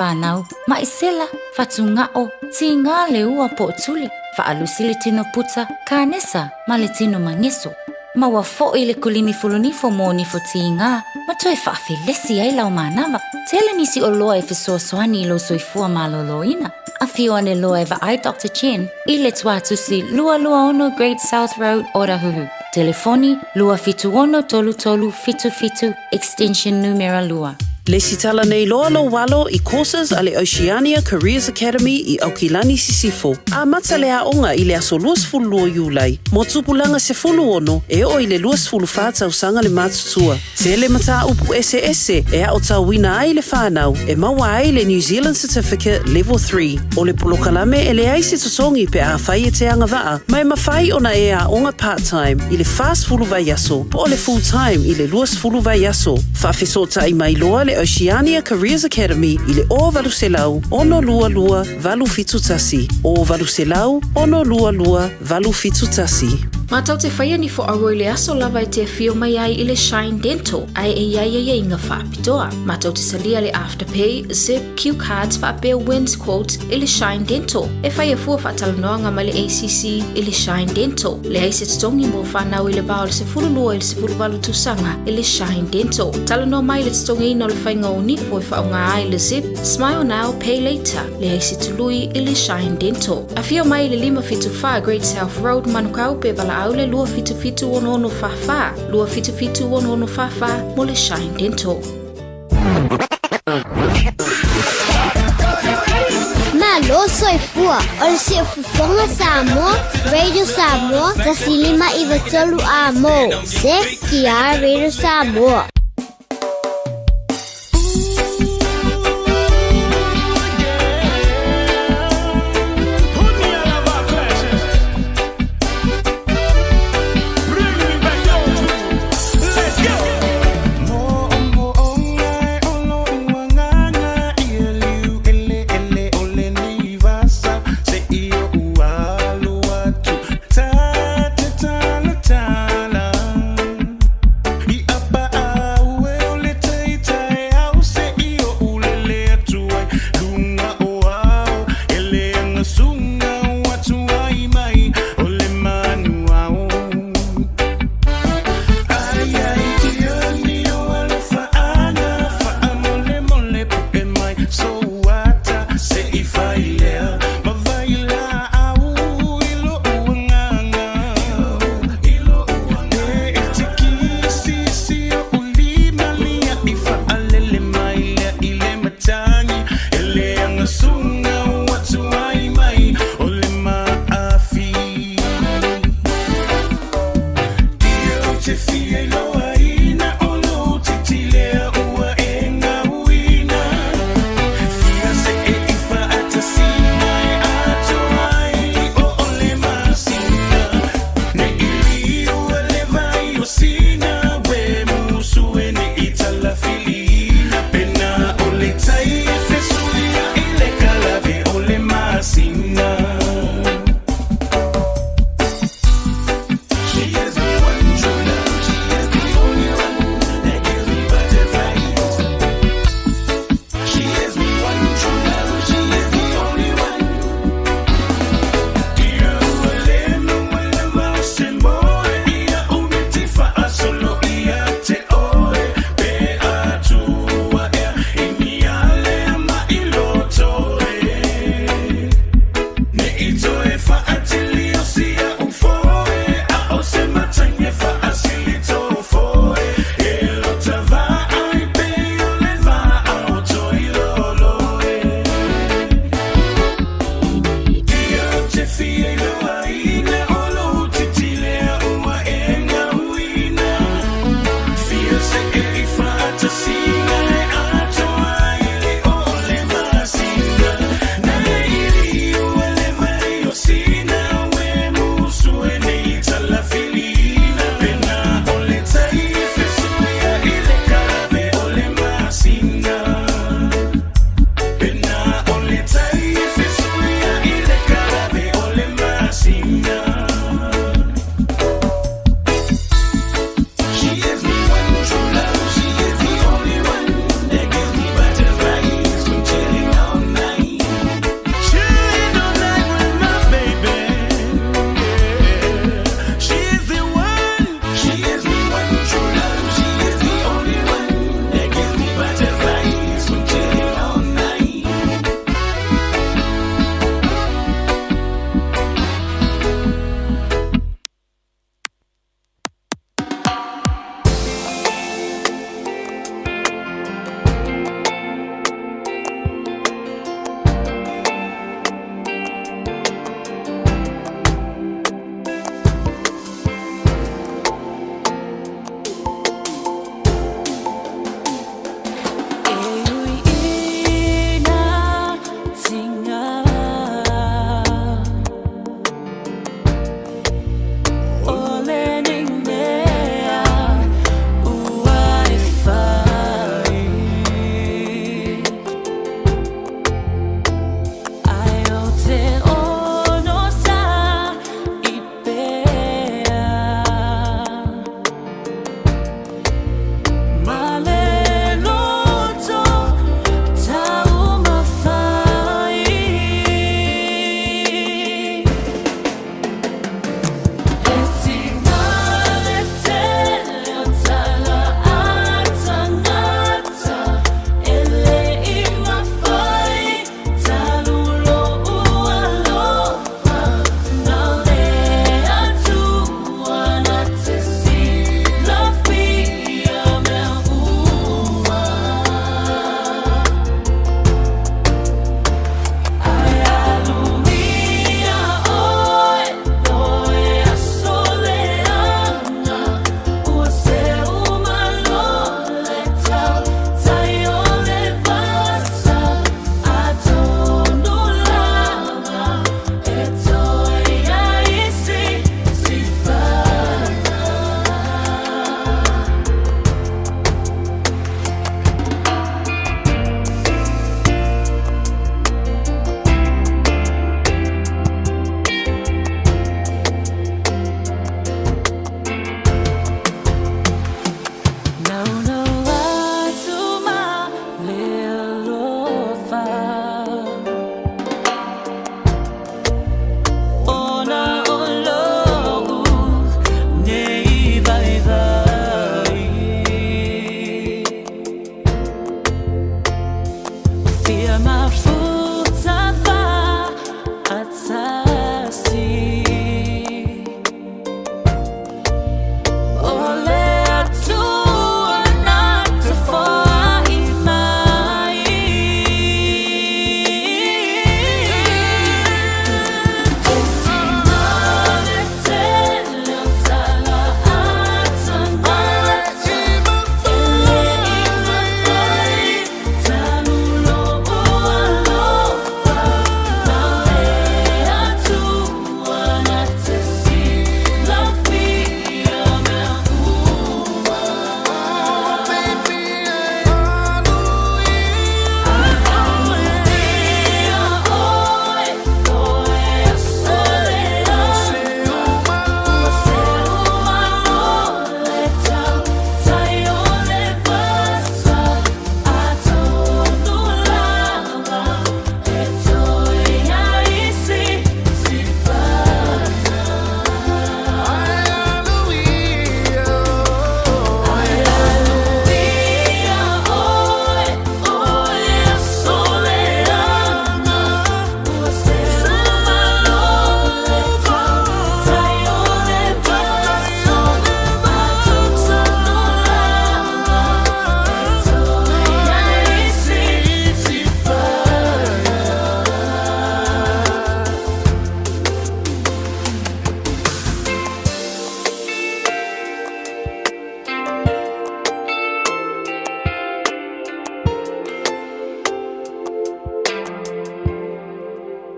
Whanau, maisela, fatunga'o, tinga le ua po tuli, fa'alusi le tino puta, kanesa, ma le tino mangeso. Ma ua fo'i le kulini fulunifo mo nifo tinga, ma toe fa'afilesi ai lau manawa. Tele nisi o loa e fesoasoani I lo soifua maloloina. A fio ane loa e wa'ai Dr. Chen, I le tuatusi lua ono Great South Road, Orahuhu. Telefoni lua fitu ono tolu tolu fitu fitu, extension numero lua. Le sitala nei loa lo walo I courses a le Oceania Careers Academy I Aukilani Sisifo. A mata le aonga I le aso luas fulu lua iulai. Mo tupulanga se fulu ono e o I le luas fulu fata usanga le matutua. Tele mata upu ese e a o tawina ai le whanau e maua ai le New Zealand Certificate Level 3. O le polokalame e le aise totongi pe a whai e te anga waa. Mai mawhai ona e a onga part-time I le fast fulu vai aso. Po o le full-time I le luas fulu vai aso. Whawhesota I mai loa le Oceania Careers Academy I le o Valuselau, ono lua lua, valu fitutasi. O Valuselau, ono lua lua, valu fitutasi. Matau te whaia ni fo aroi le aso lava I te fio mai ai I le Shine Dental, ai e iai inga whaapitoa. Matau te salia le Afterpay, Zip, Q Cards, whaapea Wins Quotes I le Shine Dental. E whaia fua whaatalanoanga ma le ACC I le Shine Dental. Le aise tongi mo whanau I le bao le se furulua I le se furuwalu tusanga I le Shine Dental. Talanoa mai le tongi ino le whainga o nifo I whaonga ai le Zip, Smile Now, Pay Later. Le aise tului I le Shine Dental. A fio mai le 575 Great South Road, Manukau pe bala au le lua fitu fitu ono fafa. Lua fitu fitu ono fafa mo le Shine Dental. Malo soifua, o le se fufonga Samoa, Radio Samoa, tasilima I vatolu a mo. Se kia Radio Samoa.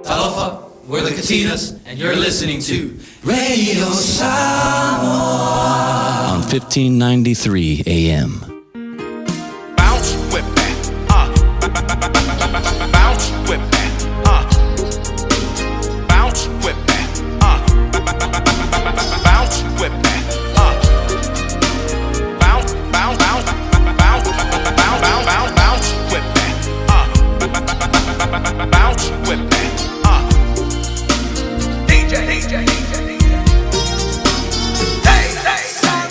Talofa, we're the Katinas, and you're listening to Radio Samoa on 1593 AM. Bounce with that, bounce with that, bounce with that, bounce with that, bounce, bounce, bounce, bounce, bounce, bounce with that, bounce with that, DJ. Hey, hey, hey.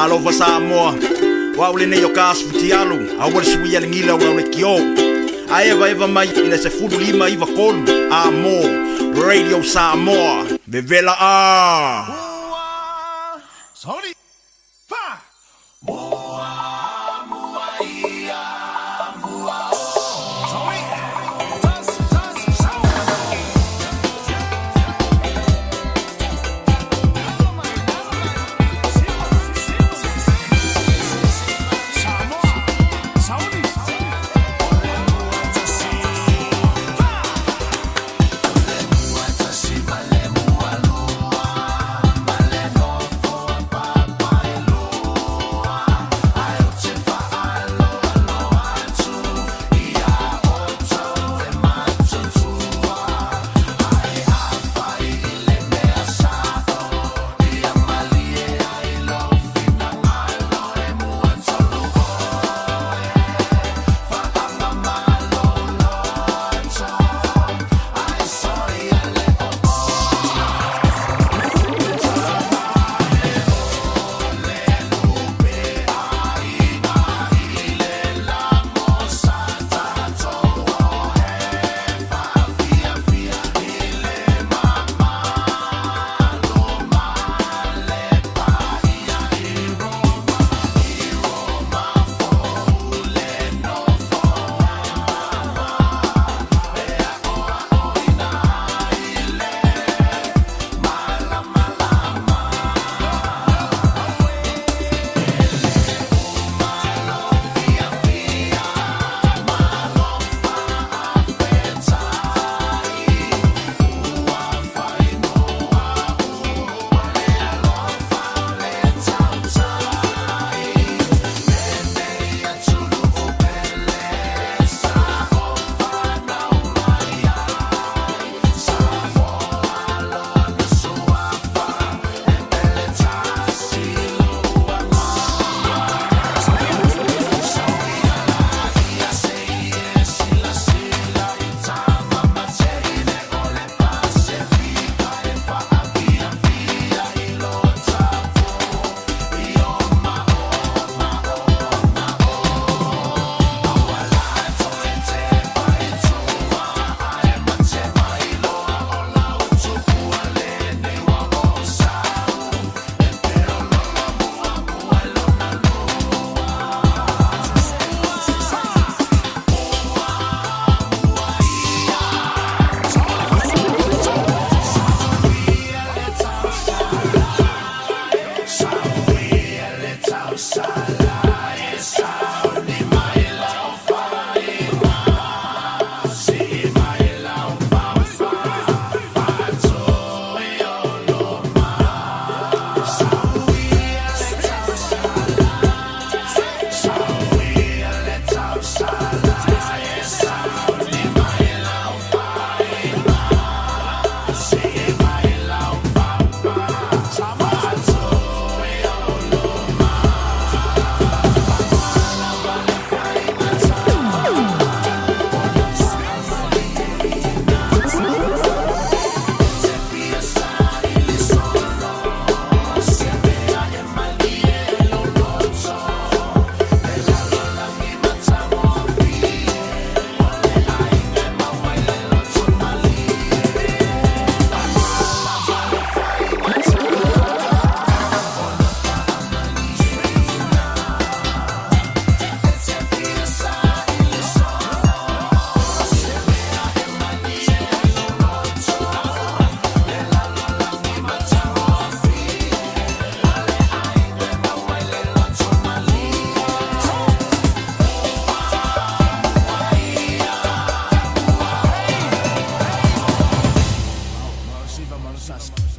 Malova Samoa. Waule ne yo kasputi alu. Awal suwi alingila waule kio. Aeva eva mai ina se fulu lima iva kolu. Amo Radio Samoa. Vevela a. Sorry.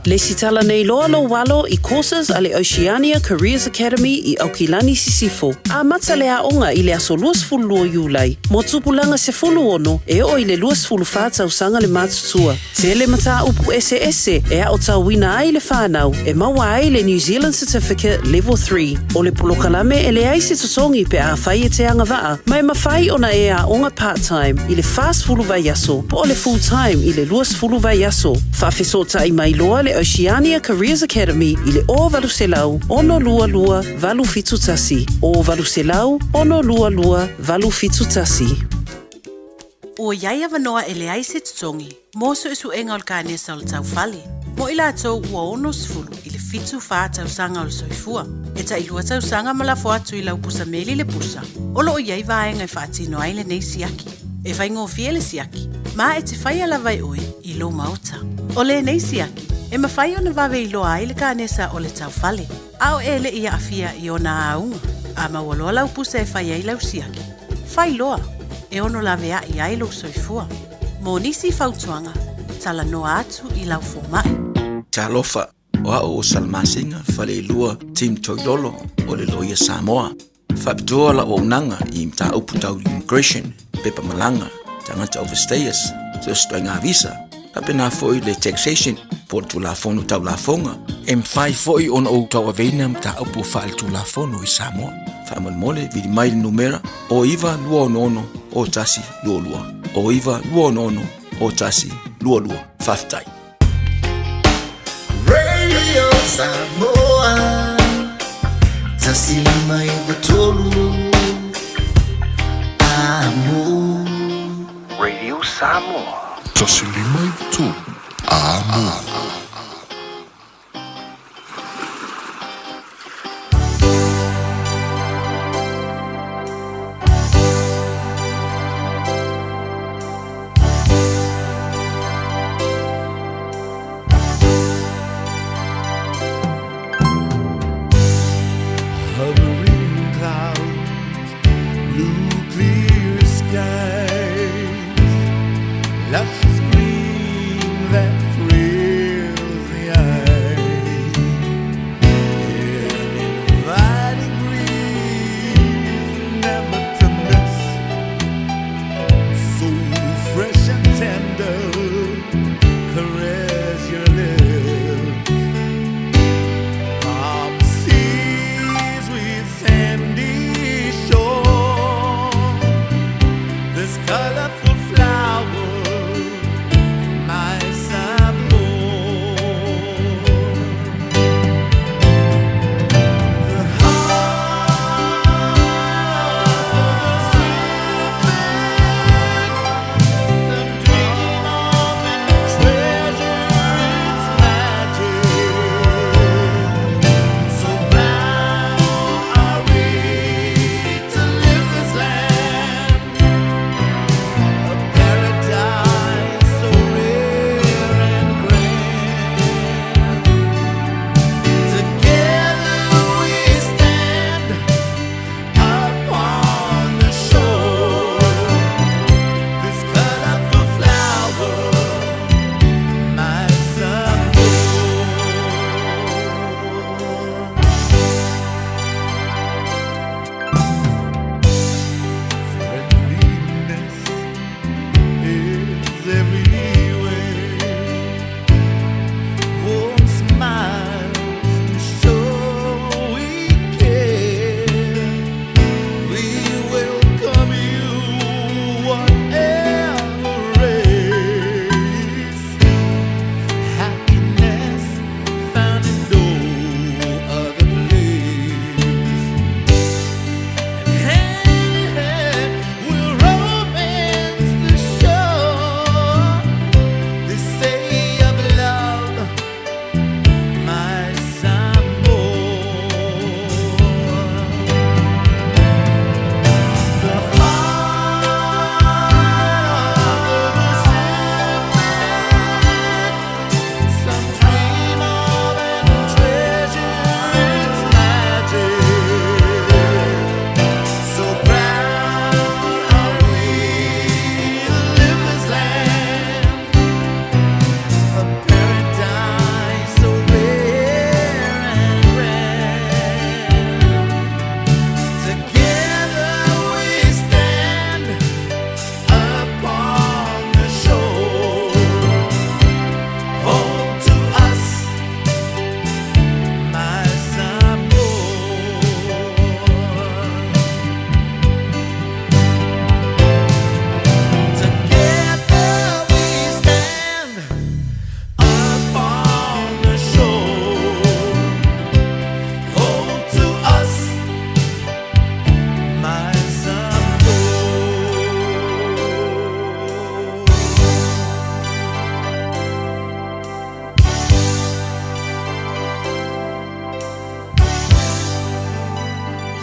Le sitala nei loa lo walo I courses a le Oceania Careers Academy I Aukilani Sisifo. A mata le aonga I le aso luasfulu lua iulai. Mo tupulanga se fulu ono e o I le luasfulu whātau sanga le matutua. Te le mata upu ese e a o tau wina ai le whānau e maua ai le New Zealand Certificate Level 3. O le pulokalame e le aise tutongi pe a whai e te anga waa. Mai mawhai ona e a onga part-time I le fast fulu vai aso o le full-time I le luasfulu vai aso. Whawhesota I mai loa le Oceania Careers Academy i le o Valuselau ono lua lua valu fitutasi. O Valuselau ono lua lua valu fitutasi. O iaia vanoa ele ai se tutongi, moso e su enga o kanesa o le tau fale. Mo ila atou ua ono sifulu i le fitu faa tau sanga o le soifua. E ta ilua tau sanga malafo atu i lau pusa meli le pusa. Olo o iai vaenga i faatino ai le nei siaki. E vaingo fie le siaki. Ma e te whai ala vai oe i lo maota. O le nei siaki, e mawhai ona vawe i loa ai le kanesa o le tau fale. Ao e le ia afia i ona aunga. A mawaloa lau pusa e whai ai lau siaki. Whai loa. E ono la vea i ai lo soifua. Mo nisi fautuanga, tala noa atu i lau fomai. Talofa, o o salmasinga, fale lua Team Toilolo o le loia Samoa. Fapitua la o unanga i mta uputau immigration, pepa malanga, tangata overstayers, so stoinga visa. Kapena foi le taxation, por tu la fono tau la fonga. M5 foi on o tau aveina mta upu fal tu la fono i Samoa. Famal mole vidi mail numera o iva lua nono o tasi lua lua. O iva lua nono o tasi lua lua. Faftai. Radio Samoa tasi mai batolu amo. Radio Samoa tasi mai batolu amo. Lush green that free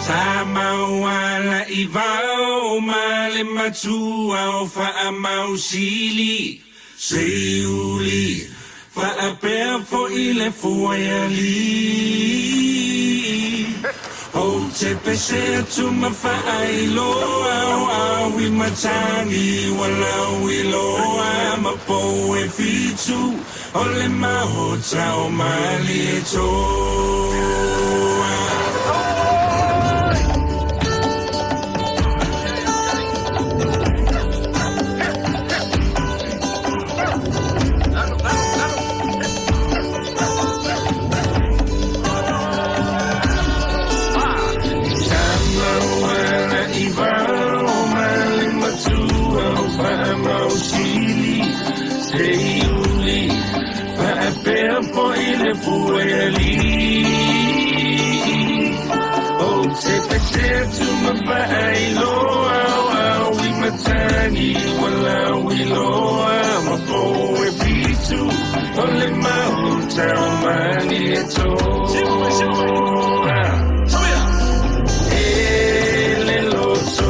Tamauala I vau male matua o faa mausili Seiuli faa pea fo ile fuayali O te pese tu mafaa iloa o awi matangi walau iloa mapo e fitu o le mahota o mali e toa Seiuli faa pea fo ile fueli O te pese tu mawha iloa Au I matangi walau iloa Mapo e fitu o le mahuta o mali e toa Ele loto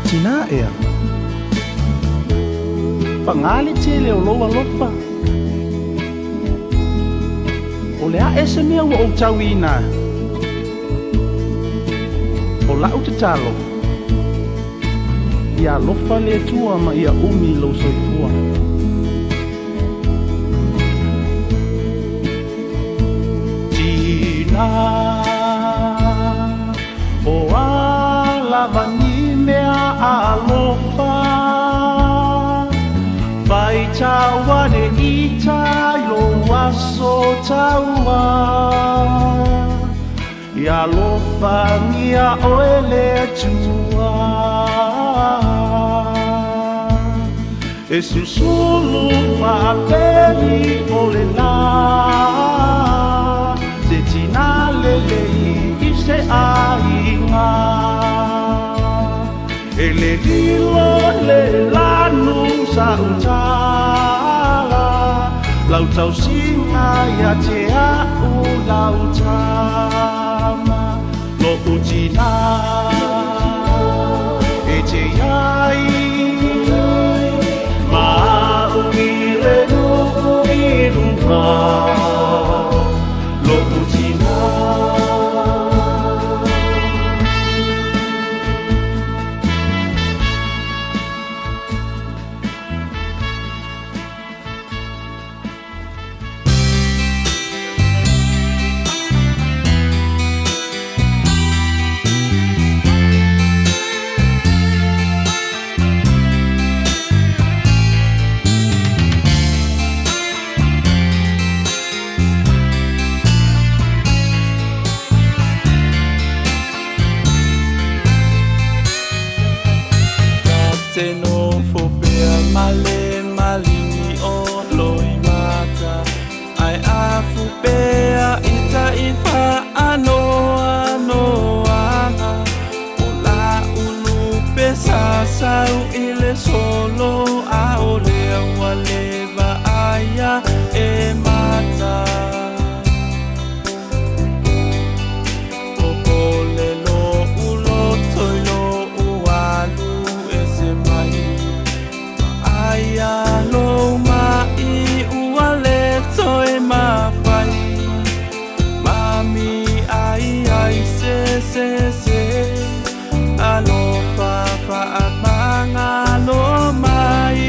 Tina ea Pangali tele o loa lofa O lea ese mea ua o tau ina O lau te talo Ia lofa le tua ma ia umi lo soifua. Tina o ala vani mea alofa vai tawa de ita lo aso tawa ia lofa ngia oele tua e susulu ma'apeli ole la se tina lelei i se ainga e le lilo le lanu sa utala lau tau singa ia te au lau tama lo utina e te iai ma'ungile nuku i rumpa lo utina te no fopea male malini o loi mata ai a fupea ita ifa anoa noanga o la ulu pesa sau ile solo a ole wale va aya e mata Ia lo mai ua le toe mawhai Mami ai se Alo whawha at manga lo mai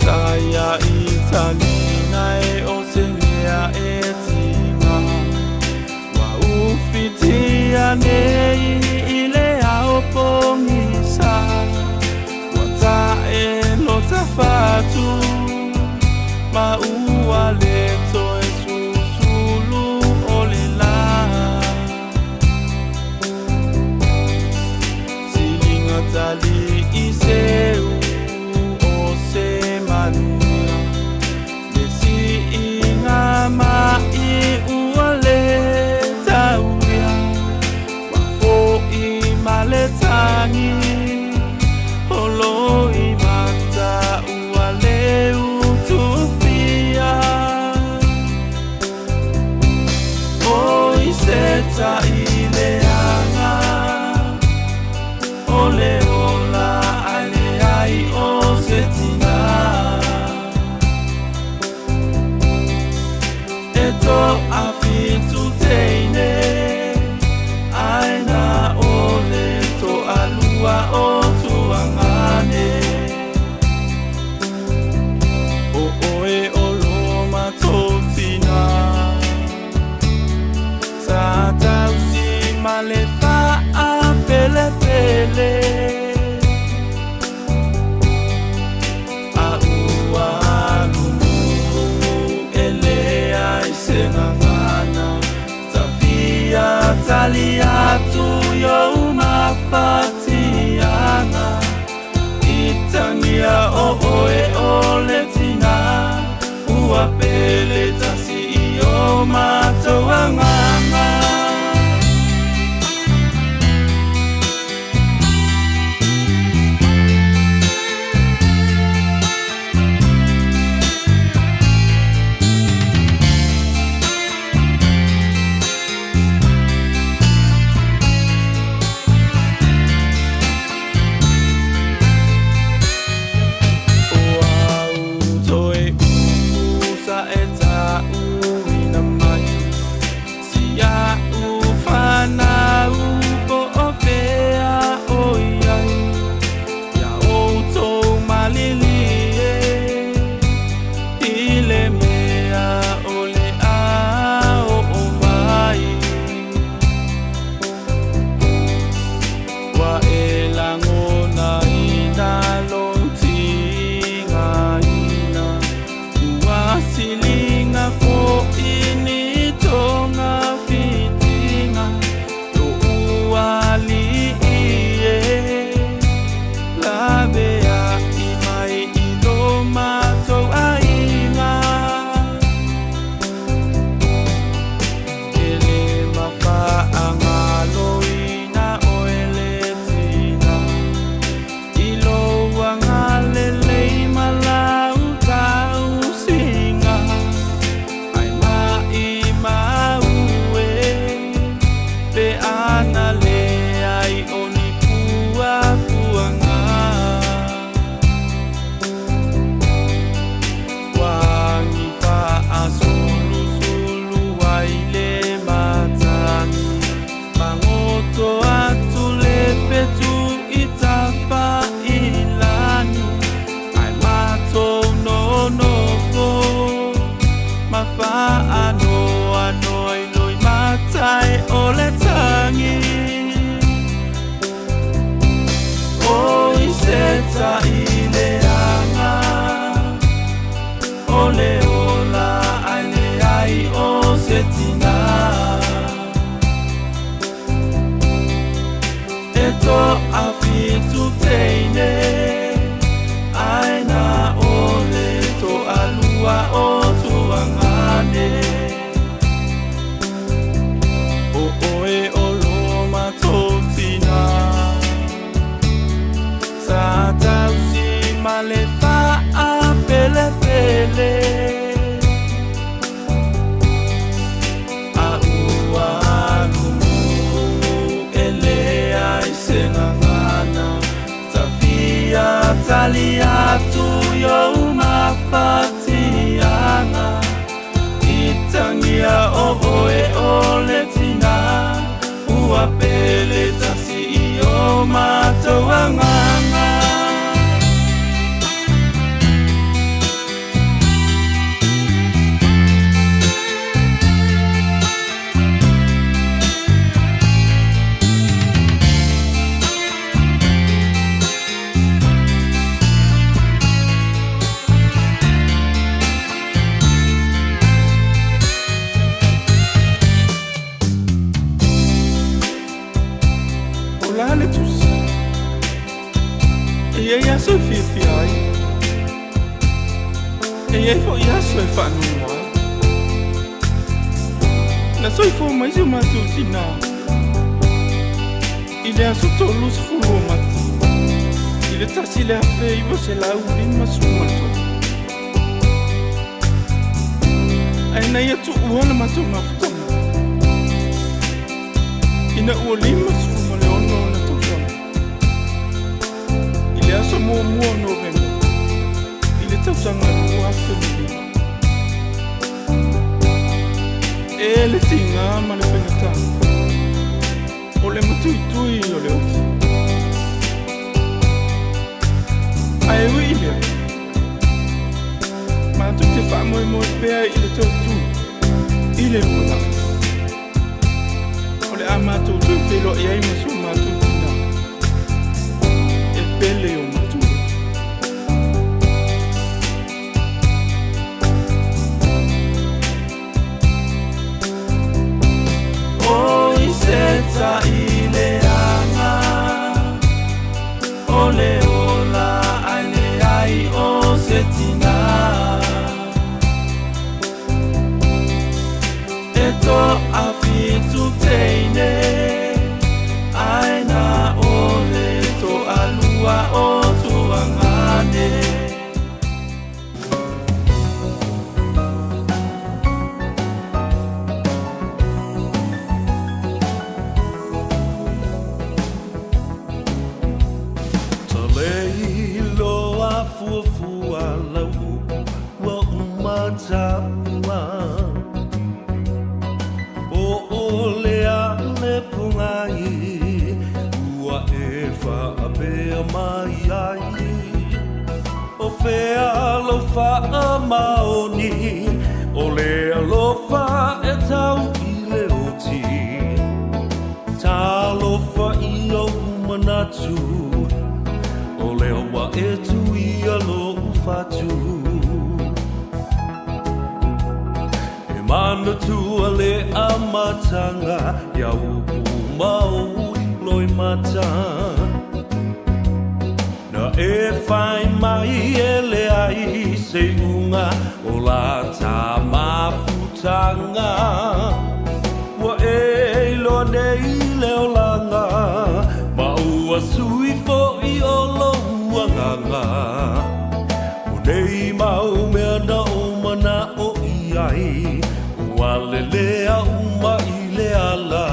Kaya italina e o se mea e tinga Wa ufitia nei ile au pongi Wata e lota fatu Ma ua leto e susulu ole la Silinga tali i seu o se mania Desi inga ma i ua le tauia Wafo i maletangi Holo i mata ua leu tufia O i seta i leanga O le ola ale ai o setina E to a fitu teine Aina ole to alua o tuangane O oe o loma totina Sa tausi malefa a pele pele A ua lumu ele ai sengangana Tafia taliatu yo mafatiana Itangia o oe o letina Ua pele tasi i o matoanganga oe o le tina ua pele tasi I o mātou anganga. Le tous e ia so fifi ai e ia fo ia so fa no na so fo mai so matutina il est sous ton luz fulo mati il est assis là fait il se la ouvrir ma so mato ai na ia tu ona mato mato ina o lima so mo le ono na tu il est so mo no vemo il est tout sanga o afeli ele tinga ma le penata o le mutui tui o le oti ai wile ma tu te fa mo pe il est tout il est là o le amato tu felo e ai mo su ma tu tina e pele o matu Seta ileanga ole ola ale ai o setina eto afitu teine aina ole to alua o tuangane Maoni ole alofa e tau I le oti ta alofa I o manatu ole owa e tu I alofa tu e manatu ale amatanga ya upu mau loi mata na e fai mai ele ai se unga o la ta mafutanga wa e lo nei le olanga ma ua sui fo I o lo uanganga o nei mau mea na o mana o I ai ua le lea uma I le ala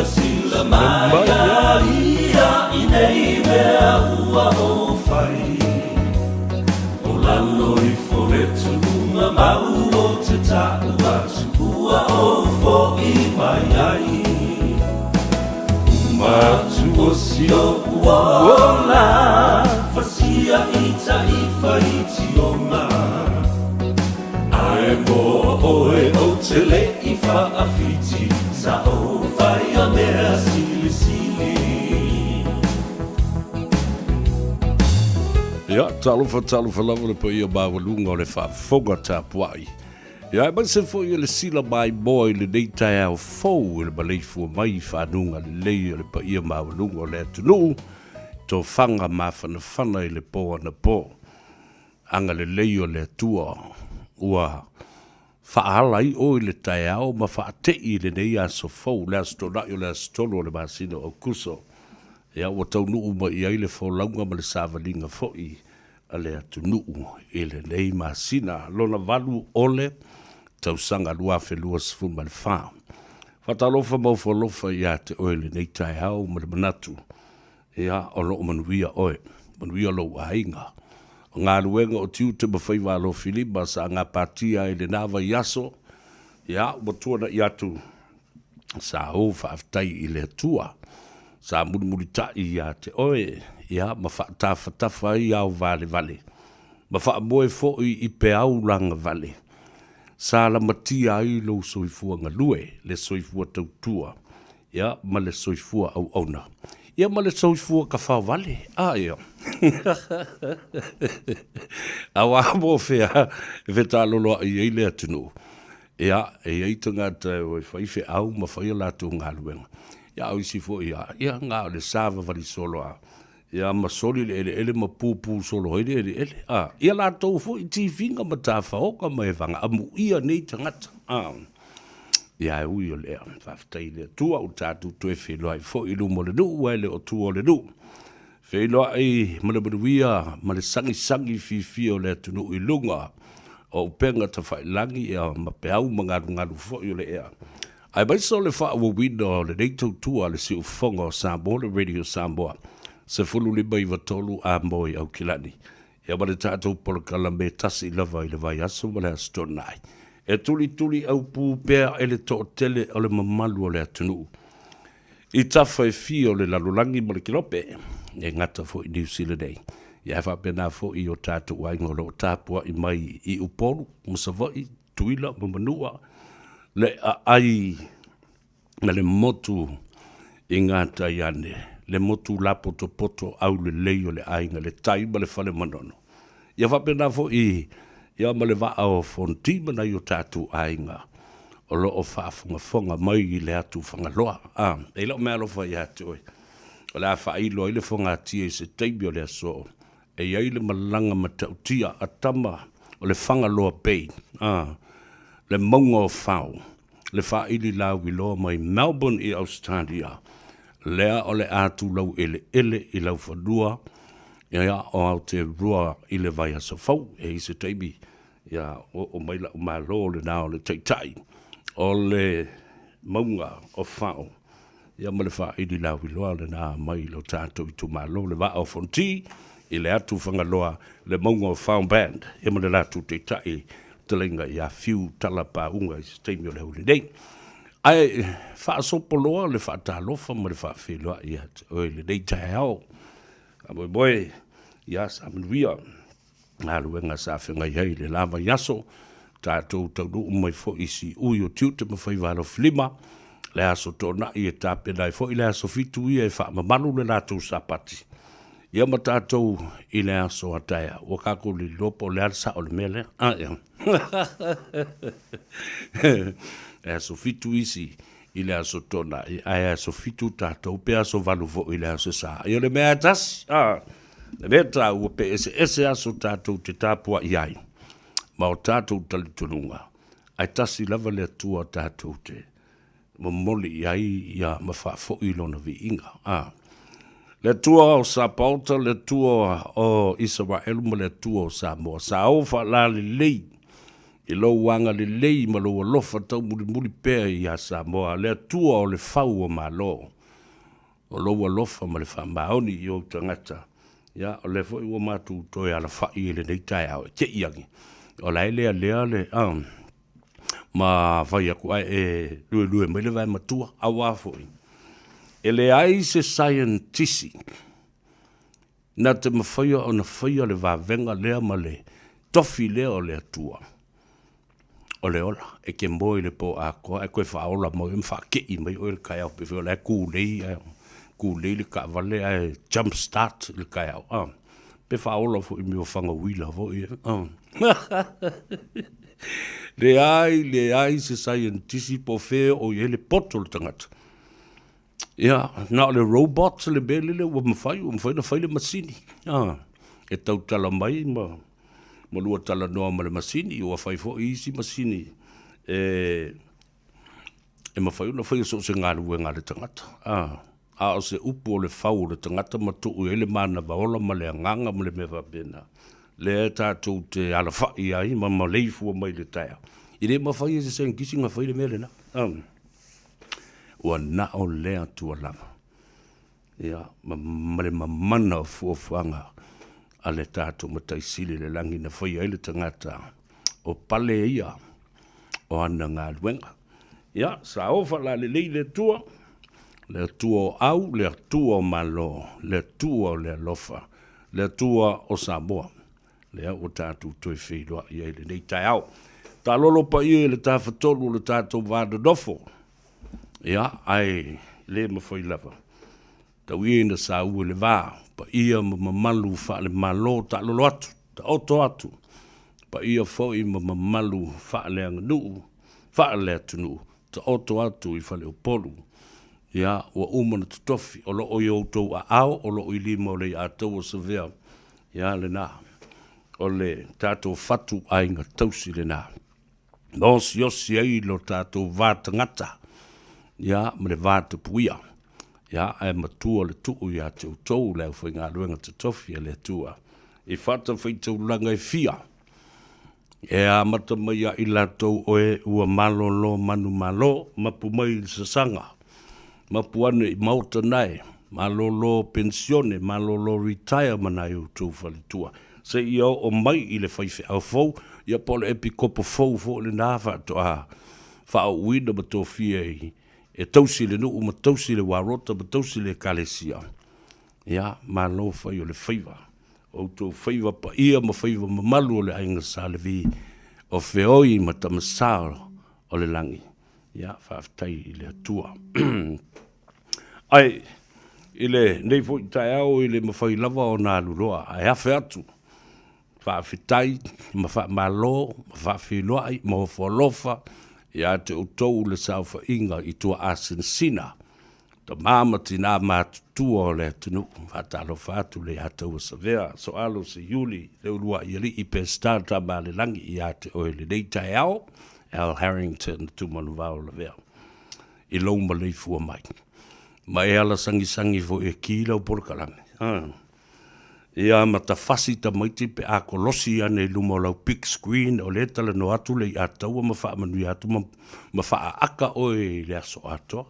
Sila maya ia I nei mea ua o whai o lalo I fore tunga mau o te tau atu ua o fo I mai ai umatu o si o ua ona fasia I ta I whai tionga ae mo oe o te le I whaafiti sa o whai a mea sili sili Ia, talufa lava le po ia mawalunga o le whaafonga tāpuai. Ia, e se fo ia le sila mai moi le neitai au fau le malei fua mai whanunga le lei o le po ia mawalunga o le atunu tō whanga mawhanawhana I le po ana po. Anga le lei o le atua ua whaalai o le tai au ma whaatei le nei a so fau le astona o le astolo o le masino o kuso. Ia ua tau nuu ma I ai le whaulaunga ma le sāwalinga fo'i a le atu nuu I le nei masina lona walu ole tau sanga lua whelua sifun ma le wha. Whatalofa mau whalofa ia te oe le nei tai au ma le manatu. Ia o lo manuia oe, manuia lo ainga. ngā luenga o tiu te mawhai walo Filipa sa ngā pātia e le nāwa yaso, ia, wa tuana i atu, sa o whaaftai i le tua, sa muri tai ia te oe, ia, ma whaatawhatafa i au vale vale, ma whaamoe fo'i i pe au langa vale, sa la matia i lo soifua ngalue, le soifua tautua, ia, ma le soifua au auna. Ia ma le soifua ka whawale, ia. Awa mo fea, e tāloloa i eile atunu. Ia, e eitanga te o whaife au, ma whaia lātu ngā luenga. Ia, au isi fo ia, ngā le sāwa wali solo a. Ia, ma soli le ele ma pūpū solo ele ele. Ia lātou fo i ti finga ma tā whaoka ma e wanga, amu ia nei tangata. Ia e ui o lea, whaftai lea tua o tātou tue wheloa i fo i lumo le nuu, wai le o tua o le nuu. Wheloa i malabaruia, ma le sangi fi o lea tunu i lunga, o upenga ta whailangi e ma peau ngaru fo i o le ea. Ai bai so le wha awa wina o le neitau tua le si ufonga o Samoa, le Radio Samoa, se fulu li bai watolu a moi au kilani. Ia ma le tātou polokala me tasi lava i le vai aso ma le astonai. E tuli au pūpea e le to'otele o le mamalu o le atunu. I tafa e fi o le lalulangi mo le kilope, e ngata fo i New Zealand ei. Ia e whapena fo i o tātou aingolo o tāpua i mai i upolu, musawai, tuila, mamanua, le ai na le motu i ngata iane, le motu la poto au le leio le ainga, le taima le whale manono. Ia whapena fo i ia ma le waa o fontima na i o tātou ainga. O lo o whaafunga mai i le atu whangaloa. E lo mea lofa i atu oi. O le a whailo i le whanga atia i se teimi o le aso. E iai le malanga ma tautia atama o le whangaloa pei. Le maunga o whao. Le whaili lau i loa mai Melbourne i Australia. Lea o le atu lau ele i lau whanua. Ia o au te rua i le vai asa fau, e i se teimi, ia o maila o malo le nao le teitai, o le maunga o whao, ia ma le wha i li lau i loa le nā mai lo tātou i tu malo le wa o fonti, i le atu whangaloa le maunga o whao band, ia ma le lātu teitai, te lenga ia fiu talapa unga i se teimi o le huli nei. Ai, wha sopoloa le wha tālofa ma le wha wheloa i at, oi le nei tai hao, a boy, ia sa manuia, ngā luenga sa whenga iei le lava yaso, tātou tauru umai fo isi ui o tiute ma whai walo Filima, le aso tōna i e tāpena i fo i le aso fitu i e wha mamanu le lātou sapati. Ia ma tātou i le aso ataia, o kako li lopo le alsa o le mele, le aso fitu isi, i le aso tona, i aia aso fitu tātou, pe aso valu vo i le aso sa. I le mea tas, le mea tā ua pe ese aso tātou te tāpua i ai. Ma o tātou talitununga, ai tasi lava le atua tātou te mamoli i ai ia ma whaafo i lona vi inga. Le atua o Sapauta, le atua o Israel, ma le atua o Samoa. Sa au wha la le lei, i lo wanga le lei ma lo alofa tau muli pēr i a Samoa, le atua o le whau o malo, o lo alofa ma le whamaoni i o tangata, ia o le fo i o mātu toi ala whai e le nei tai au, te iangi, o la lea le, ma whai aku ai e lue mai le vai matua, awa foi. E le ai se scientisi, na te mawhaia o na whaia le wavenga lea ma le tofi lea o le atua. O le ola, e ke moi le po a koa, e koe whaola mo i mwha kei mai o le kai au, pe whio le ku le ka vale ai jump start le kai au. Pe whaola fo i mio whanga wila fo i. Le ai se scientisi po whea o i le poto le tangata. Ia, na le robots le bele le ua mawhai na whai le masini. E tau tala mai ma lua tala noa ma le masini, ua whai fo isi masini. E mawhai na whai so se ngā rua ngā le tangata. A o se upu o le whau le tangata ma tuu ele mana vaola ma le anganga ma le mewa bena. Le tātou te ala whai ai ma leifua mai le taia. I re mawhai e se sen kisi ngā whai le mele na. Ua na o lea tua lama. Ia, ma le mamana o fuafanga a le tātou mataisili le langi na whai ai le tangata o pale ia o ana ngā luenga. Ia, sa ofa la le lei le tua o au, le tua o malo, le tua o le alofa, le tua o Samoa. Lea o tātou toi whiroa ia le nei tai au. Tā lolo pa ia le tā whatolu le tātou vāda nofo. Ia, ai le mawhai lava. Tau ia na sa ua le vā, pa ia mamalu wha le malo ta lolo atu, ta oto atu. Pa ia fo i mamalu wha le anganuu, wha le atunu, ta oto atu i whale o polu. Ia, ua umana tutofi, o lo o i outou a au, o lo o i lima o le a tau o savea. Ia, le nā, o le tātou whatu ai ngā tausi le nā. Nos yosi ai lo tātou vātangata. Ia, mre vāta puia. Ia, ai matua le tuu ia te utou leo whai ngā ruenga te tofi le tua. I whata whai tau langa i fia. E a mata mai a i lātou oe ua malo lo manu malo, mapu mai i sasanga. Mapu ane i mauta nai, malo lo pensione, malo lo retire mana i utou whali tua. Se i o mai i le whaiwhi au fau, ia pole epi kopo fau fau le nā whātu a whao uina ma tō fia i. E tausi le nuu, ma tausi le warota, ma tausi le kalesia. Ia, ma lo whai o le whaiva. O tō whaiva pa ia ma whaiva ma malu o le ainga sa le vi. O whioi ma tamasaro o le langi. Ia, whaafitai i le atua. Ai, i le nei fo i tai au i le ma whai lava o nā luroa. Ai hawhi atu. Whaafitai, ma wha malo, ma whaafiloai, ma whalofa. Ia te utou le saufa inga i tua asensina. Ta mama tina mātutua o le atunu. Whatalo whātu le atau savea. So alo se Yuli, le urua i ali i pestata ma le langi i ate oe le neitai au. Al Harrington, tu manu vau la vea. I loma le fua mai. Ma e ala sangi fo e kila o porkalangi. Ia matafasi ta maiti pe a kolosi ane luma lau big screen o le tala no atu le atau ma wha manui atu ma wha aka oe le aso ato.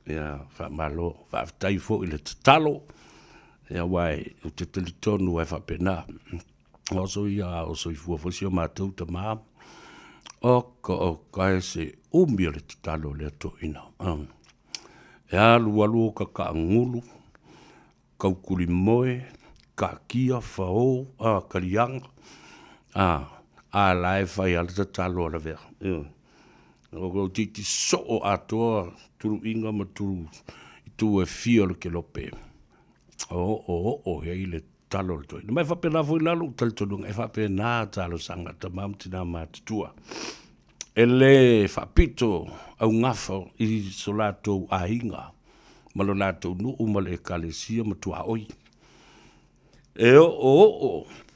Ia wha malo, wha taifo i le tatalo. Ia wai u te telitonu e wha pena. Oso ia oso i fuafosi o mātou ta maa. O kai se umi o le tatalo le ato ina. Ia lualu o ka ngulu. Kaukuri moe, ka kia, whao, karianga, a lai whai ala ta talo ala vea. O kau titi so o atoa, turu inga ma turu, i tu e fia le ke lope. Hei le talo le toi. Na mai whape na fwoi lalu, tali tonunga, e whape nā talo sanga, ta mamtina mātutua. E le whapito au ngafo i solato a inga. Malo lātou nu umale e kalesia ma tua oi. E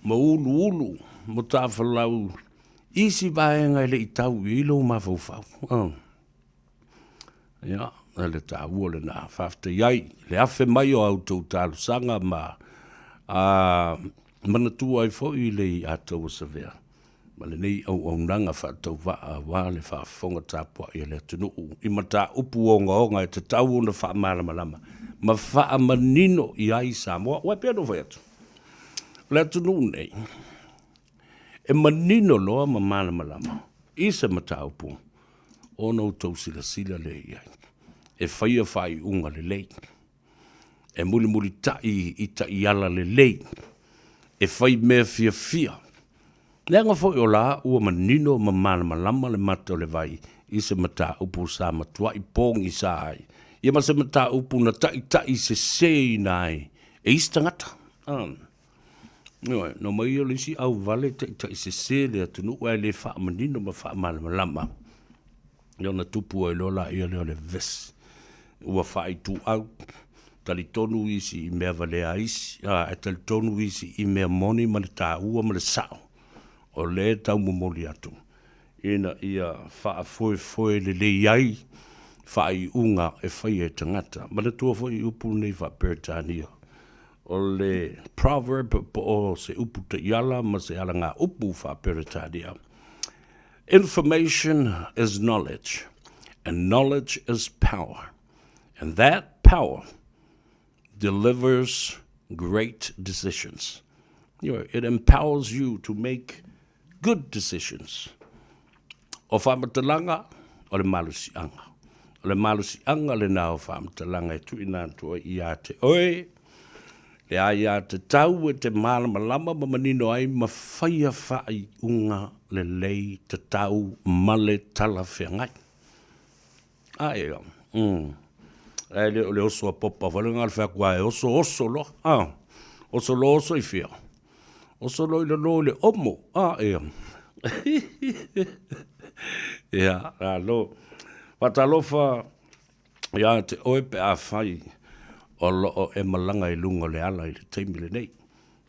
ma ulu, ma tāwhalau, isi vāenga le i tau i ilo ma fau. Ia, le tā ua le nā whafta iai, le awhe mai o au tau tālu sanga ma mana tua ai fo i le i atau sa vea. Ma le nei au nanga whaatau wā le whaafonga tāpua i le tunu. I mata upu o ngā e te tau na wha malama. Ma wha manino i ai Samoa. Wai pia no vai atu. Le tunu nei. E manino loa ma malama. I se mata upu. O no tau sila le i ai. E whaia whai unga le lei. E muli tai i tai ala le lei. E whai mea fia. Lenga fo o la ua manino ma malama le mata o le vai i se mata upu sa matua i pong i sa ai. Ia ma se mata upu na tai se sei nai e istangata. No mai o lisi au vale tai se sei le atunu ua le wha manino ma wha malama. Ia na tupu o lola ia leo le ves. Ua wha i tu au. Talitonu isi i mea valea isi. Talitonu isi i mea moni ma le tā ua ma le sao. O le tau momoli atu. Ina ia wha foe le iai, wha i unga e whai e tangata. Ma le tua foi upu nei wha Peritania. O le proverb po o se upu te iala, ma se ala ngā upu wha Peritania. Information is knowledge, and knowledge is power. And that power delivers great decisions. It empowers you to make good decisions. O whamatalanga, o le malusianga. O le malusianga le nā o whamatalanga e tuina atua i a te oe. Le a te tau e te malamalama ma manino ai ma whaia whai unga le lei te tau male tala whengai. E le o le oso a popa whalenga le whakua e oso lo. Oso lo oso i whia. Oso lo i lo le omo. Lo. Watalofa ia te oe pe a whai o lo e malanga i lunga le ala i le teimi le nei.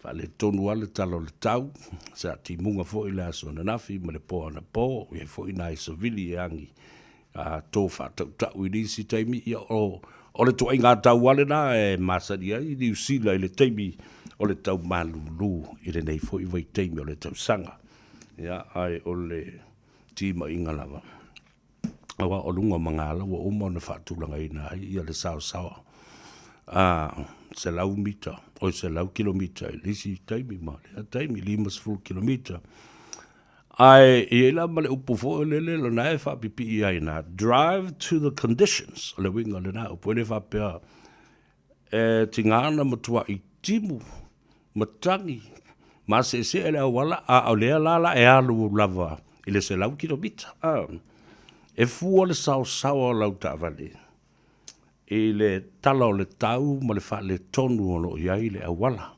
Wha le tonu ale talo le tau, sa ti munga fo i le aso na nafi, ma le poa na po, i fo i nai so vili e angi. Tō wha tau i nisi teimi ia o le toa inga tau ale na e masari ai, ni usila i le teimi o le tau malulu, i le nei fo i vai teimi o le tau sanga. Ia ai o le tima inga lava. Awa o lunga mangala, wa uma na whaatulanga ina ai, ia le sao sawa. Se lau mita, o se lau kilomita, lisi taimi ma, lea taimi 5 kilomita. Ai, i la ma le upu fo le na e whapipi i ai na, drive to the conditions, o le winga le na, upu le whapea, tingana matua i timu, matangi, ma se ele awala, o lea lala e alu lava, i le se lau kilomita. E fua le sao sawa lau ta vale. E le tala o le tau, ma le wha le tonu o lo iai le awala.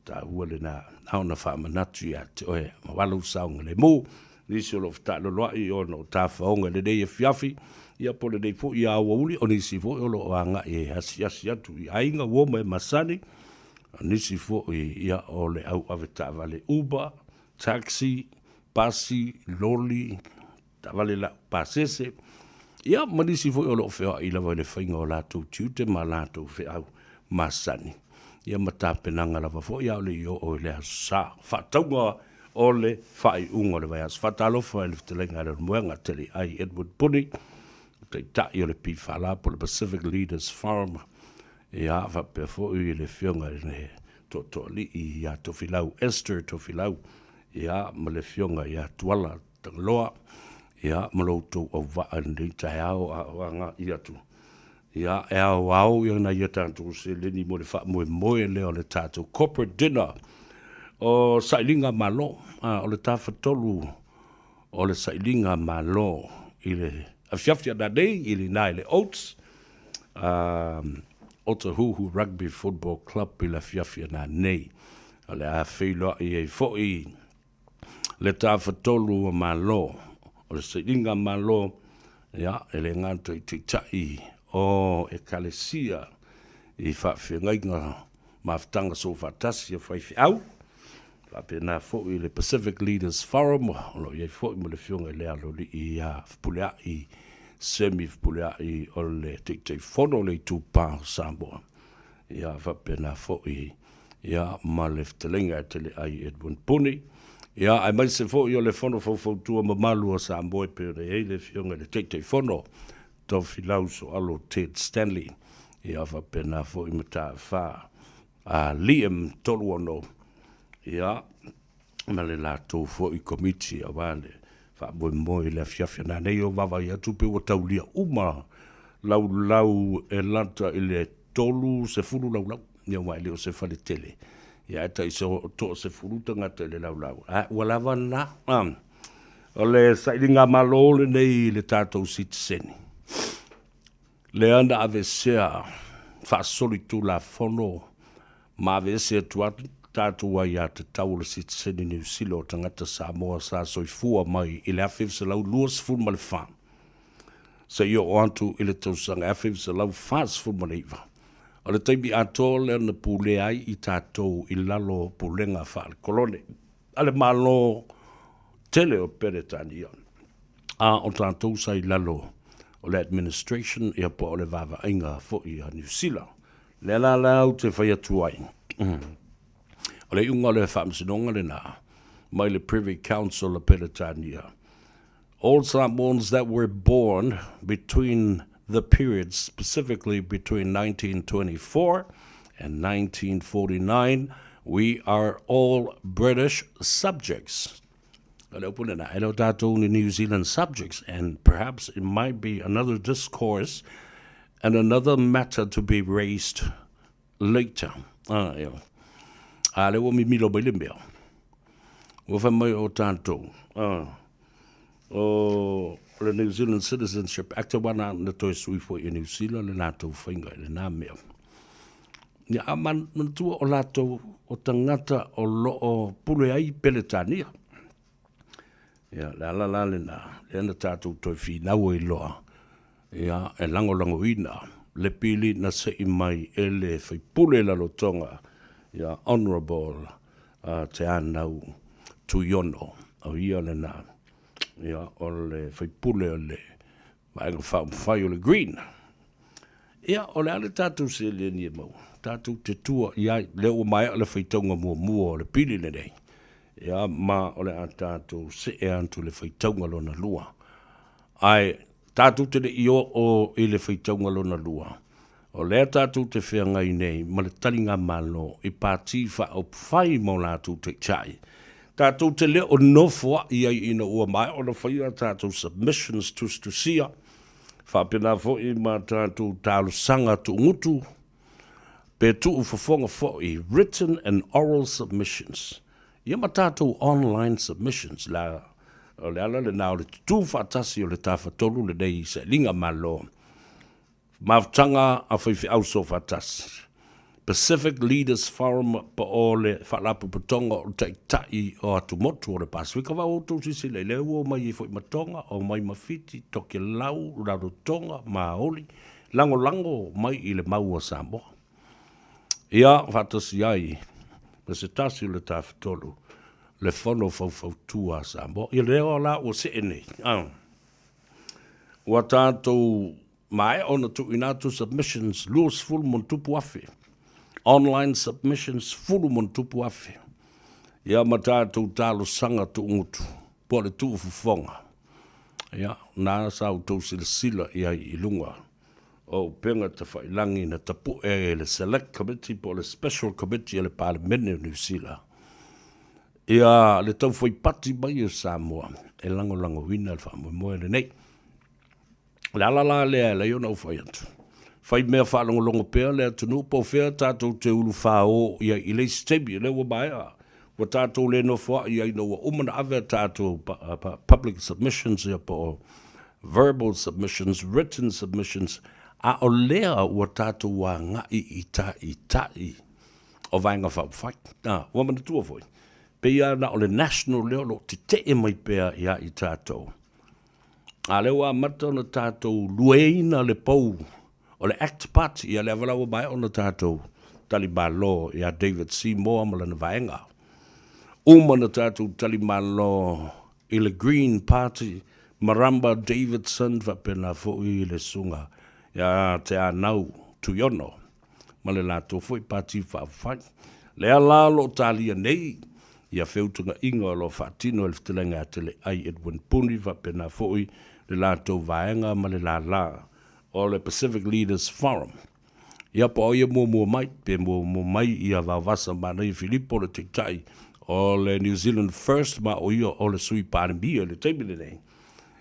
Ta ua le na, hao na wha manatu ia te oe, ma walau saunga le mō, nisi o lo fta lo loa i o no ta whaonga le dei e fiafi, ia po le dei fo i awa uli, o nisi fo i o lo anga e hasi atu i ainga woma e masani, nisi fo i ia o le au ave ta vale Uber, taxi, pasi, loli, ta vale la pasese, ia manisi fo i o lo whea i lawa le whainga o lātou tiute ma lātou whea au masani. Ia matapenanga lawa fo i au le i o le sa whataunga o le whai unga le vai as. Whatalofa e le fitelenga le muenga tele ai Edward Puni, te tai o le pifala po le Pacific Leaders Forum. Ia whapea fo i le whionga le to li i a tofilau, Esther tofilau. Ia ma le whionga i a tuala tangloa. Ia maloutou au waa nei tai ao a wanga i atu. Ia e au au i ana ia tātou se leni mo le wha moe leo le tātou corporate dinner o Sailinga Malo, o le tāwhatolu o le Sailinga Malo i le awhiawhia na nei i le nai le Oats, Otahuhu Rugby Football Club i le awhiawhia na nei. O le a whiloa i e fo i le tāwhatolu o Malo, o le Sailinga Malo, ia, e le ngātou i te tai o e kalesia i whawhengainga maftanga so whatasi a whaifi au. Whapena fo i le Pacific Leaders Forum, o lo iei fo i mo le whionga lea loli i a whapulea i semi-whapulea i o le te whono le tūpā Samoa. Ia whapena fo i ia ma le ftelenga e tele ai Edwin Puni. Ia, ai mai se fo i o le whono fau ma malu o Samoa pe o le eile whionga le te whono to filau so alo Ted Stanley. Ia whapena fo i mata wha Liam Toluono. Ia, ma le lātou fo i komiti a wale wha moe le fiafia na nei o wawa i atu pe o taulia uma lau e lanta i le tolu se furu lau. Ia mai leo se whale tele. Ia eta i se to se furu tangata le lau. Walawa na. O le Sailinga Malo le nei le tātou sitiseni. Le ana ave sea wha solitu la fono ma ave sea tuatu tātou ai a te tau le sitiseni New Zealand tangata Samoa sa soifua mai i le awhiv se lau luas furu ma le wha. Sa i o antu i le tausanga awhiv se lau whaas furu ma le iwa. O le taimi ato le na pule ai i tātou i lalo pulenga wha le kolone. Ale malo tele o peretani on. O tātou sa i lalo o le administration i apo o le vava inga fo i a New Zealand. Le la lau te whai atu ai. O le unga le whamsinonga le nā, mai le Privy Council a Peretania. All Samoans that were born between the periods, specifically between 1924 and 1949, we are all British subjects. New Zealand subjects, and perhaps it might be another discourse and another matter to be raised later. Le wo mi milo ba lembea. Wo fa mai o tanto. The New Zealand Citizenship Act wana na toi sui fo i New Zealand le nato whainga le nā mea. Ni aman mantua o lato o tangata o loo pule ai peletania. Ia, la le na, le ana tātou toi whinau i loa. Ia, e lango ina, le pili na se i mai e le whaipule la lotonga. Ia, Honourable te anau Tuiono, au ia le na. Ia, o le whaipule o le maenga whai o le green. Ia, o le ale tātou se le ni e mau. Tātou te tua, ia, leo mai o le whaitonga mua o le pili le nei. Ia, ma o le a tātou se e antu le whaitonga lona lua. Ai, tātou te le io o i le whaitonga lona lua. O lea tātou te whea ngai nei, ma le taringa malo, i pāti wha au whai mo lātou te chai. Tātou te le o nofua ia ina ua mai o na whaia tātou submissions to sia. Whapena fo i ma tātou tālu sanga tu ngutu. Pe tu ufafonga fo i written and oral submissions. Ia ma tātou online submissions la o le ala le nao le tutu whaatasi o le tawhatolu le nei se linga malo. Maftanga a whaifi auso whaatasi. Pacific Leaders Forum pa o le whalapu patonga o tai o atu motu o le Pasifika wa o tūsi si le leo mai i fwoi matonga o mai mawhiti toke lau rarotonga maoli lango mai i le maua Samoa. Ia whaatasi ai na se tasi le tawhatolu le whono whautua Samoa. I leo la o se ene. Ua tātou mai ona tu inatu submissions luos full mon tupu afe. Online submissions fulu mon tupu afe. Ia matātou tālo sanga tu ngutu. Po le tu ufufonga. Ia, nā sau tau sila ia i lunga. O penga te whailangi na tapu e le select committee po le special committee e le parliamene New Zealand. Ia le tau whaipati mai o Samoa. E lango wina le whamoe le nei. Le ala lea le iona ufaiantu. Fai mea whaalongolongo pēr lea tunu po whea tātou te ulu whao ia i le stebi le wa maia. Wa tātou le no wha ia i no wa umana ave tātou public submissions ia po verbal submissions, written submissions, a o lea wa tātou wa ngai i tai o vainga whawhai. Wa mana tua foi. Pe ia na o le national leo lo te mai pēr ia i tātou. A leo a mata na tātou lueina le pou. O le ACT Party, ia le awalawa mai o na tātou Talibalo, ia David Seymour ma lana vaenga. Uma na tātou Talibalo i le Green Party, Maramba Davidson, whapena fo i le sunga, ia te anau Tuiono, ma le lātou fo i pāti whawhai. Le alalo talia nei, ia wheutunga inga o lo whaatino e ftelenga atele ai Edwin Puni, whapena fo i le lātou vaenga ma le la. O le Pacific Leaders Forum. Ia pa o ia mua mai, pe mua mai ia vavasa mana i Filipo le teitai o le New Zealand First ma o ia o le sui pārimia le teimile nei.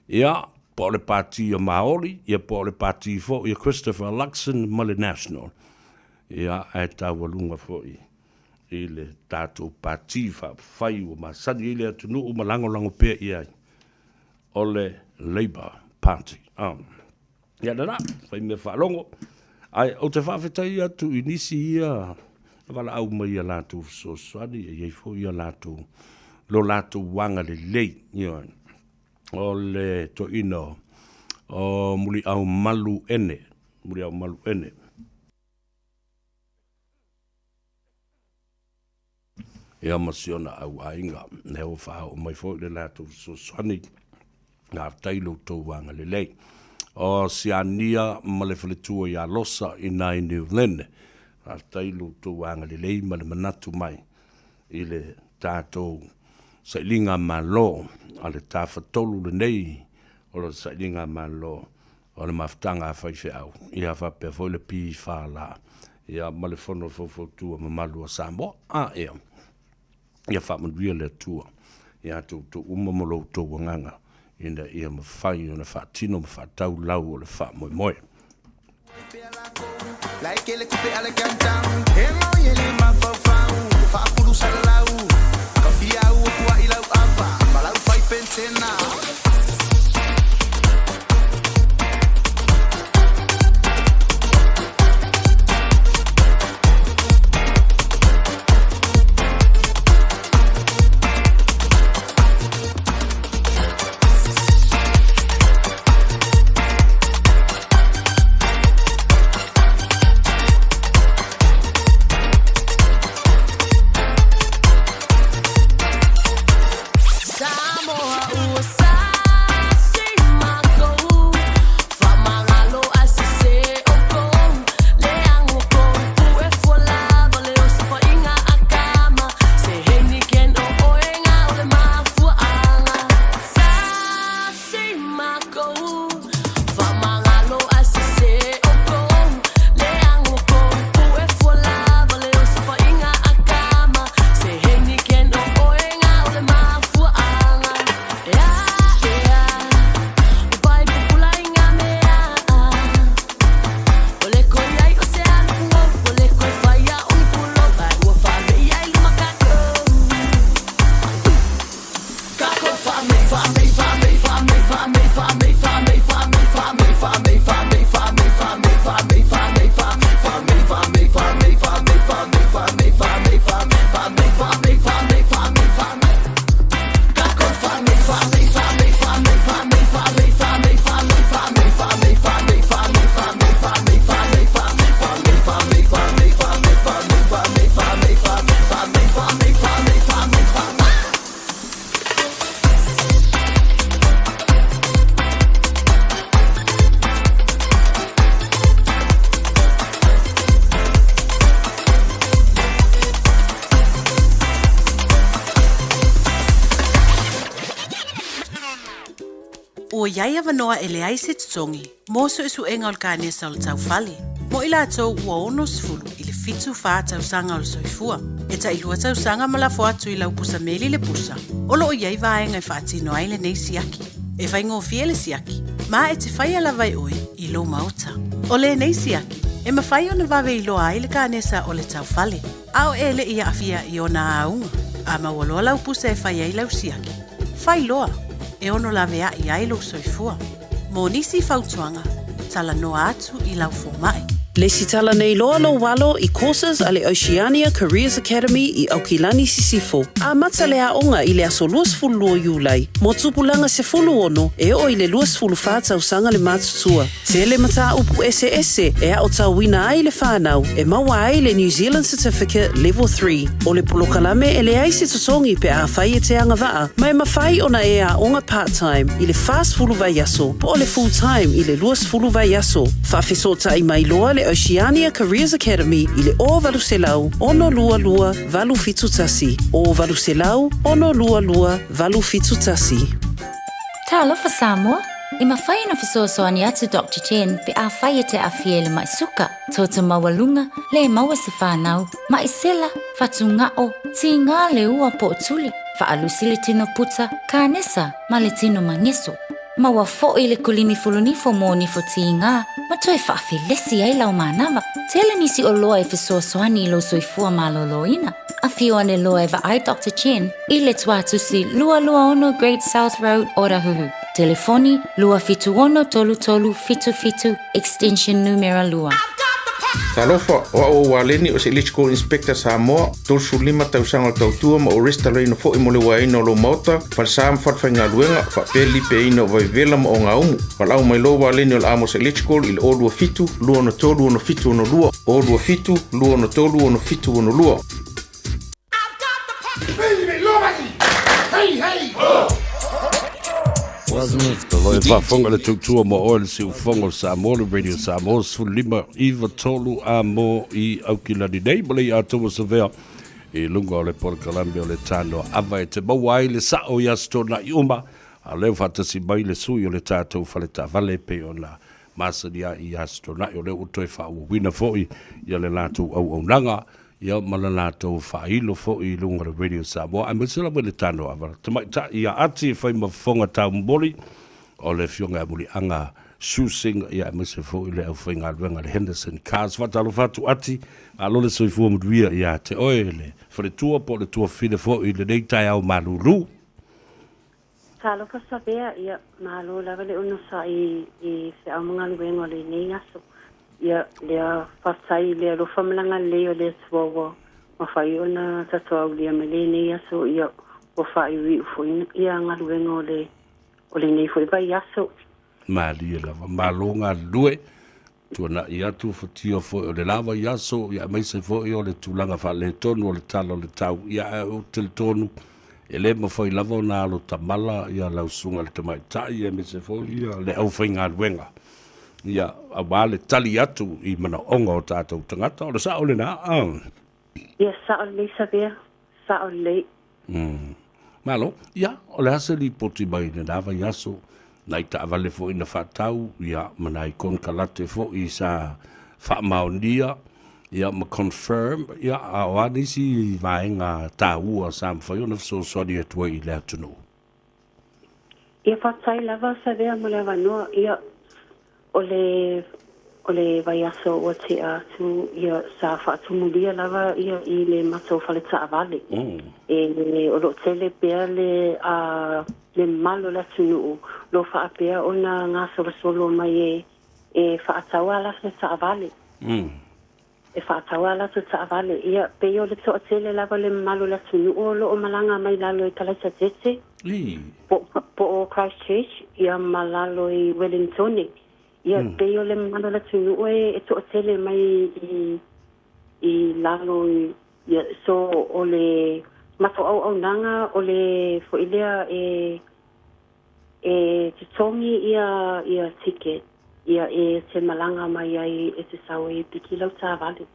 Ia pa o le pāti a Maori, ia pa o le pāti fo ia Christopher Luxon ma le National. Ia e tāwalunga fo i le tātou pāti whai o masani i le atunu o malango pēr ia o le Labour Party. Ia nana, whai me whalongo. Ai, o te whawhetai atu i nisi ia, wala au mai ia lātou so swani, e iei ia lātou, lo lātou wanga le lei, ia, o le to ino, o muli au malu ene. Ia masiona au ainga, neo whao mai fo le lātou so swani, ngā tailo tō wanga le lei. O siania ma le whaletua i alosa i nai New Zealand. A tailu tō wanga le lei ma le manatu mai i le tātou sailinga malo a le tāwhatolu le nei o le sailinga malo o le maftanga a whaiwhi au. I a whape foi le pi whala ia malefono fofotua mamalu o Samoa a ia whamanuia le tua ia tu umamolo tō wanganga ina ia mawhai o na whaatino mawhaatau lau o le whaamoemoe. Like ele kupe ale kantang Hemo yele mafau Whaapuru saralau Kawhia ua kua ilau apa Malau whai pentena O iaia wanoa ele ai se tutongi, moso isu enga o kanesa o le tau fale. Mo ila atou ua ono sifulu i le fitu wha tau sanga o le soifua. E ta ilua tau sanga malafo atu i lau pusa meli le pusa. Olo o iai vaenga i whaatino ai le nei siaki. E whaingo fie le siaki. Ma e te whai ala vai oi i lo mauta. O le nei siaki, e mawhai o na vawe i loa ai le kanesa o le tau fale. Ao e le ia afia i ona aunga. A mawaloa lau pusa e whai ai lau siaki. Whai loa. E ono la vea i ailo soifua. Mo nisi fautuanga, tala noa atu i lau fōmai. Le sitala nei loa lo walo i courses ale Oceania Careers Academy i Aukilani Sisifo. A mata lea onga i le aso luas fulu o yulai. Mo tupulanga se fulu ono e o i le luas fulu whata usanga le matutua. Te le mata upu ese e a o tau wina ai le whanau e maua ai le New Zealand Certificate Level 3. O le pulokalame e le ai se tutongi pe a whai e te anga waa. Mai mawhai ona e a onga part-time i le fast fulu vai aso. Po o le full-time i le luas fulu vai aso. Whawhesota i mai loa le Oceania Careers Academy i le o Valuselau, ono lua lua, valu fitu tasi. O Valuselau, ono lua lua, valu fitu tasi. Talofa Samoa, i mawhai na fisosoani atu Dr. Chen pe a whai te a fiele mai suka. Tota mawalunga, le maua se whanau, mai sela, fatunga o, ti ngā le ua po tuli, whaalusi le tino puta, kānesa, ma le tino mangeso. Maua fo i le kulini fulunifo mo nifo ti ngā, ma toi whaafilesi ai lau mānawa. Tele nisi o loa e fisosoani i lo soifua maloloina. A fio ane loa e va ai Dr. Chen, i le tuatusi lua lua ono Great South Road, Orahuhu. Telefoni lua fitu ono tolu tolu fitu fitu, extension numero lua. Talofa, o waleni o se Electrical Inspector Samoa, tolsu 5 tausanga o tautua ma o resta leino fo i mole waino lo mauta, falsam fatwhainga luenga, whapeli pe ino vai vela ma o ngā umu. Walau mai lo waleni o Amos Electrical i le o lua fitu, lua no tolu ono fitu ono lua, o lua fitu, lua no tolu ono fitu ono lua. Loi whafonga le tūtua mo oe le si ufonga Samoa, le Radio Samoa, Sulima, Iwa Tolu, a mo i Aukilani nei, mole i atoa sa vea, i lunga o le Porkalambia o le tano, awa e te mawai le sao i asto na i uma, a leo whatasi mai le sui o le tātou whale tā vale pe o na masalia i astronai o le utoi whauwina fo'i ia le lātou au nanga ia mala lātou whailo fo'i lunga le Radio Samoa. Ai masila mo le tano awara. Tamaita ia ati whai mafonga tau mboli o le fionga muli anga Susing ia mese fo'i le au whainga luenga le Henderson Cars. Whatalo fatu ati a lole soifua muduia ia te oe le whare tua po le tua whine fo'i le neitai au malulu. Talo ka savea ia malo lava le ono sa i se au mga luenga le nei aso. Ia lea whasai lea lo whamalanga leo le suawa. Ma whai ona tatua au lea me le nei aso ia o whai ui ufo ia ngā luenga o le nei fo i vai aso. Mali e lava malonga lue. Tuana i atu whatia fo o le lava i aso ia meise fo i o le tūlanga wha le tonu o le talo le tau ia o te tonu. E le mawhai lava o nā alo tamala ia lausunga le tamaitai e meise fo ia le au whainga luenga. Ia a wale tali atu i mana onga o tātou tangata o le sa o le nā. Ia sa o le savea, sa o le. Malo, ia o le hase li poti mai le lava i aso. Nai ta avale fo ina whatau, ia manai kon kalate fo i sa whaamaonia, ia ma confirm, ia a oanisi vaenga tā ua sa mwhai ona so sori atua i le atunu. Ia whatai lava sa vea mo le wanoa, ia o le vai aso o te atu, ia sa whaatumulia lava ia i le mato whale ta avale. E o lo tele pea le malo la tunu lo whaapea o na ngā solo mai e whaataua la se ta avale. E whaataua la se ta avale. Ia peo le toa tele lava le malo la tunu o lo o malanga mai lalo i Kalaita Tete. Po o Christchurch, ia malalo i Wellington. Ia peo le malo la tunu o e toa tele mai i lalo ia so o le mato au nanga o le fo ilea te tongi ia ticket ia te malanga mai ai te sau e piki lau tā vale.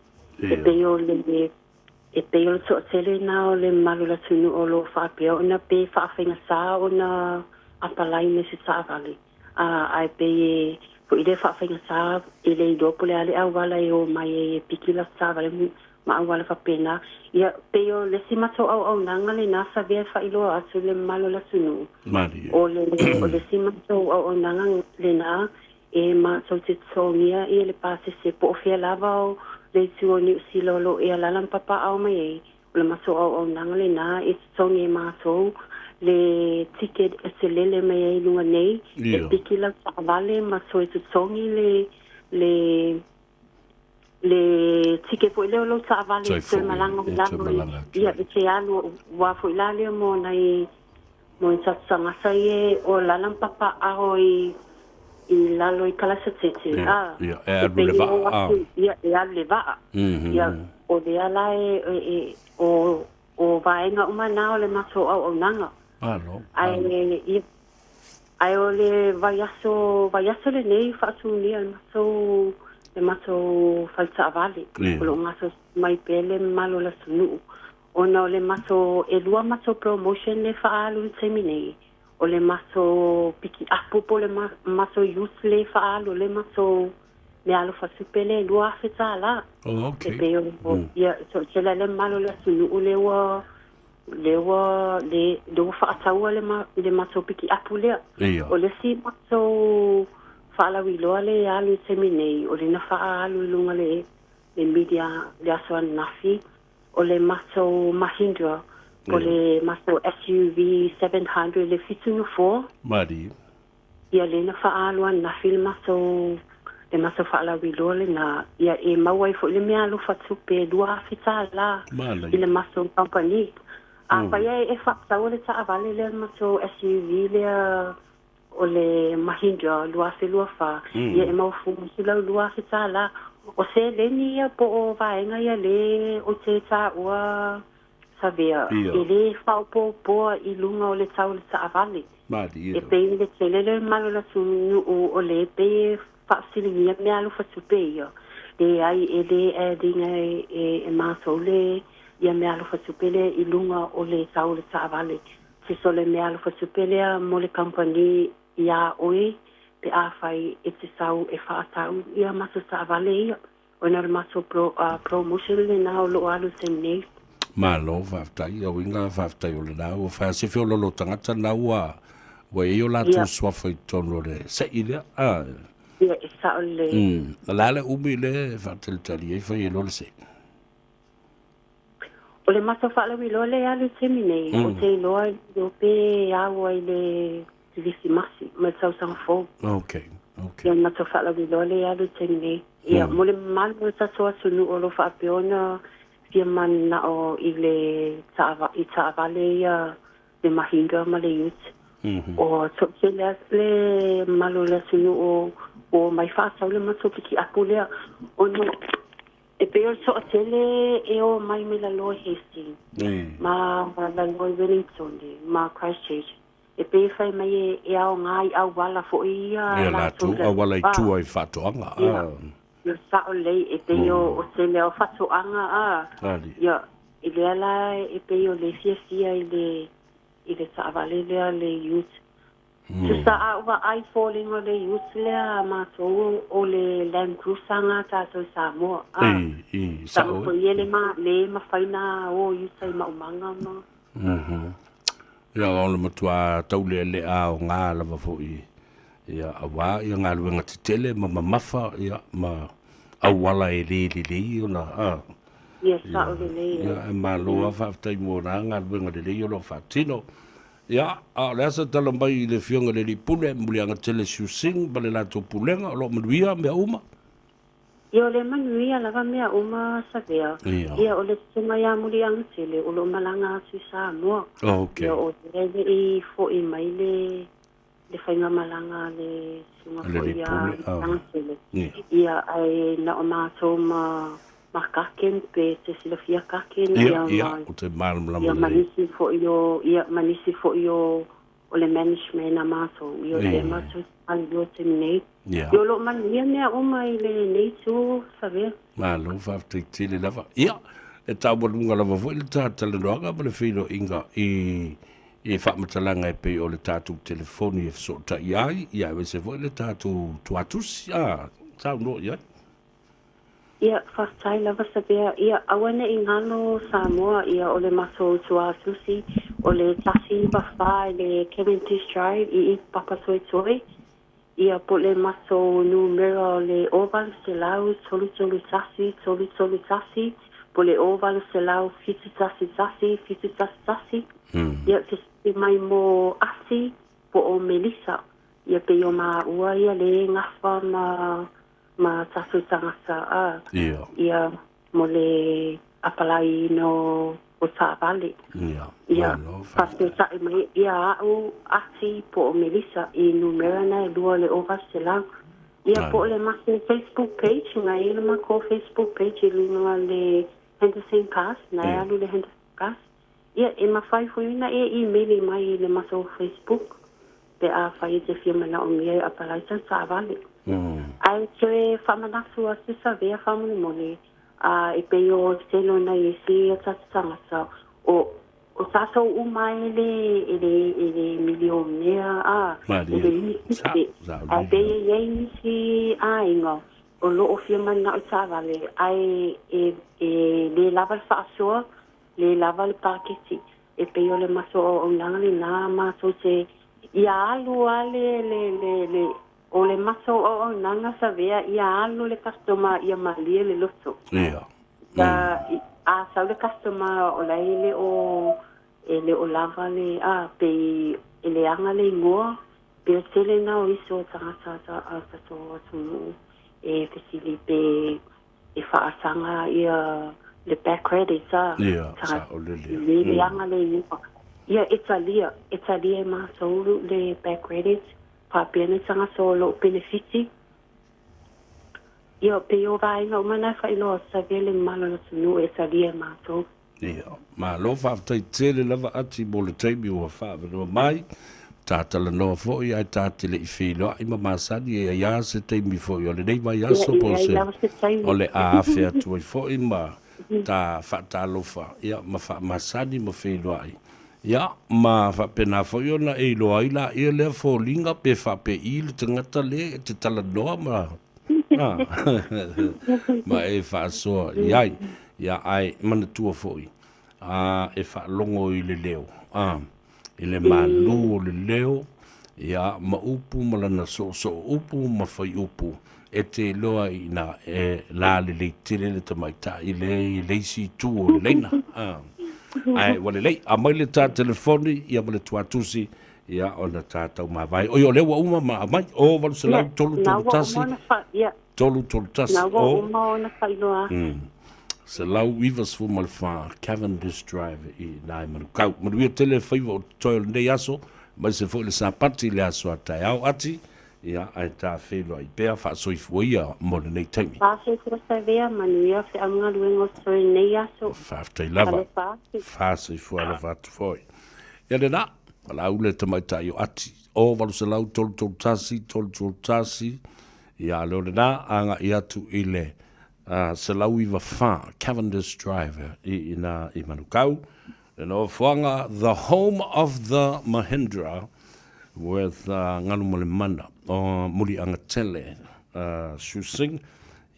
E peo le so tele na o le malu la tunu o lo whaapea o na pe whaafenga sā o na apalai me se tā vale. Ai pe fo ilea whaafenga sā e le idopo le ale au wala e o mai e piki lau tā vale ma au wala whapena. Ia peo le si mato au nanga le nasa vea whailoa atu le malo la tunu. O le si mato au nanga le na e mato te tongia i le pase se po o fia lava o le tuo ni usilolo e alalam papa au mai e. O le mato au nanga le na e te tongia mato le ticket e se lele mai e lunga nei. E piki la whaavale mato e te tongi le tike po leo lo ta vale te malanga lalo ia te alu wa fo lale mo nai mo sa sanga sai o lalam papa ao i lalo I Kalaita Tete ia e leva ia leva ia o de ala o vaenga umana o le maso au nanga ai o le vaiaso le nei fa tu ni al maso le mato falta avale o lo mato mai pele malo la sunu ona o le mato e lua mato promotion le faalu terminei o le mato piki apu le mato youth le faalu le mato le alo fa supele lua feta la e pe o ia so cela le malo la sunu o le do fa taua le mato piki apu le o le si mato fala wiloa le alu seminei o le na alu lunga le media le aso nafi o le maso Mahindra o le maso SUV 700 le fitunu 4 Mari ia le na alu nafi le maso fala wiloa le na ia e mawai fo le mea alu fatu pe dua fitala le maso company pa ia e fa le ta avale le maso SUV le o le Mahindra lua se lua fa ia e mau fumu sila lua se tala o se le ni ia po o vaenga ia le o te ta ua savea e le fa po I lunga o le tau le ta avale e pe le tele le malo la tunu o le pe fa sili ia me alu fa tupe ia le ai e le dinga e maso le ia me alu fa tupe le I lunga o le tau le ta avale se so le me alu fa tupe le mo le company ia oi pe a fai e te sau e whaatau ia maso sa vale ia. O ina maso promotion le na o lo alu se nei. Malo whaftai, au inga whaftai o le nau, o whai se whio lolo tangata nau a wa e o lātou swafa i tono le se i lea. Ia e sa o le. Lale umi le whateltari e whai e lo le se. O le maso whaalawi loa le alu te minei, o te loa o pe awa i le visi masi, ma tau sanga fō. Okay. Ia maso whaalawi loa le alu te minei. Ia, mo le malu ta soa sunu o lo whaapeona fia man na o i le taavale ia le mahinga ma le youth. O so se le malu le sunu o mai whaasau le maso piki apu lea. O no, e peo so atele e o mai me la loa Hastings. Ma la loa Wellington, ma Christchurch. E peo fai mai e ao ngai au wala fo ia. Ia la tu, au wala i tua i whatoanga. Ia sao lei e peo o se leo whatoanga a. Ia, i lea la e peo le fia i le taavale lea le youth. So sa awa ai falling o le youth lea ma so o le Land Cruiser nga tātou Samoa. Sa o ie le ma whaina o youth ai maumanga ma. Ia o le matua tau le a o ngā lava fo i. Ia awa, ia ngā luenga te tele ma mafa, ia ma awala e le o na. Ia sa o le. Ia ma loa whaftai mō rā ngā luenga le o lo whatino. Ia, le asa tala mai i le fionga le li pule, muli anga tele siusing, ba le lato pulenga, o lo manuia mea uma? Ia o le manuia lava mea uma sa vea. Ia o le tuma ia muli anga tele, o lo malanga atu sa mua. Ia o le i fo i mai le whainga malanga le sunga fo ia anga tele. Ia ai na o mātou ma kaken pe te silafia kaken ia o te malamlama ia manisi fo io o le management na maso io le maso al io te nei io lo mania mea uma i le nei tu sabe ma lo fa te le lava ia e tau lunga lava fo le tata le noanga ma le fino inga e fa matalanga e pe o le tatu telefoni e so ta ia e se vo le tatu tuatus tau no ia. Ia, whastai lava sabea, ia awane i ngalo Samoa, ia o le maso tua susi, o le tasi bawha, le Clementish Drive, i papasoi toi, ia po le maso numero le oval se lau, solu tasi, po le oval se lau, fitu tasi, ia fisi mai mo asi, po o Melissa, ia pe o maa ua, ia le ngafa ma tasu tangasa ia mo le apalai no o Taavale ia pastu sa mai ia au ati po Melissa i numera na lua le ova sela ia po le mas Facebook page ngai le ma ko Facebook page luna le Henderson Pass na alu le Henderson Pass ia e ma fai fuina e email mai le maso Facebook pe a fai te firma na o mia apalai sa Taavale ai che famanafu a se savea famuli moni e pe o selo na isi a tsanga o taso umai le milionea a pe ye si aingo o lo o firma na Taavale ai le lava faso le lava le paketi e pe o le maso o nangali na maso se ia alu le o le maso o nanga sa vea ia alu le customer ia malie le loto. Ia. A sa le customer o la ele o lava le pe ele anga le ngoa pe tele na o iso tangata a so tunu e fesili pe e faasanga ia le back credits Ia, sa o le le anga le ngoa. Ia Italia ma so le back credits papiane sanga solo benefiti io pe o vai no mana fa ilo sa vele malo no e salia ma to ia ma lo fa tele lava ati mo le taimi o fa no mai tata la no fo ia tata le filo i ma sani e ia se taimi fo io le nei mai aso po se o le a fe tu fo i ma ta fa ta lo fa ia ma fa ma sani mo filo ai Ya, ma fa pena fo yo na e lo ai la e le fo linga pe fa pe i le tangata le te tala noa ma. Ma e fa so yai ya ai mana tua fo i. E fa longo i le leo. I le malu o le leo ya ma upu malana so upu ma fai upu. E te loa i na la le tele le tamaita i le si tu o le leina. Ai wale lei a mai le tā telefoni ia male tuatusi ia ona tātau mawai o yo le wa uma ma mai o walu se lau tolu tasi tolu tasi o se lau ivas fu malfa Cavendish Drive i nai manu kau manu ia tele whaiva o toil nei aso mai se fu le sapati le aso a tai au ati ia ai tā whelo ai pēr wha soi fuia mo le nei taimi Pase kura sa vea manu ia whi anga luengo soi nei aso Whaftai lava Whasoi fua le whatu foi ia le na Wala ule te mai tai o ati. O walu se lau tolu tasi. Ia leo le na anga i atu i le se lau iwa wha, Cavendish Drive i Manukau. Le no fuanga, the home of the Mahindra with Ngalu Mole Mana o Muri Angatele Shusing.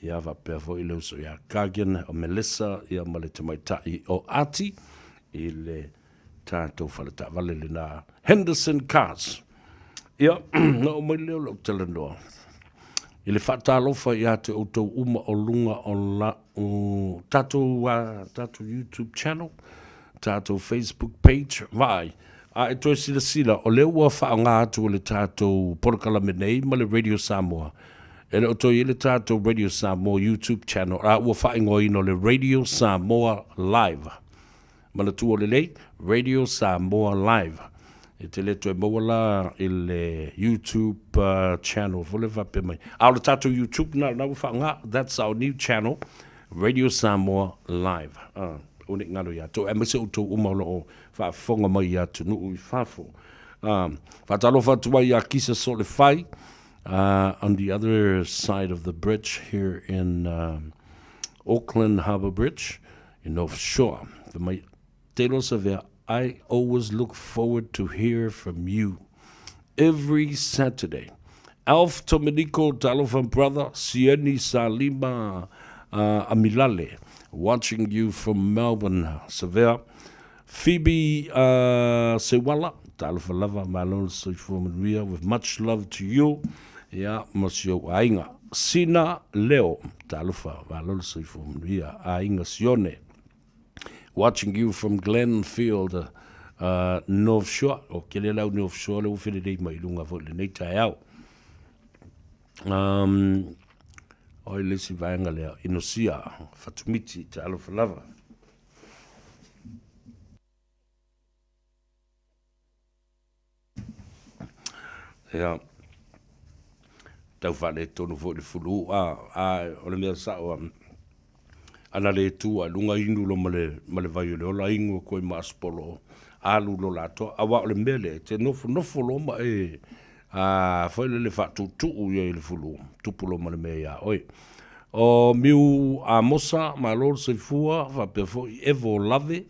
Ia va perfo i leo so ia Kagen o Melissa ia male te mai tai o ati i le tātou whalata wale le nā Henderson Cars. Ia, no mai leo lau tala noa. I le whatalofa i ate o tau uma o lunga o la tātou YouTube channel, tātou Facebook page, vai. A e toi sila o leo ua wha ngā atu o le tātou porokala menei ma le Radio Samoa. E le o toi i le tātou Radio Samoa YouTube channel, a ua wha ingo ino le Radio Samoa Live. Mana tu o le lei, Radio Samoa Live. E te le toi mawala i le YouTube channel. Vole vape mai. Au le tātou YouTube na ufa ngā. That's our new channel. Radio Samoa Live. Unik ngaro ia. To emese uto umalo o whaafonga mai ia tu nuu i whafo. Whatalo whatua ia kisa so le whai. On the other side of the bridge here in Auckland Harbour Bridge in North Shore. The mai Telo Savea, I always look forward to hear from you every Saturday. Alf Domenico Talofan brother, Sieni Salima Amilale, watching you from Melbourne, Savea. Phoebe Sewala, Talofan Lava, Malon Maria, with much love to you. Yeah, Monsieur Ainga. Sina Leo, Talofa, Malon Maria, Ainga Sione. Watching you from Glenfield, North Shore, o kele lau North Shore, le ufele dei mai lunga fo le nei tai au. Oi lesi vaenga lea, inosia, fatumiti, te alo falava. Ea, tau whale tonu fo le fulu, o le mea sao, ana le tu a lunga inu lo male vai le ola ingo koi maspolo alu lo lato awa le mele te nofo lo ma foi le fatu tu ye le fulu tupulo male me ya oi o miu a mosa malor se fua va pe fo evo lave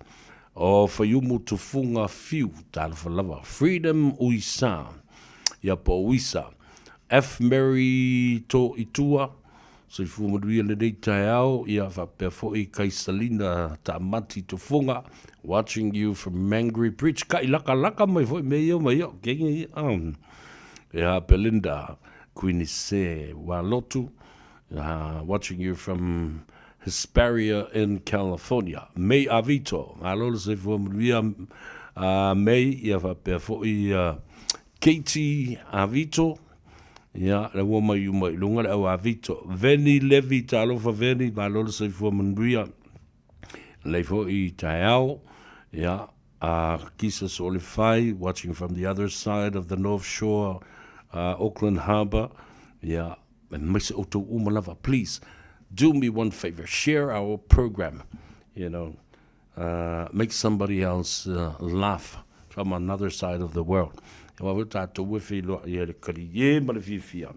o fa yumu tu funga fiu tal fa lava freedom uisa ya po uisa F Mary to itua so i fumaduia le nei tai au, ia whapea i Kaisalina ta mati to funga, watching you from Mangry Bridge. Kai laka mai foi meo mai o, gengi ia Belinda, Queenie Se, Walotu, watching you from Hesperia in California. May Avito, alolo se fumaduia May, ia whapea i Katie Avito, ia le wo mai lunga le au avito Veni Levi talofa Veni malolo se fo manria le fo I taiao ia kisa solify watching from the other side of the North Shore Auckland Harbour ia and mese auto umalava please do me one favor share our program you know make somebody else laugh from another side of the world. Wa wata to wifi lo ye kali ye ma le fifia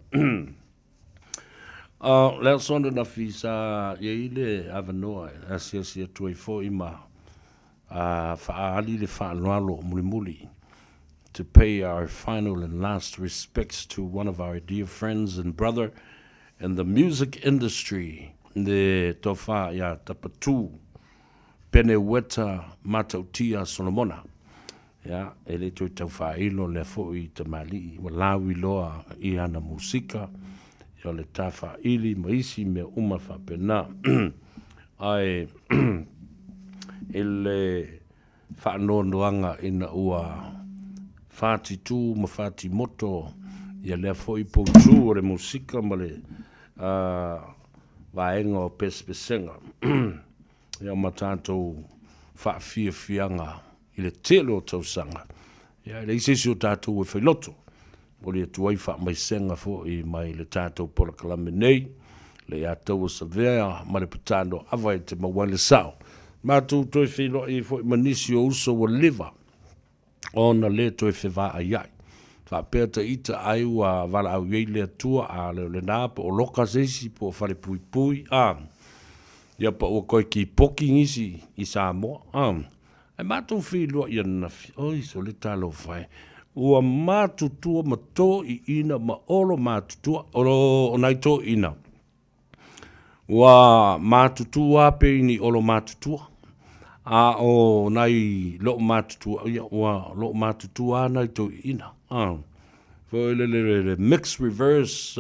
le sonda na fisa ye ile avanoa asia 24 ima Whaali le whaanoalo muli to pay our final and last respects to one of our dear friends and brother in the music industry, the tofa ya tapatu Peneweta Matautia Solomona. Ya, ele to tofa ilo le foi te mali, walawi loa I ana musika, ya le tafa ili maisi me umafa pena. Ai ele whaanonoanga ina ua whati tū ma whati moto ia lea foi poutu o le musika ma le waenga o pespesenga ia ma tātou whaafia-fianga I le telo tausanga ia le isesi o tātou e whailoto o le atuai whaamaisenga fo I mai le tātou pola kalame nei le atau o savea ma le patano awai te mawale sao mātou toi whilo I fo manisi o uso o liva ona le toi whiwa aiai whapea ta ita ai wa wala au iei le atua a le nāpa o loka seisi po whare pui pui ia pa o koe ki poki ngisi I Samoa e mātou whilo I anafi oi so le talo whai ua mātutua ma tō I ina ma olo mātutua o nai tō ina ua mātutua pe ni olo mātutua o nai lo mātutua ua lo mātutua nai tō ina for le mixed reverse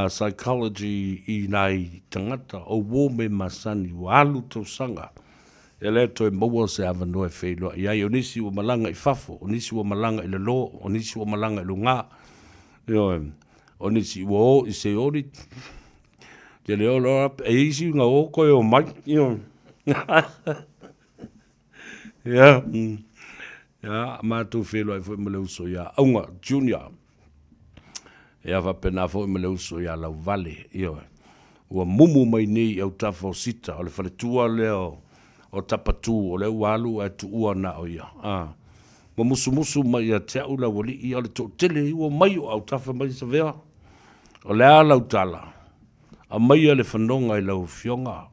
psychology I nai tangata o wome masani walu tō sanga e le toi maua se ava noe wheilua iai o nisi ua malanga I fafo o nisi ua malanga I le lo o nisi ua malanga I lunga o nisi ua o I se ori te leo loa e isi ngā o koe o mai mātou whelua I fwoi male uso ia aunga junior ia whapena fwoi male uso ia lau vale ua mumu mai nei au tafa o sita o le whale tua leo o tapatu o le walu e tu ua na o ia ma musu mai a te aula wali I o le tō tele ua mai o au tafa mai sa vea o le a lau tala a mai a le whanonga I lau fionga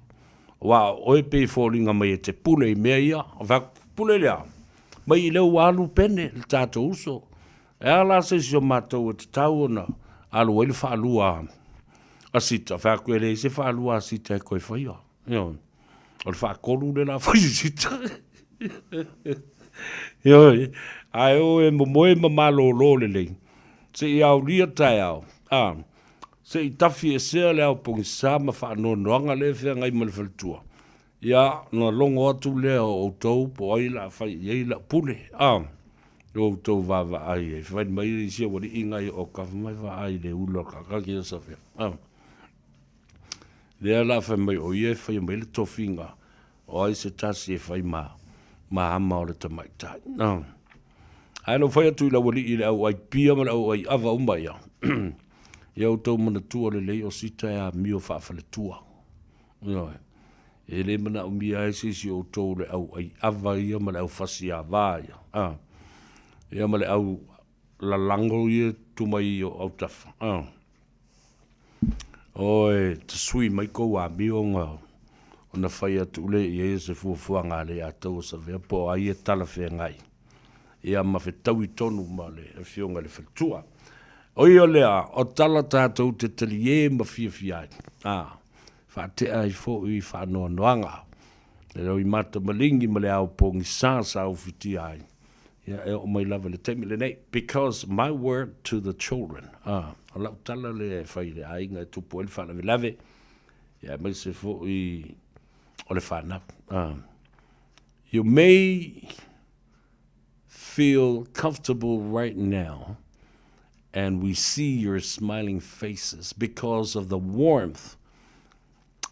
wa oe pe fōringa mai e te pule I mea ia o wha pule lea mai I leo walu pene le tātou uso e ala se si o mātou e te tau ona alu ele whaalua a sita wha koe le se whaalua a sita e koe whaia o le whaakolu le la whai sita ai o e moe mamalo lo le lei se I au lia tai au se I tafi e sea le au pongi sa ma whaanonoanga le whea ngai ma le whalitua ia na longo atu le o tau po ai la whai iei la pule o tau vava ai e whai mai I sia wari ingai o ka mai wa ai le ulo kakaki a sa whea lea la whai mai o ie whai mai le tofinga o ai se tasi e whai ma ama o le tamaitai ai no whai atu I la wari I le au ai pia ma le au ai awa umai ia o tau mana tua le lei o sita e a mio whaafale tua. E le mana o mia e sisi o tau le au ai awa ia ma le au whasi a vāia. Ia ma le au la lango ia tumai o au tafa. Oe, te sui mai kou a mio ngā o na whai atu le i e se fuafua ngā le a tau sa vea po a ia tala whea ngai. Ia ma whe tau I tonu ma le whionga le whatua. Oi o lea, o tala tātou te tali e ma fia ai. Wha te ai fo I whanoa noanga. E rau I mata malingi ma le au pongi sāsa au whiti ai. Ia e o mai lava le temi le nei. Because my word to the children. O lau tala le whai le ai ngai tupu e le whana me lave. Ia mai se fo I o le whana. You may feel comfortable right now and we see your smiling faces because of the warmth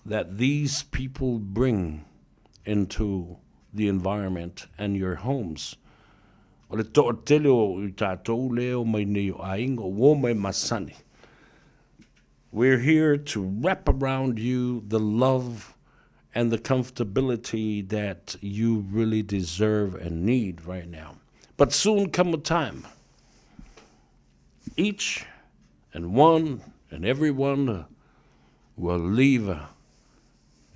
that these people bring into the environment and your homes. O le toa tele o I tātou leo mai nei o ainga o mai masani. We're here to wrap around you the love and the comfortability that you really deserve and need right now. But soon come a time each and one and everyone will leave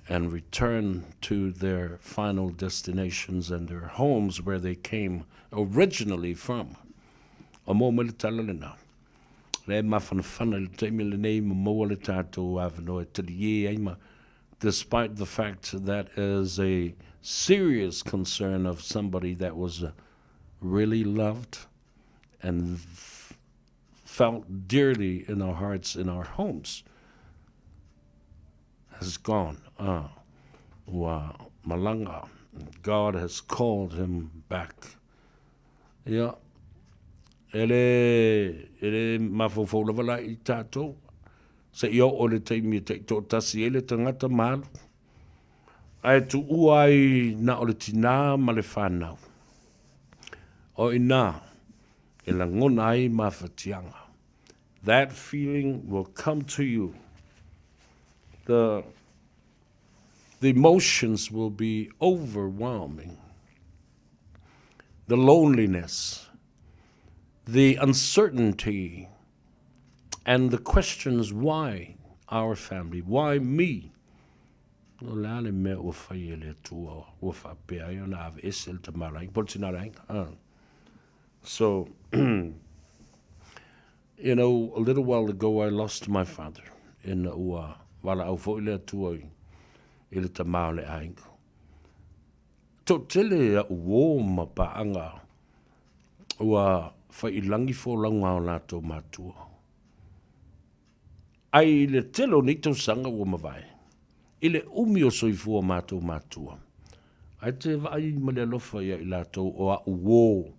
and return to their final destinations and their homes where they came originally from. O mo le talalena. Le mawhanawhana le teimi le nei mo le tātou awhano e tali e aima, despite the fact that is a serious concern of somebody that was really loved and felt dearly in our hearts, in our homes, has gone. Malanga, God has called him back. Yeah. Ele mafofo lavala I tātou. Se io o le teimi te tō tasi ele tangata malu. Ai tu uai na o le tina ma le whanau. O ina, e la ngona ai mawhatianga. That feeling will come to you. The emotions will be overwhelming. The loneliness, the uncertainty, and the questions, why our family, why me? So, you know, a little while ago I lost my father in Ua, wala au fo ile tuoi, ile tamau le aingo. To tele uo mapaanga, ua whailangi fo langa o lato matua. Ai le telo nito sanga ua mawai. Ile umi o soifua mato matua. Ai te vai male alofa ia I lato o a uo.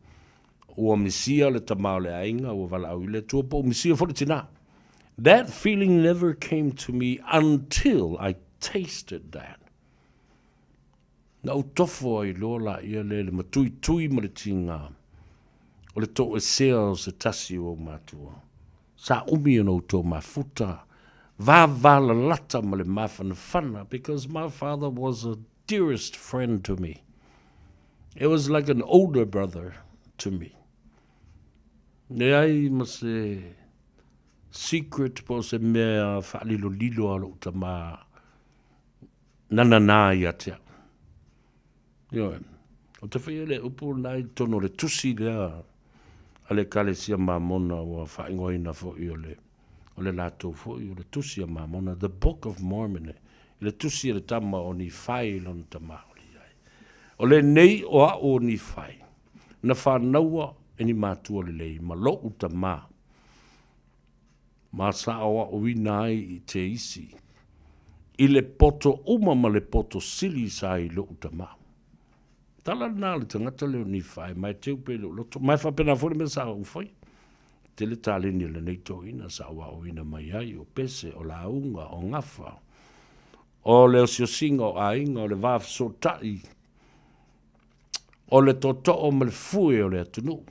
Ua misia le tamau le ainga, ua wala au ile tua po misia fo le tina. That feeling never came to me until I tasted that. Na utofo ai lola ia le matui tui ma le tinga. O le to e sea se tasi o matua. Sa umi no to mafuta. Va vala lata ma le mawhanawhana, because my father was a dearest friend to me. It was like an older brother to me. Ne ai ma se secret po se mea whaalilo lilo alo utama nanana ia tea. Yo, o te whaile upo nai tono le tusi lea ale kale sia mamona o whaingoina fo I o le lato fo I o le tusi a mamona, the Book of Mormon, le tusi le tama o ni whai lon tama o li ai. O le nei o a o ni whai, na whanaua e ni mātua le lei, ma lo utama. Ma sa awa o inai I te isi. I le poto uma ma le poto sili sa I lo utama. Tala nā le tangata leo ni whai, mai te upe lo loto, mai whapena fore me sa ufai. Te le tāleni le neito ina sa awa o ina mai ai, o pese, o la unga, o ngafa. O le o siosinga, o ainga, o le vāf so tai. O le toto o me le fue o le atunu.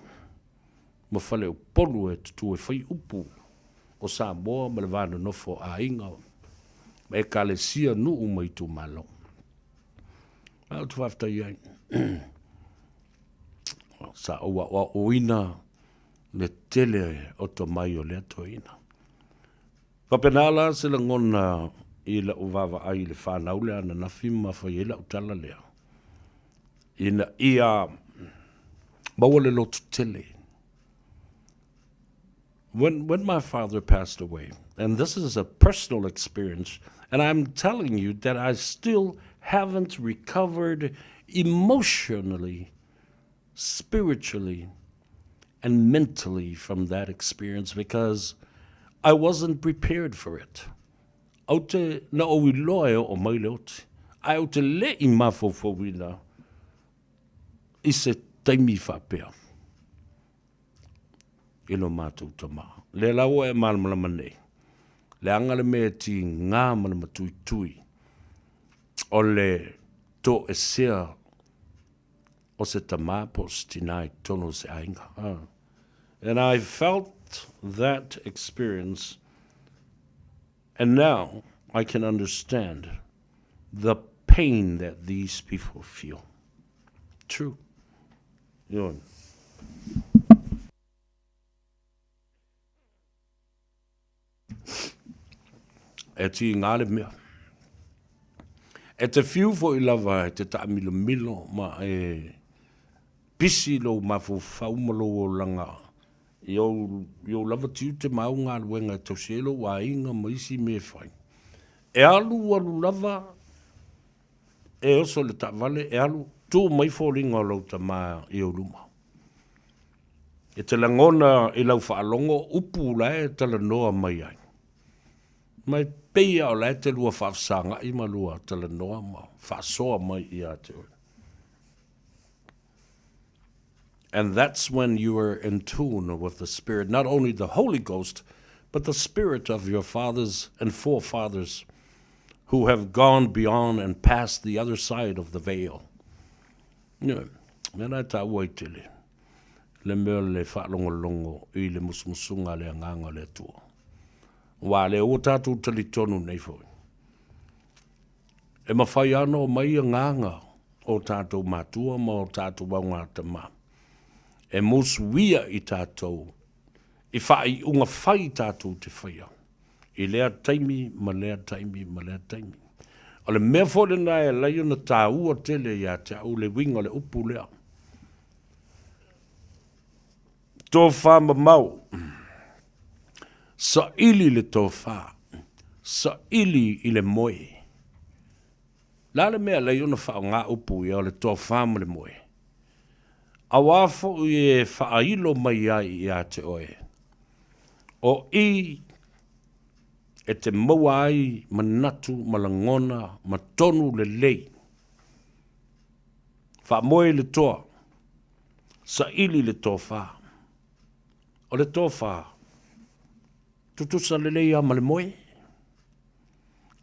Mo fale o polu e tutu e whai upu. O sa moa me le vānu nofo a inga. Me ka le sia nu umai tu malo. Au tu wafta iai. Sa o ina le tele o to mai o le to ina. Papenala se la ngona I la uvawa ai le whanau lea na nawhima whai la utala lea. Ina ia maua le lotu tele. When my father passed away, and this is a personal experience, and I'm telling you that I still haven't recovered emotionally, spiritually, and mentally from that experience because I wasn't prepared for it. Aute na o iloa o mai leoti. Ai aute le I mafofowina I se taimi whapea. Ilo mātou tama. Le laua e malamalama nei. Le anga le mea ti ngā malama tui tui. O le to e sea o se tama po stinai tono se ainga. And I felt that experience, and now I can understand the pain that these people feel. True. Yon. E ti ngā le mea. E te fiu fo I lava te ta milo milo ma pisi lo ma fo faumalo o langa. Yo lava tiu te maunga luenga tau selo wa inga maisi me fai. E alu lava e oso le ta vale e alu tu mai fo ringa lo ta ma I o luma. E te langona I lau whaalongo upu la e tala noa mai ai. Mai peia o la e te lua whaafsanga I ma lua tala noa ma whaasoa mai I a te oi. And that's when you are in tune with the Spirit, not only the Holy Ghost, but the Spirit of your fathers and forefathers who have gone beyond and past the other side of the veil. Mena ta waitele. Le mea le whaalongolongo I le musumusunga le anganga le tua. Wa le o tātou talitonu nei fwoi. E mawhai ano mai anganga o tātou matua ma o tātou wangata maa. E mosuia I tātou. I whai unga whai tātou te whaia. I lea taimi, ma lea taimi, ma lea taimi. O le mea fwole na e lai ona tā ua tele ia te au le winga le upu lea. Tō wha ma mau. Sa ili le tō wha. Sa ili I le moe. La le mea lai ona wha ngā upu ia o le tō wha ma le moe. A wafo e whailo mai ai I a te oe. O I e te maua ai manatu, malangona, matonu le lei. Wha moe le toa. Sa ili le tō wha. O le tō wha. Tutusa le lei ama le moe.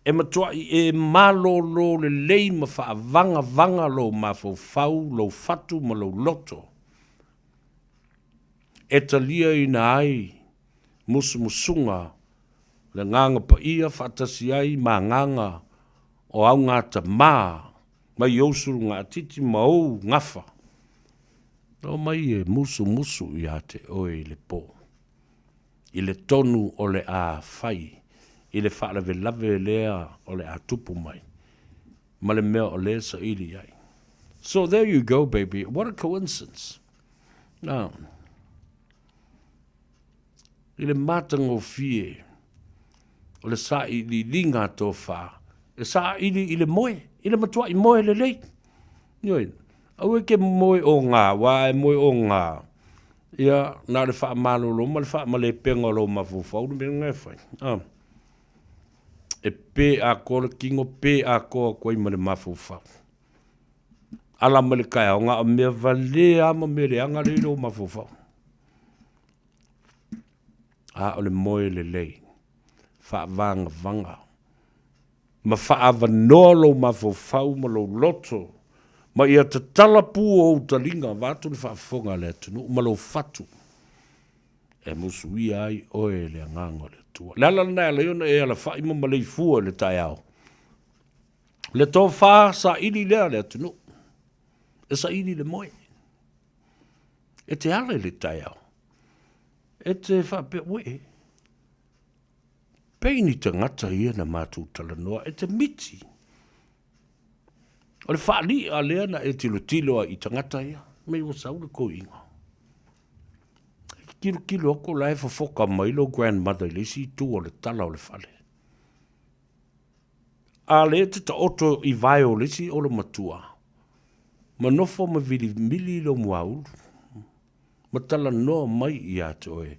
E matua I e malolo le lei ma wha vanga lo ma fau lo fatu ma lo loto. E talia I na ai musunga le nganga pa ia whatasi ai ma nganga o au ngata maa ma iosuru ngā titi ma ou ngafa. No mai e musu I a te oe le po. I le tonu o le a whai. I le whaalawe lave lea o le a tupu mai. Ma le mea o le sa ili ai. So there you go, baby. What a coincidence. Now, I le matango fie o le sa ili linga tō wha. E sa ili I le moe. I le matua I moe le lei. Ioi, au e ke moe o ngā, wā e moe o ngā. Ia, nā le wha malolo, ma le wha ma le penga lo mafufau, me ngai whai. E pe a ko le kingo, pe a ko koi ma le mafufau. Ala ma le kai, o ngā o mea vale ama me le anga le lo mafufau. A o le moe le lei. Wha vanga. Ma wha ava nolo mafufau ma lo loto. Ma ia te talapu o talinga watu ni whaafonga le tunu, ma lo fatu. E musui ai oe le angango le tua. Le ala nea le ona e ala wha ima ma lei fua le tai au. Le tō wha sa ili lea le tunu. E sa ili le moe. E te ale le tai au. E te wha pe ue. Peini te ngata ia na mātou talanoa. E te miti. O le whaali a lea na e tilo a I tangata ia. Mei o saule ko inga. Kilo ako lai fofoka mailo grandmother le si tu o le tala o le whale. A le te ta oto I vai o le si o le matua. Ma nofo ma vili mili lo muaulu. Ma tala noa mai I ate oe.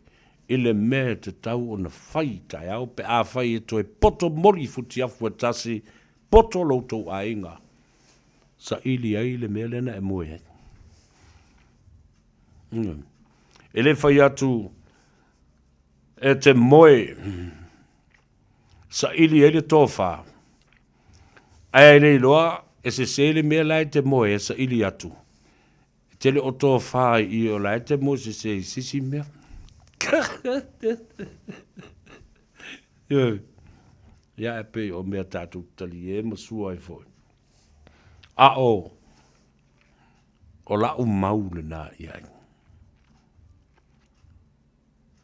I le mea te tau o na whai tai au pe a whai e toe poto mori futi afu e tasi poto loto a inga. Sa ili ai le mea lena e moe. E le whai atu e te moe. Sa ili ai le tōwha. Ai le loa e se le mea lai te moe sa ili atu. Te le o tōwha I o lai te moe se sisi mea. Ia e pe o mea tātou tali e masua e foi. A o la maule na iai.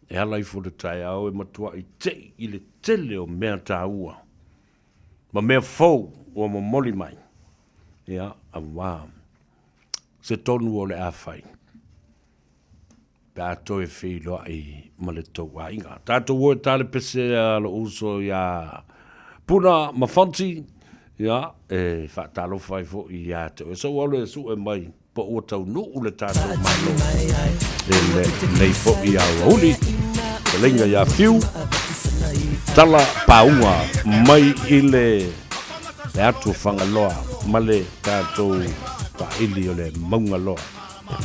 E ala I fo le tai au e matua I te I le tele o mea tā ua. Ma mea fou ua momoli mai. Ia, a wā. Se tonu o le a whai. Pe a toi whiloa i ma le tau a inga. Tātou o e tale pese a lo uso ia puna mafonti. Ia, e whaatalo whai fo i a te. E so wale su e mai po ua tau nuu le tātou malo. Le nei fo i a uli. Le lenga ia fiu. Tala paunga mai i le atu whangaloa. Male tātou pa ili o le maunga loa.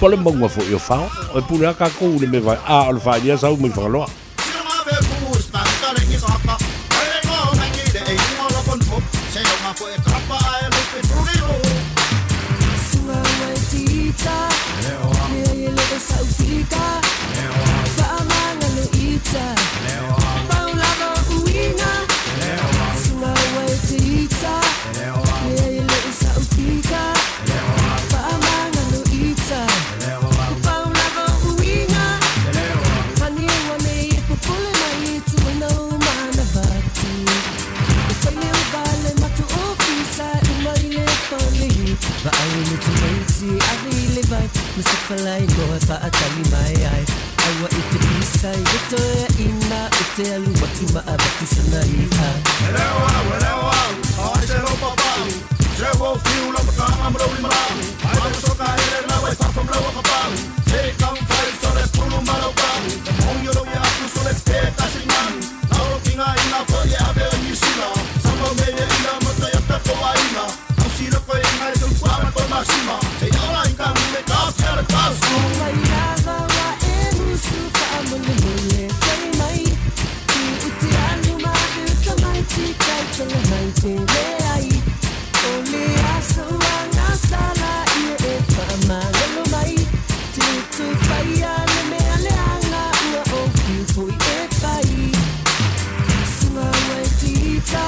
Pole maunga fo i o whao. O e pune aka kou le me vai. A o le whai nia sau mai whangaloa. Falai goa pa atali mai ai awa ite pisai ito ya ina ite alu watu maabati sanai ha Lewa ai se ropa pau se wo fiu la kama mroli mau ai so ka ele na vai fa from lewa pau se kam fai so le pulu malo pau on yo ya ku so le te tasingan au kinga ina fo ya ave ni sila samo me ina mata ya ta ko ina au sila ko ina so kwa ma ko masima se ya la inga me ka fer pasu mai lava wa e su fa amole mole sei mai uti anu ma tu mai ti kai so mai ti le ai ole aso na sala e fa ma lo mai ti tu fai ane me ale anga na o ki fui e fai suma wa ti ta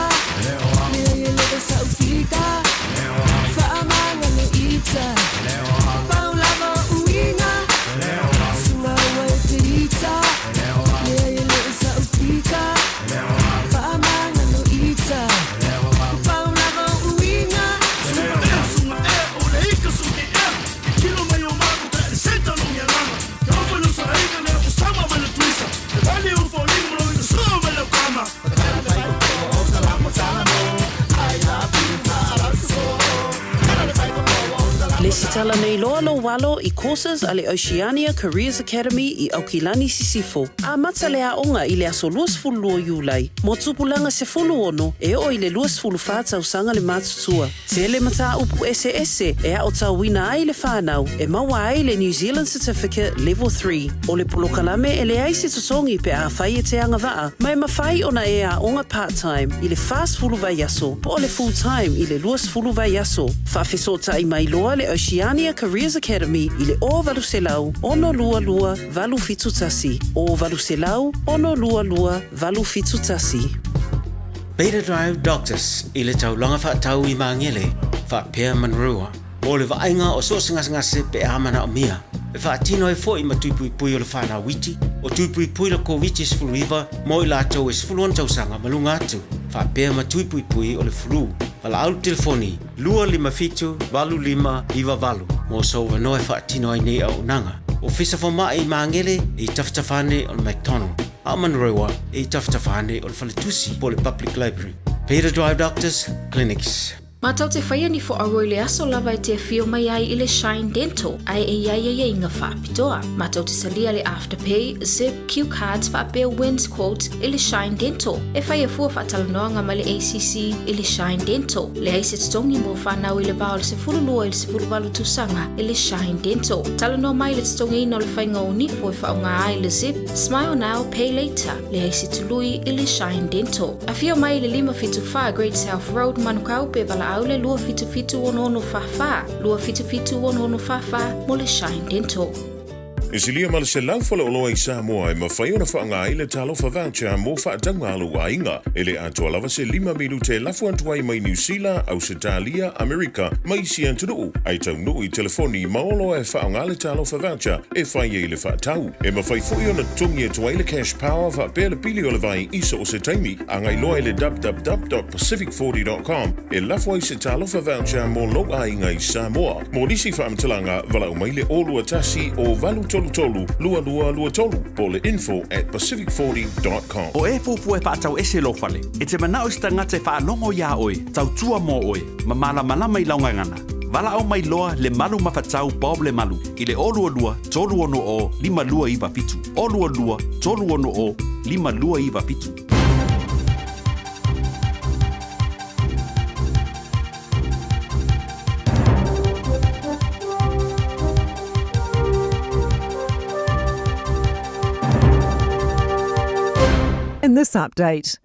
me le sa ufika fa ma no ita Le sitala nei loa lo walo I courses a le Oceania Careers Academy I Aukilani Sisifo. A mata le aonga I le aso luas fulu lua iulai. Mo tupulanga se fulu ono e o I le luas fulu whātau sanga le mātutua. Te le mata upu ese e a o tau wina ai le whānau e maua ai le New Zealand Certificate Level 3. O le polokalame e le aise tutongi pe a whai e te anga waa. Mai mawhai ona e a onga part-time I le fast fulu vai yaso. Po o le full-time I le luas fulu vai yaso. Whawhesota I mai loa le Oceania Careers Academy I le o Valuselau, ono lua lua, valu fitutasi. O Valuselau, ono lua lua, valu fitutasi. Beta Drive Doctors I le taulanga whaatau I maangele, whaapea manrua. O le vaenga o so ngase pe amana o mia. E whaatino e fo I matupui pui o le whanau witi, o tupui pui la COVID is flu river, mo I lātou is fuluan tausanga malunga atu. Whaapea matupui pui o le flu. Ala au telefoni, 255-25 mo so wanoe whaatino ai nei au nanga. O fisa fo mai I maangele I taftafane o le McDonald. A manrewa I taftafane o le Whaletusi po le Public Library. Beta Drive Doctors Clinics. Matau te whaia ni fo aroi le aso lava I te fio mai ai I le Shine Dental, ai e iai inga whaapitoa. Matau te salia le Afterpay, Zip, Q Cards, whaapea Wins Quote I le Shine Dental. E whaia fua whaatalanoanga ma le ACC I le Shine Dental. Le aise tongi mo whanau I le bao le se fulu lua I le se fulu walu tusanga I le Shine Dental. Talanoa mai le tongi ino le whainga o nifo I whaunga ai le Zip, Smile Now, Pay Later. Le aise tului I le Shine Dental. A fio mai le 555 Great South Road, Manukau pe vala aule lua fitu ono fafa. Lua fitu ono fafa mo le Shine Dental. E silia ma le se lau fale oloa I Samoa e mawhai ona whaanga I le talofa voucher mo whaatanga alu a inga. E le atua lava se 5 minute lafu antuai mai New Zealand, Australia, Amerika, mai si antunu. Ai tau no I telefoni maolo e whaanga le talofa voucher e whai e le whaatau. E mawhai fui ona tungi e tuai le cash power wha pēle pili o le vai iso o se taimi. Angai loa le www.pacific40.com e lafu ai se talofa voucher mo lo a inga I Samoa. Mo nisi whaamtalanga vala umai le olua tasi o valu tolu tolu, lua tolu, po le info@pacific40.com. O e fufu e whaatau ese lo fale. E te manao sta ngate whaanongo ia oe, tau tua mo oe, ma malama I laungangana. Vala au mai loa le malu mawhatau Bob le malu. I le olua tolu ono o, 5 lua iwa pitu. Olua tolu ono o, 5 lua iwa pitu. In this update,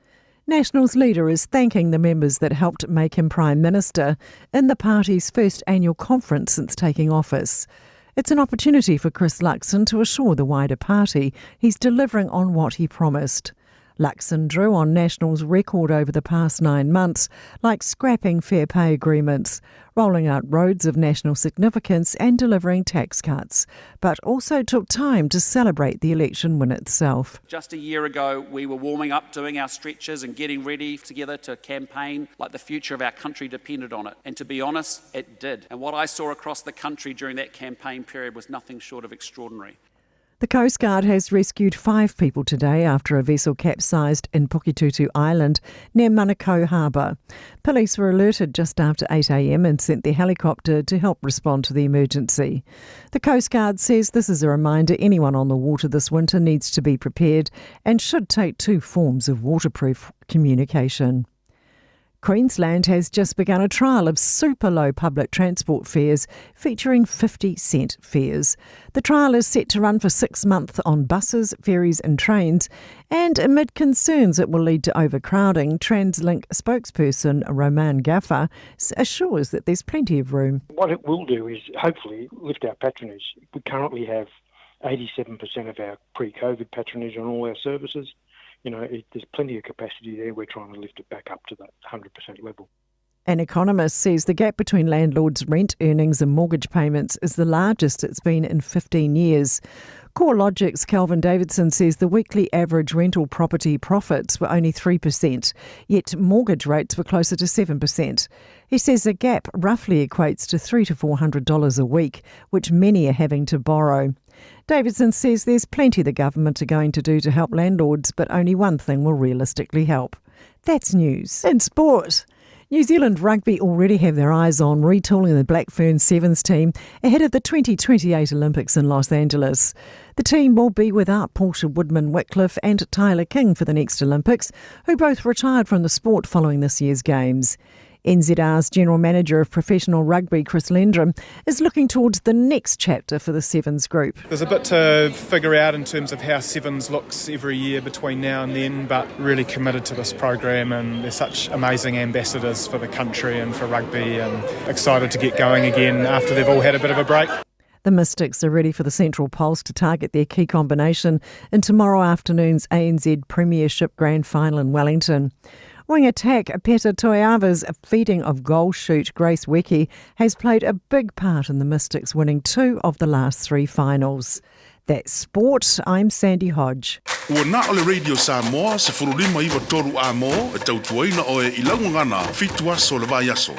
Nationals leader is thanking the members that helped make him Prime Minister in the party's first annual conference since taking office. It's an opportunity for Chris Luxon to assure the wider party he's delivering on what he promised. Luxon drew on Nationals' record over the past 9 months, like scrapping fair pay agreements, rolling out roads of national significance and delivering tax cuts, but also took time to celebrate the election win itself. Just a year ago, we were warming up, doing our stretches and getting ready together to campaign like the future of our country depended on it. And to be honest, it did. And what I saw across the country during that campaign period was nothing short of extraordinary. The Coast Guard has rescued 5 people today after a vessel capsized in Pukitutu Island near Manukau Harbour. Police were alerted just after 8 a.m. and sent their helicopter to help respond to the emergency. The Coast Guard says this is a reminder anyone on the water this winter needs to be prepared and should take 2 forms of waterproof communication. Queensland has just begun a trial of super low public transport fares featuring 50-cent fares. The trial is set to run for 6 months on buses, ferries and trains, and amid concerns it will lead to overcrowding, TransLink spokesperson Roman Gaffer assures that there's plenty of room. What it will do is hopefully lift our patronage. We currently have 87% of our pre-COVID patronage on all our services. There's plenty of capacity there. We're trying to lift it back up to that 100% level. An economist says the gap between landlords' rent earnings and mortgage payments is the largest it's been in 15 years. CoreLogic's Calvin Davidson says the weekly average rental property profits were only 3%, yet mortgage rates were closer to 7%. He says the gap roughly equates to $300 to $400 a week, which many are having to borrow. Davidson says there's plenty the government are going to do to help landlords, but only one thing will realistically help. That's news. In sport, New Zealand Rugby already have their eyes on retooling the Black Ferns Sevens team ahead of the 2028 Olympics in Los Angeles. The team will be without Portia Woodman-Whitcliffe and Tyler King for the next Olympics, who both retired from the sport following this year's Games. NZR's General Manager of Professional Rugby, Chris Lendrum, is looking towards the next chapter for the Sevens group. There's a bit to figure out in terms of how Sevens looks every year between now and then, but really committed to this program, and they're such amazing ambassadors for the country and for rugby, and excited to get going again after they've all had a bit of a break. The Mystics are ready for the Central Pulse to target their key combination in tomorrow afternoon's ANZ Premiership Grand Final in Wellington. Wing attack Peter Toiava's feeding of goal shoot Grace Weki has played a big part in the Mystics winning 2 of the last 3 finals. That's sport. I'm Sandy Hodge. Ua na ole Radio Samoa se furulima iwa toru a mo e tautuaina o e ilangungana fitu aso le vai aso.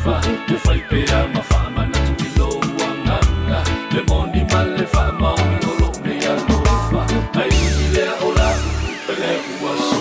fa le fai pea ma fa mana tu lo wanga le moni mal le fa ma o lo me a lo fa ai le ola le wa so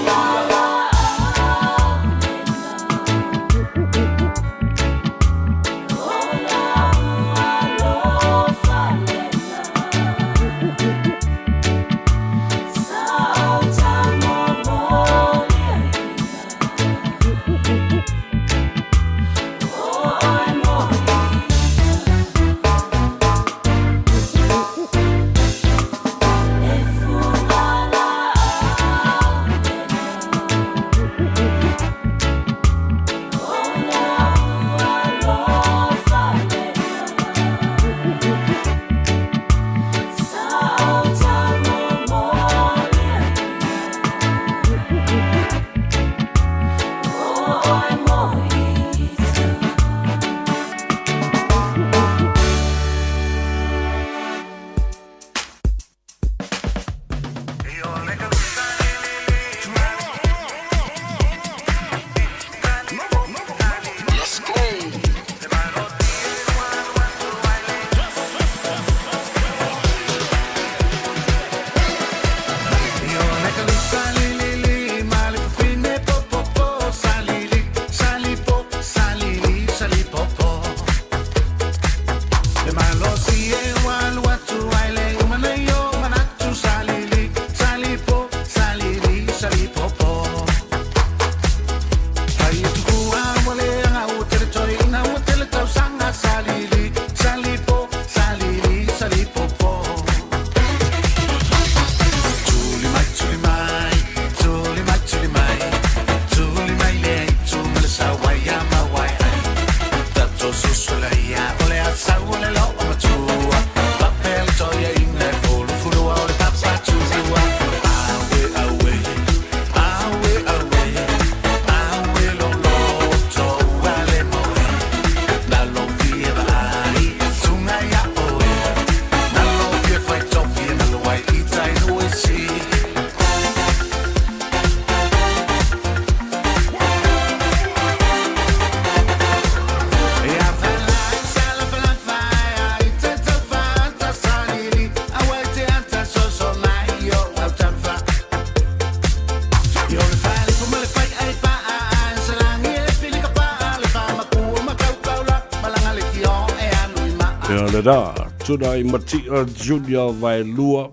Da, tuna I Matia Junior vai lua,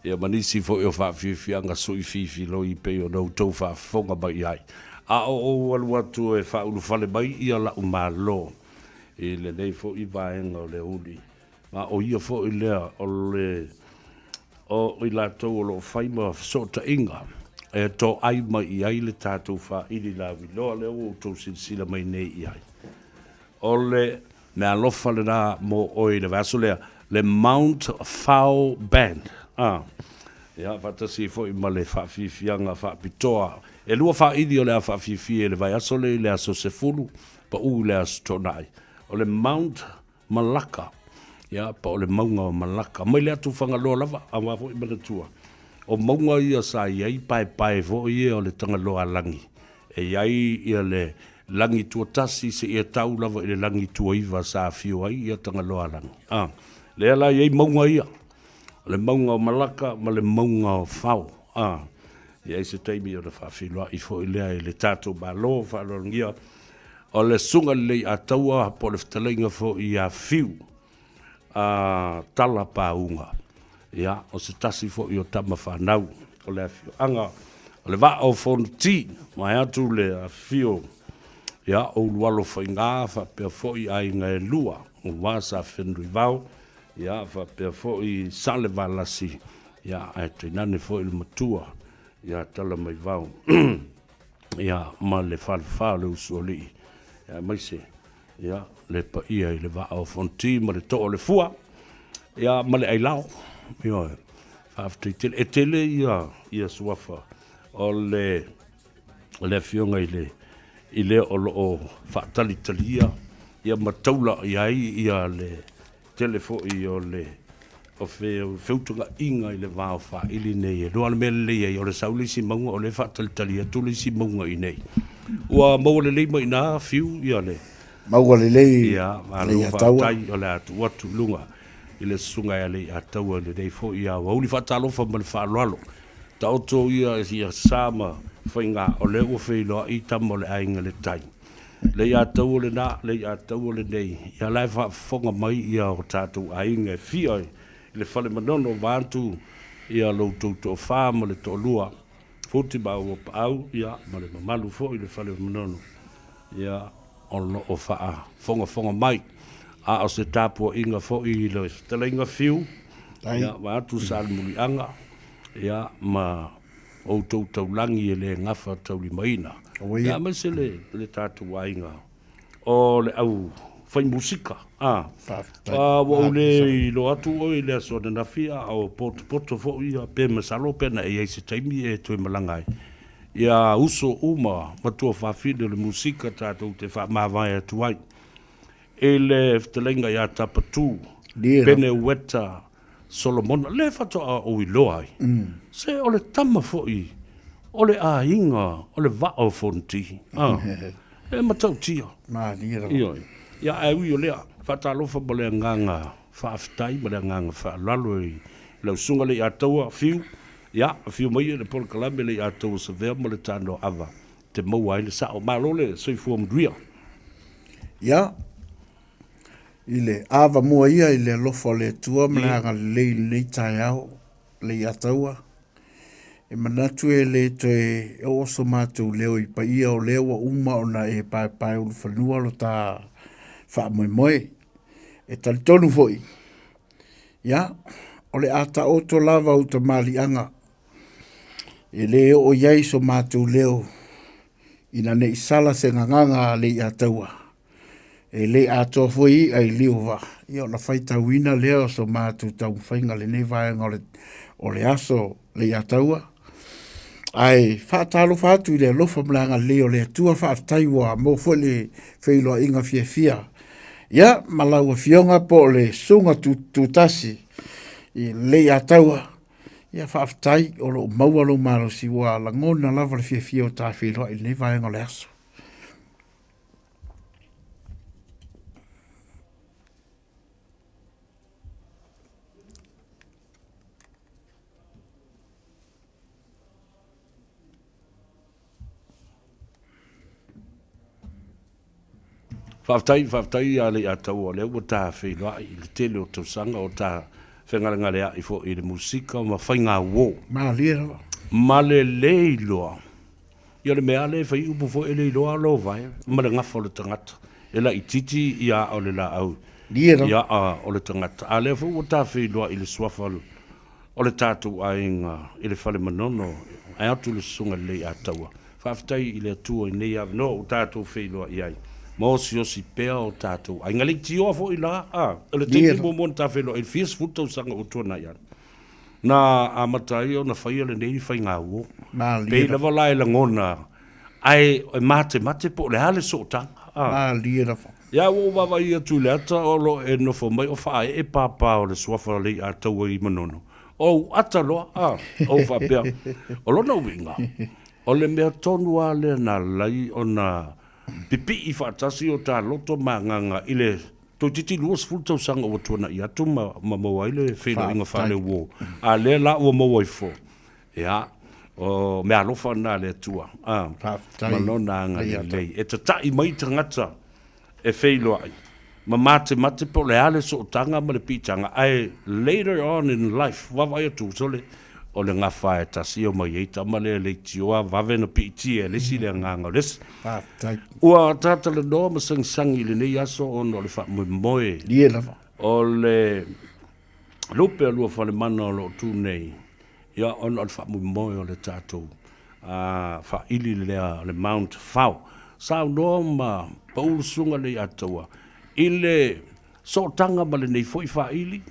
ia manisi fo eu fa fianga sui fifi lo I pe o no tau fa fonga mai ai. A o alua tu e fa ulu fale mai ia la umalo. I le nei fo I vaenga o le uli. Ma o ia fo I lea o le o I la tau o lo faima so ta inga. E to ai mai ai le tātou fa ili la viloa le o tau sinsila mai nei I ai. O le me alofa le na mo oi le vaso le Mount Fowl Band. Ia fatasi fo I ma le whaafifianga whaapitoa. E lua whaidi o le a whaafifi e le vai aso le aso se fulu pa u le aso tonai. O le Mount Malaka. Ia pa o le maunga o Malaka. Mai le atu whangaloa lava a wafo I manatua. O maunga ia sa iai pai fo ia o le tangaloa langi. E iai ia le langi tua tasi se ia tau lava I le langi tua iwa sa fio ai ia tangaloa langi. Le ala iai maunga ia. Le maunga o Malaka ma le maunga o Fau. Iai se teimi o le whawhiloa I fo I lea I le tātou malo whaalongia. O le sunga lei a taua po le whatalenga fo I a fiu. Tala paunga. Ia, o se tasi fo I o tama whanau. O le a fio. Anga, o le va o fonti. Mai atu le a fio. Ia, o lualo whainga, whapea fo I ai ngai lua. O wasa whenui vau. Ia, whapea fo I sale valasi. Ia, ai te nane fo I le matua. Ia, tala mai vau. Ia, ma le whalwha le usuoli. Ia, maise. Ia, le pa ia I le va o fonti, ma le to'o le fua. Ia, ma le ailau. Ia, whafte I tele. E tele ia suafa. O le fionga I le o lo whaatali talia. Ia mataula ia le telefo I o le o wheutunga inga I le vāo wha ili nei. Roa le mele lei o le sauli si maunga o le whaatali talia tuli si maunga I nei. Ua maua le leima I nā fiu ia le Maua lelei ia ma le lo ataua. tai o le atu watu lunga i le sunga ia le ataua le dei fo ia wa uli fatalofa ma le fa'aloalo taoto ia sama whainga o le ua whailo i tamo le ainga le tai le ia tau le na le ia tau le nei ia lai whaafonga mai ia o tātou ainga fia i le whale manono vantu ia lo tauto wha ma le tolua futi ba o pau ia ma le mamalu fo i le whale manono ia ono o wha fonga mai a o se tāpua inga fo i le tala inga fiu ia wa atu sal muli anga ia ma o tau langi e le ngafa tau li maina ia ma se le tātou ainga o le au fai musika wa le i lo atu o i le aso na fia o poto fo ia pe masalo pena e ai se taimi e toi malangai ia uso uma matua whawhine le musika tātou te wha mawai atu ai e le ftelenga ia tapatu pene weta Solomon le fatoa o i loa ai se o le tama fo i o le a inga o le vao fonti e matau tia ia e ui o lea fatalofa ma le nganga whaaftai ma le nganga whaalalo i lau sunga le ataua fiu ia fiu mai le pol kalame le ataua sa vea ma le tano ava te maua ai le sao malo le soifua mduia ia i le ava mua ia i le alofa o le atua ma le hanga lei tai au le ataua e manatu e le toe e oso mātou leo i pa ia o leo wa uma o na e pai ulu whanua lo tā wha moe e talitonu foi ia o le ata oto lava uta mali anga e leo o iai so mātou leo ina ne isala se nganganga le i ataua e le ato foi ai liuwa ia o na whaita wina leo so mātou tau whainga le nei vaenga o le aso le i ataua ai whaatalo whaatu i le lofa mlanga leo le atua whaataiwa mo fo le whailoa inga fia ia malaua fionga po le sunga tutasi i le ataua ia whaatai o lo maua lo maro siwa la ngona lava le fia o ta whailoa i le vaenga le aso Whaftai a le atau o leo o tā whenua i le tele o tausanga o tā whengaranga lea i fo i le musika ma whainga wō. Ma lea. Ma le leiloa. Ia le mea le whai upo fo e leiloa lo vai. Ma le ngafa o le tangata. E la i titi ia o le la au. Lea. Ia o le tangata. A lea fo o tā whenua i le suafalu. O le tātou a inga i le whale manono. Ai atu le sunga le ataua. Whaftai i le atua i nei avno o tātou whenua i ai. Mo si o si pea o tātou. Ai ngalik ti o fo i la. Ele te ki mo ta whelo. E fies futa o sanga o tuana ian. Na amatai o na whaia le nei whai ngā uo. Pei lewa lai la ngona. Ai mate po le hale so tanga. Ma lira fo. Ia o wawa ia tu le ata o lo e no fo mai o whae e papa o le suafa le a taua i manono. O ata loa. O whapea. O lona winga. O le mea tonua le na lai o na pipi i whaatasi o tā loto manganga i le tō titi luas fultau sanga o tuana i atu ma maua i le whena inga whale wō. A le la ua maua i fō. Ia, o mea lofa nā le atua. Malona anga i lei. E ta tai mai tangata e wheiloa ai. Ma mate po le ale so tanga ma le pitanga. Ai, later on in life, wawai atu sole, o le ngā whae tasi o mai eita ma le leitioa wawe na piti e lesi le nganga lesi. Ua tata le noa ma sangi le nei aso o no le wha moe. O le lupe alua whale mana o lo tu nei. Ia ono le wha moe o le tātou. Wha ili le Mount Fau. Sao noa ma paulusunga le ataua. I le so tanga ma le nei foi wha ili.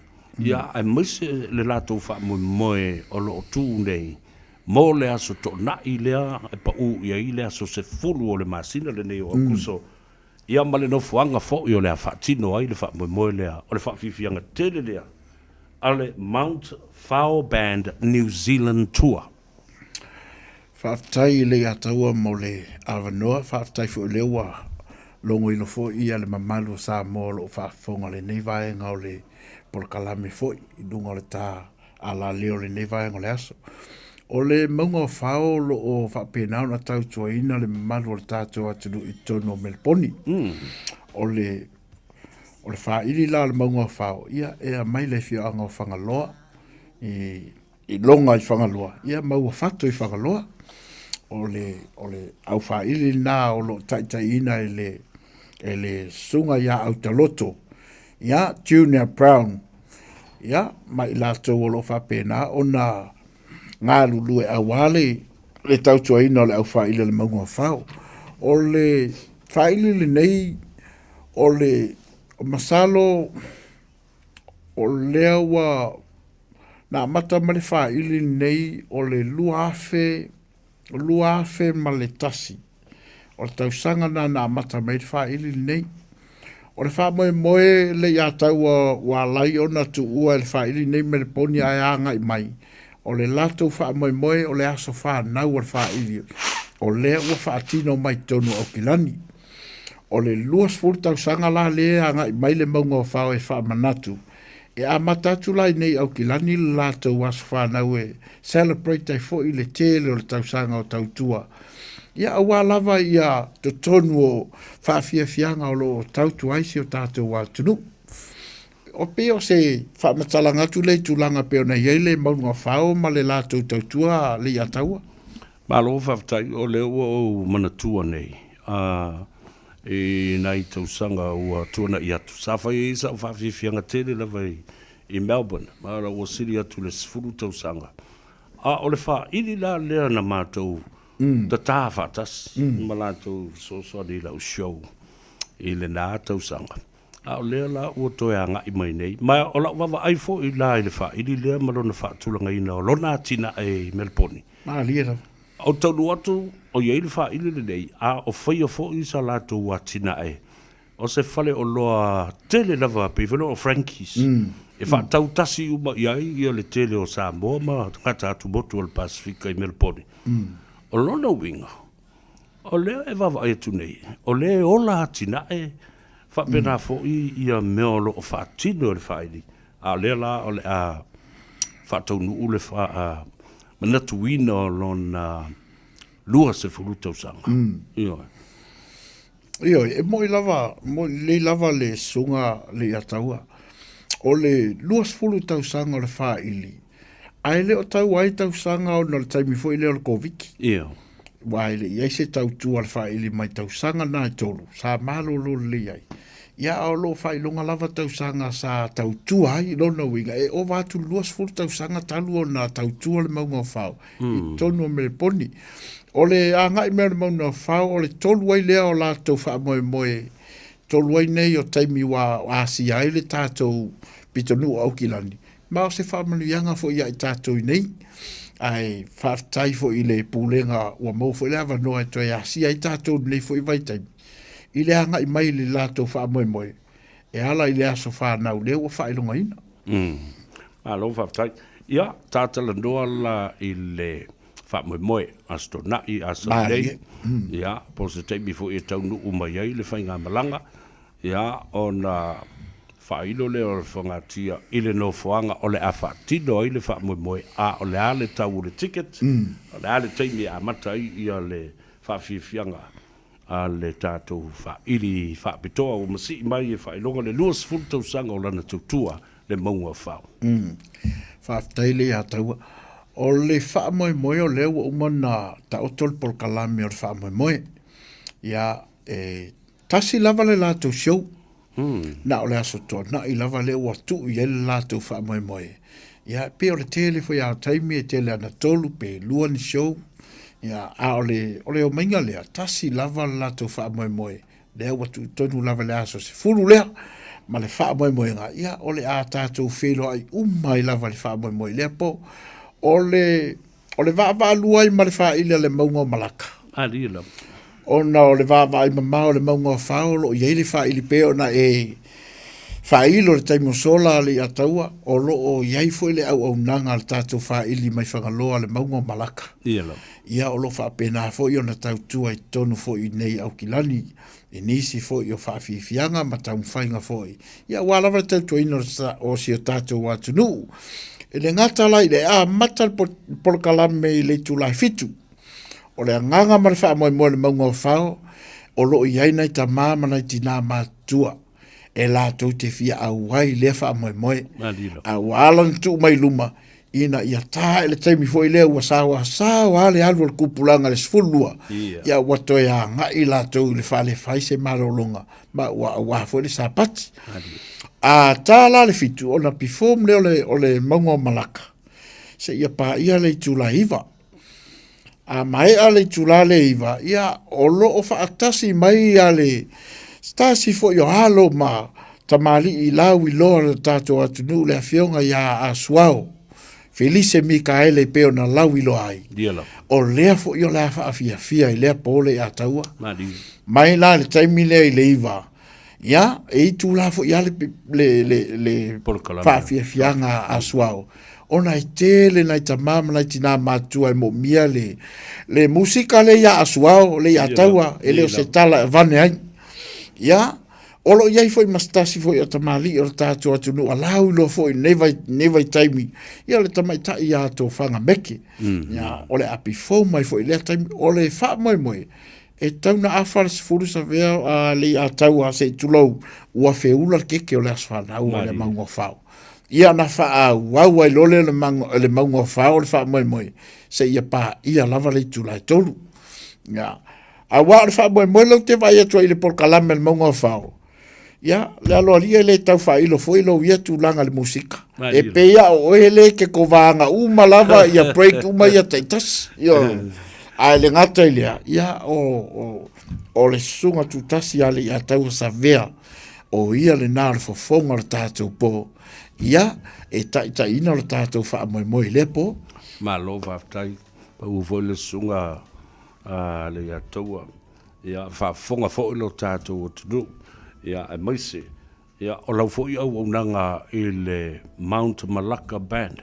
Ia ai mese le latou wha moe o lo tu nei. Mo le aso to na i lea e pa u ia i le aso se fulu o le masina le nei o akuso. Ia ma le no fuanga fo i o le a whaatino ai le wha moe lea o le wha whiwhianga tele lea. Ale Mount Fau Band New Zealand Tour. Whaftai le ataua mo le awanoa, whaftai fu lewa longo ilo fo ia le mamalu sa mo lo fa fonga le nei vai nga o le por kalame fo i dunga le ta ala leo le nei vai nga le aso o le maunga fao lo o fa pena na tau tuaina le mamalu le tatou atu i tono Melponi o le fa ili la le maunga fao ia e a mai le fia anga o whangaloa i longa i whangaloa ia maua fatu i whangaloa o le au fa ili na o lo taitaina e le sunga ia au taloto ia Junior Brown ia mai latou o lo fa pena ona ngā lulu e awale le tautuaina o le au fa ili le maunga fao o le fa ili le nei o le masalo o lea wa na mata ma le fa ili nei o le luafe ma le tasi o le tausanga na mata ma le fa ili nei o le fa moe le ia tau wa lai ona tu ua le fa ili nei me le poni ai anga i mai o le lato fa moe o le aso fa nau o le fa ili o lea ua fa atino mai tonu o kilani o le luas fulu tausanga la le anga i mai le maunga o fao e fa manatu e a matatu lai nei au kilani le lato waso fa nau e celebrate ai fo i le tele o le tausanga o tautua ia awa lava ia to tonu o fa fianga o lo tautu aisi o tatou wa tunu o peo se fa matalanga tu le tulanga peo na yele maunga fao ma le lato tautua le ataua malo fa tai o le o manatua nei e nai tausanga ua tuana i atu. Sa whai sa whawhiwhianga tele la vai i Melbourne, maara o siri atu le sifuru tausanga. A o le wha, ili la lea na mātou, ta tā whatas, ma lātou so ni lau show, i le nā tausanga. A o lea la ua toe a ngai mai nei, mai o la wawa aifo i la i le wha, ili lea malona wha tulanga ina o lona tina e Melbourne. Maa lia la. O taunu atu, o iei le wha ili le nei, a o whai o fo i sa lātou wa tina e. O se whale o loa tele lava pe, whale o Frankies. E wha tau tasi uma iai i o le tele o Samoa ma ngata atu motu o le Pasifika i Melbourne. O lona winga, o lea e wawa e tu nei, o lea o la tina e, wha pena fo i a mea lo o wha tino o le wha ili. A lea la o le a wha taunu ule wha a manatu wina o lona lua se furuta usanga. Iyo, e mo le lava le sunga le ataua. O le luas fulu tausanga o le wha ili. Ai le o tau ai tausanga o na le taimi fo ile o le COVID. Iyo. Wai le iai se tau tua le wha ili mai tausanga na tolu. Sa malo lo le iai. Ia o lo wha ilonga lava tausanga sa tau tua ai lona winga. E o watu luas fulu tausanga talu o na tau tua le maunga o whao. I tonu o Melponi. O le anga i mea le maunga o whao o le tolu ai lea o la tau wha moe moe. Tolu ai nei o taimi wa asi ai le tātou pitonu au kilani. Ma o se whamanu ianga fo ia i tātou nei. Ai whaftai fo i le pūlenga ua mau fo i le awa noa e toi asi ai tātou nei fo i vai taimi. I le anga i mai le lātou wha moe moe. E ala i le aso whanau leo ua wha ilonga ina. Alo whaftai. Ia, tātala noa la i le wha moe moe asto nai aso nei. Ia, po se taimi fo i taunu umai ai le whainga malanga. Ia, o na whailo leo le whangatia i le no whanga o le a whaatino i le wha moe moe a o le ale tau le ticket. O le ale taimi a matai i a le whawhiwhianga a le tātou whaili whaapitoa o masi mai e whailonga le luas fultau sanga o lana tautua le maunga whao. Whaaftaile a taua. O le wha moe moe o leo umana ta otol pol kalami o le wha moe moe. Ia tasi lava le lātou show. Na o le aso toa, na i lava le ua tu i ele lātou wha moe moe. Ia, pe o le tele fo ia taimi e tele ana tolu pe lua ni show. Ia, a o le o mainga lea, tasi lava le lātou wha moe moe. Lea ua tu tonu lava le aso se furu lea, ma le wha moe moe nga. Ia, o le a tātou whelo ai umai lava le wha moe moe. Lea po, o le vaa lua i ma le wha ilia le maunga o malaka. Ali la. Ona o le vava i mamao le maunga o whaolo, i eile wha ili peo na e wha ilo le taimo sola le ataua, o lo o iai fo ile au nanga le tātou wha ili mai whangaloa le maunga o malaka. Ia lo. Ia o lo wha pena fo i ona tau tua i tonu fo i nei au kilani. E nisi fo i o whaafianga ma tau whainga fo i. Ia walawa tau tuina o si o tātou watu nuu. E le ngata lai le matal polkalame i le tūlai fitu. O le nganga ma le wha moe moe le maunga o whao, o lo i aina i ta māmana i tina mātua. E la tau te fia au wai le wha moe moe. A walan tu mai luma. Ina ia tā ele taimi fo i lea ua sāwa le alu al kupulanga le sfulua. Ia wato ia ngā i la tau le whale whaise marolonga. Ma ua fo le sāpati. A tā la le fitu, o na pifom le o le maunga o malaka. Se ia pā ia le tūla iwa. A mai a le tūla le iwa, ia o lo o whaatasi mai a le stasi fo i o halo ma tamali i lau i loa le tātou atunu le awhionga ia a suao. Felice Mikaele peo na lau ilo ai. O lea fo i o lea whaafia i lea pole a taua. Mai la le taimi lea i le iwa. Ia, e i tū la fo i ale le whaafia a suao. Ona i tele na i tamama na i tina mātua i mo mia le musika le ia a suao, le ia taua, e leo se tala vane ai. Ia, olo iai foi mastasi foi o tamali o tātou atunu alau ilo foi nevai taimi ia le tamaita ia to fanga meke ia ole api fo mai foi le taimi ole fa mai mai e tauna afar se furu sa vea le a tau a se tulou ua feula ke ole asfana ua le mango fao ia na fa wa lole le mango fao le fa mai mai se ia pa ia lava le tulai tolu ia a wa le fa mai mai lo te vai atu ile por kalame le mango fao. Ya, le aloalia le tau whailo foi lo ia tūlanga le musika. E peia o ele ke ko vanga lava ia break ia teitas. A le ngata ilea, ia o le sunga tūtasi ale ia tau sa vea. O ia le nā le fofonga le tātou po. Ia, e taita ina le tātou wha moe moe le po. Ma lo vaftai, pa ufoi le sunga le ia taua. Ia wha fonga fo ilo tātou o tunu. Ia e maise, ia o lau fo i au nanga i le Mount Malaka Band.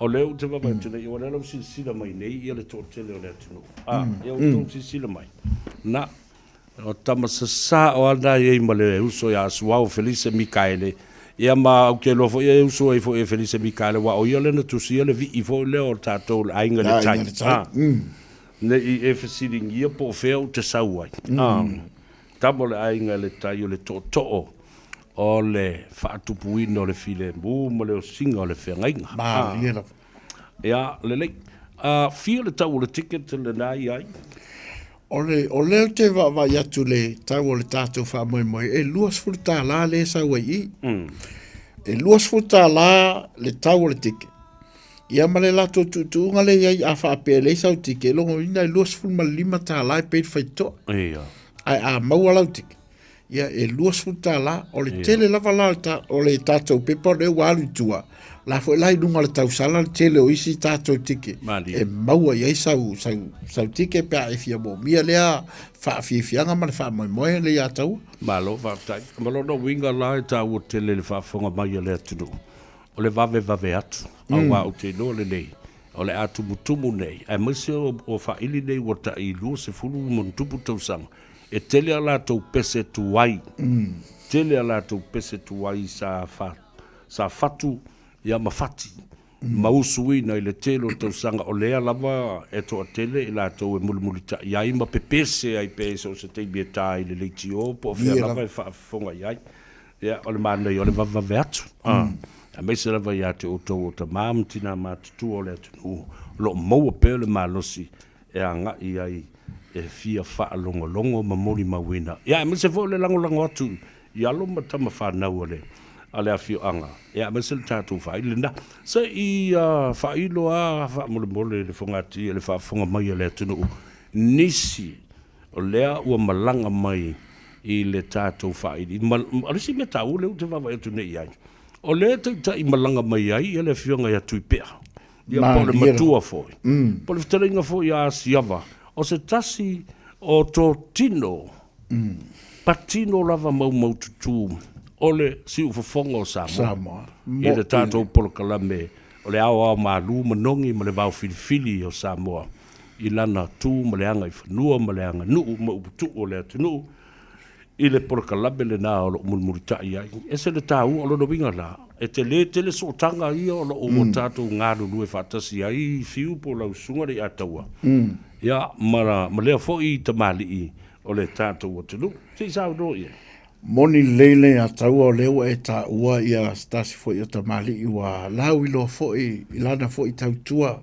O leo te wabatuna, i wana lau sila mai nei, ia le tō tele o lea tunu. Ia o tō sila mai. Na, o tamasasa o ana i ma le uso ia suao Felice Mikaele. Ia ma au ke lofo ia uso i fo e Felice Mikaele, wa o ia le na tusi le vi i fo leo o tātou le ainga le tai. Ne i e fasiringi ia po fea o te sauai. Tamo le ainga le tai o le to'o o le whaatupuina o le file mbu mo le o singa o le whengainga. Ia, le lei. Fia le tau o le ticket le nai ai? O leo te wa atu le tau o le tātou wha moe moe. E luas furuta la le sa wai i. E luas furuta la le tau o le ticket. Ia ma le lato tuunga le iai a wha apea le sa o ticket. Longo ina e luas furuma lima tā la e peit whaitoa. Ia. Ai a maua lautik. Ia e luas futa la, o le tele lava la o le tātou pepa o le walu tua. La fo lai nunga le tau sala le tele o isi tātou tike. E maua iai sau tike pe a e fia mo. Mia lea whaafianga ma le wha moe moe le ia tau. Malo, whaatai. Malo no winga la e tau o tele le whaafonga mai le atunu. O le vave atu. Awa o te no le nei. O le atumu nei. Ai maise o whaili nei wata i lua se fulu mon tupu tausanga. E tele ala tau pese tuai. Tele ala tau pese tuai sa fatu ia mawhati. Mausui na ile tele o tau sanga o lea lava e toa tele ila tau e mulimulita. Ia ima pepese ai pese o se teimi e tā ile leiti o po fia lava e whaafonga iai. Ia o le mana i o le vavave atu. A meise lava ia te o tau o ta māmtina mātutu o le atu. Lo maua peo le malosi e a nga i ai. E fia wha longo ma mori ma wina. Ia, e se fo le lango atu. Ia lo ma tama whanau ale. Ale a fio anga. Ia, me se le tātou whaile na. Se i whailo a wha mole le whongati le whaafonga mai ale atunu. Nisi o lea ua malanga mai i le tātou whaile. Arisi me tau leo te wawa atu nei ai. O lea ta i malanga mai ai ele fionga ia tui pea. Ia po le matua foi. Po le wtaringa foi a siava. O se tasi o tō tino, patino lava mau tutu, o le si ufafonga o Samoa. I le tātou polokalame, o le ao malu manongi ma le vau filifili o Samoa. I lana tū ma le anga i whanua, ma le anga nuu, ma uputu o le atunu. I le porkalabe le nā o lo mulmuritai ai. E se le tāu o lo no winga la. E te le sotanga ia o lo o mo tātou ngāru lue whātasi ai fiu po lau sunga re ataua. Ia, ma lea fo i ta mali i o le tātou o te lu. Te isau do ia. Moni leile a taua o lewa e ta ua ia stasi fo i o ta mali i wa lau i loa fo i lana fo i tautua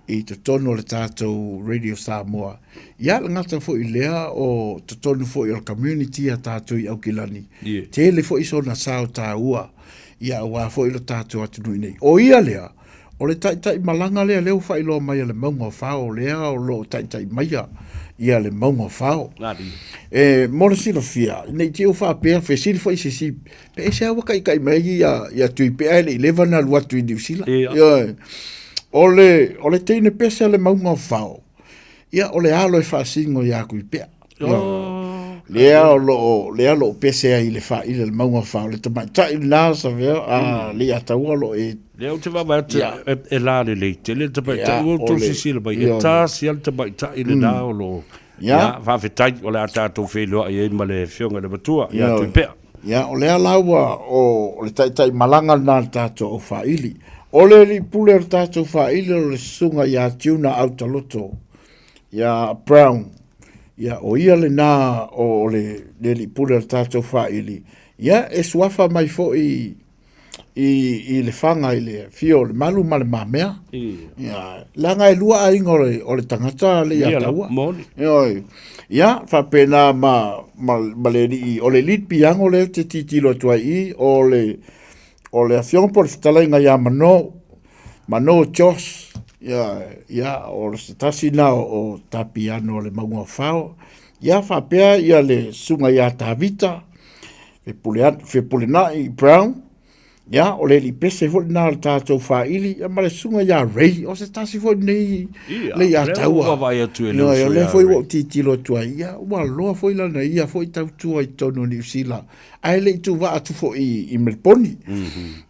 i te tono le tātou Radio Samoa. Ia le ngata fo i lea o te tonu fo i o community a tātou i Aukilani. Te le fo i so na sao tā ua ia wa fo i lo tātou atu nui nei. O ia lea, o le tai malanga lea leo fa i loa mai le maunga whao lea o lo tai maia ia le maunga whao. Mora sila fia, nei te uwha pēr, fe sila fo i sisi, pe e sea waka i kai mai ia tui pēr le 11 na lua tui New Zealand. O le teine pese le maunga whao. Ia o le alo e whaasingo i aku i pēr. Lea lo pese ai le wha i le maunga whao. Le tamai tai nasa vea, le ataua lo e... Lea o te wawa e la le leite, le tamai tai o tō sisila bai, e tāsi al tamai tai le nā o lo... Ia, whawhetai o le atatou whelua i e ma le whionga le matua, i atu i pēr. Ia, o lea laua o le tai malanga nā tātou o whaili. O le li pule o tātou whaile o le sunga ia tiuna autaloto, ia Brown, ia o ia le nā o le li pule o tātou whaile. Ia e suafa mai fo i le whanga i le fio le malu ma le mamea. Ia, langa e lua ainga o le tangata le ia taua. Ia, whapena ma le li o le lit piango le te titilo tua i o le afiong por fitalainga ia mano Josh ia o le tasi na o tapiano le maunga whao ia whapea ia le sunga ia Tavita fe pulena i Brown ia o le li pese fo na le tātou whaili ia ma le sunga ia Ray o se tasi fo nei le ia taua ia le fo i wau titilo tua ia ua loa fo i lana ia fo i tautua i tono New Zealand ai le tu va atu fo i Melbourne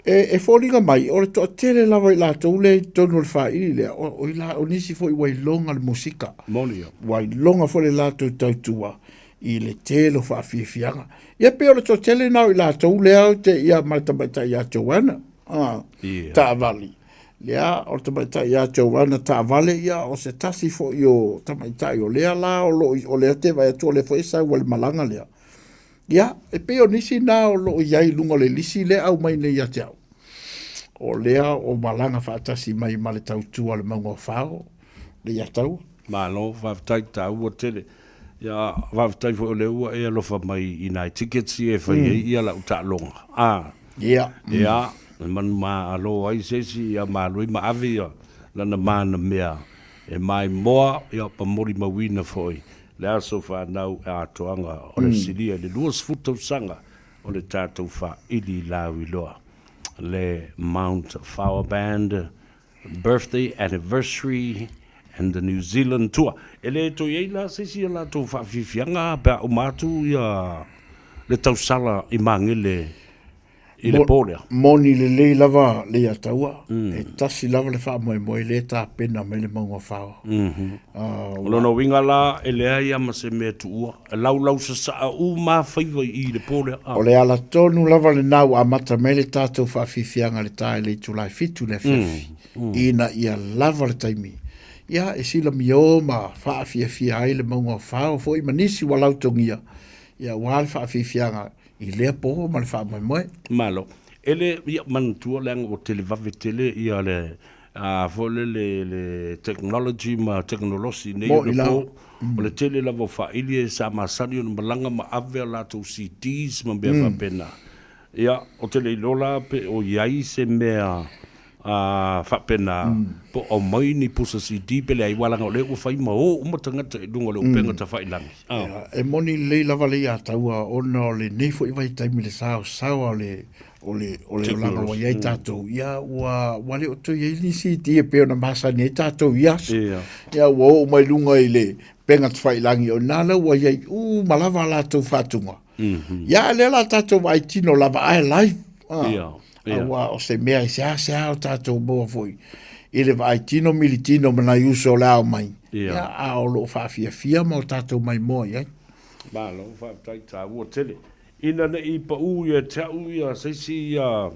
e fo ringa mai o le to tele lava i la tole tono le whaili le o i la o nisi fo i wailonga le musika wailonga fo le la tautua i le telo whaafiafianga. Ia pe o le to tele nau i la tole au te ia matamata ia Joanna ta avali. Lea o tamaita ia Joanna ta avale ia o se tasi fo i o tamaita i o lea la o lea te vai atu o le fo isa ua le malanga lea. Ia, e pe o nisi nā o lo iai lunga le lisi le au mai nei ate au. O lea o malanga whaatasi mai ma le tautua le maunga whao, le iatau. Malo, whaatai tau o tele. Ia, whaatai fo le ua e alofa mai i nai tickets i e whai ia la uta longa. Ia, man ma alo ai sesi ia ma lui ma avi ia, lana mana mea. E mai moa ia pa mori mawina foi. Le aso whanau a toanga o le siria le luas futau sanga o le tātou wha ili lawi loa. Le Mount Flower Band, birthday, anniversary, and the New Zealand tour. E le to iei la sesi la to wha whiwhianga pa o mātu ia le tausala i mangile i le pōrea. Moni le lava le ataua. E tasi lava le wha moe le tā pena me le maunga whaua. Lono winga la e lea ia ma se mea tuua. E lau sa saa u ma whaiva i le pōrea. O le ala tonu lava le nau a mata me le tātou whawhiwhianga le tā le tulai fitu le whiwhi. Ina ia lava le taimi. Ia e sila mi o ma whawhiwhia ai le maunga whao fo i manisi walautongia. Ia wale whawhiwhianga i lea poho ma le wha moe. Malo. Ele ia mantua leanga o tele vave tele ia le vole le technology ma technology nei o le po. O le tele lava wha ili e sa masani o na malanga ma ave la tau CDs ma bea whapena. Ia o tele ilola pe o iai se mea whapena po o mai ni pusa CD pele ai walanga o le ua whai ma o umatangata i dunga le upenga ta whailangi. E moni le lava le ia taua ona o le nefo i vai taimi le sao o le langa wa iai tātou ia wale o to iai ni CD e peo na masa ni tātou ias ia ua o mai lunga i le penga ta whailangi o nala wa iai malava la tau whatunga ia le la tātou vai tino lava ai live awa o se mea i sea o tātou moa foi. I le vai tino militino mana iuso lao mai. Ia a o lo whawhia mo tātou mai moa iai. Ma lo fa tai ta wo tele. Ina na I pa u ia ta u ia se si ia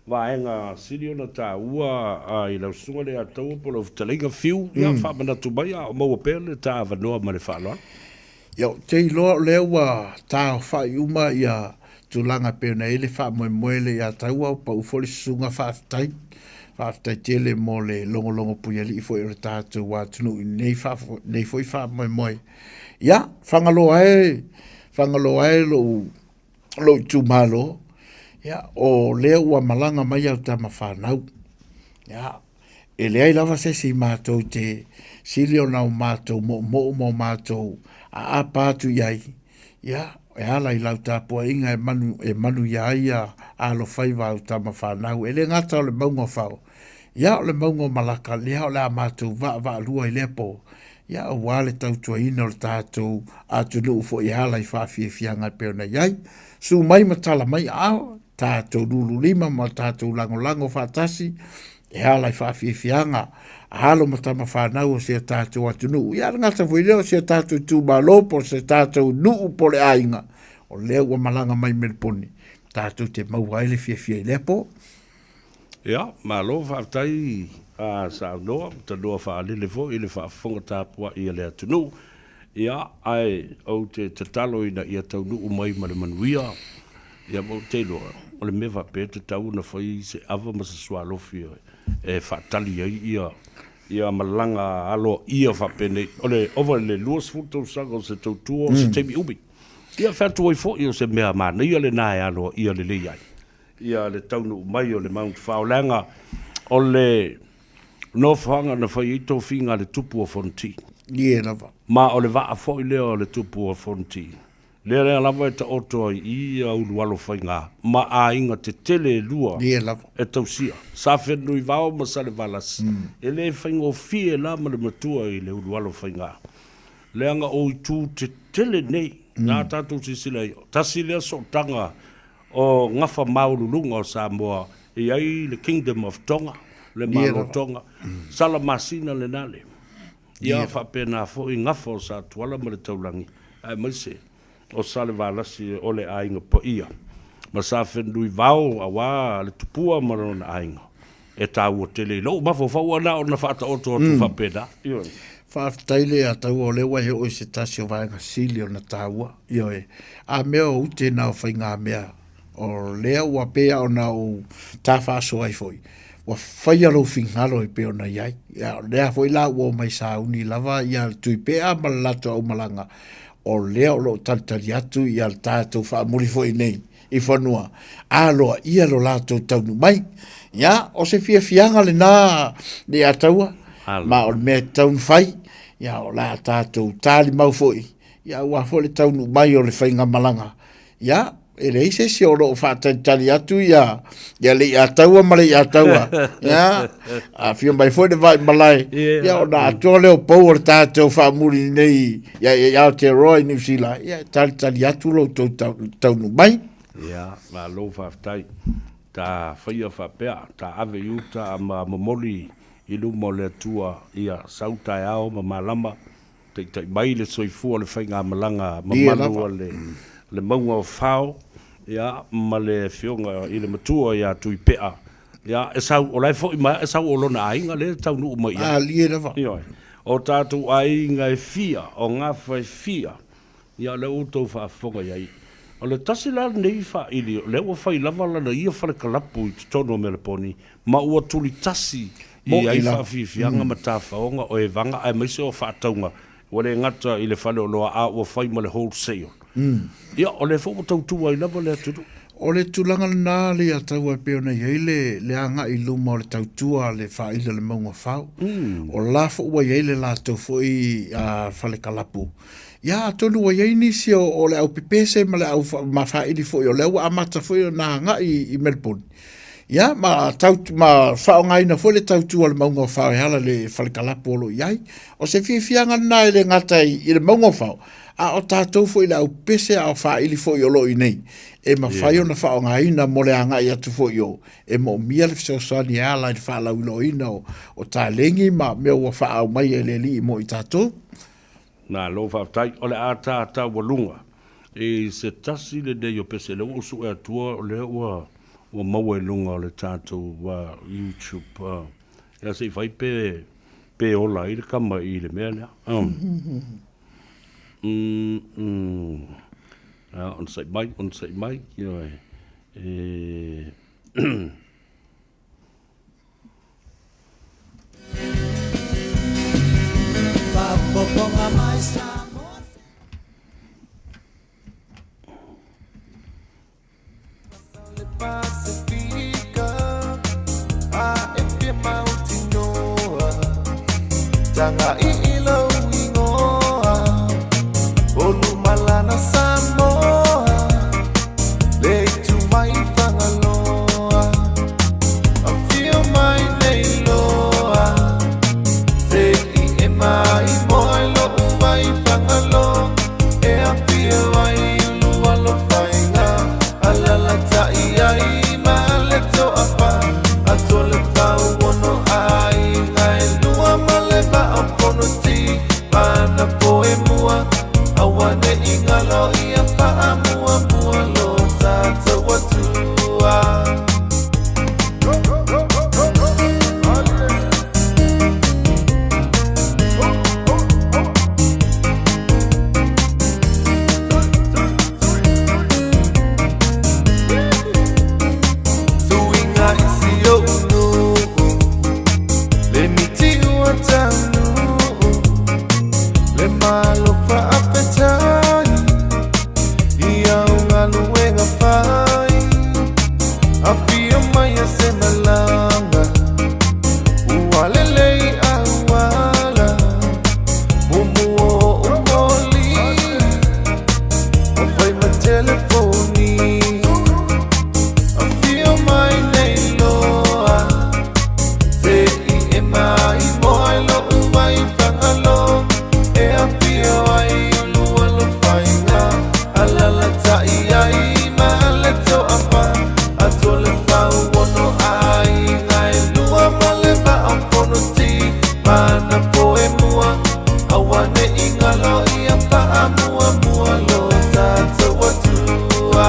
vaenga siri ona ta ua I la sunga le atau po lo talinga fiu ia fa mana tu mai a mo pele ta va no ma le fa lo. Yo te lo le wa ta fa uma ia tulanga pe na ele fa mo moele ia ta ua pa u fo sunga fa tai. After tele mo le longo puya li fo e ta tu wa tunu nei fa moi ya fangalo ai lo tu malo ya o le wa malanga mai au ta mafanau ya ele ai lava se si mato te silio na mato mo mato a pa tu yai ya e ala I lauta po inga e manu ia a lo fai va ta mafanau ele ngata le maunga fao ya le maunga malaka le ha le amatu va lua I lepo ya o wale tau tuaina o tātou atu nuu fo I hala I whawhiawhianga peona iai su mai matala mai ao tātou lulu lima ma tātou lango whatasi e hala I whawhiawhianga halo matama whanau o se tātou atu nuu ia ngata fuileo se tātou tū malopo se tātou nuu po le ainga o leo wa malanga mai melponi tātou te mauaile whiawhia I lepo. Ja, maar lo tai sa no te do fa le fo ile fa fonga ta po I le tunu. Ja, ai o te talo ina ia tau nu mai ma le manuia. Ja mo te lo. O le me va pe te tau na foi se ava ma se swalo fi e fa tali ia malanga alo ia fa pene. O le over le luos futo sa go se tu se te mi ubi. Ia fa tu fo ia se me ma na ia le na alo ia le ia. Ia le taunu mai o le Mount Faulanga o le no fanga na fai ito finga le tupu o fonti. Ie lava. Ma o le vaa foi leo le tupu o fonti. Le rea lava e ta oto I a ulualo whainga. Ma a inga te tele lua. Ie lava. E tausia. Sa whendu I vao ma sa le valas. E le whainga o fie la ma le matua I le ulualo whainga. Le anga o I tu te tele nei. Nā tātou sisila I. Tasi lea so tanga o ngafa maululunga o Samoa I ai le Kingdom of Tonga le malo Tonga sala masina le nale ia fa pena fo I ngafa o sa tuala ma le taulangi ai maise o sale valasi o le ainga po ia ma sa fendu I vao awa le tupua marona ainga e tau o tele lo ma fo fa na o na fa ta o to fa pena io fa taile a tau o le wa he o se tasio vaenga silio na taua io e a mea o ute na o whainga mea o lea ua pea o na o tawha so ai foi. Wa whaia lo fingalo I peo na iai. Lea foi la ua mai sa uni lava ia tui pea malalato au malanga. O lea o lo tantari atu ia tātou wha muri foi nei. I whanua. A loa ia lo lato taunu mai. Ia o se fia fianga le nā le ataua. Ma o mea taunu whai. Ia o la tātou tāli mau foi. Ia ua foi le taunu mai o le whainga malanga. Ia ele ise si o lo fa tali atu ya le ataua male ataua ya a fio mai foi de vai malai ya o na tole o power tato fa muri nei ya te roi New Zealand ya tali atu lo tau no mai ya ma lo fa tai ta fia fa pea ta ave yuta ma momoli I lu mo le tua ia sauta ao ma malama te mai le soifu le fainga malanga ma malu le maunga o fao ya ma le fionga I le matua ya tui pea ya e sau o lai fo I e sau o lona ainga le tau nu mai a lie lava o tatu ainga e fia o ngā fai fia ya le utou fa fonga ya o le tasi la nei fa ili le ua fai lava lana ia fale kalapu I tono me le poni ma ua tuli tasi I ai fa fianga ma tafaonga o e vanga ai maise o fa taunga o le ngata I le fale o loa a ua fai ma le wholesale ia o le fo tau tua I lava le atu o le tulanga na le atau pe ona ile le anga I luma o le tau tua le fa ile le maunga fau o la fo wa ile la to fo I fale kalapu ia tonu wa ni si o le au pipese ma le au ma fa ili fo o le wa mata fo na nga I Melbourne ia ma tau ma fa ngai na fo le tau tua le maunga fau hala le fale kalapu lo iai o se fianga na ile ngata I le maunga fau a o tātou fo I lau pese a o wha ili fo I olo I nei. E ma whai o na wha o ngā ina mo le anga I atu fo I o. E mo mia le fseo sani a lai wha lau ilo ina o tā lengi ma mea ua wha au mai e le li I mo I tātou. Nā lo wha tai o le a tātou walunga. E se tasi le nei o pese le o su e atua o le ua maua e lunga o le tātou wa YouTube. Ia se fai pe ola i le kama i le mea lea. On sai mai. Papoponga mais Tanga ilo ingoa Olu malana samoa Le tu mai fangaloa I feel my neiloa Se I e mai moi lo mai fangalo E a feel ai lua lo fainga Alala tai ai ma le to apa A to le fau wono ai ngai lua ma le ba Mana poe mua awane ingalo ia pa mua mua lo tata watua Suinga isi o unu Le miti uatanu Le malo fa apetai Ia unga luenga fai A fia mai a se malanga Ualelei a uala Mumu o umoli O fai ma telefoni A fia mai nei loa Se I e mai moi lo umai whangalo E a pio ai lua lo whainga Alala tai ai ma le to apa A to le whau wono ai Ngai lua ma le ba a pono ti Mana poe mua Awane ingalo ia pa a mua mua lo tata watua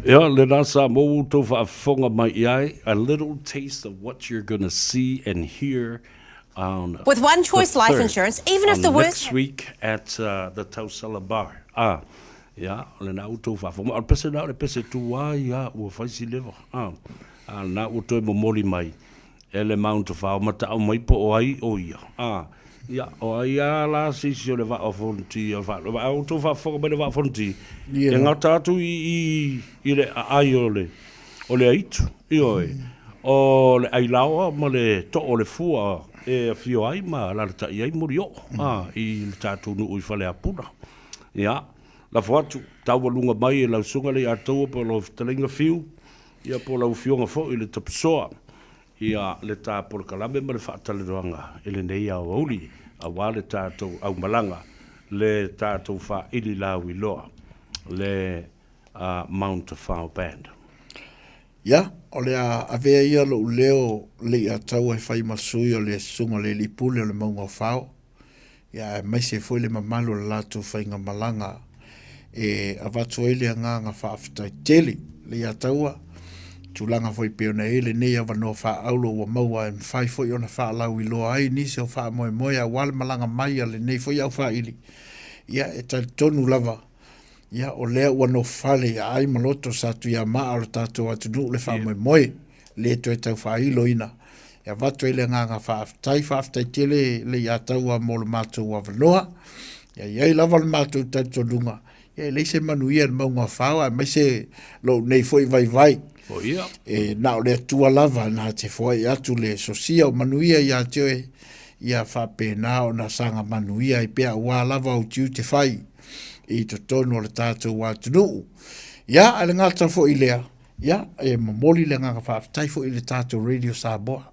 Yeah, le nasa mo to whaafonga mai iai, a little taste of what you're going to see and hear on with one choice the life 3rd, insurance, even if the worst next week at the Tausala Bar. Yeah, le na uto whaafonga. Al pese na, le pese tuwa ia ua whaisi lewa. Na uto e momoli mai. Ele mount of our mata o mai po o ai o ia. Ia, o ai a la sisi o le wa o fonti o wa. O auto whaafonga mai le wa fonti. E ngata atu i le ai o le aitu. I oe. O le ai lawa ma le to o le fua e fio ai ma la ta i ai muri o. I le tatu nu ui whale apuna. Ia, la fuatu, tau walunga mai e lau sunga le atua po lo talinga fiu. Ia po lau fionga fo i le tapsoa. Ia le tā por kalame ma le whaatale roanga e le nei au auli a wā le tātou au malanga le tātou wha ili lau i loa le Mount of Foul Band. Ia, o le a vea ia lo leo le a tau e whai masui o le sunga le lipule o le maunga whao. Ia, mai se foi le mamalu le latu whainga malanga e a watu ele a ngā whaafitai tele le a taua. Tulanga foi peona ele nei awa no wha aulo wa maua e mwhai foi ona wha lau i loa ai nisi o wha moe moe a wale malanga mai ale nei foi au wha ili. Ia, e tai tonu lava. Ia, o lea ua no whale a ai maloto sa tu ia maa alo tātou atu nu le wha moe moe le to e tau wha ilo ina. Ia watu ele ngā whaafitai tele le ia taua mo le mātou wa vanoa. Ia, iai lava le mātou tātou dunga. Ia, le se manuia le maunga whaua, mai se lo nei foi vai vai. O ia. E na o le tua lava na te foi atu le sosia o manuia ia te ia whapena o na sanga manuia i pea ua lava o tiu te whai i to tonu o le tātou wātunu. Ia, ale ngata fo i lea. Ia, e mamoli le nganga whaafitai fo i le tātou Radio Samoa.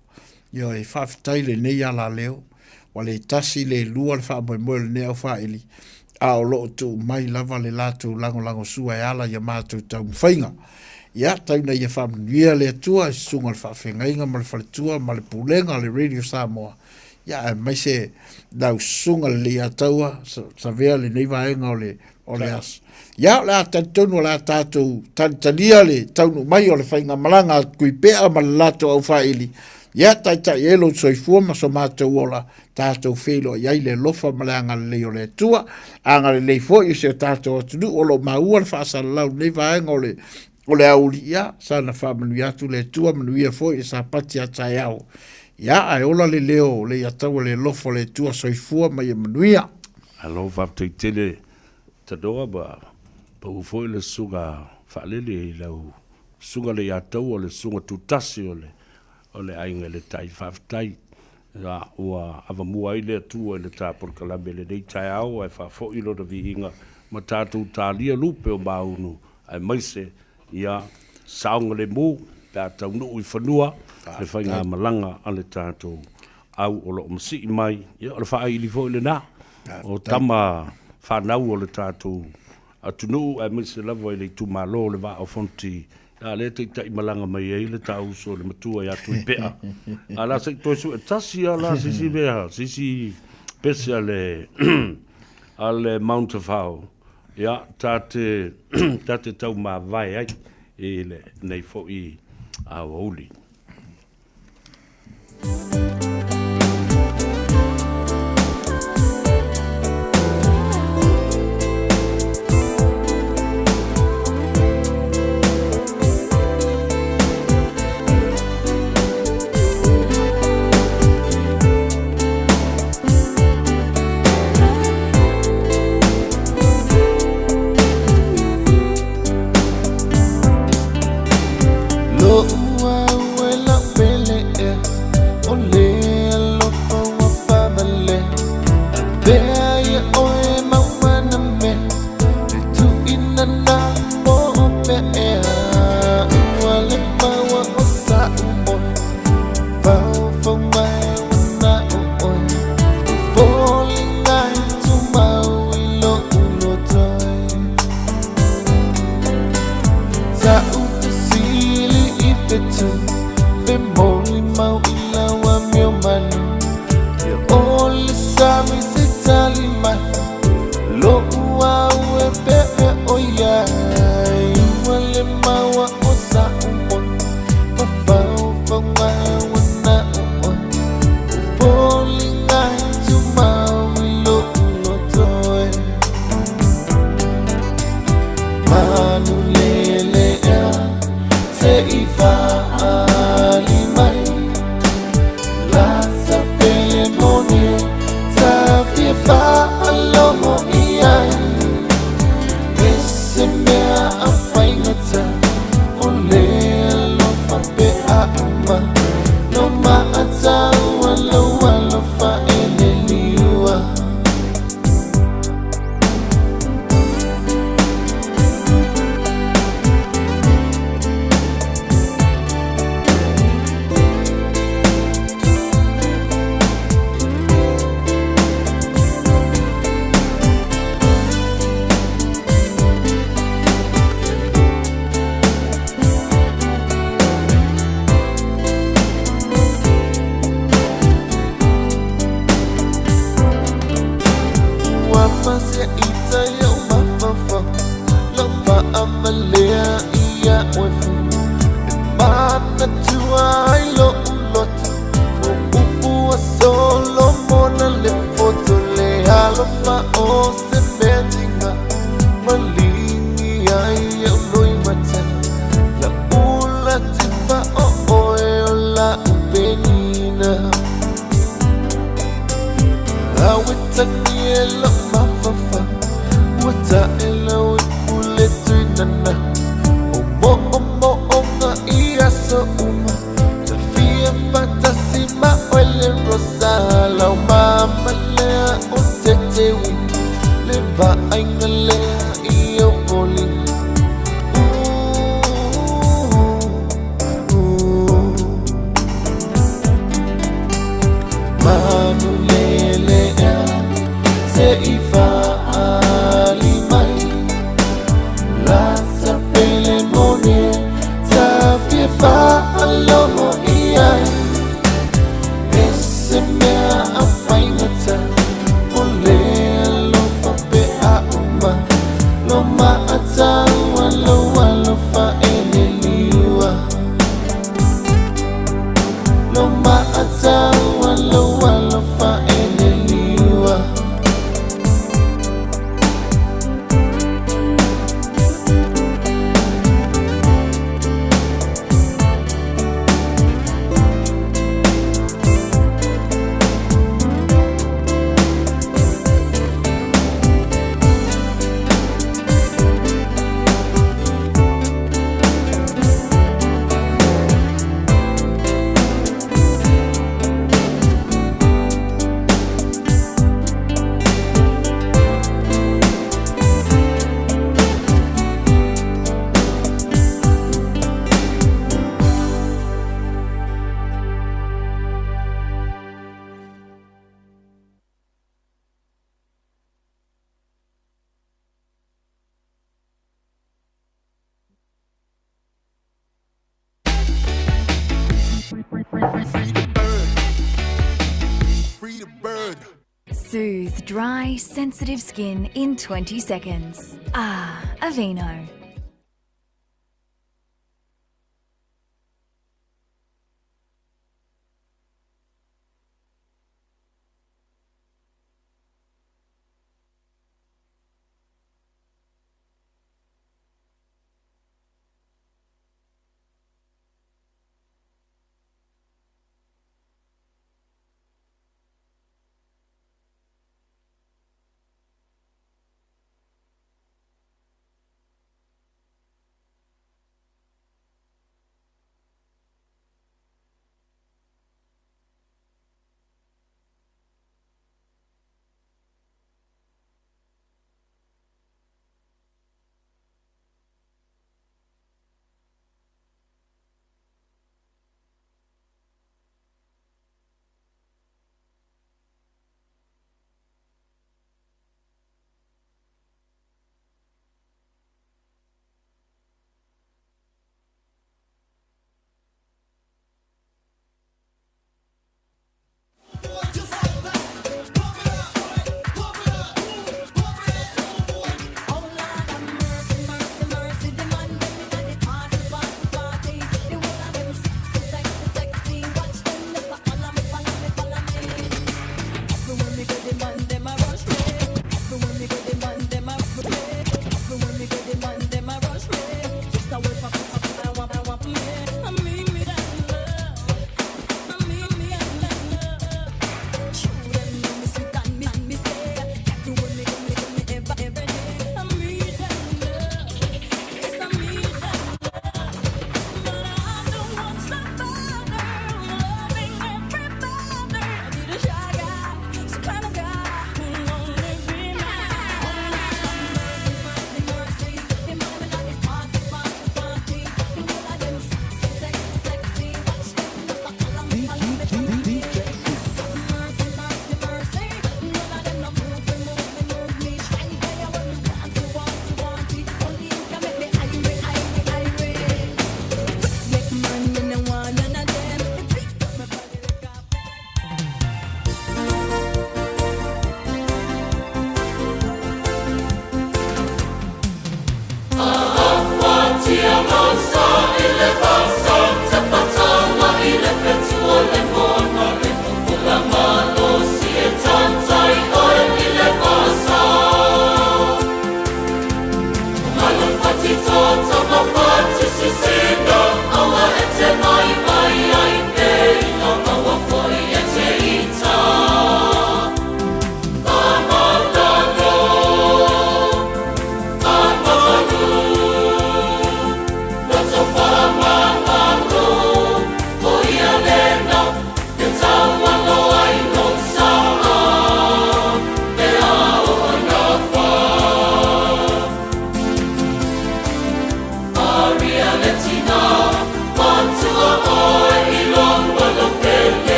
Ia, e whaafitai le nei ala leo. Wa le tasi le lua le whaamoe moe le nea o whaili. A o loo tu mai lava le lātou lango sua e ala ia mātou tau mwhainga. Ia, tauna ia whamanuia le atua, e sunga le whaafengainga, ma le whaletua, ma le pulenga, le Radio Samoa. Ia, mai se nau sunga le ataua, sa vea le neivaenga o le as. Ia, le a tantonu le a tātou, tantania le taunu mai o le whainga malanga, kui pea ma le lato au whaili. Ia, tai elo soifua, ma so mātou ola, tātou whelo, iai le lofa ma le anga le leo le atua, anga le leifo, i se tātou atunu, o lo maua le whaasala lau, neivaenga o le auli ia, sana whamanui atu le tua manuia fo i sa pati a tai au. Ia, ai ola le leo, le ataua le lofo le tua soifua mai e manuia. Alo whaptei tele, tadoa ba ufo i le sunga whaalele i lau sunga le ataua, le sunga tutasi o le ainga le tai whaptei. Ia, ua avamua i le atua i le tāpor kalame le nei tai au, ai whafo ilo na vihinga ma tātou tālia lupe o maunu, ai maise, ia saunga le mu ta tau no i whanua le whainga malanga ale tātou au o lo masi mai ia o le wha ili fo le na o tama whanau o le tātou atunu e misi lava i le tumalo le wa o fonti a le te tai malanga mai e le tau so le matua i atu i pea a la se toi su e tasi a la sisi bea sisi pese ale Mount of Hau ia tate tau ma vai ai e le nei fo i a oli. Masia ita ya umafafa Lava amalea iya wefu Mana tua ilo ulot Upu a solo mona le foto le halo ma o se metinga Malingi ai ya unoi matan La ula tifa o oe o la upenina Awitani elo mafafa Wata elo ipule tuinana Omo onga iya so uma Tafia fantasi ma oele rosala Umama lea o tetewi Leva ainga lea iyo bowling Manu lelea se ifa alimai La sapele mone sa fiefa alomo iai Ese mea afainata Ole alofa pe a uma Loma atawa lo alofa eleliwa Loma atawa lo alofa eleliwa Soothe dry, sensitive skin in 20 seconds. Ah, Aveeno.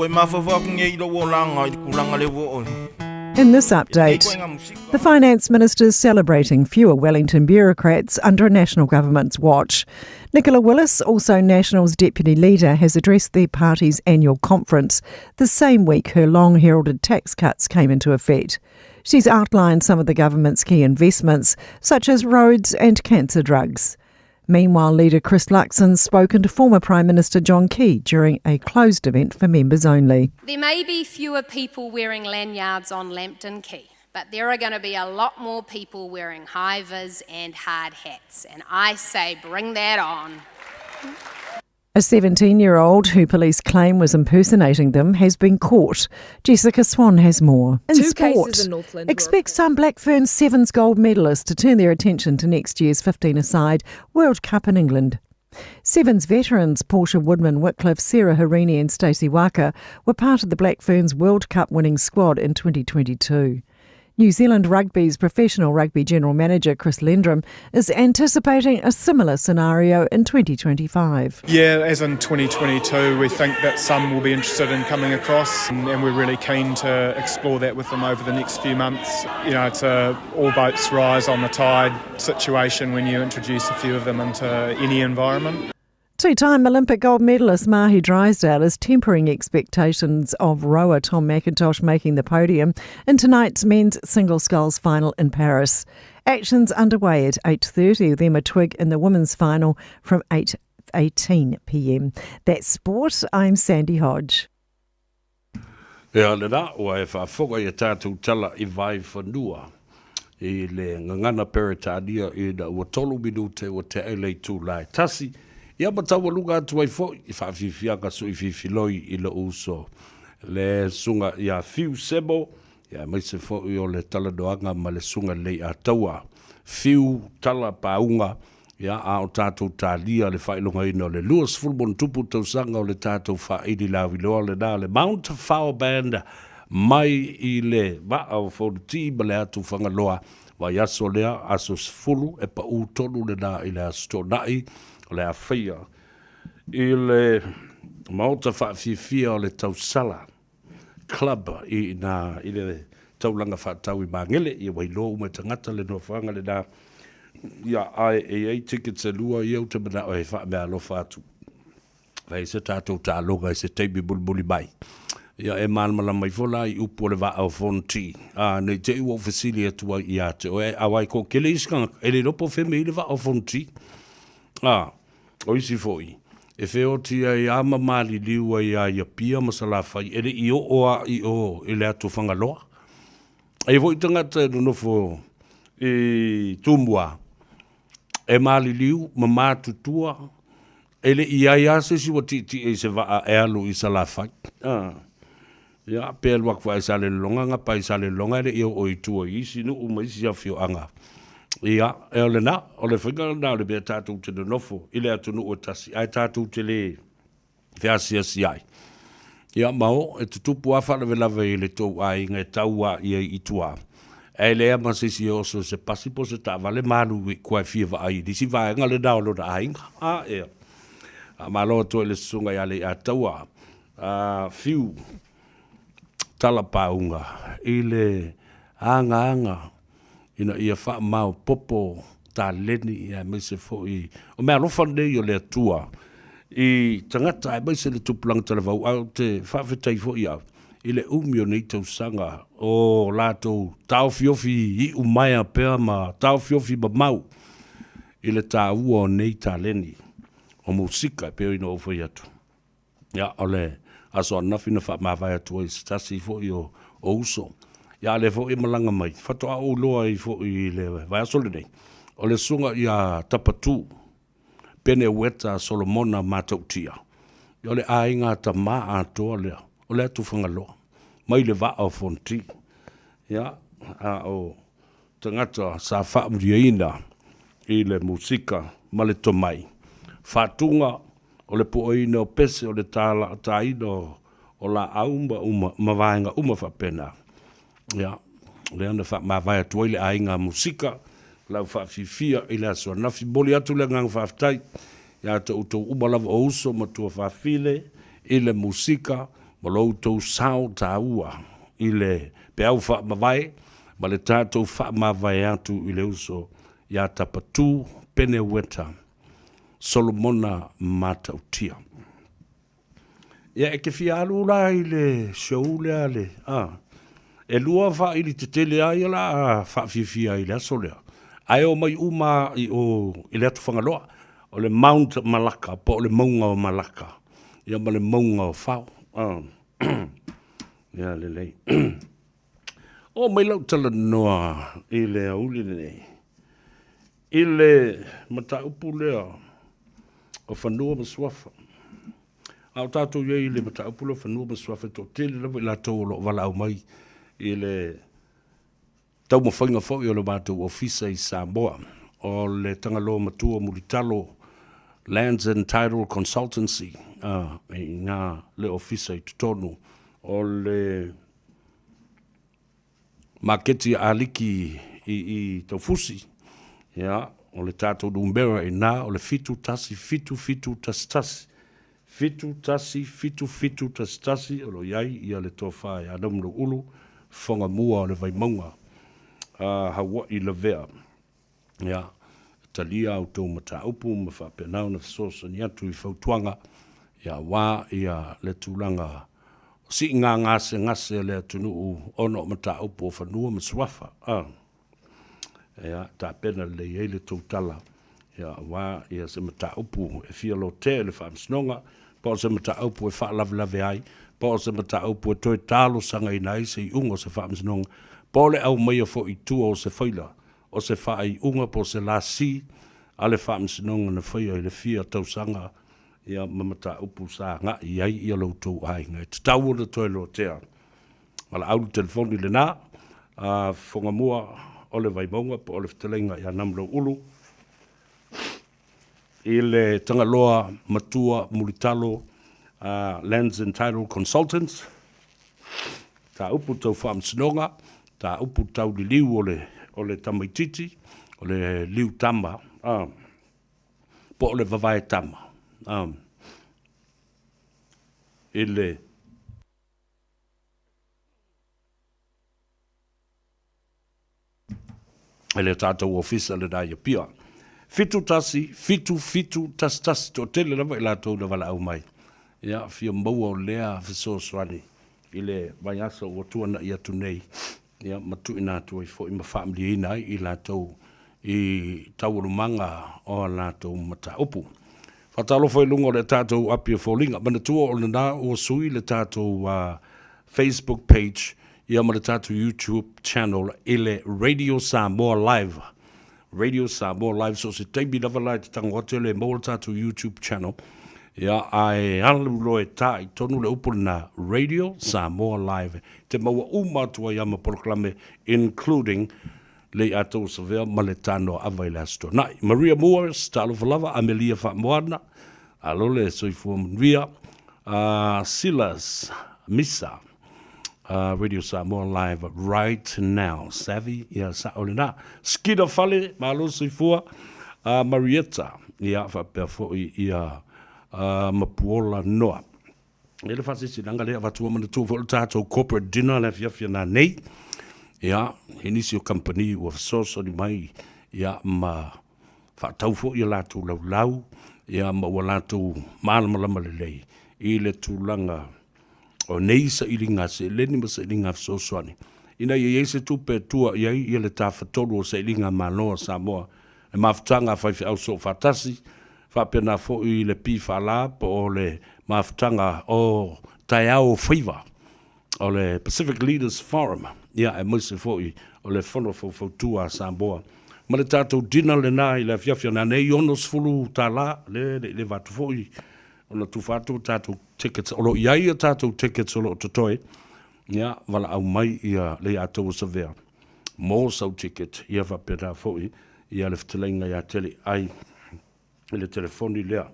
In this update, the Finance Minister is celebrating fewer Wellington bureaucrats under a National Government's watch. Nicola Willis, also National's Deputy Leader, has addressed their party's annual conference the same week her long-heralded tax cuts came into effect. She's outlined some of the government's key investments, such as roads and cancer drugs. Meanwhile, leader Chris Luxon's spoken to former Prime Minister John Key during a closed event for members only. There may be fewer people wearing lanyards on Lambton Quay, but there are going to be a lot more people wearing high-vis and hard hats, and I say bring that on. A 17-year-old who police claim was impersonating them has been caught. Jessica Swan has more. In Two sport, cases in Northland expect some Black Ferns Sevens gold medalists to turn their attention to next year's 15-a-side World Cup in England. Sevens veterans Portia Woodman Wycliffe, Sarah Harini and Stacey Waka were part of the Black Ferns World Cup winning squad in 2022. New Zealand Rugby's professional rugby general manager Chris Lendrum is anticipating a similar scenario in 2025. Yeah, as in 2022, we think that some will be interested in coming across, and we're really keen to explore that with them over the next few months. You know, it's a all boats rise on the tide situation when you introduce a few of them into any environment. Two-time Olympic gold medalist Mahi Drysdale is tempering expectations of rower Tom McIntosh making the podium in tonight's men's single sculls final in Paris. Action's underway at 8:30 with Emma Twigg in the women's final from 8:18 p.m. That's sport. I'm Sandy Hodge. Ea le na, ua e whaafonga i a tātou tala I vai whanua. I le ngangana peretania I na ua tolu minute ua te eilei tūlai tasi. Ia matawa lunga atu ai fo I whaafifianga so I fifiloi I le uso. Le sunga ia fiu sebo, ia maise fo I o le tala doanga ma le sunga lei a taua. Fiu tala paunga, ia a o tātou tālia le whailonga ino le luas fulmon tupu tausanga o le tātou whaidi lawi loa le nā le Mount Fao Band mai I le wa au fōti ma le atu whangaloa wa yaso lea aso fulu e pa u tonu le nā I le asto nai le a whaia I le mauta whaafifia o le tausala club I le taulanga whaatau I mangele I wailo ume tangata le no whanga le nā ia ai tickets e lua I au te mana o he wha mea alofa atu vai se tātou tālonga I se teimi bulbuli mai ia e malmala mai fola I upo le wa au fonti nei te ua ofisili atua I ate o e awai ko kele iskanga e le ropo wheme I le wa au fonti o isi foi. E wheo tia I ama mali liua I a pia masala whai. Ere I o oa I o I le atu whangaloa. E voi tangata no nofo I tumua. E mali liu, ma tutua. Ele I ai ase si wa titi e se waa e alu I sala whai. Ia, pēl wakwa e sale longa ngapa I sale longa ere I o I tua isi no umaisi a whio anga. Ia, e ole na, ole whinga na ole bea tātou te nofo, I le atu no o tasi, ai tātou te le whiasia si ai. Ia mao, e tutupu a whana lawe I le tau ai ngai taua I tua. E le ea masisi oso se pasipo se ta vale manu I kua whia ai, disi vai ngale na olo na ainga. Ea. A malo to le sunga I ale a taua. Fiu tala paunga, I le anga. Ina ia wha mau popo tā leni ia meise fo I o mea lofa nei o le atua I tangata e meise le tupulang tala vau au te whawhetai fo I au I le umio nei tau sanga o lātou tau fiofi I umaya pēr ma tau fiofi ma mau I le tā ua o nei tā leni o musika e pēr ino o fo I atu ia o le aso anawhina wha mawai atua I stasi fo I o uso ia le fo I malanga mai. Fato a uloa I fo I le vai asole nei. O le sunga I a tapatu. Pene weta Solomona matautia. I o le ainga ta maa atoa lea. O le atu whangaloa. Mai le va au fonti. Ia a o tangata sa whaamriaina I le musika ma le tomai. Fatunga o le puoina o pese o le taina o la aumba mawainga whapena. Ia, le ana wha mawai atua I le ainga musika, lau wha fifia I le asua nafi boli atu le ngang whaftai, ia ta utou umalawa o uso ma tua whafile, I le musika, ma loutou sao tāua i le pe au wha mawai, ma le tātou wha mawai atu i le uso ia tapatū pene weta Solomona Matautia. Ia e ke fialu la i le show lea le, e lua wha i li te tele ai la wha fia i le aso lea. Ai o mai uma i le atu whangaloa, o le Mount Malaka, po le maunga o Malaka. Ia ma le maunga o whao. Ia le lei. O mai lau tala noa i le auli nei. I le mataupu lea o whanua maswafa. Au tātou iei le mataupu lea whanua maswafa tō tele lawa i lātou o lo wala au mai i le tau mawhainga fōi o le mātou ofisa i Samoa o le tangaloa matua Mulitalo Lands and Title Consultancy i ngā le ofisa i tutonu o le maketi aliki i taufusi o le tātou numbera i nā o le fitu tasi o lo iai ia le tofa i anamlo ulu whonga mua o le vaimaunga hawa i le vea talia au tō mataupu ma whapenau na fisosa ni atu i whautuanga ia wā ia le tūlanga si ngase le atunu ono mataupu o whanua maswafa ia ta pena le ele tōtala ia wā ia se mataupu e fia lo te le whamsnonga po se mataupu e whaalawelawe ai po se mataupu e toi talo sanga i nai se i ungo se whamsnonga po le au mai fo i tua o se whaila o se whaai unga po se la si ale whamsnonga na whaia i le fia tausanga ia mamata upu sa nga iai ia loutou ai ngai tau ona toi lo tea ala au telefoni le na fonga mua o le vaimaunga po o le fitelenga ia namlo ulu i le tangaloa matua Mulitalo Lands and Title Consultants ta upu tau whamsinonga ta upu tau li liu o le tamaititi o le liu tama po o le vavai tama ele tātou ofisa le dai pia fitu tasi to tele lava ila tau na wala au mai ia fia maua o lea fiso swani ile vai aso o tuana ia tunei ia matu ina tu i fo i ma family ina i la tau i tau rumanga o la tau mata upu fatalo foi lungo le tātou apia folinga mana tua o na o sui le tātou Facebook page ia ma le tātou YouTube channel ile Radio Samoa Live so se teibi lava lai te tango ate le mo le tātou YouTube channel ia ai alu loe tā i tonu le upu na Radio Samoa Live te maua umatua ia ma proklame including le atou savea ma le tano availe asto. Nai, Maria Moores, talo falava, Amelia Whamoana, alole soifua munvia, Silas Misa, Radio Samoa Live right now, Savvy, ia sa olena, Skida Fale, malo soifua, Marietta, ia whapea ia Mapuola Noa. Ele fasi sinanga lea vatua mana tu fo tātou corporate dinner le fiafia na nei, ia inisio company of source ni mai ia ma fa tau fo ia latu lau ia ma walatu malama lei i le tulanga o nei sa ilinga se leni ma sa ilinga so swani ina ye se tu pe tua ia le ta fatolo sa ilinga mano Samoa e maftanga fa au so fatasi fa pena fo i le pi fala po le maftanga o taiao fiva o le Pacific Leaders Forum ia e moise foi o le fono fo tua Samoa ma le tātou dina le nā i le fiafia na nei onos fulu tala le vatu foi ona tu fatu tātou tickets o lo iai a tātou tickets o lo totoe ia wala au mai ia le atou savea mo sau ticket ia va pera foi ia le ftelenga ia tele ai le telefoni lea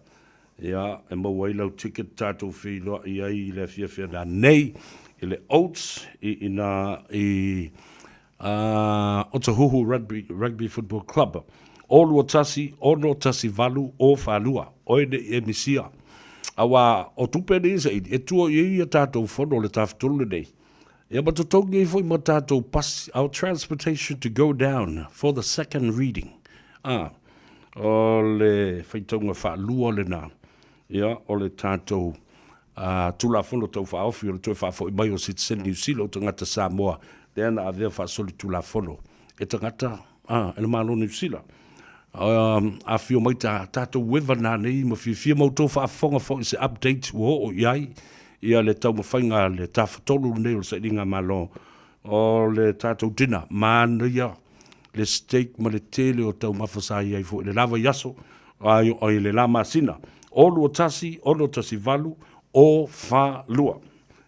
ia e mo wai lau ticket tātou fi lo iai le fiafia na nei ile Oats Otahuhu Rugby Football Club. Olu o tasi valu o whalua. Oine e misia. Awa o tupe ni se e tua i tātou whono le tāwhtulu nei. Ia ma tutongi i fwoi ma tātou pas our transportation to go down for the second reading. O le whaitonga whaalua le nā. Ia, o le tātou tula whono tau whaofi o le toi whaafo i mai o Citizen New Zealand o tangata Samoa. Te ana a vea whaasoli tula whono. E tangata, e na malo New Zealand. A fio mai tātou wewa nā nei, ma fia mau tō whaafonga fo i se update wo o iai. Ia le tau mawhainga le tāwhatolu nei o se ringa malo. O le tātou dina, mānia, le steak ma le tele o tau mawhasai ai fo i le lava yaso, ai le lama sina. Olu o tasi valu, o wha lua.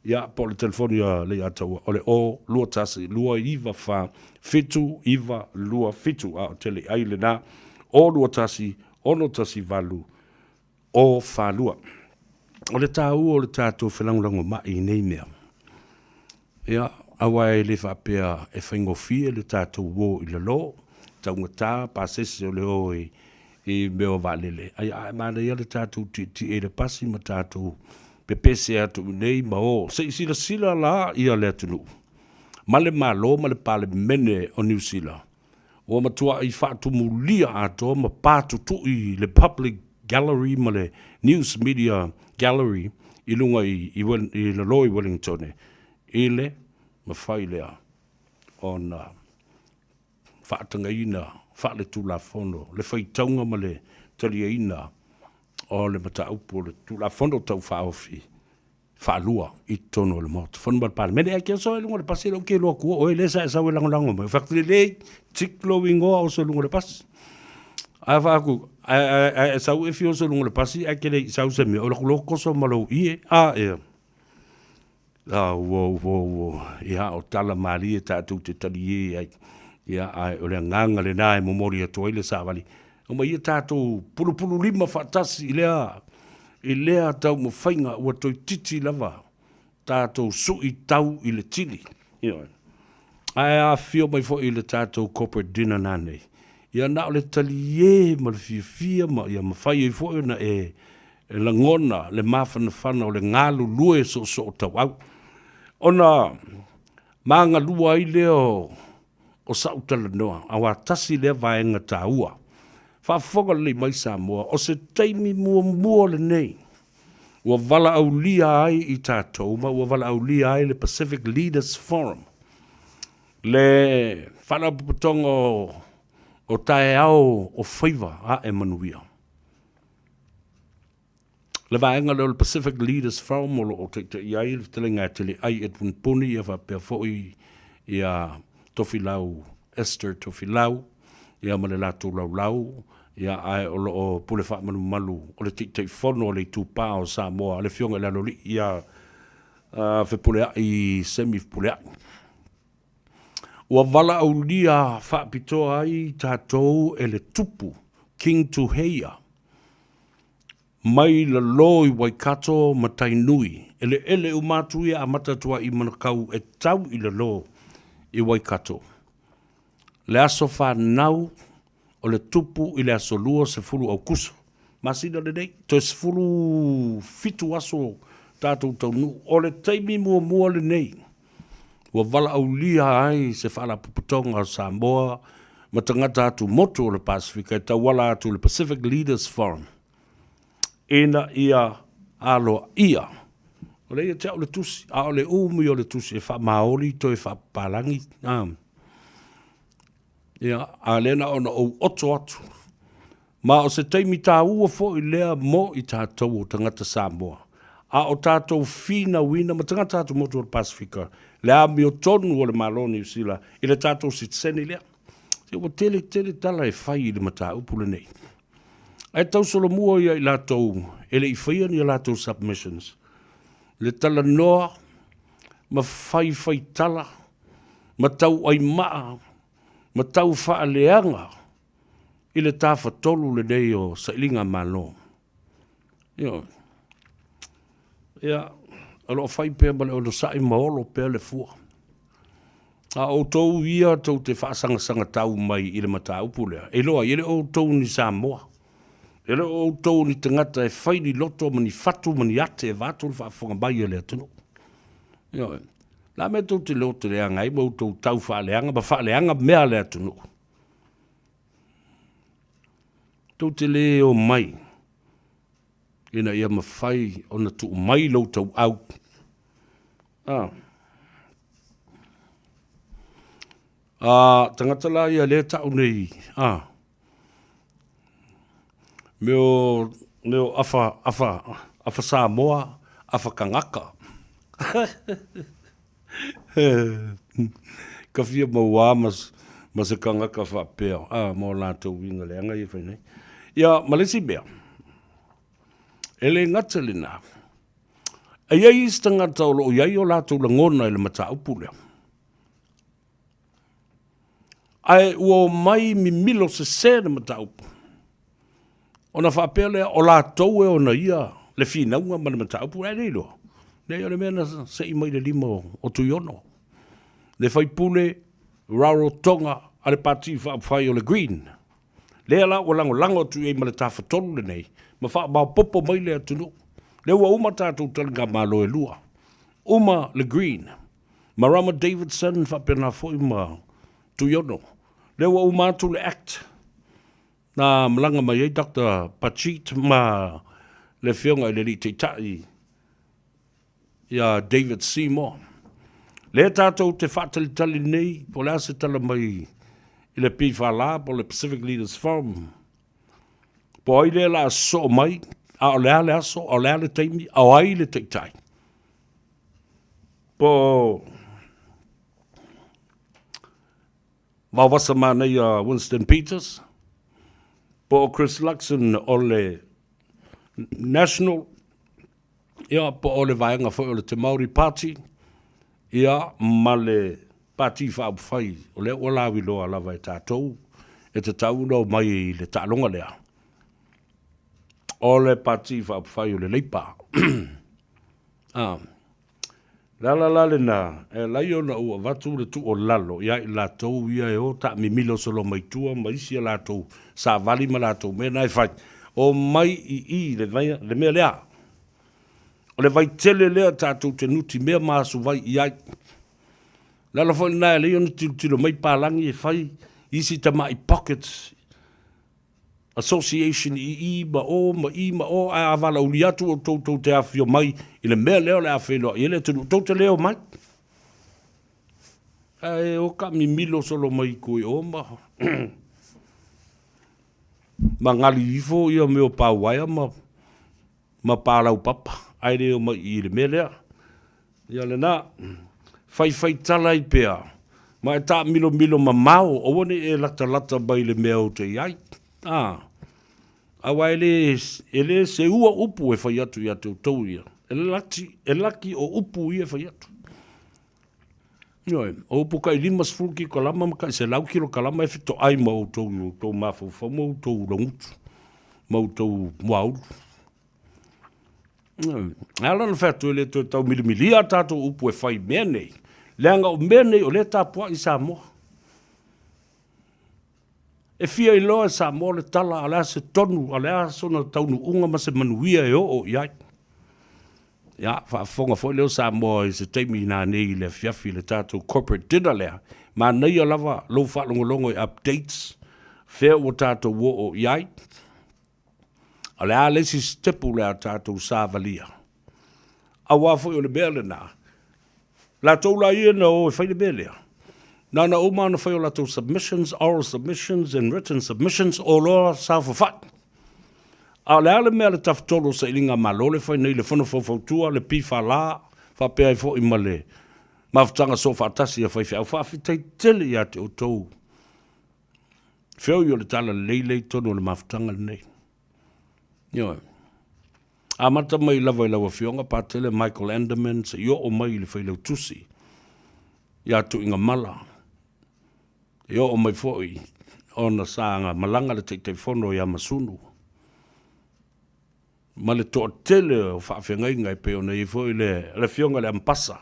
Ia, po le telefoni le atau, o le o lua tasi, lua iwa wha fitu, iwa lua fitu, a tele ai le nā, o lua tasi, ono tasi valu, o wha lua. O le tāu o le tātou whelangulango mai nei mea. Ia, awa e le whapea e whaingofia le tātou wō i le lo, taunga tā, pāsese o le o i meo wālele. Ai, mana ia le tātou ti e le pasi ma tātou pepese atu nei ma o. Se i sila la ia le atunu. Ma le malo, ma le pale mene o New Zealand. O matua i whaatumu lia ato, ma pātutu i le public gallery, ma le news media gallery, i lunga i le loi Wellington. I le, ma whai lea, o na whaatanga ina, whaale tūla whono, le whai taunga ma le talia ina, o le mata upo le tūla whono tau whaofi, whaalua i tono le mota. Whono ma le pāle. Mene ake so e lunga le pasi, o ke loa kua, o e lesa e sau e lango mai. Whakatile le, tiklo ingoa o so lunga le pasi. Ai whaaku, e sau e fio so lunga le pasi, ake le sau se mea, o loko so malo ie, ia o tala mali e tātou te tali e ia o le nganga le nā e momori a toi le sāwali. O mai e tātou pulu lima whaatasi i lea tau mo whainga ua toi titi lava tātou sui tau i le tili. Ai a fio mai fo i le tātou corporate dinner nānei. Ia nā o le tali e ma le fia ma ia ma whai e fo na e la ngona le mawhana o le ngālu lue so tau au. Ona maanga lua i leo o sautala noa, awa tasi lea vaenga tā ua. Whaafonga le mai Samoa, o se teimi mua le nei. Ua wala au lia ai i tātou, ma ua wala au lia ai le Pacific Leaders Forum. Le whanaputonga o tae au o whaiva a e manuia. Le vaenga le Pacific Leaders Forum o te iai le telenga tele ai Edwin Puni e whapea fōi i a Tofilau, Esther Tofilau, i a male lātou lau, i a ai o pule whaamanu malu, o le te whono o le tūpā o Samoa, le fionga le anoli i a whepulea i semi-pulea. Ua wala au lia whaapitoa ai tātou e le tupu, King Tuheia, mai la loi Waikato ma Tainui, ele umatu ia a matatua i manakau e tau i la lo i Waikato. Le aso whanau o le tupu i le aso lua se fulu au kuso. Masina le nei, to se fulu fitu aso tātou tau nu, o le teimi mua le nei. Ua wala au lia ai se whala puputonga o Samoa, ma tangata atu moto o le Pasifika, e tau wala atu le Pacific Leaders Forum. Ena ia alo ia. O le ia te au le tusi, a o le umi o le tusi, e wha maori to e wha palangi. Ia, a lena ona o oto atu. Ma o se teimi tā ua fo i lea mo i tātou o tangata Samoa. A o tātou fina wina, ma tangata atu moto o le Pasifika. Le ami o tonu o le malo New Zealand, i le tātou sitseni lea. Se o tele tala e whai i le mata upule nei. Ai tau solo mua ia i lātou, ele i whaia ni a lātou submissions. Le tala noa, ma whai tala, ma tau ai maa, ma tau wha leanga, i le tāwha tolu le nei o sailinga malo. Ia, alo whai pēr ma le ono sai maolo pēr le fua. A o tau ia tau te whaasanga tau mai i le mata upulea. E loa, i le o tau ni Samoa. E le o tau ni tangata e whai ni loto mani fatu mani ate e vātou le whaafonga mai e le atunu. Ia, la me tau te loto le anga, i mo tau tau whaaleanga, ba whaaleanga mea le atunu. Tau te le o mai, ina ia mawhai o na tu mai lau tau au. Tangata la ia le tau nei, Meo afa Samoa, afa kangaka. Ka fia maua mas e kangaka whapea. Mo lātou winga le anga i whainei. Ia, malesi bea. Ele ngata le nā. A iai is tangata o lo iai o lātou la ngona ele mata upu lea. Ai ua mai mi milo se sēne mata upu. Ona whapele o lātou e ona ia le whinaunga mana mata upu e reilo. Nei o le mena se i mai le lima o tuiono. Le whaipule, raro tonga, a le pati whai o le green. Lea la o lango tu e ma le tawhatonu le nei. Ma wha mau popo mai le atunu. Le ua uma tātou talinga malo e lua. Uma le green. Marama Davidson whapena fo ima tuiono. Le ua uma atu le act. Na malanga mai Dr. Pachit ma le whionga i le li te tai ia David Seymour. Le tātou te whātalitali nei po le ase tala mai i le Pifala po le Pacific Leaders Forum. Po ai le la so mai, a o lea le aso, a o lea le teimi, a o ai le te tai. Po mawasa mana i Winston Peters, po Chris Luxon o le National, ia po o le vaenga fo o le Te Māori Party, ia ma le Party whaapwhai, o le o lawi loa lava e tātou, e te tauna o mai i le tālonga lea. O le Party whaapwhai o le leipa. La le na, e lai o na ua watu le tu o lalo, ia i lātou ia e o ta mi milo solo mai tua, mai sia lātou, sa vali ma lātou, mena e whai, o mai i le mea lea. O le vai tele lea tātou te nuti mea maasu vai i ai. Lala fo na le yon tilo mai palangi e whai, isi ta mai pockets, Association i ma o a avala uli atu o tautou te awhio mai i le mea leo le awhelo i le tunu tau te leo mai e o ka mi milo solo mai koe o ma ma ngali ifo i o meo pāwaia ma pālau papa ai leo mai i le mea lea i ale na whai tala i pēa ma e tā milo ma mau o wane e lata mai le mea o te iai awa ele se ua upu e whai atu i atu tau ia. E laki o upu i e whai atu. O upu kai limas fulki kalama ma kai se lau kilo kalama e whito ai ma o tau mawhau whau ma o tau rangutu. Ma o tau muauru. Ala na whatu ele tau milimilia tātou upu e whai mea nei. Leanga o mea nei o le tāpua i Samoa. E fia i loa sa mo le tala alea se tonu, alea sona taunu unga ma se manuia e o iai. Ia, whaafonga fo leo sa mo i se teimi nā nei le fiafi le tātou corporate dinner lea. Ma nei a lava lau whaalongolongo i updates, whea o tātou wo o iai. Alea lesi stepu lea tātou sa valia. A wafo i o le bea le nā. La tau la ia na o e whai le bea lea. Nana uma na whai o lato submissions, oral submissions and written submissions o loa sa whawhat. A le ale mea le tawhtolo sa ilinga malo le whai nei le whana whawhautua le piwha la whapea i fo i male. Mawhtanga so whaatasi a whai whiau whawhitai tele i ate o tau. Whiau i o le tala leilei tono le mawhtanga le nei. Io. A mata mai lava i lawa whionga pātele Michael Anderman sa io o mai le whai lau tusi. Ia tu inga mala. Io o mai foi ona sanga malanga le te fono ia masunu. Ma le toa tele o whaawhengai ngai pe ona i foi le fionga le ampasa.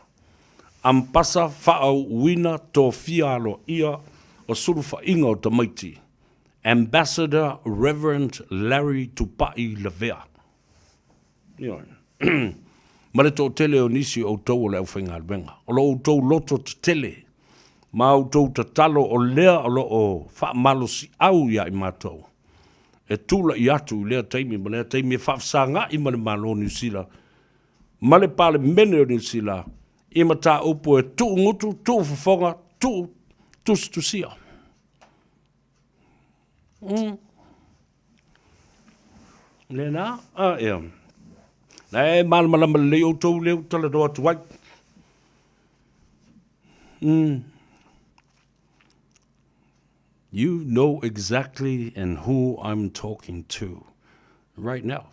Ampasa whaau wina tō fialo ia o suru wha inga o tamaiti. Ambassador Reverend Larry Tupai Lavea. Ma le tō tele o nisi o tau o le au whainga albenga. O lo o tau loto te tele. Ma o tau ta talo o lea o lo o wha malo si au ia i mātou. E tūla i atu i lea teimi, ma lea teimi e whafsa ngā i mane malo o New Zealand. Ma le pale mene o New Zealand. I ma tā upo e tū ngutu, tū whawhonga, tū stusia. Le nā, ea. Nei, malama leo tau leo tala doa tuai. You know exactly and who I'm talking to right now.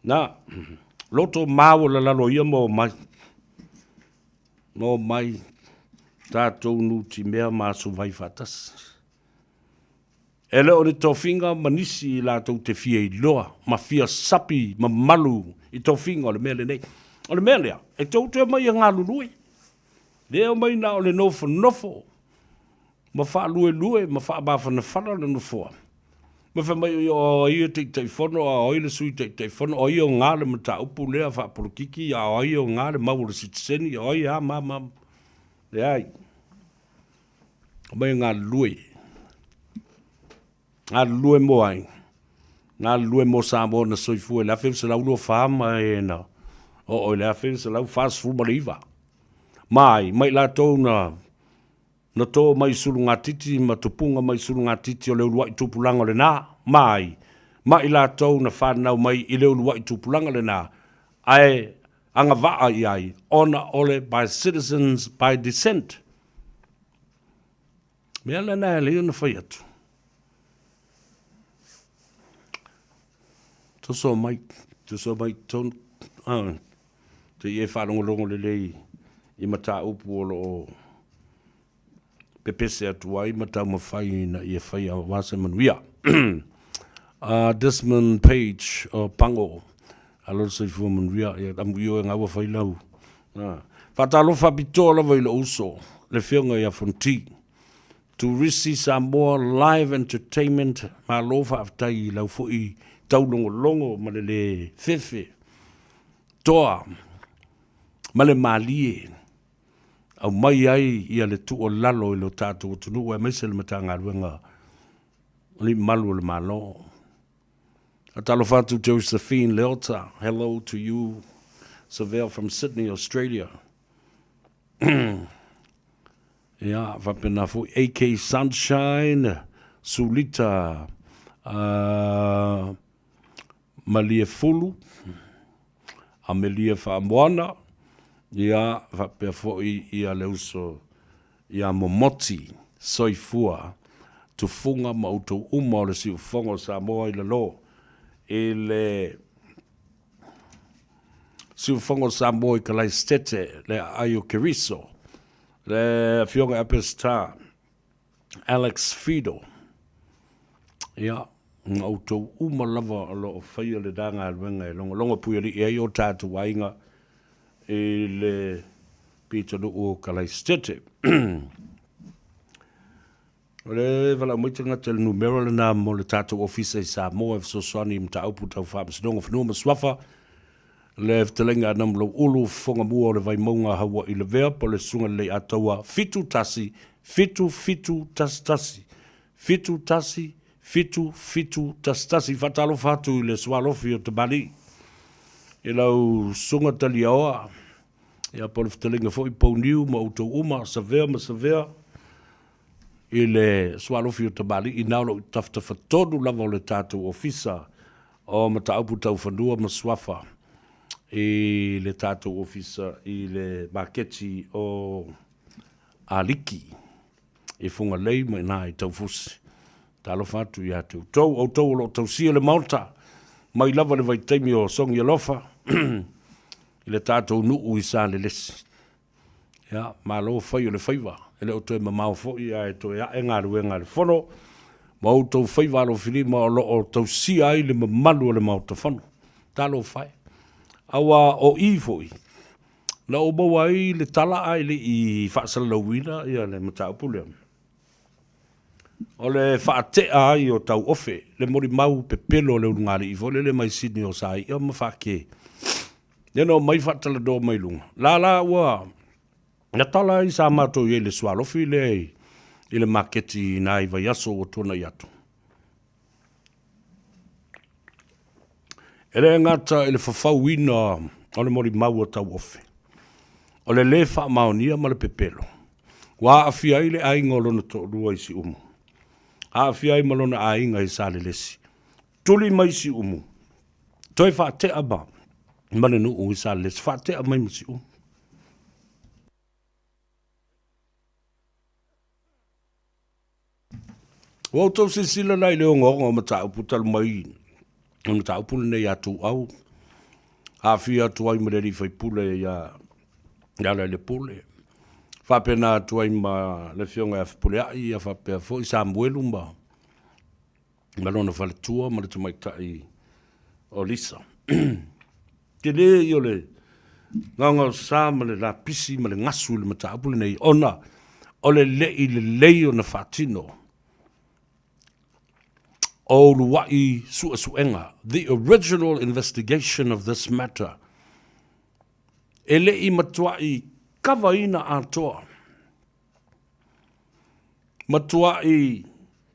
Nā, loto māua la lalo ia mō mai. Mō mai, tātou nuti mea māsu vai whatas. E leo ni tō whinga manisi i lātou te fia i loa, ma fia sapi, ma malu i tō whinga o le mea le nei. O le mea lea, e tau te mai a ngā lului. Leo mai na o le nofo, ma wha lue, ma wha bāwhana whana le nofoa. Ma wha mai o ia te whono, a oi le sui te whono, o ia o ngā le ma tā upu lea wha porokiki, a oi o ngā le mau le sitiseni, a oi a mam. Le ai. Mai ngā lului. Ngā lue mo ai. Ngā lue mo sa mo na soifu e la fe se la ulo fama e na. O la fe se la fast food maliva. Mai la tau na tō mai suru ngā titi, ma tupunga mai suru ngā titi o leo luai tupulanga le nā. Mai la tau na whanau mai i leo luai tupulanga le nā. Ai anga waa i ai, ona ole by citizens by descent. Mea la nā leo na whai atu. Tuso mai ton te e whanongo le lei i mata upu o lo pepese atu ai mata mawhai na i e whai a wase manuia. Desmond Page o Pango alo se fu manuia e amu i o ngā wawhai lau. Whatalo whapito la vai le uso le whionga i a fonti. To receive some more live entertainment ma lo whaftai lau fui tau longo ma le fefe toa ma le malie au mai ai ia le tu o lalo i lo tātou tunu e mai se le matanga ruenga li malu le malo a talo fatu Josephine Leota, hello to you Seville from Sydney, Australia. Ja, whapena fu AK Sunshine Sulita Malia Fulu, Amelia Whamoana, ia whapea fōi ia leuso, ia momoti, soifua, tufunga mautou uma o le si ufongo sa moa i le lo, e le si ufongo sa moa i kalai stete, le ayo keriso, le fionga apesta, Alex Fido, ia, autou uma lava alo o whaia le danga alwenga e longa pui ali e o tātu wainga e le pita no o kalai stete. Le wala mwitanga te le numero le nā mo le tātu ofisa i sa mo e so soani mta aupu tau whapasidonga whanua maswafa le vtelenga nam lo ulu fonga mua o le vai maunga hawa i le vea po le sunga le ataua fitu tasi fitu tasi fatalo fatu i le swalofi o te bali. E lau sunga tali aoa. Ia po le vtelenga fo i pau niu ma utou uma savea. I le swalofi o te bali i naulo i tafta fatonu lava o le tātou ofisa o mata aupu tau whanua ma swafa. I le tātou ofisa i le maketi o Aliki. I funga lei mai nā i tau fusi. Talo fatu ia te tau o tau lo tau sia le mauta mai lava le vai taimi o songi alofa i le tātou nuu i sa le lesi ia malo fai o le faiva ele o toe mamau fo ia e toe a enga ruenga le fono ma o tau faiva lo filima o lo o tau sia ai le mamalu o le mauta fono talo fai awa o i foi na o maua i le tala ai le i whaasala lauina ia le mataupu lea O le whaatea ai o tau ofe, le mori mau pe pelo le urungari i vole le mai sini o sai, ia ma whake. Neno mai whatala do mai lunga. La ua, na tala i sa mato i le swalofi le i le maketi na i vai aso o tona i atu. Ele ngata i le whawhau ina o le mori mau o tau ofe. O le wha maonia ma le pepelo. Wa awhia i le ainga o lona to rua i si umu. A awhia i malona ainga i sa le lesi. Tuli mai si umu. Toi wha te aba. Mane nu i sa le lesi. Wha te a mai si umu. Wau tau se sila lai leo ngonga o mata upu talu mai. O mata upu nei atu au. A awhia atu ai mareri whai pule ia lai le pule. Whapena atu ai ma le fionga a pule ai ia whapea fo i Samuelu ma. Malona whale tua ma le tumaitai o Lisa. Te le i o le nganga o sa ma le la pisi ma le ngasu le mata upu nei ona. O le lei o na whatino. O luai suenga, the original investigation of this matter. Ele I matuai kawaina atoa. Matuai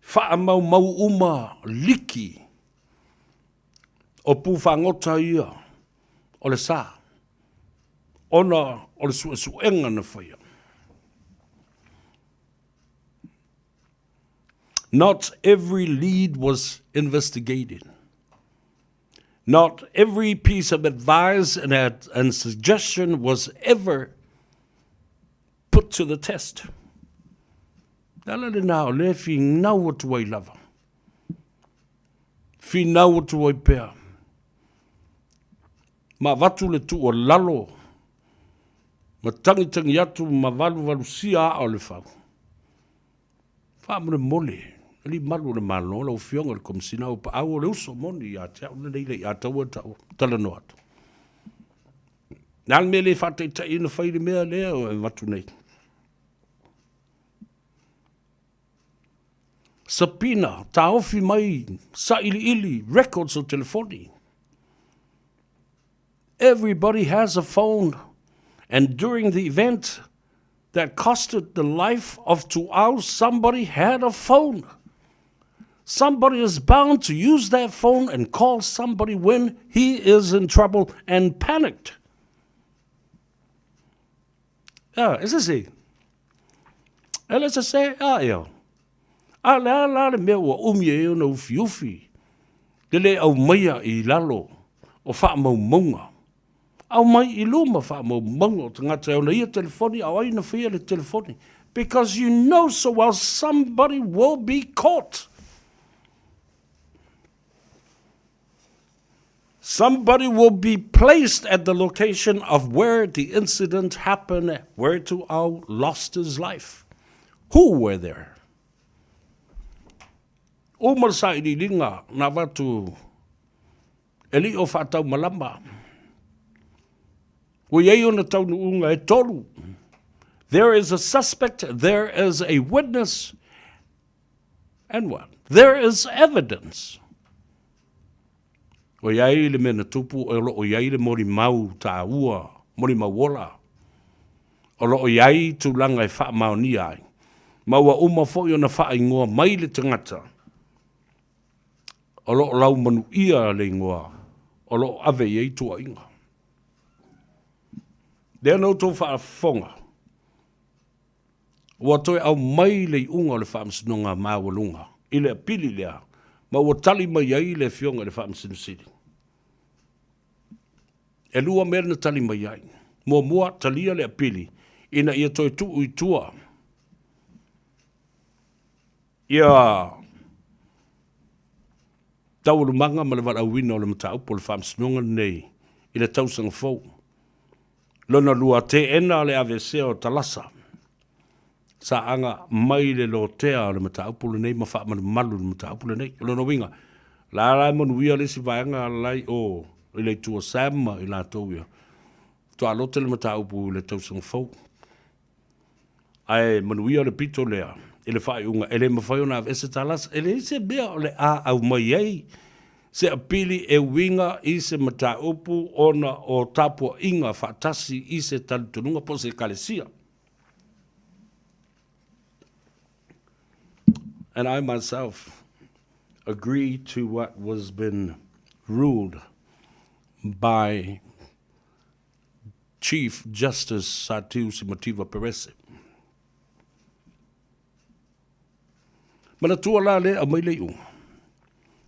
whaamau mau uma liki. O puwhangota ia. O le sa. Ona o le suenga na whaia. Not every lead was investigated. Not every piece of advice and suggestion was ever put to the test. Nala le nao le fi ngau atu ai lava. Fi ngau atu ai pea. Ma watu le tu o lalo. Ma tangi atu ma valu sia o le whau. Whamure mole. Eli malu le malo la fionga le komsina o pa au le uso moni ya tia le le ya tawa tala no atu. Nal mele fate ta ina faile mea le o watu nei. Sapina ta ofi mai sa ili records o telefoni. Everybody has a phone, and during the event that costed the life of Tuau, somebody had a phone. Somebody is bound to use that phone and call somebody when he is in trouble and panicked. Is this it? Let's just say, yo. La le mea ua umie o na ufi. Lele au maia I lalo o wha mau maunga. Au mai I luma wha mau maunga o tangata o na ia telefoni, au aina whia le telefoni. Because you know so well somebody will be caught. Somebody will be placed at the location of where the incident happened, where Tuau lost his life. Who were there? O malsa I linga na watu eli o whatau malamba. O iei o na taunu unga e toru. There is a suspect, there is a witness, and what? There is evidence. O iai le mena tupu, o iai le mori mau ta ua, mori mauola. O lo iai tu langa I wha maoni ai. Maua uma fo I na wha ingoa mai le tangata. O lo lau manu ia le ingoa. O lo ave iei tua inga. Dea no tō wha fonga. Ua toi au mai le unga le wha msinonga maawalunga. I le pili lea. Ma ua tali mai ai le fionga le wha msinusiri. E lua mera na tali mai ai. Mua talia le pili. Ina ia toi tu uitua. Ia tau manga ma le wala wina o le mata upo le wha msinonga nei. I le tausanga fau. Lona lua te ena le AVC o talasa. Sa anga mai le lo tea le mata upule nei ma wha malu le mata upule nei. Lona winga. La rai manu wia le si vaenga lai o le tua sama I la tauia. Tua lote le mata upu le tausang fau. Ai manu wia le pito lea. ele whai unga, ele mawhai ona ese talas, ele se bea o le a au mai ei, se apili e winga i se mata upu ona o tapua inga whaatasi i se talitununga po se kalesia. And I myself agree to what was been ruled by Chief Justice Satiu Simativa Perese. Mana tua la le a mai le unga.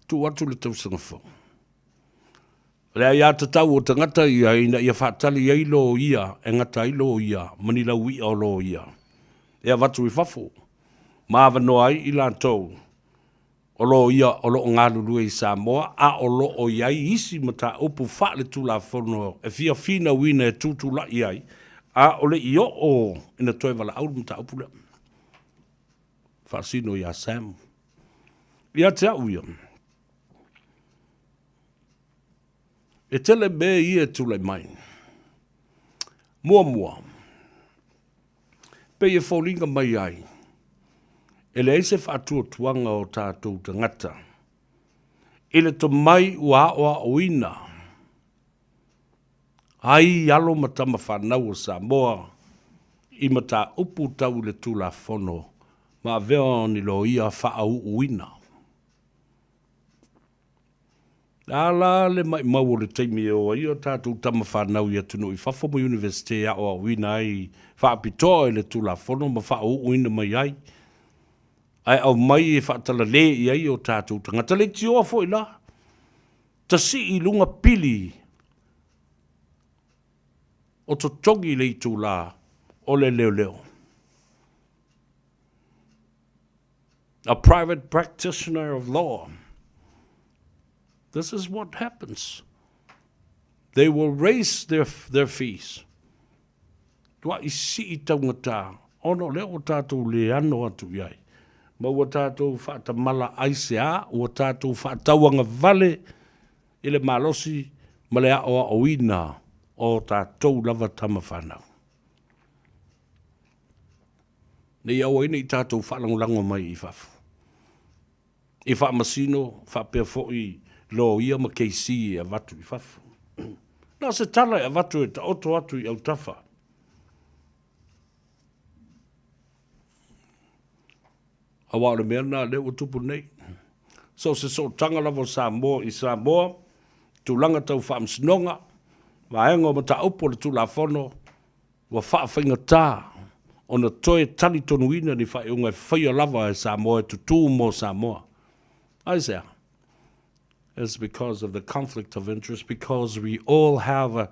Tu watu le tau sangafo. Lea ia tatau o tangata ia ina ia whaatali ia ilo ia, e ngata ilo ia, manila ui o lo ia. Ea watu I whafo. Maava noai I lantou. O lo ia o lo ngalulu I Samoa, a o lo o iai isi mata upu wha le tula whono, e fia fina wina e tutu la iai, a o le io o ina toi wala au mata upu le. Whaasino ia Sam. Ia te au ia. E tele me ia tule mai. Mua mua. Pe e fōlinga mai ai. E le eise whaatua tuanga o tātou tangata. E le to mai ua oa oina. Ai alo matama whanau o Samoa. I mata upu tau le tula whono. Ma veo ni lo ia whaau uina. Ala le mai mau le teimi o ia tātou tama whanau ia tunu I Whafomo University a o uina ai whaapitoa le tula whono ma whaau uina mai ai. Ai au mai e whaatala le I ai o tātou tangata le tioa fo I la. Ta si I lunga pili o to tongi le I tūla o le leo leo. A private practitioner of law. This is what happens. They will raise their fees. Tua I si I taungata. Ono leo tātou le ano atu iai. Ma ua tātou whaatamala aisea, ua tātou whaatauanga vale ile malosi ma le a o oina o tātou lava tama whanau. Nei au ina I tātou whaalangulango mai I whafu. I whaamasino, whaapea fo'i lo ia ma keisi e watu I whafu. Nā se tala e watu e ta oto atu I au tafa. Awa le mea nā leo tupu nei. So se so tanga lavo Samoa I Samoa, tūlanga tau whaamsinonga, waenga ma ta upo le tūla whono, wa whaawhainga tā, o na toe tali tonuina ni whaeunga whaia lava e Samoa, tutu mo Samoa. Isaiah. It's because of the conflict of interest, because we all have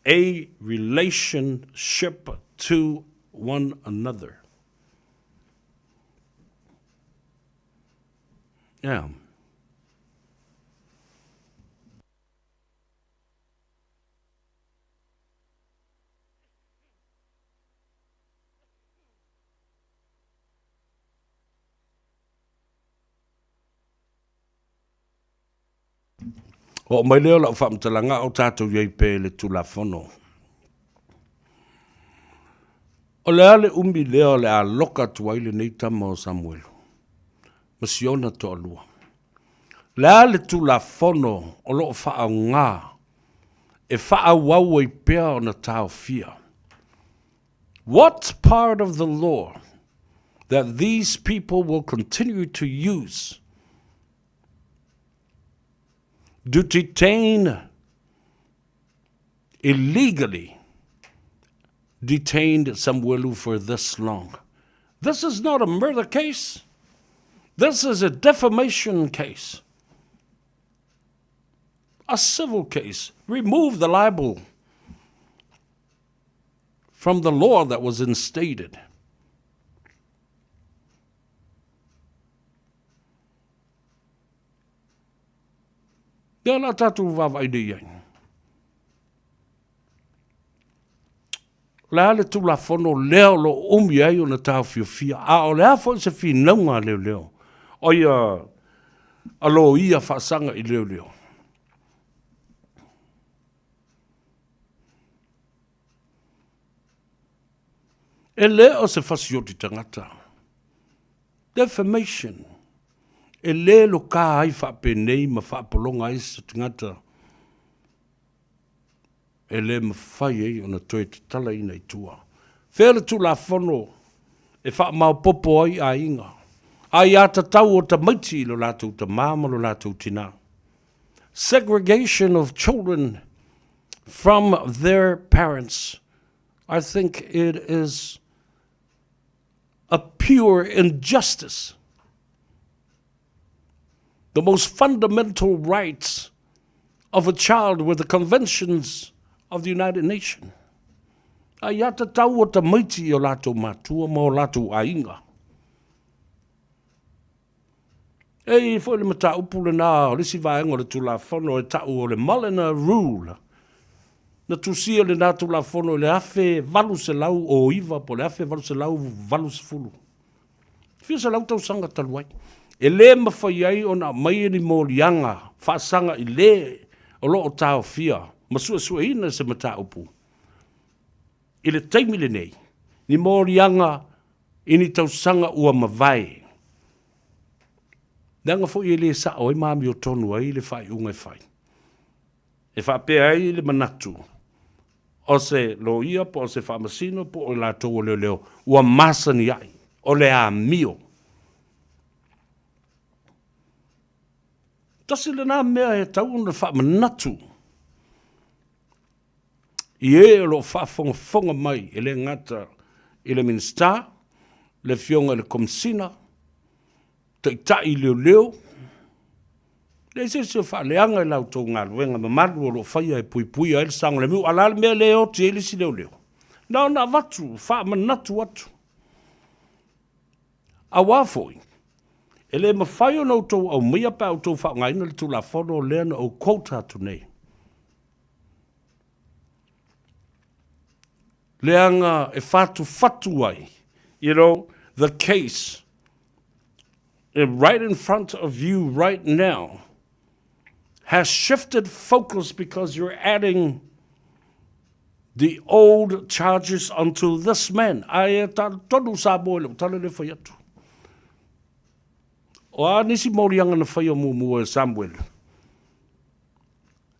a relationship to one another. Yeah. O mai leo la whaamtalanga o tātou iei pē le tula whono. O le ale umbi leo le a loka tuaile nei tama o Samuelu. Masiona to alua. Le ale tula whono o lo wha ngā. E wha wau i pēa o na tau fia. What part of the law that these people will continue to use to detain illegally detained Samuelu for this long? This is not a murder case. This is a defamation case. A civil case. Remove the libel from the law that was instated. Dea la tātou wawai iai. Lea le tu la whono leo lo umi ai o na tau whiawhia. A o lea fo se whi naunga leo leo. O ia alo ia whaasanga I leo leo. E lea o se whasioti tangata. Defamation. E le lo ka ai whapenei ma whapolonga ai sa tingata. E le mawhai ei o na toi te tala ina i tua. Whele tu la whono e wha mau popo ai a inga. Ai ata tau o ta maiti lo lātou ta māma lo lātou tina. Segregation of children from their parents. I think it is a pure injustice. The most fundamental rights of a child were the conventions of the United Nations. Ai ata tau o ta maiti o lātou mātua ma o lātou ainga. Ei, foi le mata upule na, o lisi vaenga le tula whono e tau o le Mulliner Rule. Na tusia le nā tula whono le afe valu se lau o iwa po le afe valu se lau valu se fulu. Fia se lau tau sanga taluai. E le mawhai ai o na mai ni mōlianga, whaasanga i le o lo o tau fia, ma sua ina se mata upu. I le taimile nei, ni mōlianga ini tau sanga ua mawai. Nanga fo i le sa o i mami o tonu ai le whai unga e whai. E whape ai le manatu. O se lo ia po o se whamasino po o la tō o leo leo. Ua masani ai. O le a mio. Tasi le nā mea e tau na whamanatu. I e lo whafonga mai e le ngata i le minsta, le fionga le komsina, te tai leo leo. Le se whaaleanga i lau tō ngā luenga ma maru o lo whaia e pui a il sango le miu. Alal mea leo te ele si leo leo. Nā na watu, whaamanatu atu. A wāfoi. E le mawhai o nau tō au mia pa au tō whaangaina le tū la whono lea na au kouta atu nei. Leanga e fatu ai. You know, the case right in front of you right now has shifted focus because you're adding the old charges onto this man. Ai tonu sa boile, tala le whai atu. O a nisi morianga na whai o mumu e Samuel.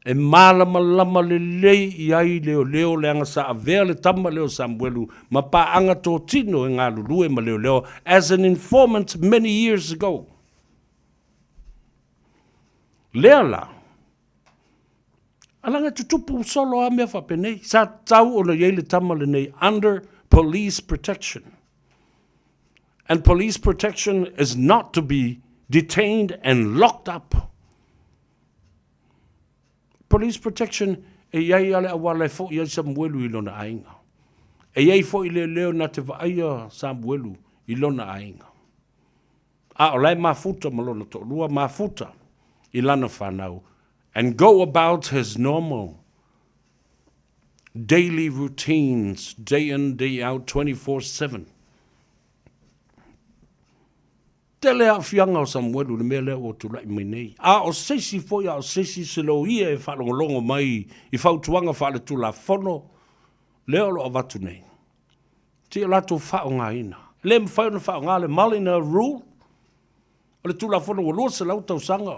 E malama lama le lei i ai leo leanga sa avea le tama leo Samuelu ma pa anga tō tino e ngā lulue ma leo as an informant many years ago. Leala. Alanga tutupu solo a mea whapenei. Sa tau o na iei le tama le nei under police protection. And police protection is not to be detained and locked up. Police protection e iei ale awale fo iei Samuelu i lona ainga. E iei fo i leo na te vaia Samuelu i lona ainga. A o lai mafuta malona to lua mafuta i lana whanau and go about his normal daily routines, day in, day out, 24/7. Te lea whianga o Samuelu le mea lea o tu lai mai nei. A o sesi foi a o sesi se lo ia e whalongolongo mai i whautuanga whale tu la whono leo lo avatu nei. Te o lato whaonga ina. Le mwhaona whaonga le Mulliner Rule o le tu la whono o loa se lau tau sanga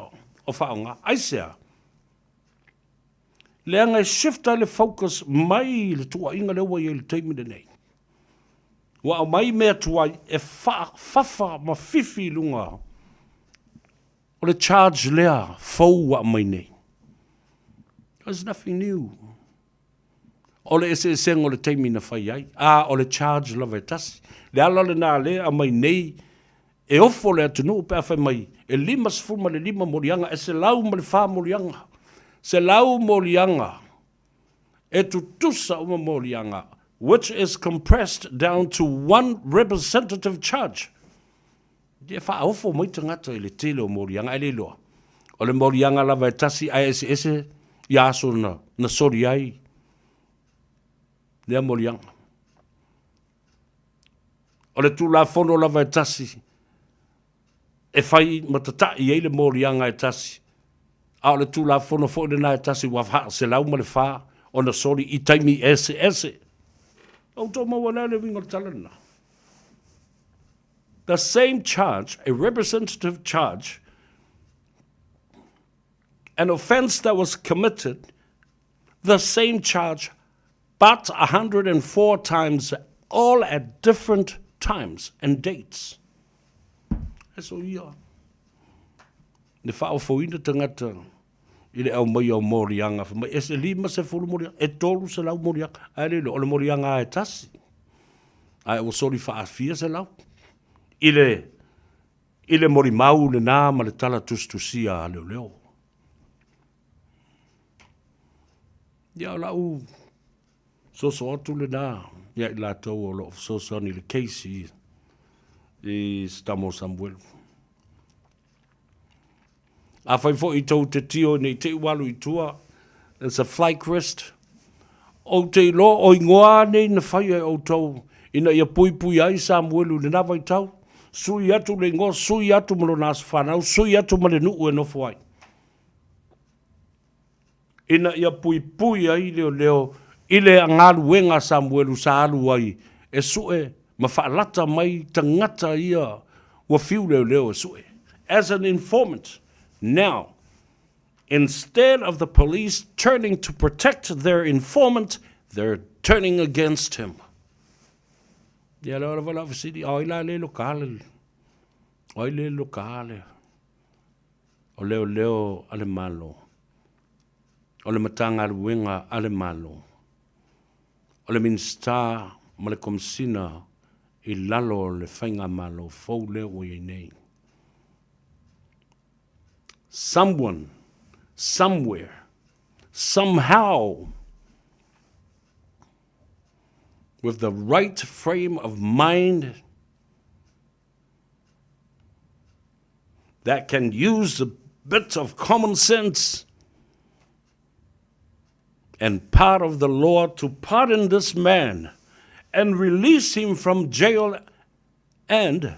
o whaonga. Aisea. Leanga e shifta le focus mai le tua inga lewa i le teimine nei. Wa o mai mea tua e fafa ma fifi lunga o le charge lea fau wa mai nei. There's nothing new. O le ese sengo le teimina whai ai. O le charge lava e tasi. Le ala le nā lea a mai nei e ofo le atunu pe awhai mai e lima sfuma le lima morianga e se lau ma le wha morianga. Se lau morianga e tutusa uma morianga, which is compressed down to one representative judge. Dia wha ofo mai tangata i le tele o morianga e le loa. O le morianga lava e tasi a ese i aso na sori ai. Lea morianga. O le tū la whono lava e tasi e whai matatai e le morianga e tasi. A le tū la whono fo le nā e tasi wafha se lau ma le wha o na sori i taimi ese. O tō maua nā le winga talana. the same charge, a representative charge, an offense that was committed, the same charge, but 104 times, all at different times and dates. So ia. Ne whao fwina tangata, ile au mai au morianga, mai e se lima se fulu morianga, e tolu se lau morianga, aere le ole morianga e tasi. Ai o sori wha afia se lau. Ile mori mau le nā ma le tala tustusia a leo leo. Ia lau so atu le nā, ia i la tau o lo so ni le Casey i Stamo Samuel. A whai fo I tau te tio nei te walu I tua, it's a flight crest. O te lo o ingoa nei na whai ai o tau, ina ia pui ai Samuelu le nawai tau, sui atu le ngo, sui atu malo nasa whanau, sui atu male nuu e nofo ai. Ina ia pui ai leo, ile angalu wenga Samuelu sa alu ai, e sue, ma whaalata mai tangata ia, wa fiu leo e sue. As an informant, now, instead of the police turning to protect their informant, they're turning against him. Ia leo la vasidi, o ila le lokale. O ile lokale. O leo ale malo. O le matanga ale wenga ale malo. O le minsta ma le komsina I lalo le whainga malo fau leo o nei. Someone, somewhere, somehow, with the right frame of mind that can use a bit of common sense and part of the law to pardon this man and release him from jail and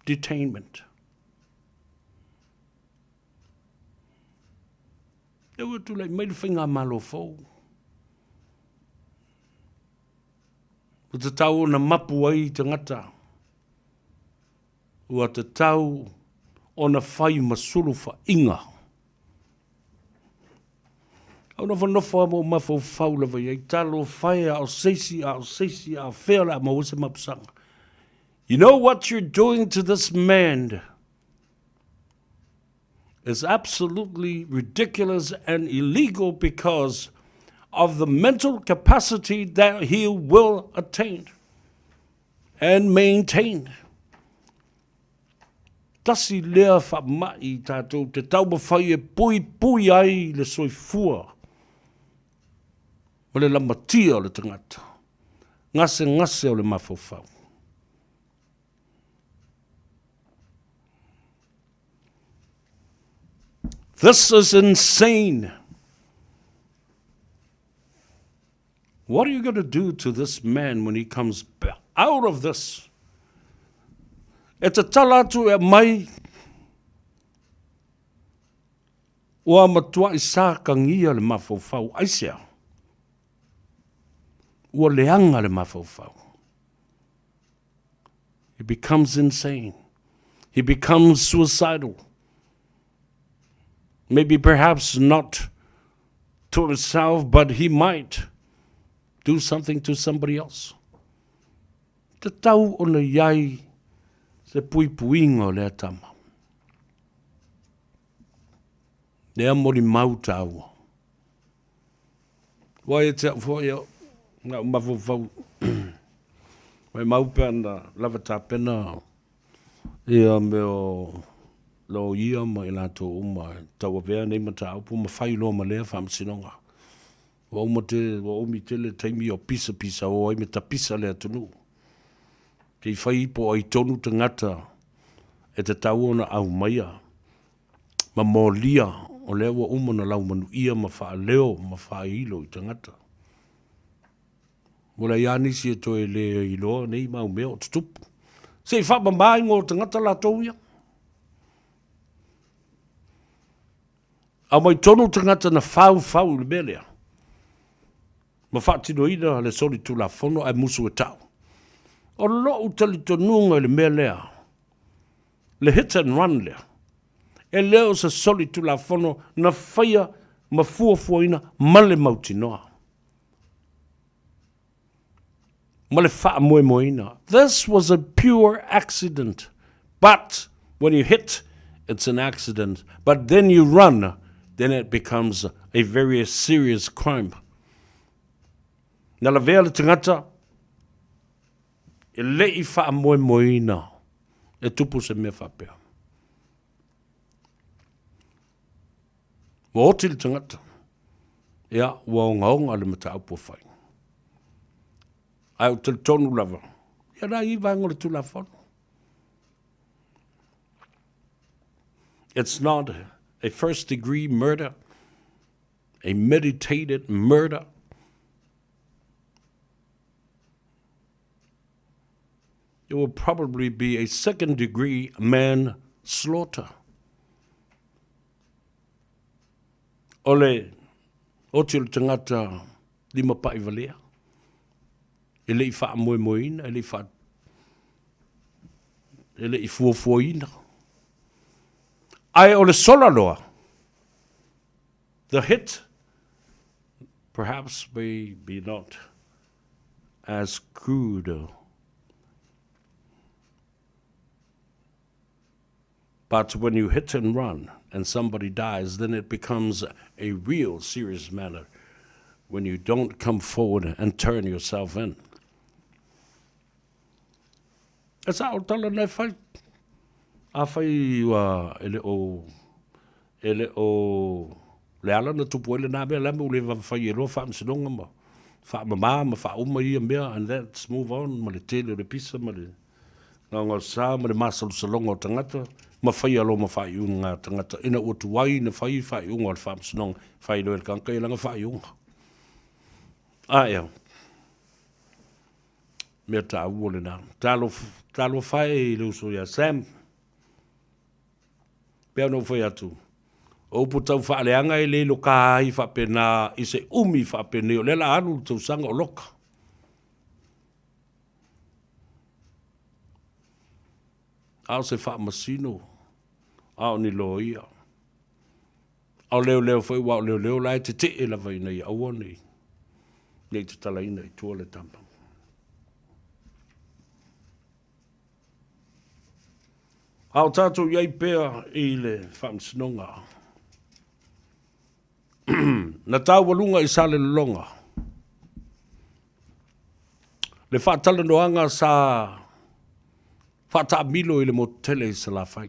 detainment. E ua tu lai mai le whainga malo fau. O te tau na mapu ai te ngata. Ua te tau o na whai masuru wha inga. Au na whanofo mo mafau fau lawa iai talo whai a o seisi a whea la ma wase mapusanga. You know what you're doing to this man is absolutely ridiculous and illegal because of the mental capacity that he will attain and maintain. Tasi lea whamai tātou te tau mawhai e pui ai le soifua. O le lamatia o le tangata. Ngase o le mawhawhau. This is insane. What are you going to do to this man when he comes out of this? E te talatu e mai ua matua I sa kangia le mawhawhau aisea. Ua leanga le mawhawhau. He becomes insane. He becomes suicidal. Maybe perhaps not to himself, but he might do something to somebody else. Te tau o le iai se puipuinga o le atama. Lea mori mau tau. Wai e te fwoi na umawawau. Wai mau pēna lava tā pēna. Ia meo lo ia ma ila to uma tau vea nei mata upu ma fai lo ma lea fam sinonga. Wa uma te wa umi tele taimi o pisa o ai me ta pisa lea tunu. Kei fai po ai tonu te ngata e te tau ona au maia. Ma mo lia o lea wa uma na lau manu ia ma faa leo ma faa ilo I te ngata. Mula iani si e toe lea ilo nei mau mea o tutupu. Se faa mamai ngō te ngata la tau ia. Au mai tonu te ngata na fau le belea. Ma whaatino ina le sori tu la fono ai musu e tau. O lo utali tonunga le mea lea. Le hit and run lea. E leo se soli tu la fono na whaia ma fuafuaina male mautinoa. Male wha moe moina. This was a pure accident. But when you hit, it's an accident. But then you run, then it becomes a very serious crime. Na la vea le tangata, e lei wha moe moina, e tupu se mea whapea. Wa oti le tangata, ia wa onga le mata aupo whai. Ai o te tonu lava, ia na i vango le tu la whanu. It's not a first-degree murder, a meditated murder. It will probably be a second-degree manslaughter. Ole, oti o tangata lima pa i valea. E le i wha moe moina, e le i fuafuaina. Ai ole sola loa. The hit perhaps may be not as crude. But when you hit and run and somebody dies, then it becomes a real serious matter when you don't come forward and turn yourself in. It's out tala nei whai. A whai ele o le ala na tupu ele nā mea lama ule whai e roa wha msinonga ma. Wha mama ma wha uma ia mea, and let's move on. Ma le tele o le pisa, ma le ngā sā, ma le masalu salonga o tangata. Ma whai alo ma whai unga tangata. Ina ua tuwai na whai unga o le wha msinonga. Whai loe le kanka i langa whai unga. Ia. Mea tā ua le nā. Talo whai le uso ia Sam. Pea no whai atu. O putau whaaleanga e le loka ai whapena i se umi whapene o lela anu tau sanga o loka. Ao se whaamasino. Ao ni lo ia. Ao leo whai wao leo lai te te e lawa ina i aua nei. Nei te tala ina i tua le tampa. Ao tātou iai pēa i le whaamsinonga. Na tau walunga i sa le longa. Le whaatala noanga sa whaata milo i le motele i sa la whai.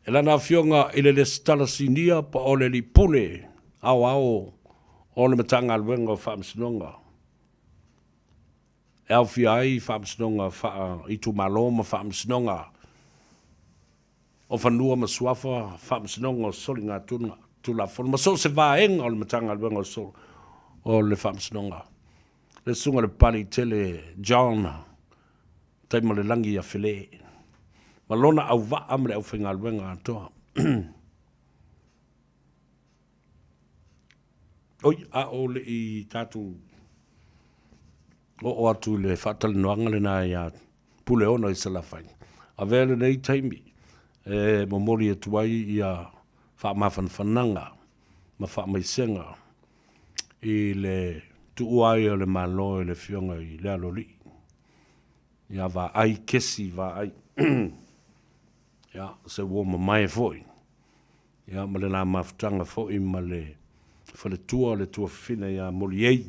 E lana fionga i le stala sinia pa o le li pune au o le matanga alwenga o whaamsinonga. E au fia ai whaamsinonga i tu maloma whaamsinonga. O whanua ma suafa whaamsinonga o soli ngā tunga. La fon ma so se va en o le matanga alwenga so o le whaamsinonga. Le sunga le pali tele John taima le langi a fele. Ma lona au va amre au whinga alwenga atoa. Oi, a o le i tatu o atu le whaatali noanga le nā ia pule ona i se la whain. A vele nei taimi momori e tuai ia wha mawhan whananga, ma wha maisenga i le tuuai o le malo le fionga i le aloli. Ia wa ai kesi wa ai. Ia, se woma mai foi. Ia, ma le nā mawhtanga foi ma le tua whina ia moli ei.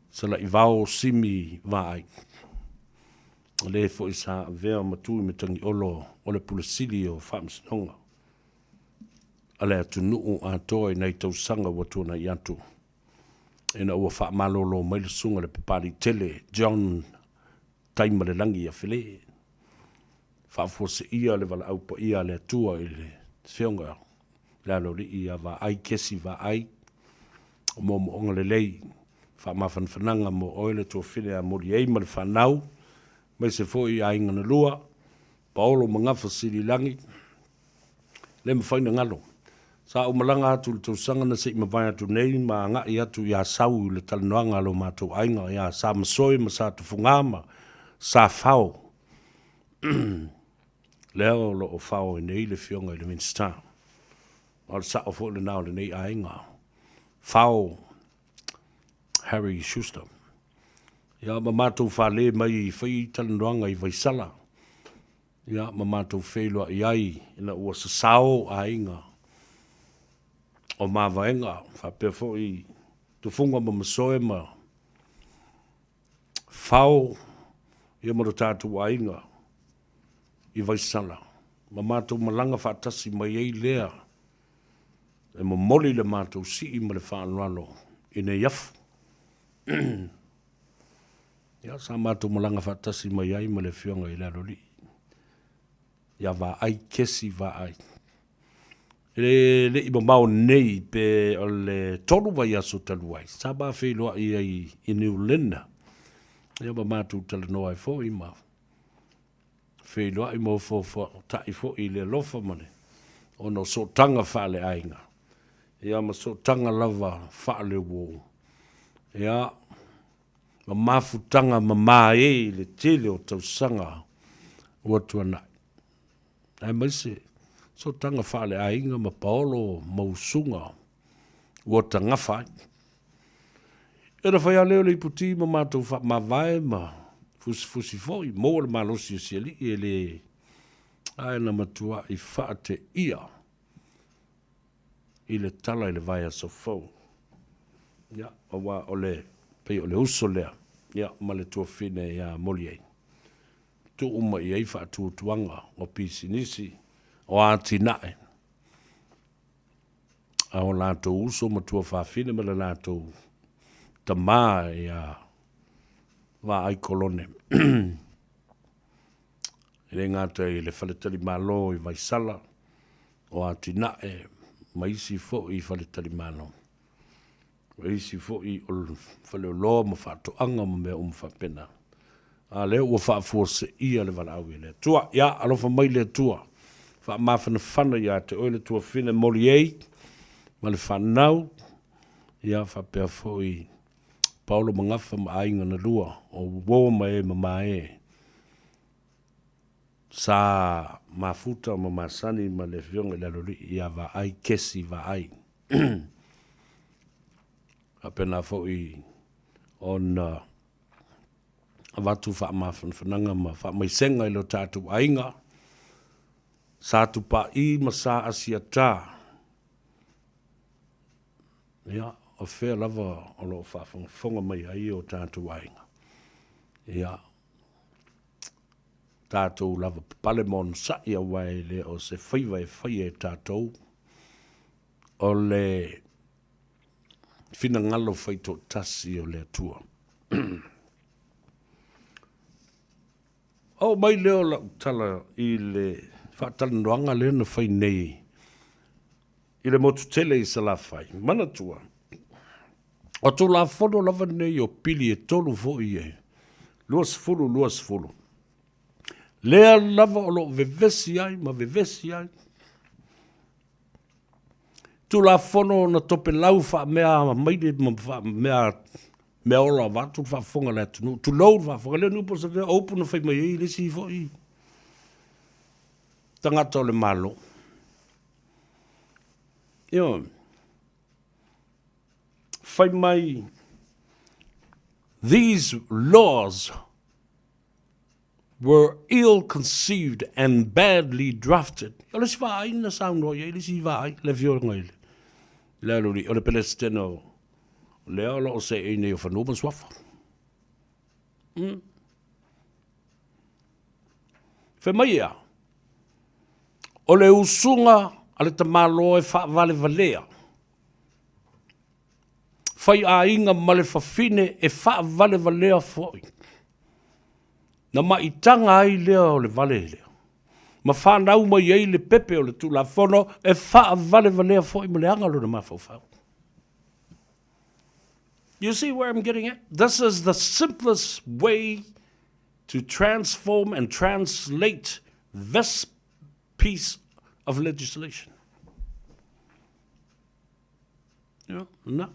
Se la i vao simi wa ai. Le foi sa vea matui me tangi olo o le pulasili o whamsinonga. Ale atu nuu a toi nei tau sanga watuna i atu. Ina ua wha malolo mai le sunga le papari tele, John taima le langi a fele. Wha fuose ia le wala aupa ia le atua i le whionga. Le alori ia wa ai kesi wa ai. O mo onga le lei. Wha mawhan whananga mo oile tua whine a mori ei ma le whanau. Mai se foi a inga na lua. Paolo mangafa siri langi. Le mwhaina ngalo. Sa o malanga atu le tausanga na se mawai atu nei ma nga i atu ia sau le talanoanga lo mātou ainga ia sa masoi ma sa tufungama sa fao. Leo lo o fao i nei le fionga i le minsta. Al sa o fo le nao le nei ainga. Fao Harry Schuster. Ia ma mātou whale mai i whai talanoanga i Vaisala. Ia ma mātou whelua i ai ina ua sa sao ainga. O mawaenga, whapea fo i tufunga ma masoe ma whao ia mara tātou ainga i Vaisala. Ma mātou malanga whaatasi mai ei lea e ma moli le mātou si i ma le whaanwano i ne iafu. Ia sa mātou malanga whaatasi mai ei ma le whionga i lea roli. Ia wa ai kesi wa ai. Le iba mau nei pe o le tolu vai aso taluai. Sa ba wheloa i ai i New Lenda. Ia ba mātou tala noa i fo i ma. Wheloa i mo fo tai fo i le lofa mane. O no so tanga whale ainga. Ia ma so tanga lava whale wo. Ia ma mafutanga ma mae le tele o tausanga ua tuanai. Ai maise. So tanga whale ainga ma paolo mausunga ua tangawhai. Era whai a leo le iputi ma mātou ma vai ma fusi foi. Mo le malosi o siali e le aina matua i whaate ia. I le tala i le vai a sofau. Ia, awa o le pei o le uso lea. Ia, ma le tua fine ia moli ei. Tu uma i ei whaatu tuanga o pisi nisi. O ati nae. A o lātou uso ma tua whawhine ma le lātou tamā e a wā ai kolone. E ngāta i le whaletari mālo i Vaisala. O ati nae ma isi fo i whaletari mālo. O isi fo i o whaleo loa ma whātoanga ma mea whapena. A leo ua whaafua se ia le wala au i le. Tua, ia, alofa mai le tua. Fa mafana fana ia te oile tua fine moli ei, ma le whanau, ia fa pea foi Paulo mangafa ma ainga na lua, o woma e ma e. Sa mafuta ma masani ma le fionga le lori, ia va ai kesi va ai. Apena foi on avatu fa mafana fananga ma fa maisenga ilo tatu ainga, sa tu pa i masa asia ta. Ia, o whea lava o lo whafonga mai ai o tātou ainga. Ia, tātou lava palemon sa ia wai le o se whaiwai whai e tātou. O le whina ngalo whai tō tasi o le atua. O mai leo la tala i le whaatalandoanga leo na whai nei. I le motu tele i sa la whai. Mana tua. O tō la whono lava nei o pili e tolu fo i e. Luas fulu. Lea lava o lo vevesi ai, ma vevesi ai. Tō la whono na tope lau wha mea maide ma mea ola watu wha whonga le atu. Tu lau wha whonga leo nupo sa te opu na whai mai i lesi i fo i. Tangata o le malo. Io, whai mai, these laws were ill-conceived and badly drafted. Io lesi vai na sound o ye, lesi vai, le fio ngai. Le lori, o le pelesteno, le alo o se e nei o whanoma swafa. Whai mai ea, o le usunga, ale ta malo e wha vale valea. Whai a inga male whawhine e wha vale valea foi. Na maitanga ai lea o le vale lea. Ma whanau mai ei le pepe o le tula whono e wha vale valea foi ma le angalo na mawhauwhau. You see where I'm getting at? This is the simplest way to transform and translate this piece of legislation. Ya, na.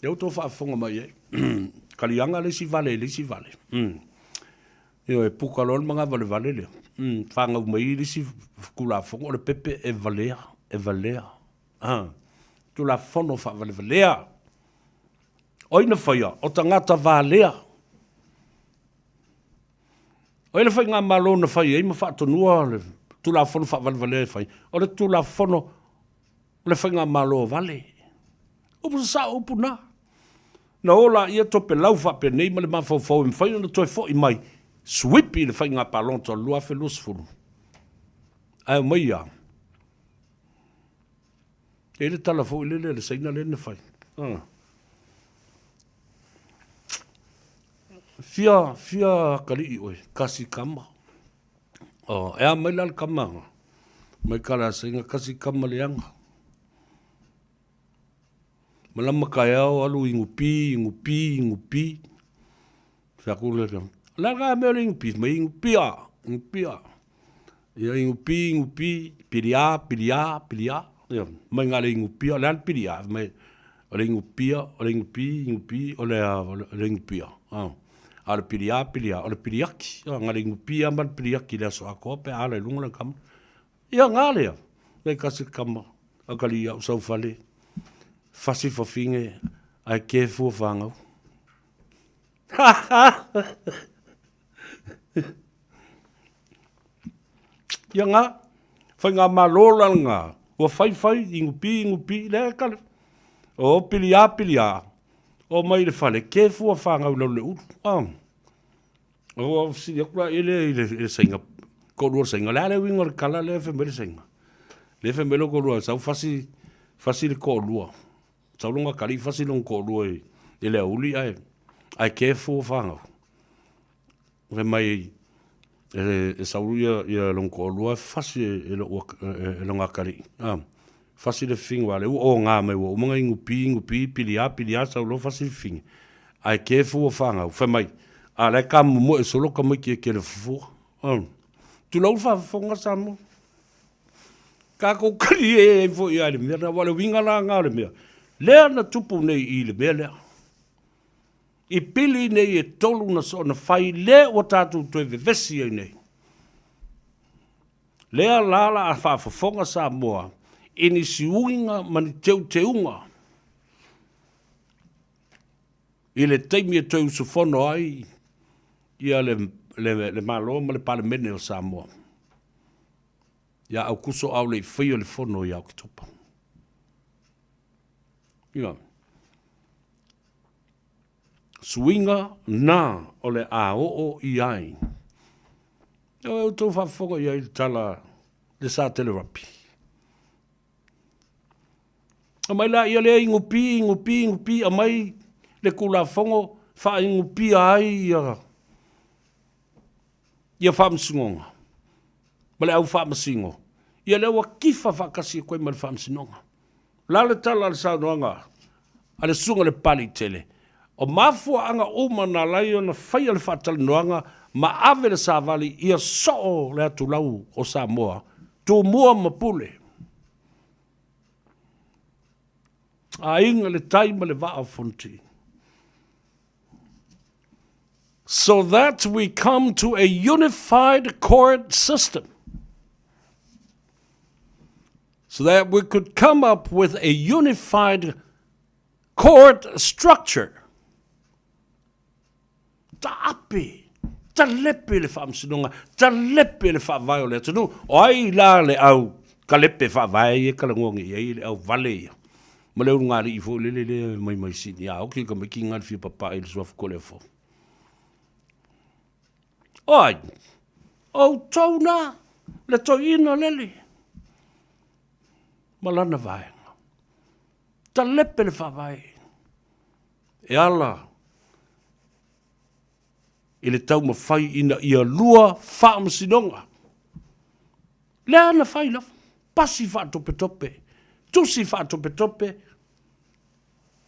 Eu tô whaafonga mai e. Kalianga le si vale. Io e puka lor mga vale le. Whanga umai le si kula fonga o le pepe e valea. Tu la fono wha valea. Oina whaia, o tangata valea. Oina whai ngā malo na whai e ma whaatonua le. Tu la fono wha valea whai. O le tu la fono le whai ngā malo vale. Upu sa upu na. Na ola ia tope lau whape nei ma le mawhau e mwhai na toi fo i mai. Swipi le whai ngā palonta lua whi lusfuru. Ai mai ia. E le tala fo i le seina le ne whai. Fia kari i oi, kasi kama. Ea mai lal kama. Mai kala senga kasi kama le anga. Malama kai au alu ingupi. Whiakule rea. Laga mea le ingupi, mai ingupia. Ia ingupi, piria. Mai ngā le ingupia, le an piria. Mai le ingupia, o le ingupi, o le ingupia. A le piria, o le piriaki. Ngā le ingupia, man piriaki le aso ako, pe ala lunga na kama. Ia ngā lea. Nei kasi kama, akali au sau fale. Fasi fofinge, ai ke fua whangau. Ia ngā, whai ngā malola ngā, ua whai, ingupi, le kale. O pilia, o mai le whale, ke fua whangau lau le uru. O si akura ele sainga, korua sainga, le winga le kala le whemele sainga. Le whemele korua, sau fasi le korua. Saulunga kari fasi long korua e le uli ai ke fua whangau. Re mai e sauru ia long korua fasi e longa kari. Fasi le whinga wale o ngā mai o mga ingupi, pilia, saulo fasi le whinga. Ai ke fua whangau, whe mai. A le ka mumo e solo ka mai ke le fua. Tu lau whafonga sa mo. Ka koukari e fo i aile mea, wale winga la ngā le mea. Lea na tupu nei i le mea lea. I pili nei e tolu na so na whai lea o tātou toi vevesi ai nei. Lea lala a whaafafonga sa moa. Ini si uinga mani te unga. I le teimi e toi usufono ai. Ia le malo ma le pale mene o sa moa. Ia au kuso au le whaio le fono i au ki topa. Ia. Suinga na o le a o i ai. Ia au tau whafonga i ai tala le sa telerapi. A mai la ia le ingupi, a mai le kula fongo wha ingupi ai ia whamsingonga. Ma le au whamsingo. Ia le wa kifa whakasi koe ma le whamsingonga. La le tala le saunoanga, a le sunga le pali tele. O mafua anga uma na lai o na whaia le whatala noanga, ma ave le savali ia soo le atu lau o Samoa. Tu mua mapule. A inga le taima le waa fonti. So that we come to a unified court system. So that we could come up with a unified court structure. Ta api, ta lepe le whaamsinonga, ta lepe le whaavai o le atanu, o ai la le au, ka lepe whaavai e kalangongi, e le au vale ia. Ma leo ngāri i fo le mai sini, a oki ka meki ngāri fia papa i le suafu kole fo. Oi, o tauna, le toina lele. Malana vaenga. Ta lepe le whaavai. E ala. I le tau ma whai ina ia lua whaamasinonga. Lea na whai la. Pasi whaatope. Tusi whaatope.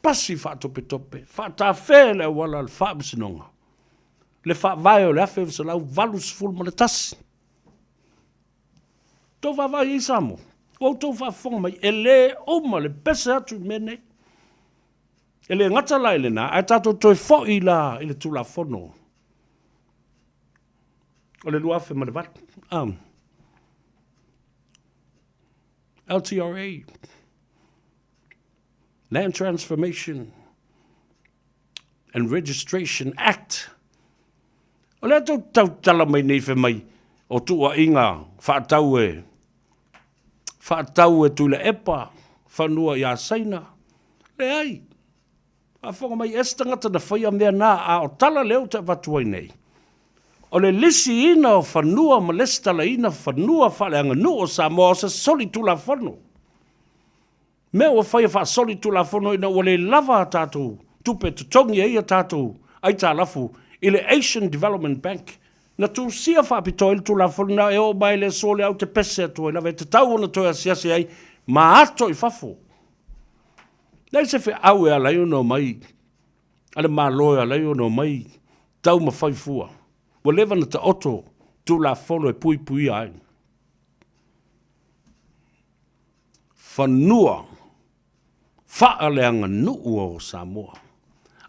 Pasi whaatope. Whaata whele wala le whaamasinonga. Le whaavai o le awhi sa lau valus ful ma le tasi. Tau whawai i Samoa. O tau whawhonga mai, e le oma le pese atu mene. E le ngata lai le nā, ai tātou toi fo i la, i le tula whono. O le luafe ma le wat. LTRA. Land Transformation and Registration Act. O le tau tala mai nei whi mai, o tua inga, whaatau e tula epa, whanua i a saina. Le ai, a whonga mai estangata na whaia mea nā, a o tala leo te watuai nei. O le lisi ina o whanua, ma lestala ina whanua whale anga nu o Samoa, o se soli tula whanu. Mea o whaia wha soli tula whanu ina o le lava tātou, tupe tutongi e ia tātou, ai tā lafu, i le Asian Development Bank, na tu sia whapito il tula whanu na e o mai le sole au te pese atu, na ve te tau na toi asiasi ai, ma ato i whafo. Nei se whi au e alai uno mai, ale ma loe alai uno mai, tau ma whaifua. Wa lewa na te oto, tula whanu e pui pui ai. Whanua, whaaleanga nuu o Samoa.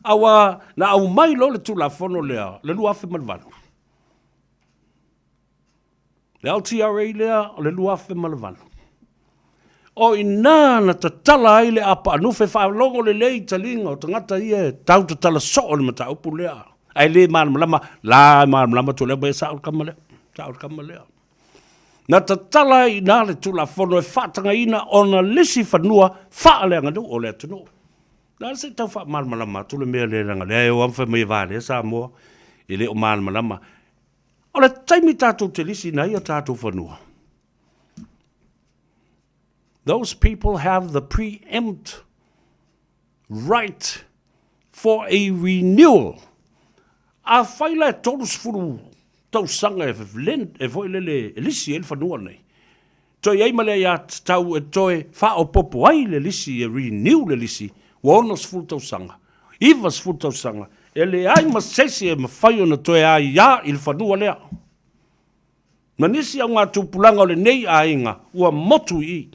Awa, na au mai lo le tula whanu lea, le luafe malvanu. Le LTRA lea, le luafe malvanu. O ina na ta tala ai le apa anufe whaalongo le lei talinga o tangata ia tau ta tala so le mata upu lea. Ai le malama, la malama tu lea bai saul kamalea. Na ta tala ai na le tula whono e whatanga ina o na lisi whanua whaaleanga nu o lea tunu. Na se tau wha malama tu le mea le ranga lea o amwha mai vāle Samoa i le o malama. O le taimi tātou te lisi na ia tātou whanua. Those people have the preempt right for a renewal. A whaila e tolus furu tau sanga e foi le lisi e whanua nei. Toi ei male ia tau e toi wha o popo ai le lisi e renew le lisi. Wonos furu tau sanga. Ivas furu tau sanga. E le ai ma sesi e ma whai ona toi ai ia il whanua lea. Na nisi au ngā tūpulanga o le nei a inga ua motu i.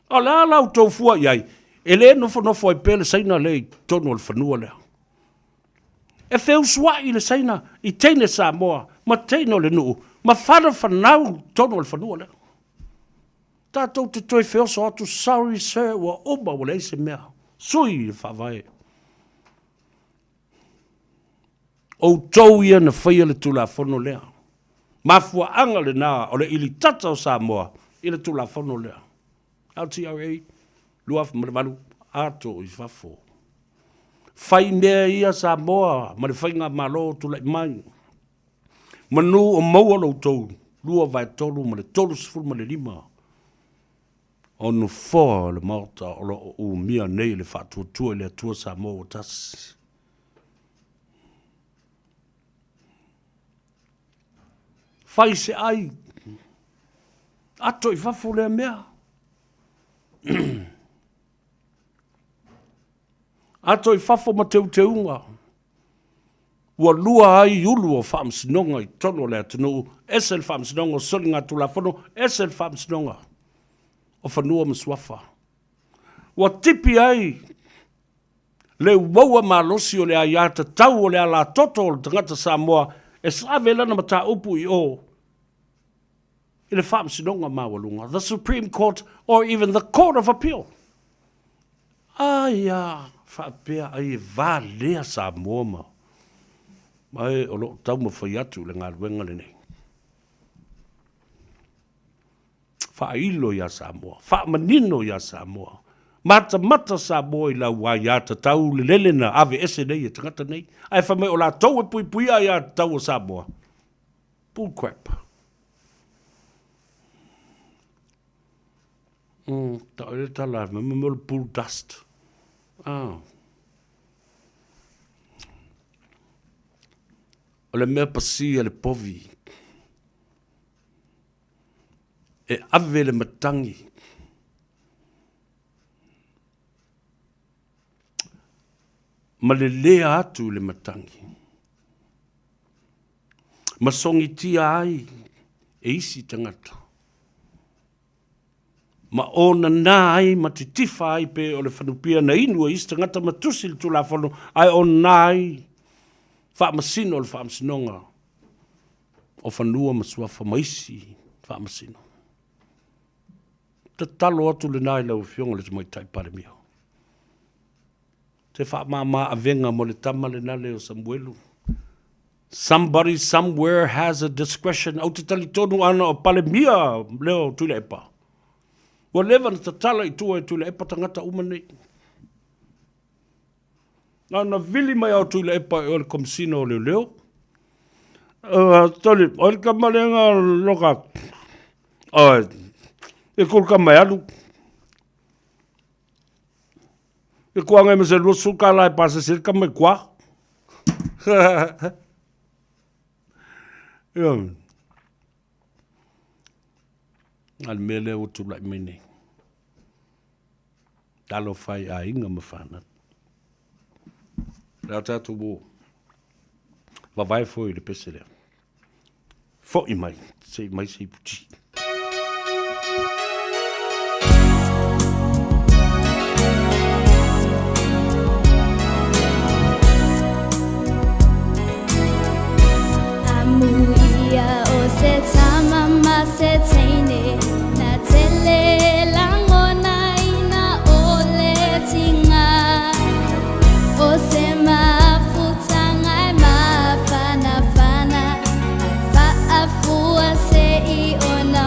O la lau tau fua iai, e le nofo ai pele saina le tonu al whanua lea. E wheu swa i le saina, i teine Samoa, ma teino le nuu, ma whara whanau tonu al whanua lea. Tātou te toi wheo so atu, sorry sir, wa oba wale se mea, sui i whawai. O tau ia na whaia le tula whanu lea. Ma fua anga le nā, o le ili tata o Samoa, i le tula whanu lea. LTRA, luaf marwalu, ato i whafo. Whai mea ia Samoa, ma le whainga malo tula i mai. Manu o maua lau tau, lua vai tolu, ma le tolu sifuru ma le lima. O no fo le mauta o lo o mia nei le whatuatua i le atua Samoa o tasi. Whai se ai, ato i whafo lea mea. Ato i whafo ma te unga. Ua lua ai ulu o whamsinonga i tono lea tenu. Esel whamsinonga o solinga tula whano. Esel whamsinonga o whanua mswafa. Ua tipi ai le waua malosi o le aiata tau o le ala toto o le tangata Samoa. E save lana mata upu i o. I le whamsinonga mawalunga. The Supreme Court or even the Court of Appeal. Aia, whapea ai vālea Samoa ma. Mai o lo tau ma whai atu le ngā ruenga le nei. Whailo ia Samoa, whamanino ia Samoa. Mata Samoa i la waiata tau le lelena ave ese nei e tangata nei. Ai whamai o la tau e pui ia tau o Samoa. Bull crap. Tau e tala, me mo le bull dust. O le mea pasi le povi. E ave le matangi. Ma le lea atu le matangi. Masongi tia ai, e isi tangata. Ma ona nā ai, ma te tifa ai pe o le whanupia na inua isi tangata matusi le tula whanu, ai o nā ai, wha masino le wha masinonga, o whanua masua wha maisi, wha masino. Te talo atu le nai lau fionga le te mai tai pare mio. Te wha maa avenga mo le tama le nale o Samuelu. Somebody somewhere has a discretion. Au te tali tonu ana o pale mia leo tuile epa. Wa lewa na tatala i tua e tuile epa tangata umane. Na vili mai au tuile epa e o le komisino o leo leo. Toli, o le kamalenga loka. E kulka mai alu. E kua ngai mese lusu ka lai pasa sirka mai kua. Al mele o tu lai mene. Talo fai a inga mawhana. Rao tātu wō. Wawai fōi le pese lea. Fōi mai. Se mai se puti. Amuia o se tama ma se teine na tele langona ina o le tinga o se mafutanga e mafana fana fa afua se I ona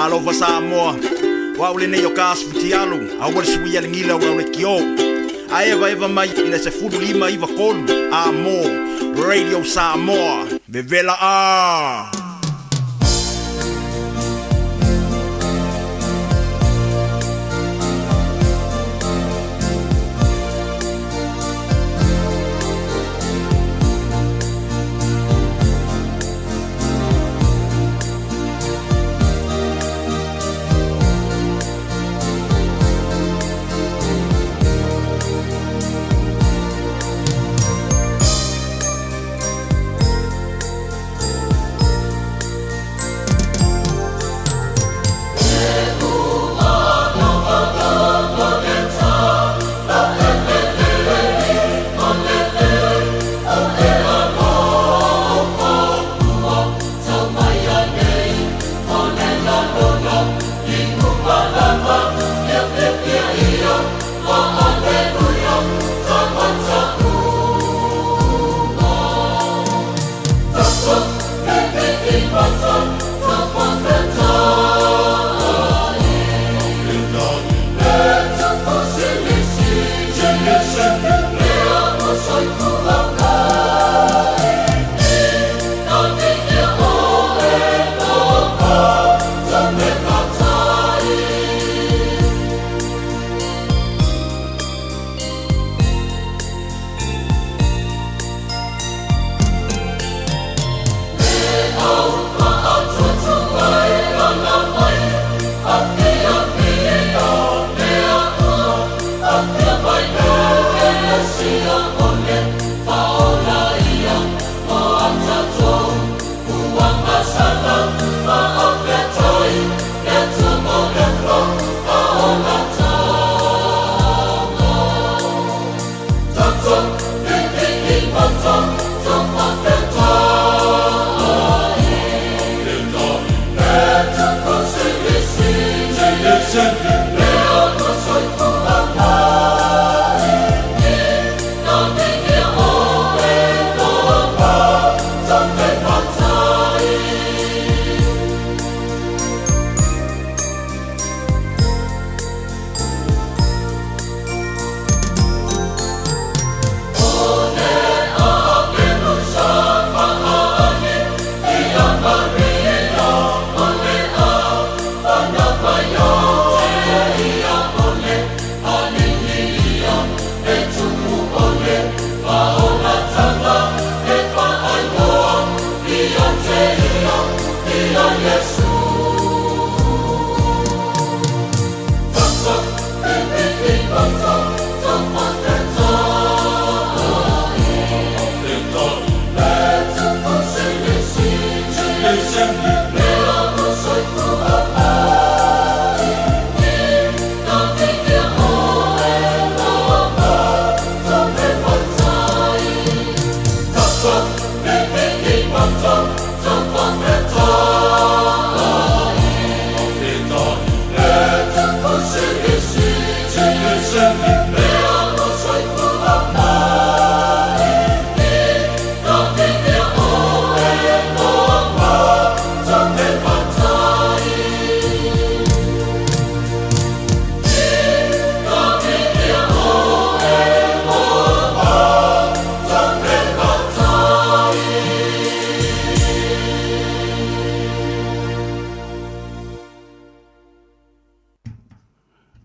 Malova Samoa. Waule ne yo kasputi alu. Awal suia ngila wale kio. Aeva eva mai ina se fudu lima iva kolu. Amo. Radio Samoa. Vevela a.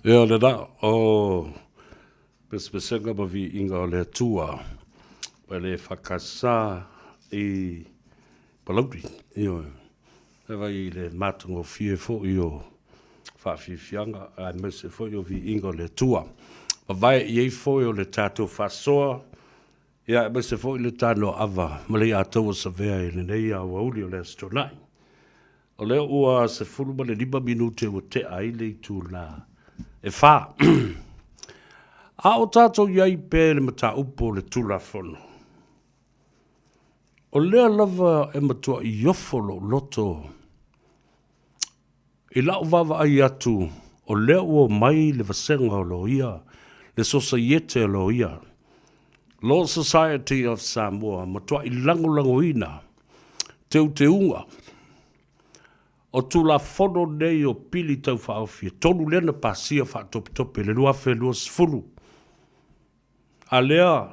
Ia le da o pespesenga ma vi inga o le tua pa le whakasa i palauri io e vai le matungo fie fo io whawhiwhianga a mese fo io vi inga o le tua ma vai i fo io le tato whasoa ia mese fo i le tano ava ma le atou sa vea i le nei a wauli o le astonai o leo ua se fulu ma le 5 minute o te aile i tu la e fa a o tato iai pe le mata upo le tula fono o lea lava e matua i ofolo loto i lau vava ai atu o lea ua mai le vasenga o lo ia le societe o lo ia Law Society of Samoa matua i lango ina te unga o tula fono nei o pili tau whaofia. Tonu lena pasia wha topi topi, le lua whe lua sifuru. A lea,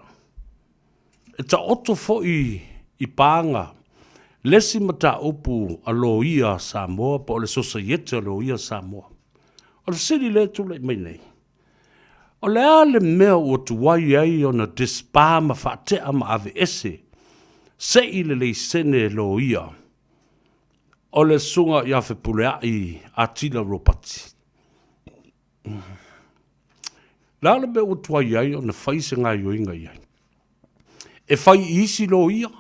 e ta oto fo i pāanga, lesi mata upu a lo ia Samoa, pa o le sosaiete a lo ia Samoa. O le siri le tula i mai nei. O le ale mea ua tuwai ai o na dispā ma whaatea ma ave ese, se i le leisene lo ia, o le sunga ia whepulea i atila ropati. La le mea ua tuwai ai o na whaise ngā yoinga iai. E whai isi lo ia,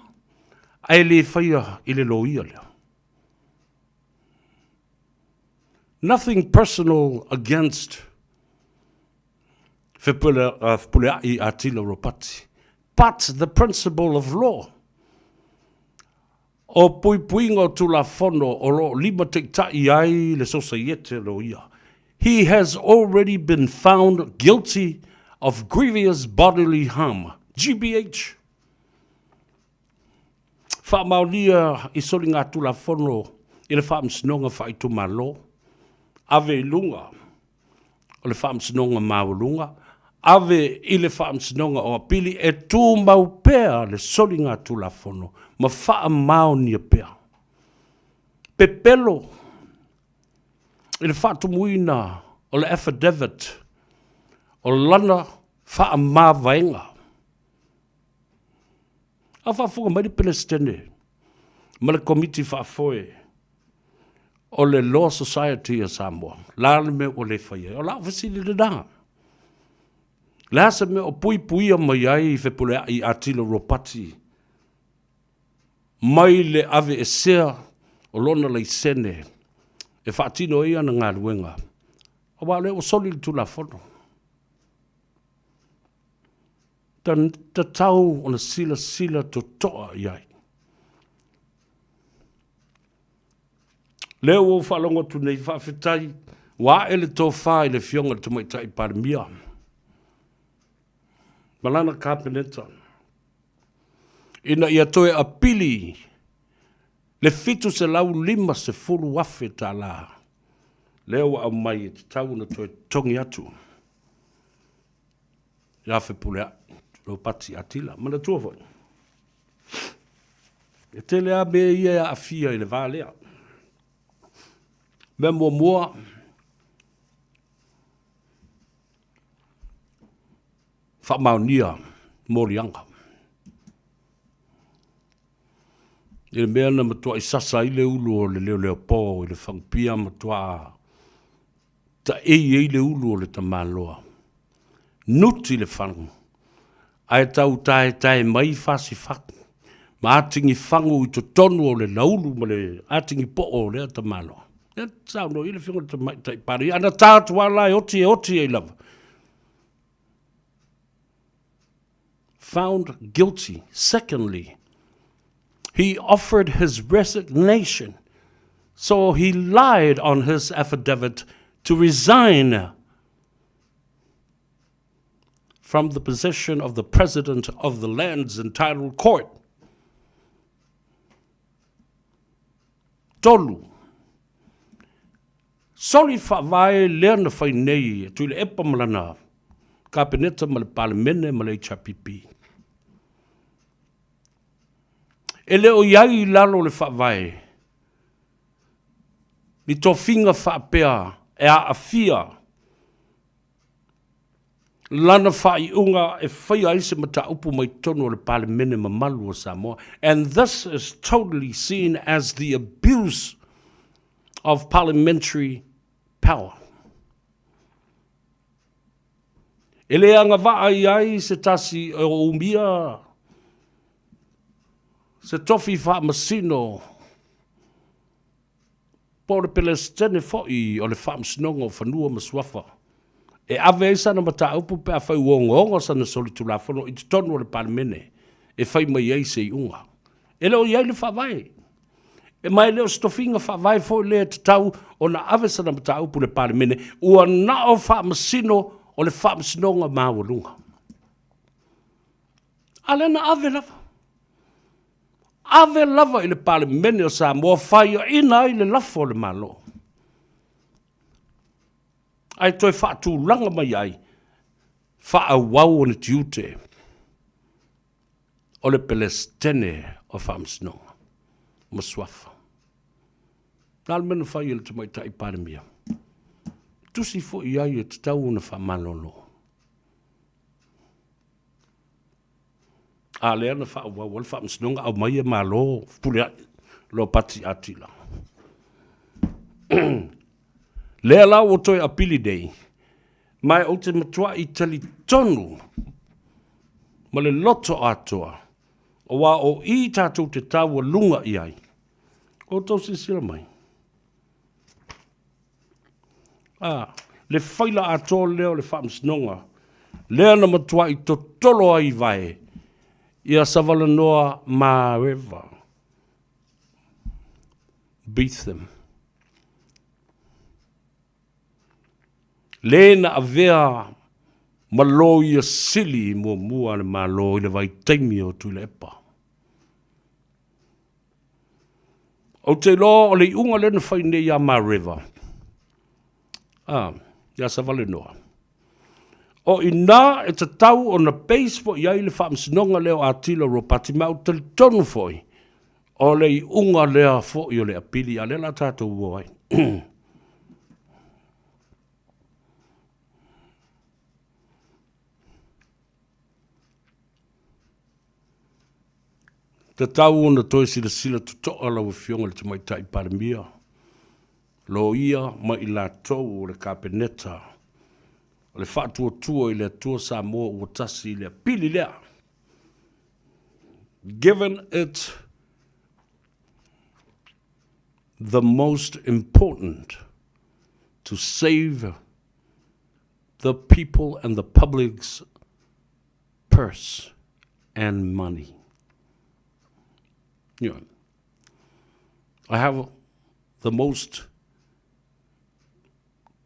ai le whaia i le lo ia lea. Nothing personal against whepulea i atila ropati, but the principle of law. O pui puinga tu la fono o lo lima tektai ai le sosaiete lo ia. He has already been found guilty of grievous bodily harm. GBH. Whaamaunia i soli ngā tu la fono i le whaamsinonga whaitu malo. Ave lunga. O le whaamsinonga maulunga. Ave i le whaamsinonga o apili e tū maupea le soli ngā tu la fono. Ma wha mau ni a pea. Pepelo, i le whaatumuina o le affidavit, o lana wha mau vaenga. A whaafunga mai Palestine, ma le komiti whaafoe, o le Law Society a Samoa, lāle me o le whaia, o lau whasili le nā. Lāsa me o pui puia mai ai i whepulea i atila ropati, mai le ave e sea o lona lei sene e whaatino ia na ngā luenga. O wale o soli tu la fono. Ta tau o na sila to toa iai. Leo o whalonga tu nei whawhetai, wa ele tō wha i le fionga tu mai tai paramia. Malana Carpeneta. Ina ia toe a pili, le fitu se lau lima se fulu wafe ta la. Leo au mai e tau na toe tongi atu. Iafe pulea, lo pati atila, mana tua foi. E te lea me ia a fia i le vālea. Me mua, whamaunia, morianga. I le mea na matua i sasa i le ulu o le leo pō, i le whangpia matua ta i le ulu o le tamaloa. Nuti le whangu. Ai tau tae mai whasi whaku. Ma atingi whangu i to tonu o le laulu ma le atingi po o le tamaloa. E tau no i le whiunga ta mai tai pari. Ana tātua lai oti e lava. Found guilty. Secondly, he offered his resignation, so he lied on his affidavit to resign from the position of the president of the Lands and Title Court. Tolu. Soli whawai lea na whai nei, tui le epa malana, Carpeneta ma le palemene ma le HRPP. E leo iai lalo le whaavai. Ni tō whinga whaapea e a fia. Lana whai unga e whai aise mata upu mai tono le palemene ma malu o Samoa. And this is totally seen as the abuse of parliamentary power. E lea nga waa iai se tasi o umia se tofi wha masino po le Palestine foi o le wha msinonga o whanua maswafa. E ave sana mata upu pe a whai uongo sana soli tu la whano i tonu o le palemene e whai mai ei se unga. E leo iai le wha vai. E mai leo stofinga wha vai fo lea te tau o na ave sana mata upu le palemene ua na o wha masino o le wha msinonga mawalunga. Alena ave lava. Ave lava i le palemene o Samoa fai o ina i le lafo le malo. Ai toi whaatūlanga mai ai, whaawau o le tiute, o le pelestene o whaamsinonga, maswafa. Nāle mena whai ele te mai tai palemia. Tusi fo i ai e te tau na whaamalolo. A lea na whaawau o le whaamsinonga au mai e malo, pule ai, lo pati atila. Lea lau o toi apili dei, mai o te matua i tali tonu, ma le loto atoa, o wa o i tātou te tāua lunga i ai. O tau sisira mai. Le whaila atoa leo le whaamsinonga, lea na matua i to tolo ai vai, ia savalanoa Mareva. Beat them. Lena avea malo ia sili mua le malo i le vai taimi o tu le epa. O te lo o le unga lena whaine ia Mareva. Ia savale noa. O ina e te tau o na peis po iai le whaamsinonga leo a tila ro pati mau tali tonu foi. O le unga lea fo i o le apili a lela tātou uai. Te tau ona toi sila tutoa lau fionga le te mai tai paramia. Lo ia mai la tau o le kapeneta. O le whaatua tua i le tua sa moa ua tasi le pili lea. Given it the most important to save the people and the public's purse and money. You know, I have the most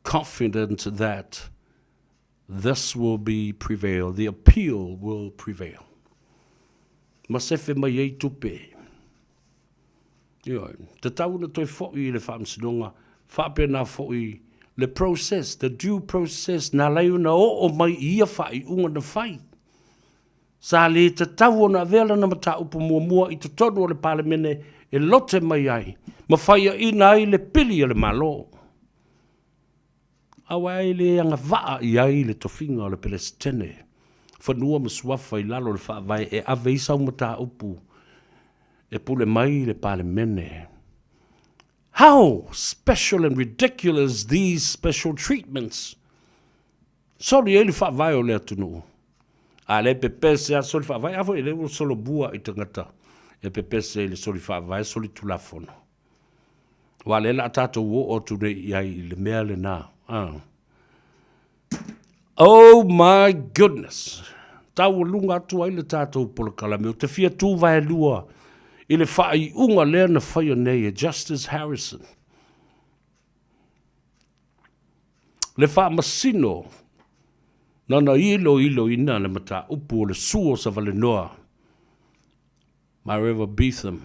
confidence that this will be prevail. The appeal will prevail. Masefe mai ei tupe. You know, te tau na toi fo'i le whaamsinonga, whape na fo'i le process, the due process, na leu na o mai ia wha'i unga na whai. Sa le te tau na vela na mata upu mua i te tonu o le palemene e lote mai ai. Ma whaia ina ai le pili o le malo. Awa ai le anga waa i ai le tofinga o le pelestene. Whanua masuafa i lalo le whaavai e ave isau mata upu. E pule mai le palemene. How special and ridiculous these special treatments. Sorry e le whaavai o le atunu. A le pepese a soli whaavai, afo e le o solo bua i tangata. E pepese le soli whaavai, soli tulafono. Wa le la tatou o tune i ai le mea le nā. Oh my goodness. Tau lunga atu ai le tatou polokala me o te fia tu vai lua i le whai unga lea na whaia nei e Justice Harrison. Le wha masino nana ilo ina le mata upu o le suo sa vale noa. Mareva Beetham.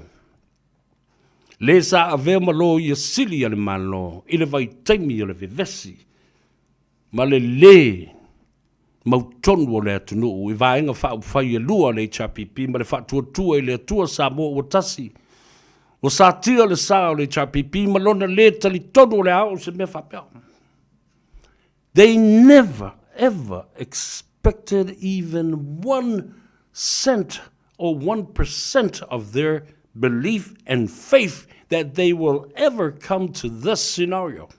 Le sa avea malo i a sili ale malo, i le vai taimi ale vevesi. Ma le mautonu o le atunu, i vaenga whau whai e lua le HRPP, ma le wha tua i le atua sa mo o tasi. O sa tia le sa o le HRPP, ma lona le tali tonu o le au se mea whapea. They never, ever expected even 1 cent or 1% of their belief and faith that they will ever come to this scenario.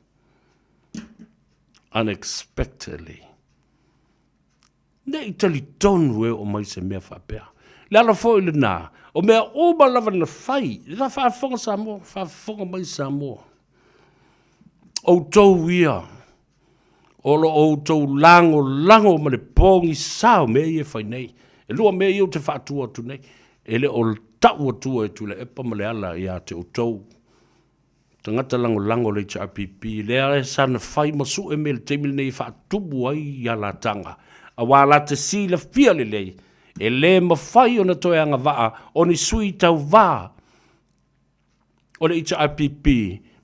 Unexpectedly. Nei tali tonu e o mai se mea whapea. Le ala fo ile nā, o mea oba lava na whai, la whaafonga sa mo, whaafonga mai sa mo. O tau ia, olo o tau lango ma le pongi sao mea ie whai nei. E lua mea iu te whaatua tu nei. E le o tau atua e tu le epa ma le ala ia te o tau. Tangata lango le HRPP, le are sana whai masu e me le teimil nei whaatubu ai ia la tanga. A wala te si le fia le lei, E le mawhai o na toi anga waa, o ni sui tau vā. O le HIPP,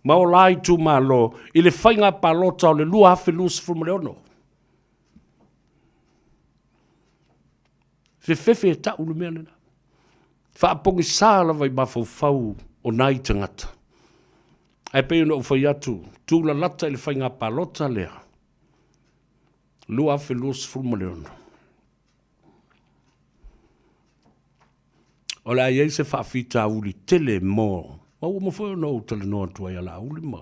ma o lai tu malo, i le whainga palota o le lua hafe lus fulmaleono. Fefe e ta ulu mea nena. Whaapongi sāla vai mawhau o nai tangata. Ai pe una ufai atu, tūla lata i le whainga palota lea. Lua hafe lus fulmaleono. O le ai se whaafita uli tele mō. Ma ua mawhai no tale noa tuai ala uli ma.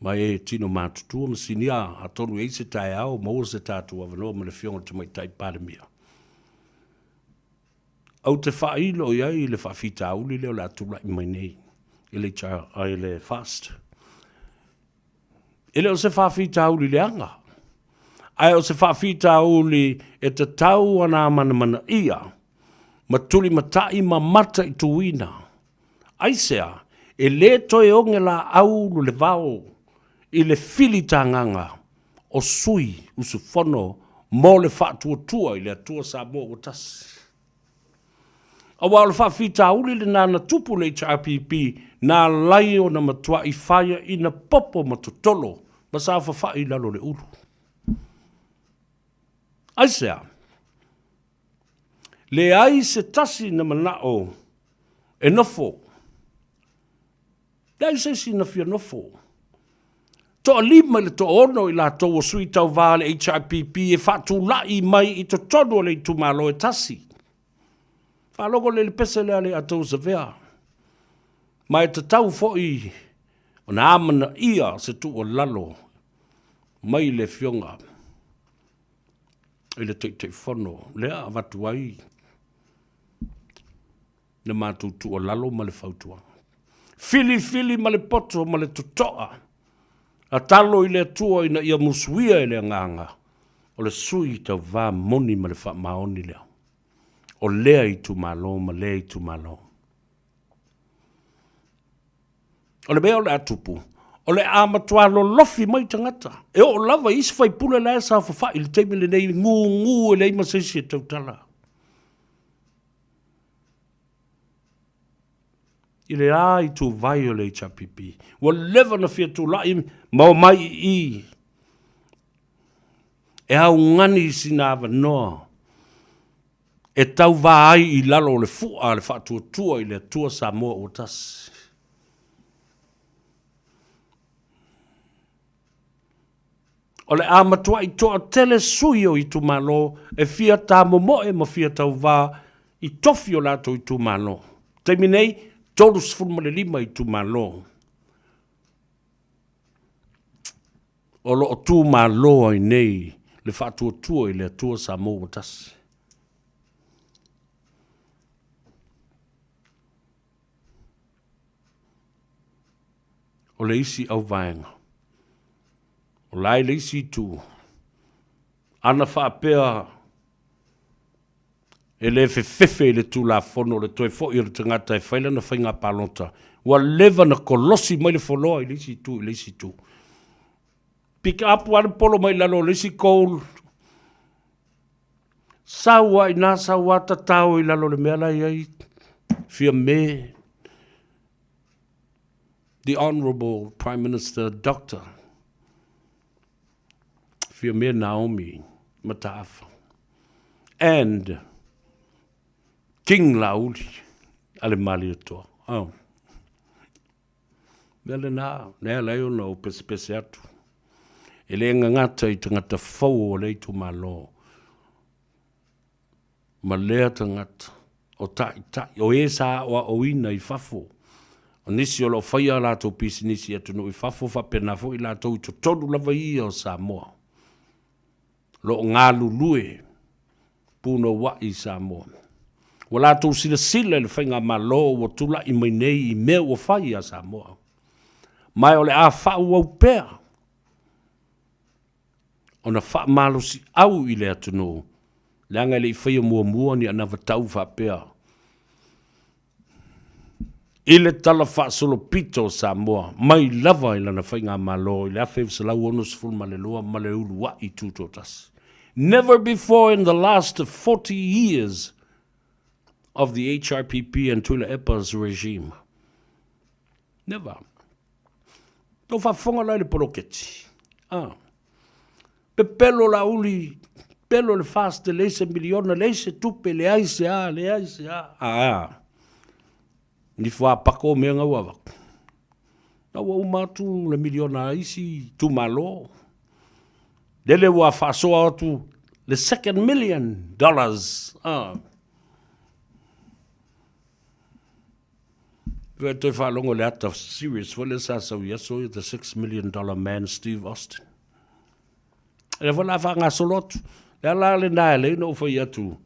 Ma e tino mātutua masinia, a tonu e se tae au, ma ua se tātua wanoa ma le fionga te mai tai pāremia. Au te whailo iai le whaafita uli leo la tula i mai nei. Ile ai le fast. Ile o se whaafita uli le anga. Ai o se whaafita uli e te tau ana mana ia. Ma tuli matai ma mata i tuina. Aisea, e le toe onge la au le vao i le fili tanganga o sui usu fono mo le whaatua i le atua sa mo o tasi. A wā le whaafita uli le nāna tupu le HRPP nā lai o na matua i whaia i na popo matutolo ma sa whawhai lalo le uru. Aisea, le ai se tasi na manao e nofo. Le ai se si na fia nofo. To alima le to ono i la to o sui tau vale HIPP e whatu lai mai i to tono le tu malo e tasi. Whalogo le pese le ale atou sa vea. Mai te tau foi o na amana ia se tu o lalo mai le fionga. I le te whono, lea watu ai. Na mātou tu o lalo ma le whautua. Fili ma le poto ma le tutoa. A talo i le tua ina ia musuia i le nganga. O le sui tau vā moni ma le wha maoni lea. O lea i tu malo ma lea i tu malo. O le mea o le atupu. O le amatua lo lofi mai tangata. E o lava isi fai pule la sa fa il teimi le nei ngu le ima sesi e tautala. I le ai tu vai o le HRPP. Wa leva na fia tu lai mau mai i. E au ngani sinava noa. E tau vai i lalo le fua le fatua tua i le tua sa moa o tasi. O le amatua i toa tele suio i tu malo, e fia tā momoe ma fia tau vā i tofi o lato i tu malo. Teimi nei, tolus fulma le lima i tu malo. O lo o tu malo ai nei, le fatua tua i le tua sa mo o tasi. O le isi au vaenga. O lai le isi tu. Ana whaapea e le fefe le tu la fono le toi fo i le tangata e whaila na whainga palota. Wa leva na kolosi mai le foloa i le isi tu, i le isi tu. Pick up wana polo mai lalo le isi koul. Sawa i nā sawa tatau i lalo le mea lai ai. Fia me. The Honourable Prime Minister Dr. Fiamir Naomi Matafa and King Lauli Alemaliato. Oh. Mele na, nea leo no pese atu. Ele ngangata I tangata fau o leitu malo. Ma lea tangata o tai, o e sa o ina I fafo. O nisi o lo whaia lato pisi nisi atu no I fafo whapenafo I lato I to tonu lava I o Samoa. Lo ngā lulue puno wa I Samoa. Wa lato sila le whainga malo o tula I mai nei I mea o whaia Samoa. Mai o le a whau au pēr. O na wha malo si au I le atu no. Le anga le I whaia mua ni ana vatau wha pēr. Ile tala wha solo pito Samoa, mai lava I lana whainga malo, I le awhew sa lau ono sifuru ma le loa, ma le ulu wa I tuto tas. Never before in the last 40 years of the HRPP and Tula Epa's regime. Never. Tau whafonga lai le poroketi. Pe pelo la uli, pelo le fast le se miliona, le se tupe, le aise a. Ni fwa pako mea ngau awak. Na wa umatu le miliona isi tu malo. Lele wa fasoa atu le $2 million. Ve te whalongo le ata serious wale sa sau yaso the $6 million man Steve Austin. E wala whanga solotu. Le ala le nae le no whai atu.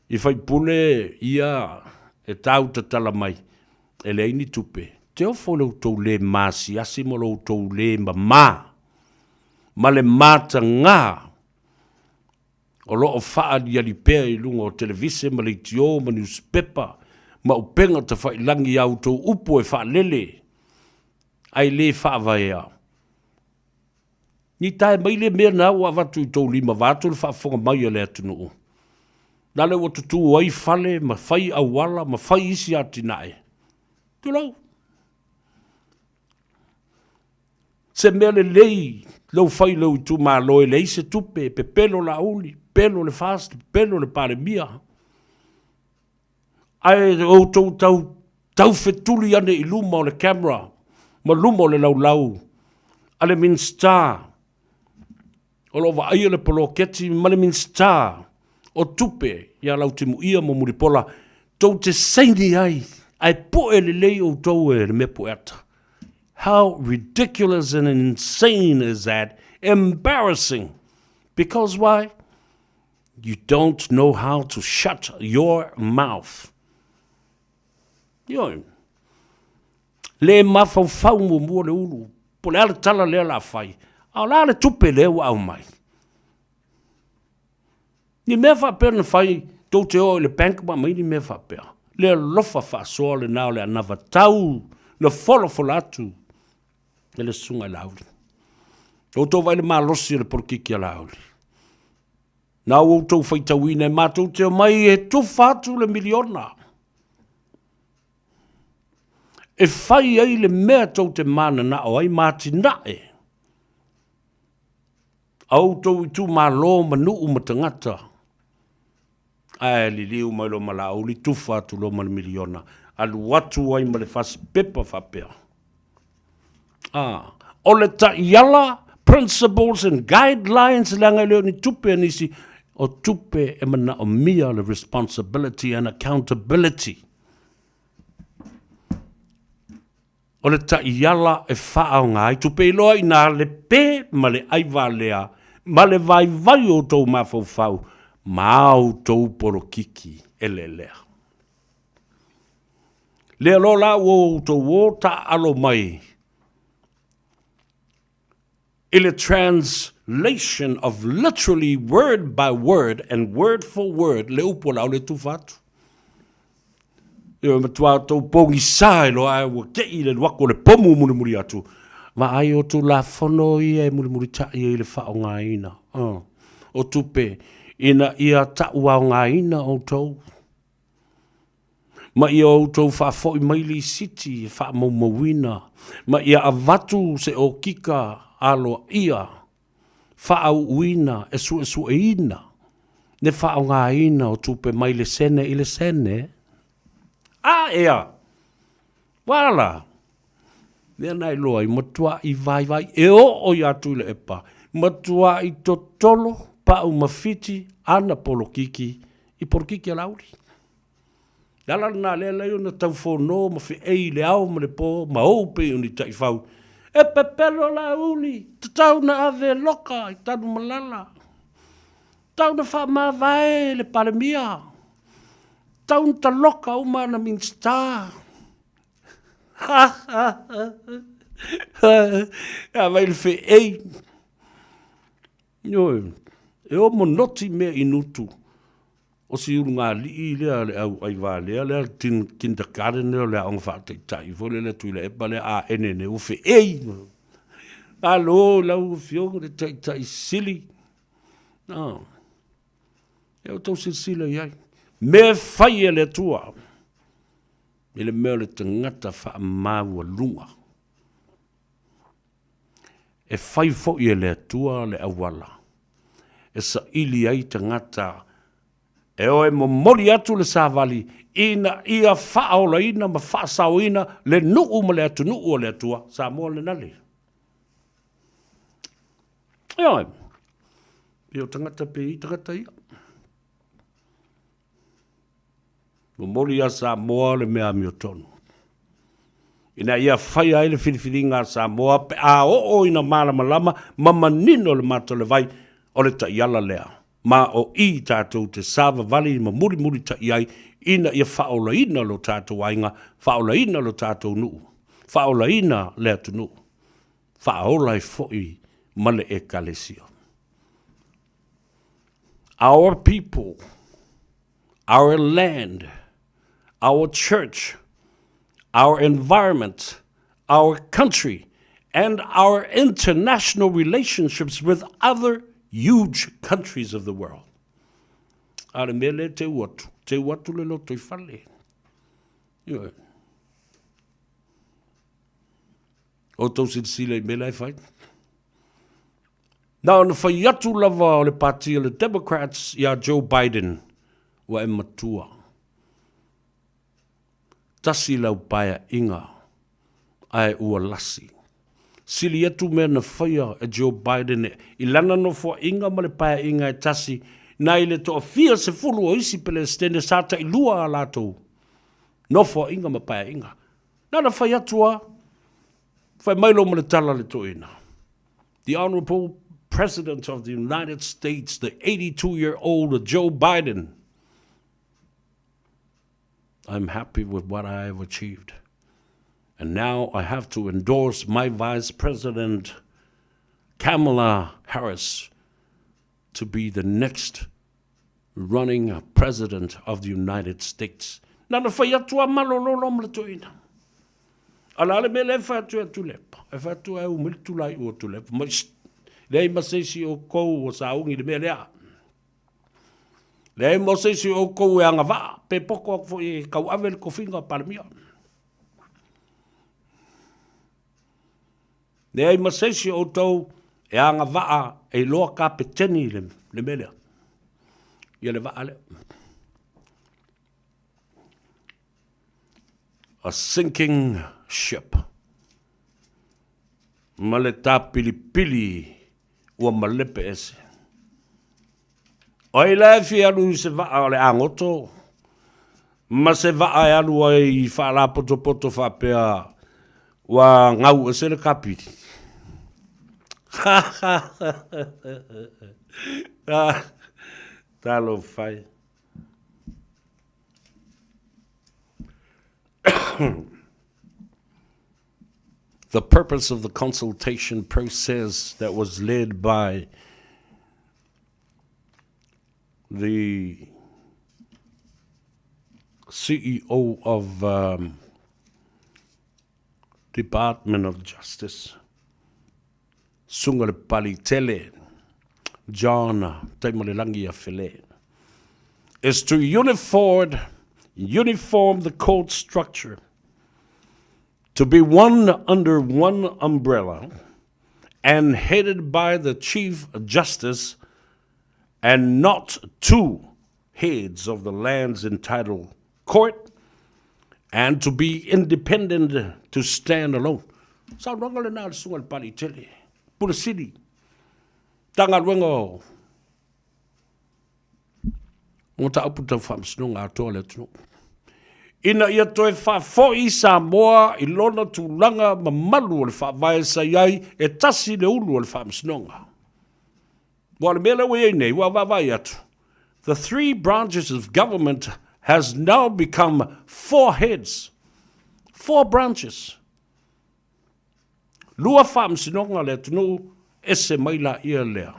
I whai pule ia e tau te tala mai. E le ini tupe. Te ofo le utou le masi, asi mo le utou le ma. Ma le mata ngā. O lo o faa di alipea I lunga o televise, ma le tio, ma newspaper, ma upenga te whai langi au tau upo e faa lele. Ai le faa vaea. Ni tae mai le mea na ua watu I tau lima watu le faa fonga mai le atunu. Nale o tutu wai fale, ma whai awala, ma whai isi atinae. Tulau. Se mea le lei, lau whai lau tu maa loe lei se tupe, pe pelo la uli, pelo le fast, pelo le pare mia. Ai o tau fetuli ane I luma o le camera, ma luma o le lau. Ale min star. O lo wa aia le polo keti, ma le min star. O tupe, ia lau timu ia mo muripola, tau te seini ai, ai poe le lei o tau e le me poeta. How ridiculous and insane is that? Embarrassing. Because why? You don't know how to shut your mouth. Yo. Le mafau fau mo le ulu. Po le ala tala le la fai. Au la le tupe le wa au mai. Ni me fa per na fai to te o le bank ma mai ni me fa per. Le lofa fa so le na le anava tau le folo folatu. Le sunga lauri. O tō vai le malosi le porkiki a lauri. Nā o tō whaitawina e mātou te mai e tūwhātu le miliona. E whai ai le mea tō te mana na o ai māti nae. Au tō I tū mālo manu umatangata. Ai li liu mai lo malau li tūwhātu lo mana miliona. Alu watu ai ma le fas pepa whapea. O le ta'iala, principles and guidelines langa leo ni tupe nisi, o tupe e mana o mia le responsibility and accountability. O le ta'iala e whaao ngai, tupe iloa ina le pe ma le aiva lea, ma le vai vai o tau mawhau, ma o tau porokiki e le lea. Lea lola o tau o ta alo mai, in a translation of literally word by word and word for word, le upola o le tufatu. Eo matua tau pongi sae lo ai wa kei le wako le pomu muri muri atu. Ma ai o tu la fono ia e muri muri ta ia I le whao ngā ina. O tupe, ina ia ta ua ngā ina o tau. Ma ia o tau whafo I maili city, wha maumawina. Ma ia avatu se o kika, alo ia, whaau uina, e su e ina. Ne whaau ngā ina o tupe mai le sene I le sene. Ea. Wala. Nea nai loa I matua I vai, e o I atu le epa. Matua I totolo, pa mawhiti, ana polo kiki, I porkiki a lauri. Dala na le leo na tau whono, ma whi ei le au ma le po, ma oupe uni tai whau. E pepelo la uli, te tau na ave loka I tanu malala. Tau na wha maa vae le palemia. Tau na ta loka uma na min star. A vai le whi ei. E o monoti mea inutu. O si uru ngā li lea le au ai wā lea tin kindergarten lea le aonga whātai tai. Fole le tui le epa le a enene uwhi ei. Alo, lau fionga le tai tai sili. No. E o tau sila iai. Me fai e le tua. I le mea le tangata wha maua lunga. E fai fo i le tua le awala. E sa ili ai tangata. E o e mo mori atu le savali. Ina ia whaola ina ma whaasau ina le nuu ma le atu nuu o le atua. Sa mua le nali. E oi. E o tangata pe i tangata ia. Mo mori a sa mua le mea mi o tonu. Ina ia whai ai le whiriwhiringa sa mua pe a o ina malama lama mama nino le mato le vai o le ta iala lea. Ma o i tātou te sāwa vali ma muri muri ta iai ina ia whaola ina lo tātou ainga, whaola ina lo tātou nuu, whaola ina le atu nuu, whaola i fōi male e kalesia. Our people, our land, our church, our environment, our country, and our international relationships with other huge countries of the world. Ale mele te watu le loto I whale. O tau sile mele I whai. Now, na whai atu lava o le party le Democrats ia Joe Biden wa e matua. Tasi lau paia inga ai ua lasi. Sili atu mea na whaia e Joe Biden I lana no fua inga ma le paia inga e tasi na I le toa fia se fulu o isi pele stene sata I lua a lato. No fua inga ma paia inga. Nana whai atua whai mailo ma le tala le to ina. The Honorable President of the United States, the 82-year-old Joe Biden. I'm happy with what I have achieved. And now I have to endorse my Vice President, Kamala Harris, to be the next running President of the United States. Nana whaiatua malololo mletoina. Alale me le whaiatua tulepa. E whaiatua e umiltulai ua tulepa. Lei maseisi o kou o saungi le me lea. Lei maseisi o kou e anga waa. Pe poko akfo e kau avel kofinga palamia. Lei maseisi o tau e anga waa e loa ka peteni le me lea. Ia le waa le. A sinking ship. Male tā pili ua malepe ese. Oi lai fi alu se waa o le angoto. Ma se waa e alu ai whaala poto whapea wa ngau ese le kapiti. Talo fai. The purpose of the consultation process that was led by the CEO of Department of Justice, Sunga le Palitele, John Taimalelangi Afele, is to uniform the court structure to be one under one umbrella and headed by the Chief Justice and not two heads of the land's entitled court, and to be independent to stand alone. Sa ronga le na sunga pali tele. Pura city. Tanga rongo. Mota aputa famsnunga atola tunu. Ina ia toe whafoi Samoa I lona tūlanga ma malu o le whawai sa iai e tasi le ulu o le whamsnonga. Wa le mele wei nei, wa wawai atu. The three branches of government has now become 4 heads. 4 branches. Lua whamsnonga le tunu ese maila ia lea.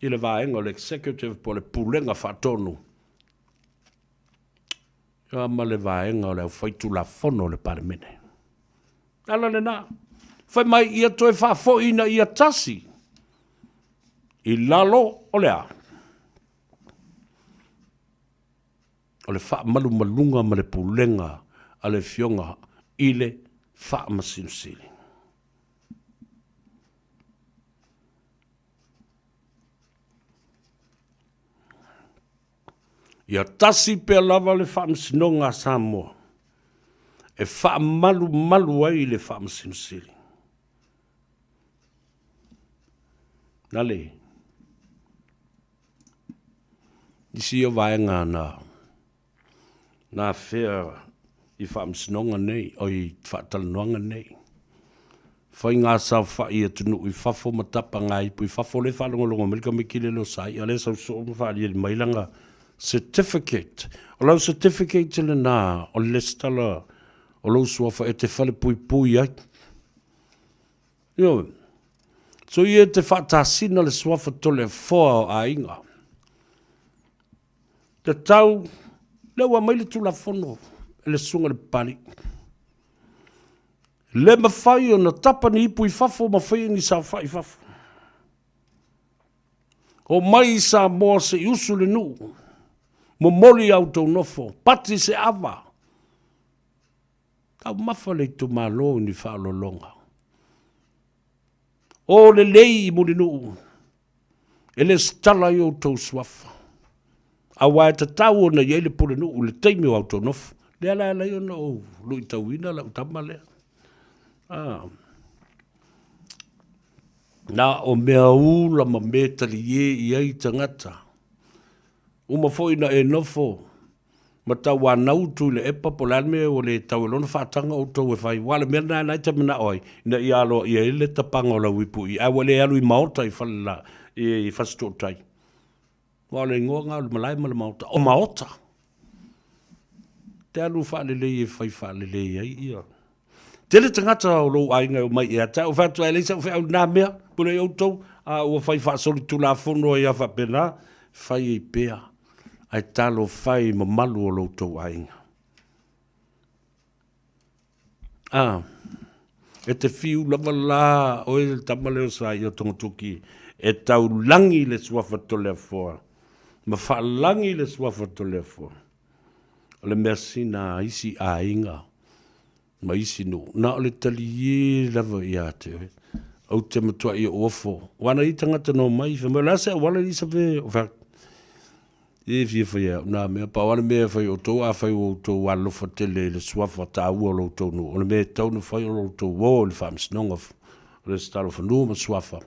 I le vaenga le executive po le pulenga whatonu. Ia ma le vaenga o le whaitu la fono le paramene. Ala le nā. Whai mai ia toe whafo ina ia tasi. I lalo o lea. o le wha malu malunga ma le pulenga a le fionga i le wha masinsili. Ia tasi pe lava le wha masinonga Samoa. E wha malu ai le wha masinsili. Nale. Isi o vaenga na whea i whaamsinonga nei, o i whaatalanonga nei. Whai ngā sa whai e tunu i whafo matapa ngai, pu i whafo le whalongolongo, melika me kile lo sai, a le sau so mwhali e mailanga certificate. O lau certificate le nā, o le stala, o lau suafa e te whale pui ai. Yo, so i e te whaatasina le suafa tole whoa a inga. Te tau, lewa mai le tula fono, le sunga le pali. Le mawhai o na tapa ni ipu i whafo, mawhai ni sa whai whafo. O mai sa moa se usu le nu, mo moli au tau nofo, pati se awa. Tau mawha le tu malo ni whaalo longa. O le lei i muli nu, e le stala i o tau swafa. A wai ta tau o na yele pule nu, le teimi o au tau nofo. Le ala ala i o na o, lui tau ina la utama lea. Na o mea ula ma me tali ye i ai tangata. Uma fo ina e nofo. Ma tau wanau tu le epa po lanme o le tau elona whaatanga o tau e whai. Wale mea na nai te mana oi. Ina i alo i ele tapanga o la wipu i. Ai wale alu i maota i whala i whasto tai. Wale ngoa ngā le malai mala maota. O maota. Te alu whaalele i whai whaalele i ai ia. Tele tangata o lo ainga o mai ia ta o fatu ai lesa o fa na mea pule o tau a o fai fa soli tu la fono ia fa pena fai i pea ai talo fai ma malu o lo tau ainga e te fiu lava la o e tamale o sa i o tonga tuki e tau langi le suafa tole foa ma fa langi le suafa tole foa o le merci na isi ainga ma isi no na o le tali e lava i ate au te matua i ofo wana i tangata no mai fe ma lase wala i sape o fact e fia fia na me pa wana me fa o to a fa o to walo fa tele le swafa ta u lo to no o me to no fa o to wo le fam snong of le stalo fa no ma swafa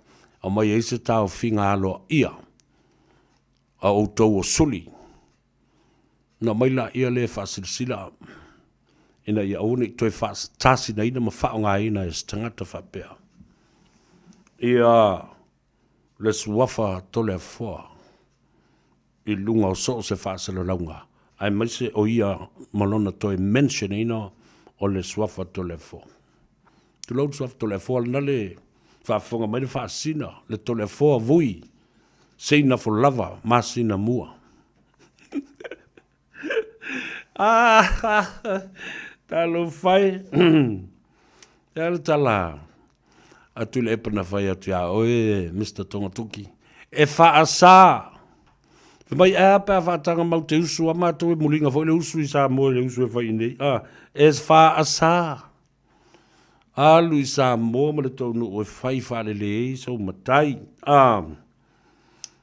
o mai e se ta o finga alo ia a o to o suli na mai la ia le fa silsila ina ia one toi fas tasi na ina mawhaonga ina e stangata whapea. Ia le suafa tole fua i lunga o so se whaasala launga. Ai maise o ia malona toi mention ina o le suafa tole fua. Tu lau suafa tole fua na le whaafonga mai le whaasina le tole fua vui seina fo lava masina mua. Talo fai, talo tala, atu le epana fai atu ya, oe, Mr. Tongatuki, e whaasa, mai apa whaatanga mau te usu, ama tu e mulinga fo le usu i sa mo le usu e fai nei, e whaasa, alu i sa mo ma le tonu o e fai whaale le e, so matai,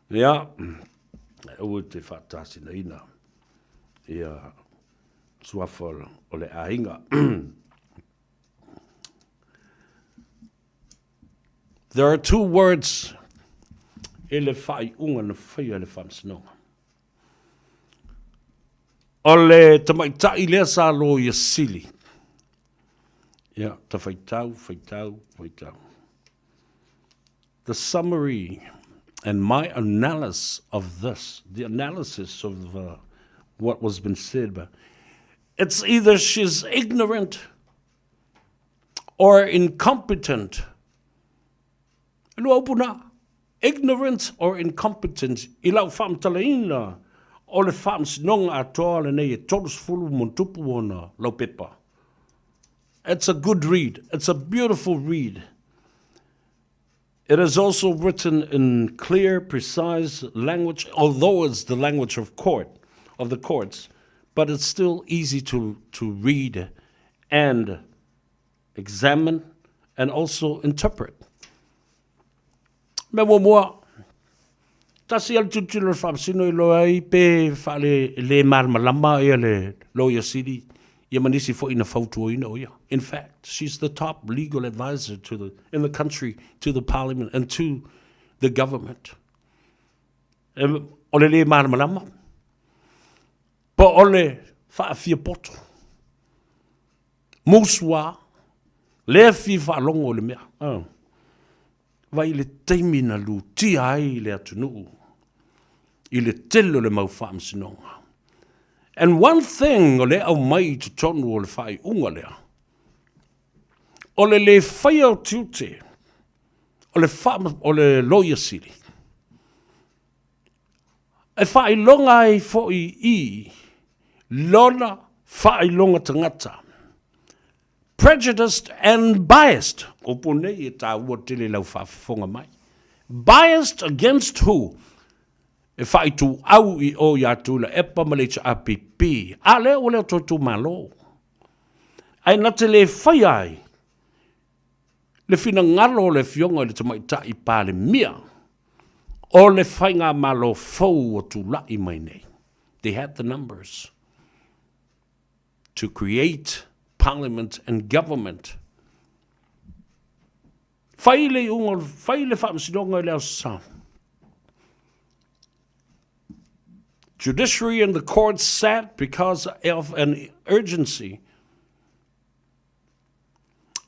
ya, o te whaatasi na ina, ia, suafol ole ainga. There are two words ele fai unga na fai ele famsnonga. Ole tamaitai lea sa lo ia sili. Yeah, ta faitau. The summary and my analysis of this, the analysis of what was been said by it's either she's ignorant or incompetent. Ignorant or incompetent. Ilau fam talaina. O le fam sinonga atoa le nei e tolus fulu montupu ona lau pepa. It's a good read. It's a beautiful read. It is also written in clear, precise language, although it's the language of the courts. but it's still easy to read and examine and also interpret. Me mua, tasi al tutilo whamsino I loa I pe whale le malama ia le Lawyer City, ia manisi fo ina whautua ina oia. In fact, she's the top legal advisor in the country, to the parliament and to the government. Ole le malama. Po ole whaafia poto. Muswa, le fi whaalongo le mea. Vai le teimina lu ti ai le atunu. I le telo le mau whaamsinonga. And one thing o le au mai to tonu o le whai unga lea. O le whai au tiute. O le Lawyer City. E whai longa ai fo I lona whai longa tangata. Prejudiced and biased. Opone I ta ua tele lau whafonga mai. Biased against who? E whai tu au I o ya tula epa malecha APP. A leo leo tu malo. Ai nate le whai ai. Le fina ngalo le fionga le tamaita I pale mia. O le whai ngā malo fau o tu lai mai nei. They had the numbers to create parliament and government. Whaile ungo, whaile whaamsinonga leo sa. Judiciary and the courts sat because of an urgency.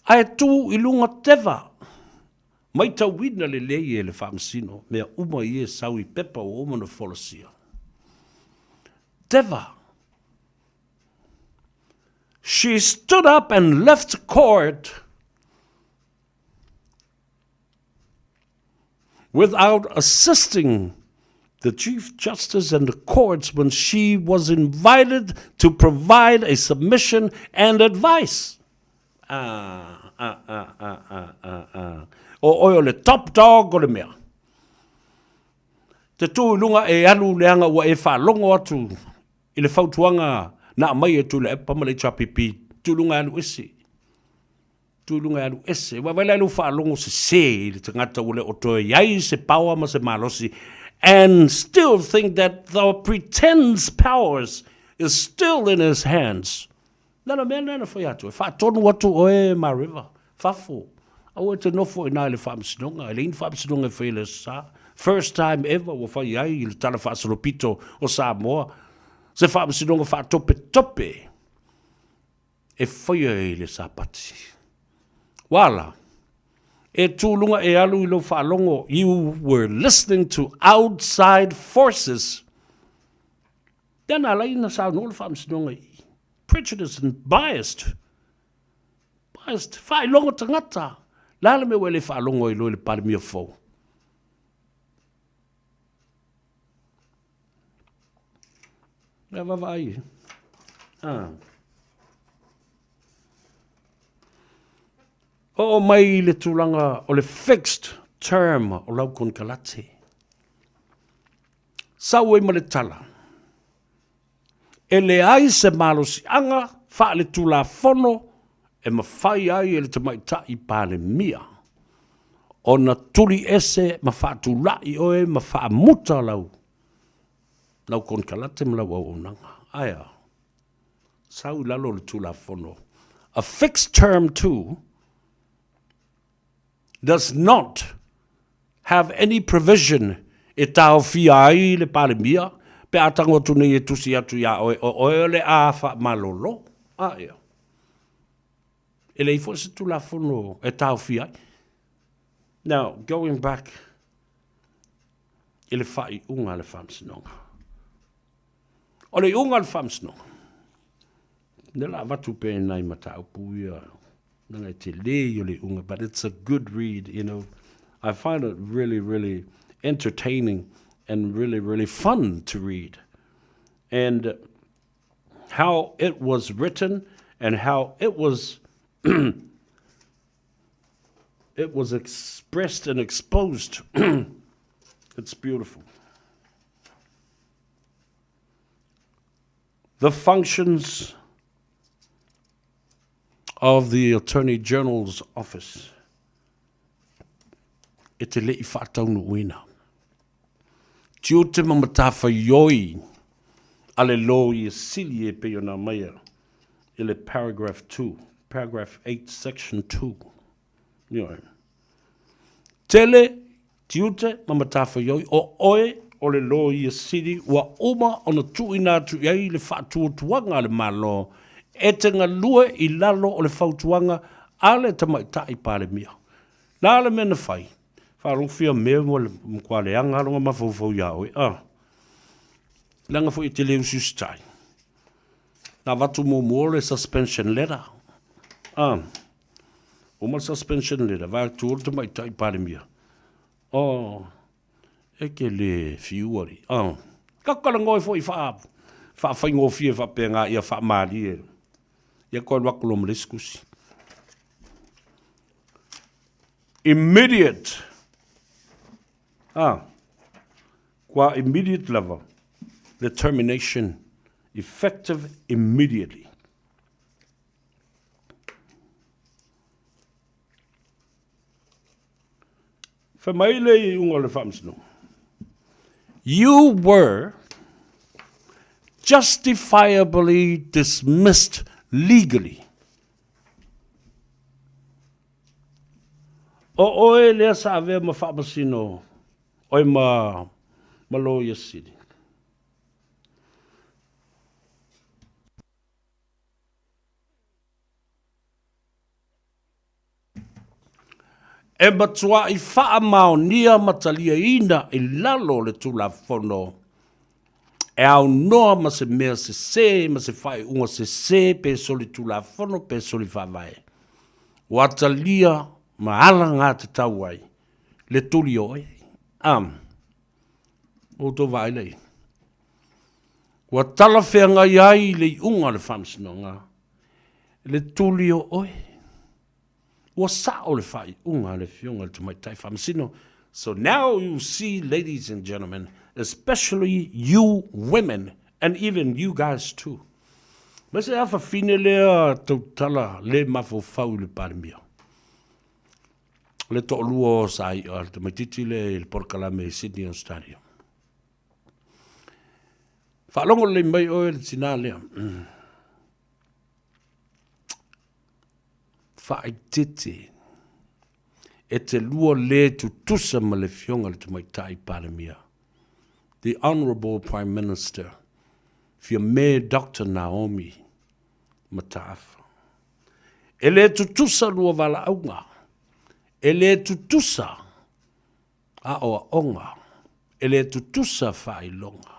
Ai tu ilunga teva. Mai tau wina le leie le whaamsino, mea uma I sawi pepa o umana folosia. Teva. She stood up and left court without assisting the Chief Justice and the courts when she was invited to provide a submission and advice. O oio le top dog o le mea. Te tūlunga e alu leanga ua e whalongo atu I le whautuanga na mai e tūle e pamale chapipi tūlunga alu ese. Tūlunga alu ese. Wa wale alu whalongo se le tangata ule o toe iai se paua ma se malosi and still think that the pretends powers is still in his hands. Nana mea nana whai atu. E whaatonu atu o e ma river. Whafo. Au e te nofo I nai le whaamsinonga. E lein whaamsinonga e whaile sa. First time ever wa whai ai le tala whaasalopito o Samoa. Se whaamsinonga whaatope tope. E whai ai le sapati. Wala. E tūlunga e alu I lo whaalongo. You were listening to outside forces. Then I like na sa no le whaamsinonga I. Prejudiced and biased. Biased. Whai longo tangata. Lala me wele whaalongo I lo le pare mia fau. Ja, waar was je? O mai le tūlanga o le fixed term o lau kon kalate. Sau e ma le tala. E le ai se malosi anga, wha le tūla fono, e ma whai ai e le tamaita I pāle mia. O na tuli ese ma wha tūlai oe ma wha muta lau. Lau kon kalate ma lau au nanga. Aia. Sau lalo le tūla fono. A fixed term too does not have any provision e tau fia ai le pale mia pe atango tune e tusi atu ya oe le a fa malolo. Aia. E le ifo se tūla fono e tau fia ai. Now, going back i le whai unga le whamsinonga. O le unga le whamsinonga. Nela watu pe nai matau puia. Nanga te le o le unga, but it's a good read, you know. I find it really, really entertaining and really, really fun to read. And how it was written and how it was it was expressed and exposed. It's beautiful. the functions of the Attorney General's office. E te lei whaataunu uina. Tiu te mamatafa yoi ale lo i sili e pe ona maia. Ile paragraph 2, paragraph 8, section 2. Tele tiute mamatafa yoi o oe o le lo i sili wa uma ona tuina tu iai le whaatuatuanga le malo e te ngalue i lalo o le whautuanga ale tamaitai pale mia. Nā le mena whai. Wharufia mea mo le mkwale anga alonga mawhauwhau iaoi. Langa fo i te leu sustai. Nā watu mo le suspension letter. Uma suspension letter. Vai tu orta mai tai pare mia. Eke le fiuari. Kakala ngoi fo i whaapu. Whaafai fie whapenga ia whaamari e. Ia koe wakolo mreskusi. Immediate. Qua immediate level. The termination effective immediately. You were justifiably dismissed legally. O oe lea sa ave ma whamasino. Oi ma lo yasiri. E matua i wha mao nia matalia ina i lalo le tula fono. E au noa ma se mea se ma se whai unga se pe soli tula fono pe soli whawai. Watalia ma ala ngā te tauai. Le tuli oi. O to vai lei. Wa tala whenga iai le unga le whamsinonga. Le tuli oi. Wa sa o le whai unga le whiunga le tumaitai whamsino. So now you see, ladies and gentlemen, especially you women, and even you guys too. Mese awha fine lea tau tala le mafo whau le parimia. Le to luo sai o te maititi le porkalame Sydney Australia. Whalongo le mai o le tina lea. Whaititi. E te lua le tu tusa ma le fionga le tumaitai parimia. The Honourable Prime Minister, Fia me Dr. Naomi Matafa. E le tutusa lua wala aunga. E le tutusa a oa onga. E le tutusa whai longa.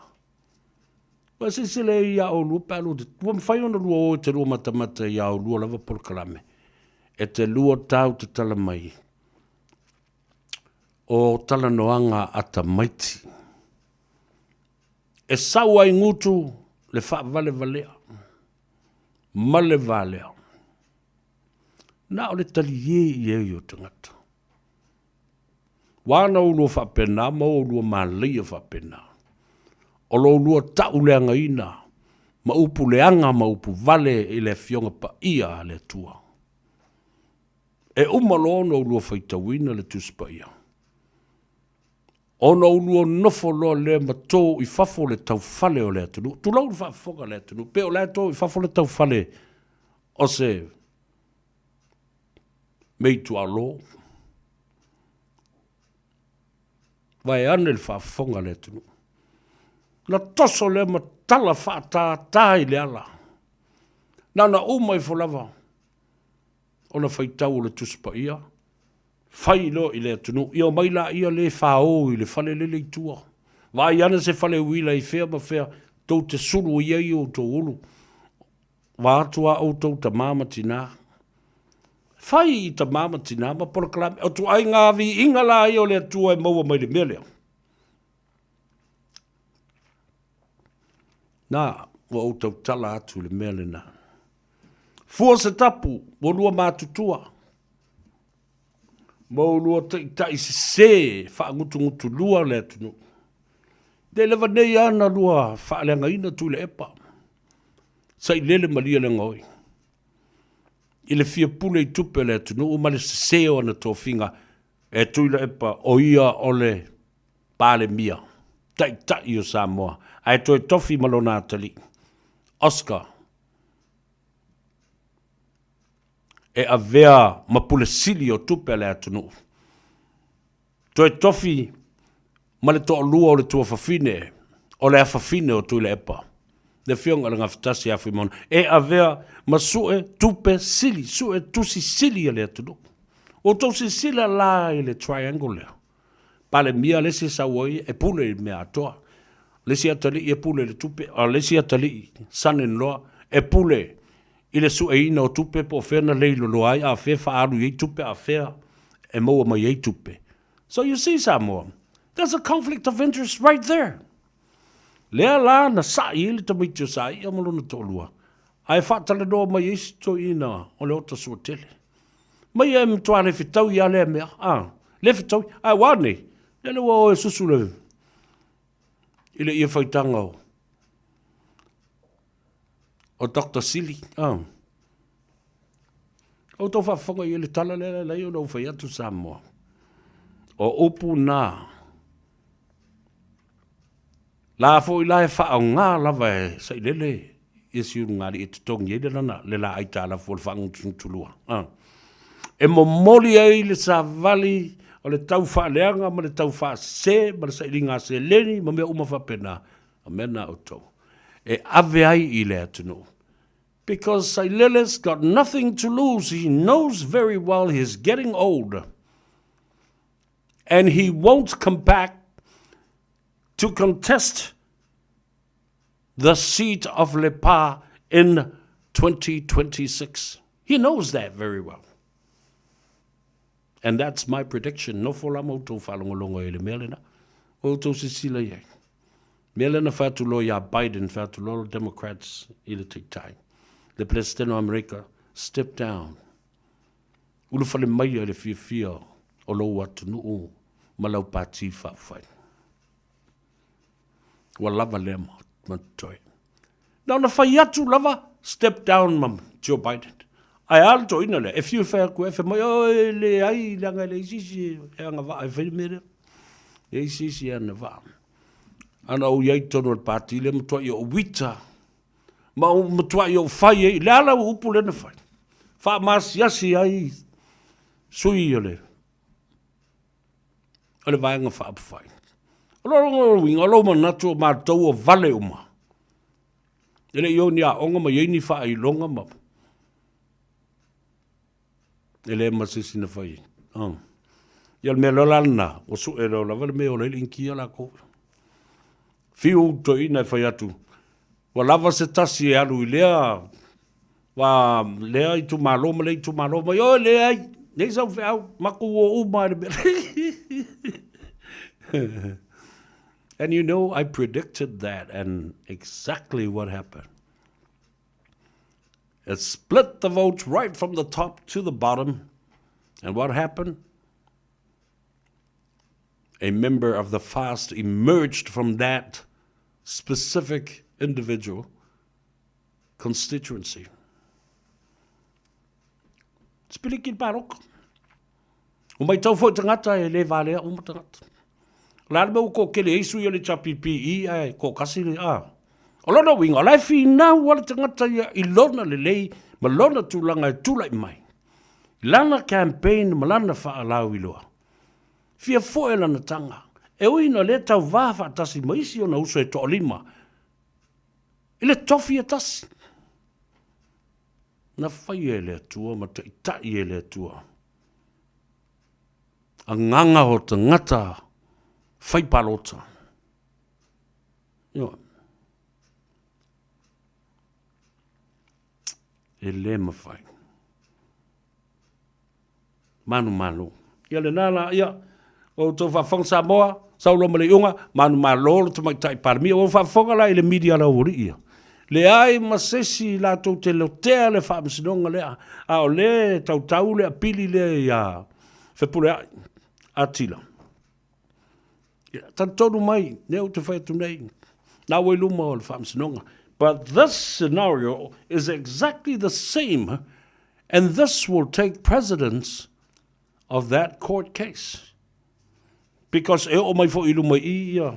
Wasi sile ia o lua palo. Tua mwhaiona lua o te lua matamata ia o lua lava polkalame. E te lua tau te tala mai. O tala noanga ata maiti. E saua i ngutu le wha vale valea. Male valea. Na o le tali ye o tangata. Wana ulua wha pena, ma ulua malia wha pena. O lo ulua tau leanga ina. Ma upu leanga, ma upu vale i le fionga pa ia le tua. E umalo no ulua whaitawina le tuspa ia. Ona ulua nofo loa le ma tō i whafo le tau whale o le atunu. Tu lau wha whoka le atunu. Pe o le tō i whafo le tau whale o se mei tu alo. Vai ane le wha whonga le atunu. Na toso le ma tala wha tātai le ala. Nana umai wholawa. Ona whaitau le tuspa ia. Fai lo i le atunu. Ia mai la ia le whao i le whale lele i tua. Vai ana se whale wila i whea ma whea. Tau te suru i ei o tō ulu. Wa atua o tau ta mama tina. Fai i ta mama tina ma poroklame. O tu ai ngāwi inga la i o le atua e maua mai le melea. Nā, wa o tau tala atu le mele nā. Fua se tapu, walua mātutua. Mau lua ta i se wha ngutu lua le atunu. De lewa nei ana lua wha leanga ina tu le epa. Sa i lele malia le ngoi. I le fia pule I tupe le tunu o male seo na tō finga e tuila epa o ia o le pāle mia. Tai o Samoa. Ai toi tofi malona atali. Oscar. E a vea mapule sili o tupe le atunu. Toi tofi ma le toa lua o le tua fafine. O le afafine o tuila epa. Le fionga le ngafutasi afu imon. E a vea ma sue tupe sili. Sue tusi sili le atunu. O tusi sila la i le triangle lea. Pale mia lesi sa woi e pule i mea atoa. Lesi atali e pule le tupe. O lesi atali son-in-law e pule i le su e ina o tupe po whena leilo loai a whea whaaru i tupe a whea e moa mai i tupe. So you see Samoa, there's a conflict of interest right there. Lea la na sa i le tamitio sa i amalona tōlua. Ai whaatale noa mai i sito ina o le ota sua tele. Mai e mtua le fitau i a lea mea. Le fitau, ai wane. Le wa o e susu le. Ile ia whaitanga o. O Dr. Sili. O tau whawhanga i le tala le leo na uwhai atu Samoa. O upu nā. La fo i lae wha au ngā lava e sa i lele. Isi uru ngāri e tutongi e le lana le la aita ala fo le whaangu tulua. E mo moli ai le sa vali o le tau wha leanga ma le tau wha se ma le sa iringa se leni ma mea uma whapena a mena o tau. E ave ai I le atunu. Because Sailele's got nothing to lose. He knows very well he's getting old. And he won't come back to contest the seat of Lepa in 2026. He knows that very well. And that's my prediction. No fola mo to falongolongo ele melena. O to sisila ye. Melena fatulo ya Biden fatulo Democrats ile take time. The President of America step down. Ulu fale mai le fia o lo watu nuu malau pati whawhai. Wa lava le matoi. Now na whai atu lava step down mam Joe Biden. Ai alto ina le, e fiu whea kua e mai, oi le ai langa le isisi, e anga waa e whai mere, e isisi ana waa. Ana o iai tono al pati, le matua I o wita, ma o matua I o whai e, le ala o upu le na whai. Wha masiasi ai, sui o le. O le vaenga wha apu whai. O lo winga, o lo manatu o mātou o vale uma. Ele I o ni a onga ma yeini wha I longa ma. Ele masisi na whai. Ial mea lolana, o su e lola, vale mea o le linkia la ko. Fiu to ina whai atu. Wa lava se tasi e alu I lea, wa lea I tu maloma, le I tu maloma, yo lea I, nei sau wheau, maku o uma e mea. And you know, I predicted that, and exactly what happened. It split the votes right from the top to the bottom. And what happened? A member of the FAST emerged from that specific individual constituency. Spilikin parok. Umay tau fo tangata e le vale o tangata. Lalo mo ko kele isu yo le chapipi ai ko kasi le Olona winga lai fi na wala tangata ya ilona le lei malona tulanga tula mai. Lana campaign malana fa alau iloa. Fia fo ela na tanga. E uina le tau vafa tasi maisi o na uso e to lima. Ile tofi e tasi. Na fai ele atua ma ta ele atua. A nganga o tangata fai palota. Yo. Ele mawhai. Manu. Ia le nana, ia, o tō whawhong Samoa, saulo male iunga, manu to mai tai parmi, o whawhonga la ile media la uri ia. Le ai masesi la tō te lotea le whaamsinonga lea, a o le tau le apili le ia, whepure ai, atila. Tan tonu mai, neo te whaitu nei, nā wai luma o le whaamsinonga, But this scenario is exactly the same, and this will take precedence of that court case. Because e o mai fo ilu mai ia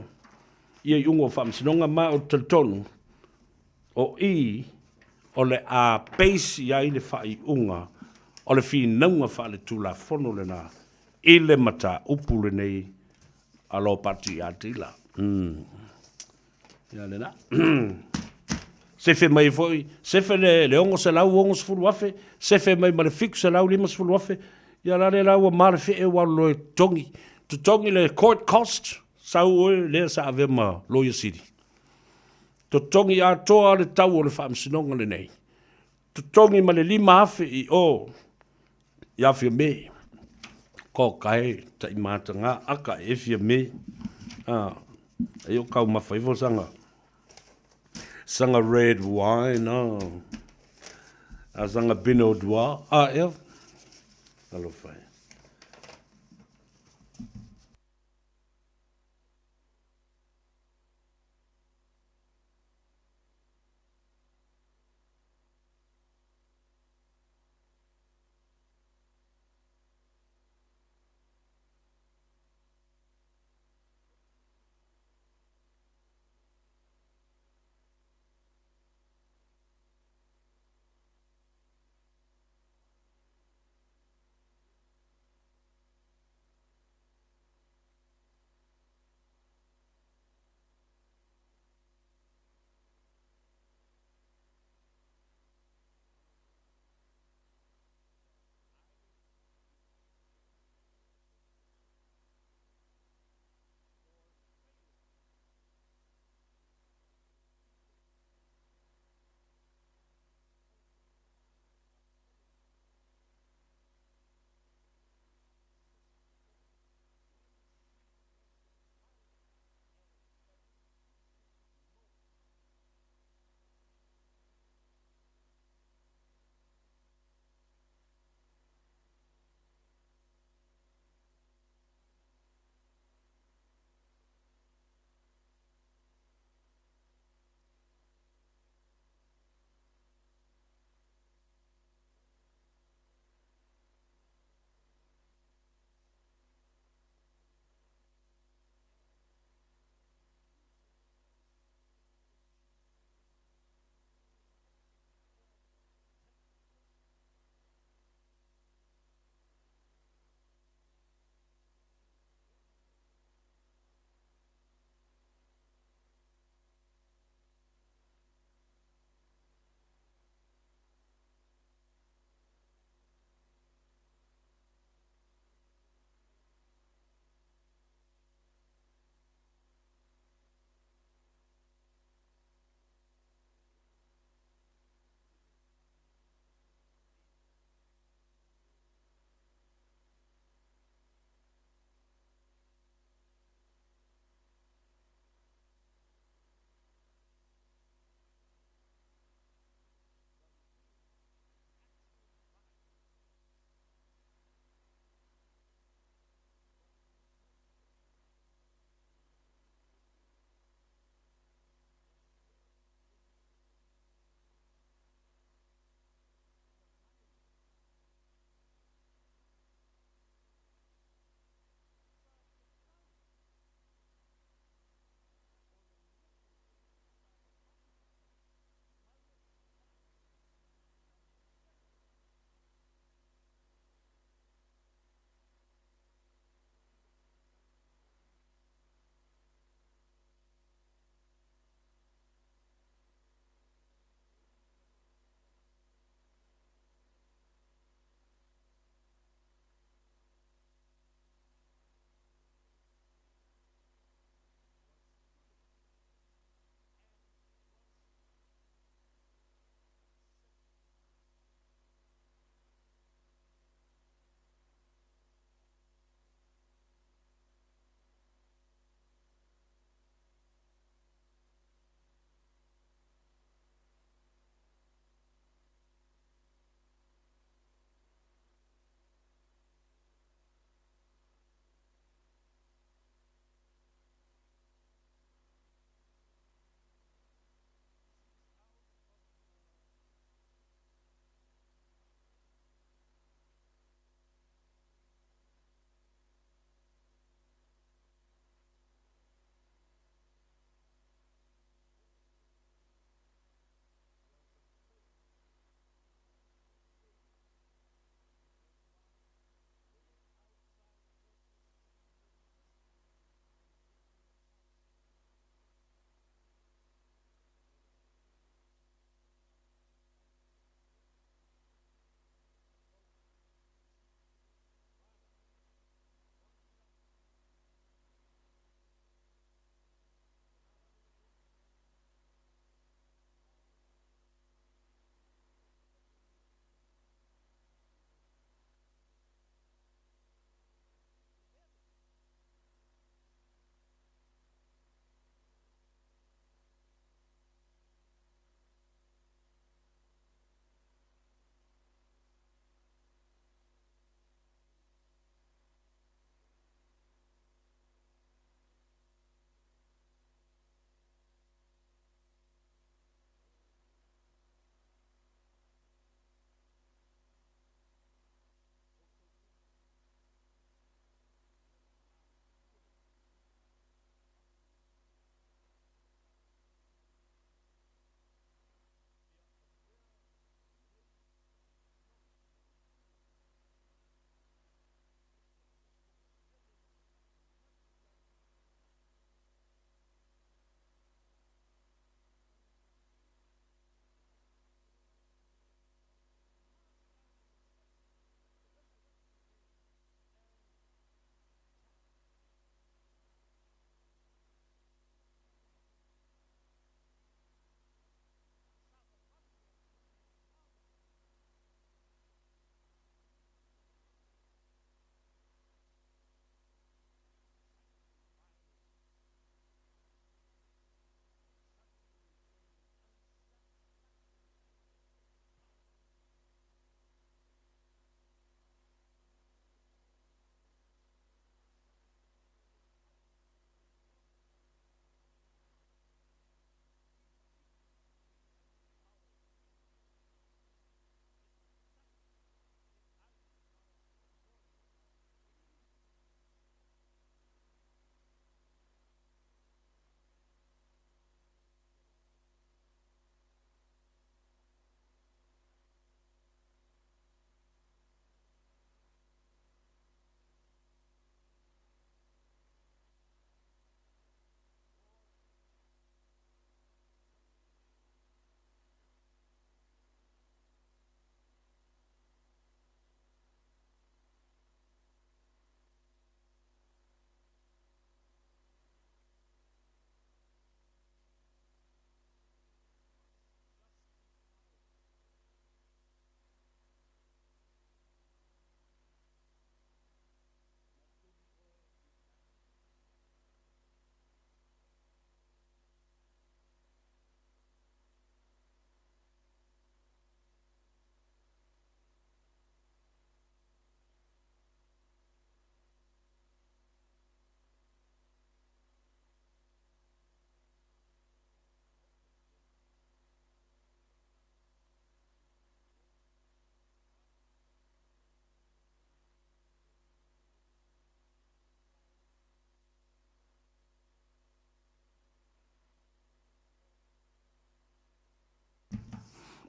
iungo whamsinonga mai o taltonu, o o le a peisi ai le whai unga, o le whinaunga wha le tūla whono le nā, i le mata upu le nei alo pati a tila. Ia le nā. Sefe mai foi, sefe le ongo se lau ongo se fulu afe, sefe mai ma le fiku se lau lima se fulu afe, ia la le lau a mare fe e walo e tongi, tu tongi le court cost, sau oe lea sa ave ma Lawyer City. Tu tongi a toa le tau o le whaamsinonga le nei. Tu tongi ma le lima afe i o, ia fia me, ko kai ta i mata ngā aka e fia me, e o kau mawhaivo sanga. Sanga red wine, sanga bino dua, alo fai.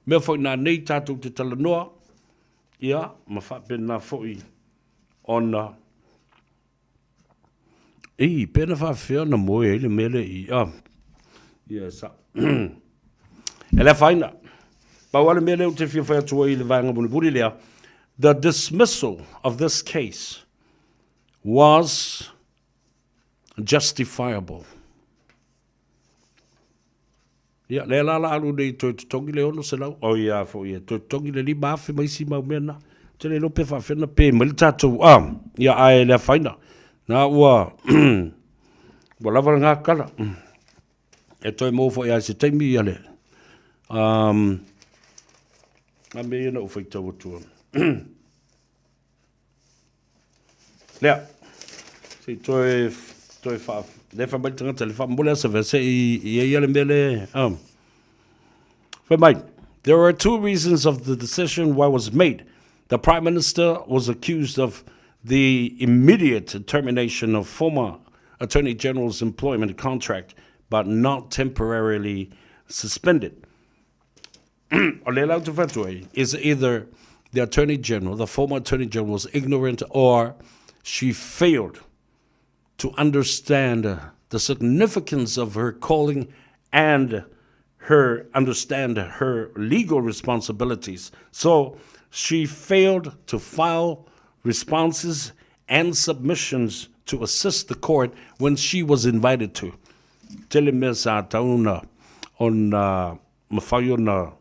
Mea fo na nei tātou te talanoa, ia, ma whapena fo i ona. Pena whawhia na moe ele mele i, ia sa. Ele whaina. Pawale mele o te whia whai atua I le vanga munipuri lea. The dismissal of this case was justifiable. Ia, le la alu nei toi tongi le ono se lau. O ia, fo ia, toi tongi le li maafi maisi mau mena. Te le lope whawhena pe, mali tātou, ia ae lea whaina. Nā ua, wa lava ngā kala. E toi mōwha ia se teimi ia le. A me ina ufai tau atua. Lea, se toi wha, le wha mai tangata, le wha mbole asa vese I ia le mele. Wha mai, there are two reasons of the decision why was made. The Prime Minister was accused of the immediate termination of former Attorney General's employment contract, but not temporarily suspended. Is either the Attorney General, the former Attorney General, was ignorant or she failed to understand the significance of her calling and understand her legal responsibilities. So she failed to file responses and submissions to assist the court when she was invited to. Tele me sa tauna on mawhaiona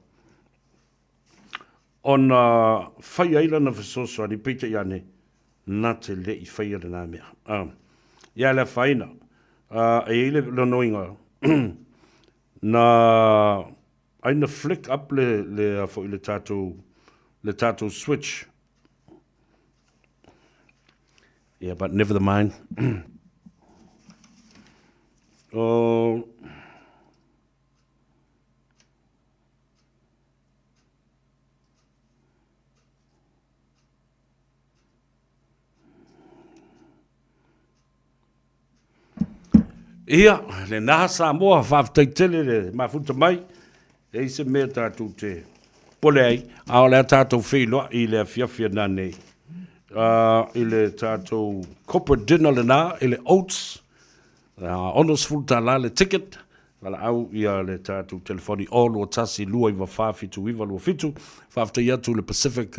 on whaiaila na whasoso ni pita iane nā te le I whaiara nā mea. Ia le whaina, e ile lonoinga, na aina flick up le fo ile tātou switch. Yeah, but never mind. Ia, le naha Samoa whawtaitele le mafuta mai, e se mea tātou te pole ai, ao lea tātou wheloa I le fiafia nā nei. I le tātou corporate dinner le nā, I le oats, onos fulta la le ticket, wala au ia le tātou telefoni olu o tasi lua iwa whawhitu iwa lua fitu, whawtai atu le Pacific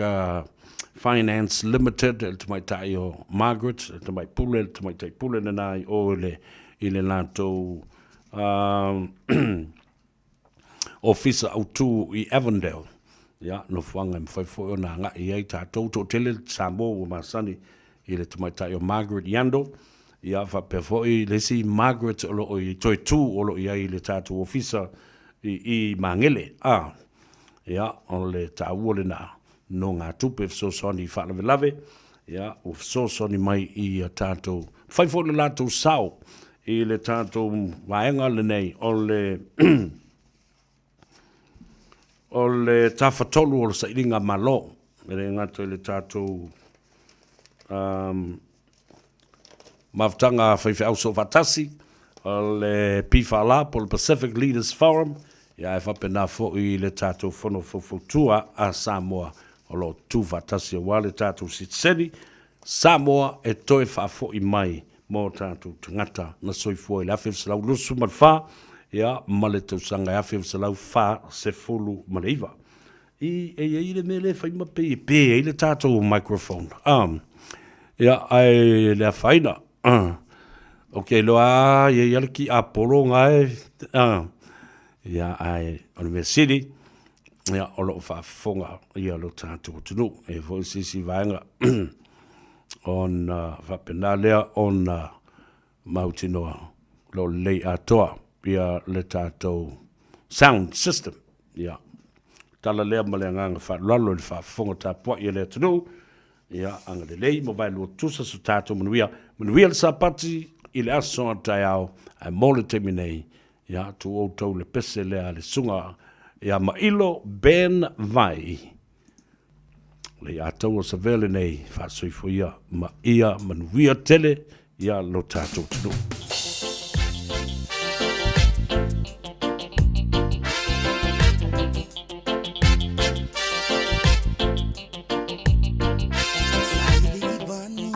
Finance Limited, el tamai tai o Margaret, el tamai pule, el tamai tai pule na nai o I le lātou ofisa autu I Avondale. Ia, no whanga mwhai o nā ngā I ei tātou tō tele Samoa o Masani I le tamaitai o Margaret Yando. Ia, whapewho I lesi Margaret o lo I toi tū o lo I ei le tātou ofisa I Mangele. Ia, o le tāua le nā no ngā tupe fsosoni I whalawe lawe. Ia, o fsosoni mai I tātou. Whaifo le lātou sao. I le tātou waenga le nei o le o le tawhatolu o le sairinga malo e re ngata le tātou maftanga whaiwhi auso watasi o le pifala po le Pacific Leaders Forum ia e whapena fo I le tātou whono fofotua a Samoa o lo tū watasi o wale tātou sitseni Samoa e toi whafo I mai mō tātou tangata na soifua I le awhi wsalau lusu marwha, ia, male tau sanga e awhi wsalau wha se fulu mareiva. I le mele whaima pe I le tātou microphone. Ia, ai le whaina. Ok, loa, ia iala ki Apollo ngai. Ia, ai, ono mea siri. Ia, o loo whafonga, ia lo tātou tunu. E fo sisi vaenga. On whapena lea on mautinoa lo lei atoa ia le tātou sound system ia tala lea ma le nganga whalalo le whafonga tā pua ia lea tunu ia anga le lei mo vai lua tusa su tātou manuia le sapati I le aso tai au ai mole teminei ia tu outou le pese lea le sunga ia mailo ben vai le atau o savele nei wha soifo ia ma ia manuia tele ia lo tātou tunu.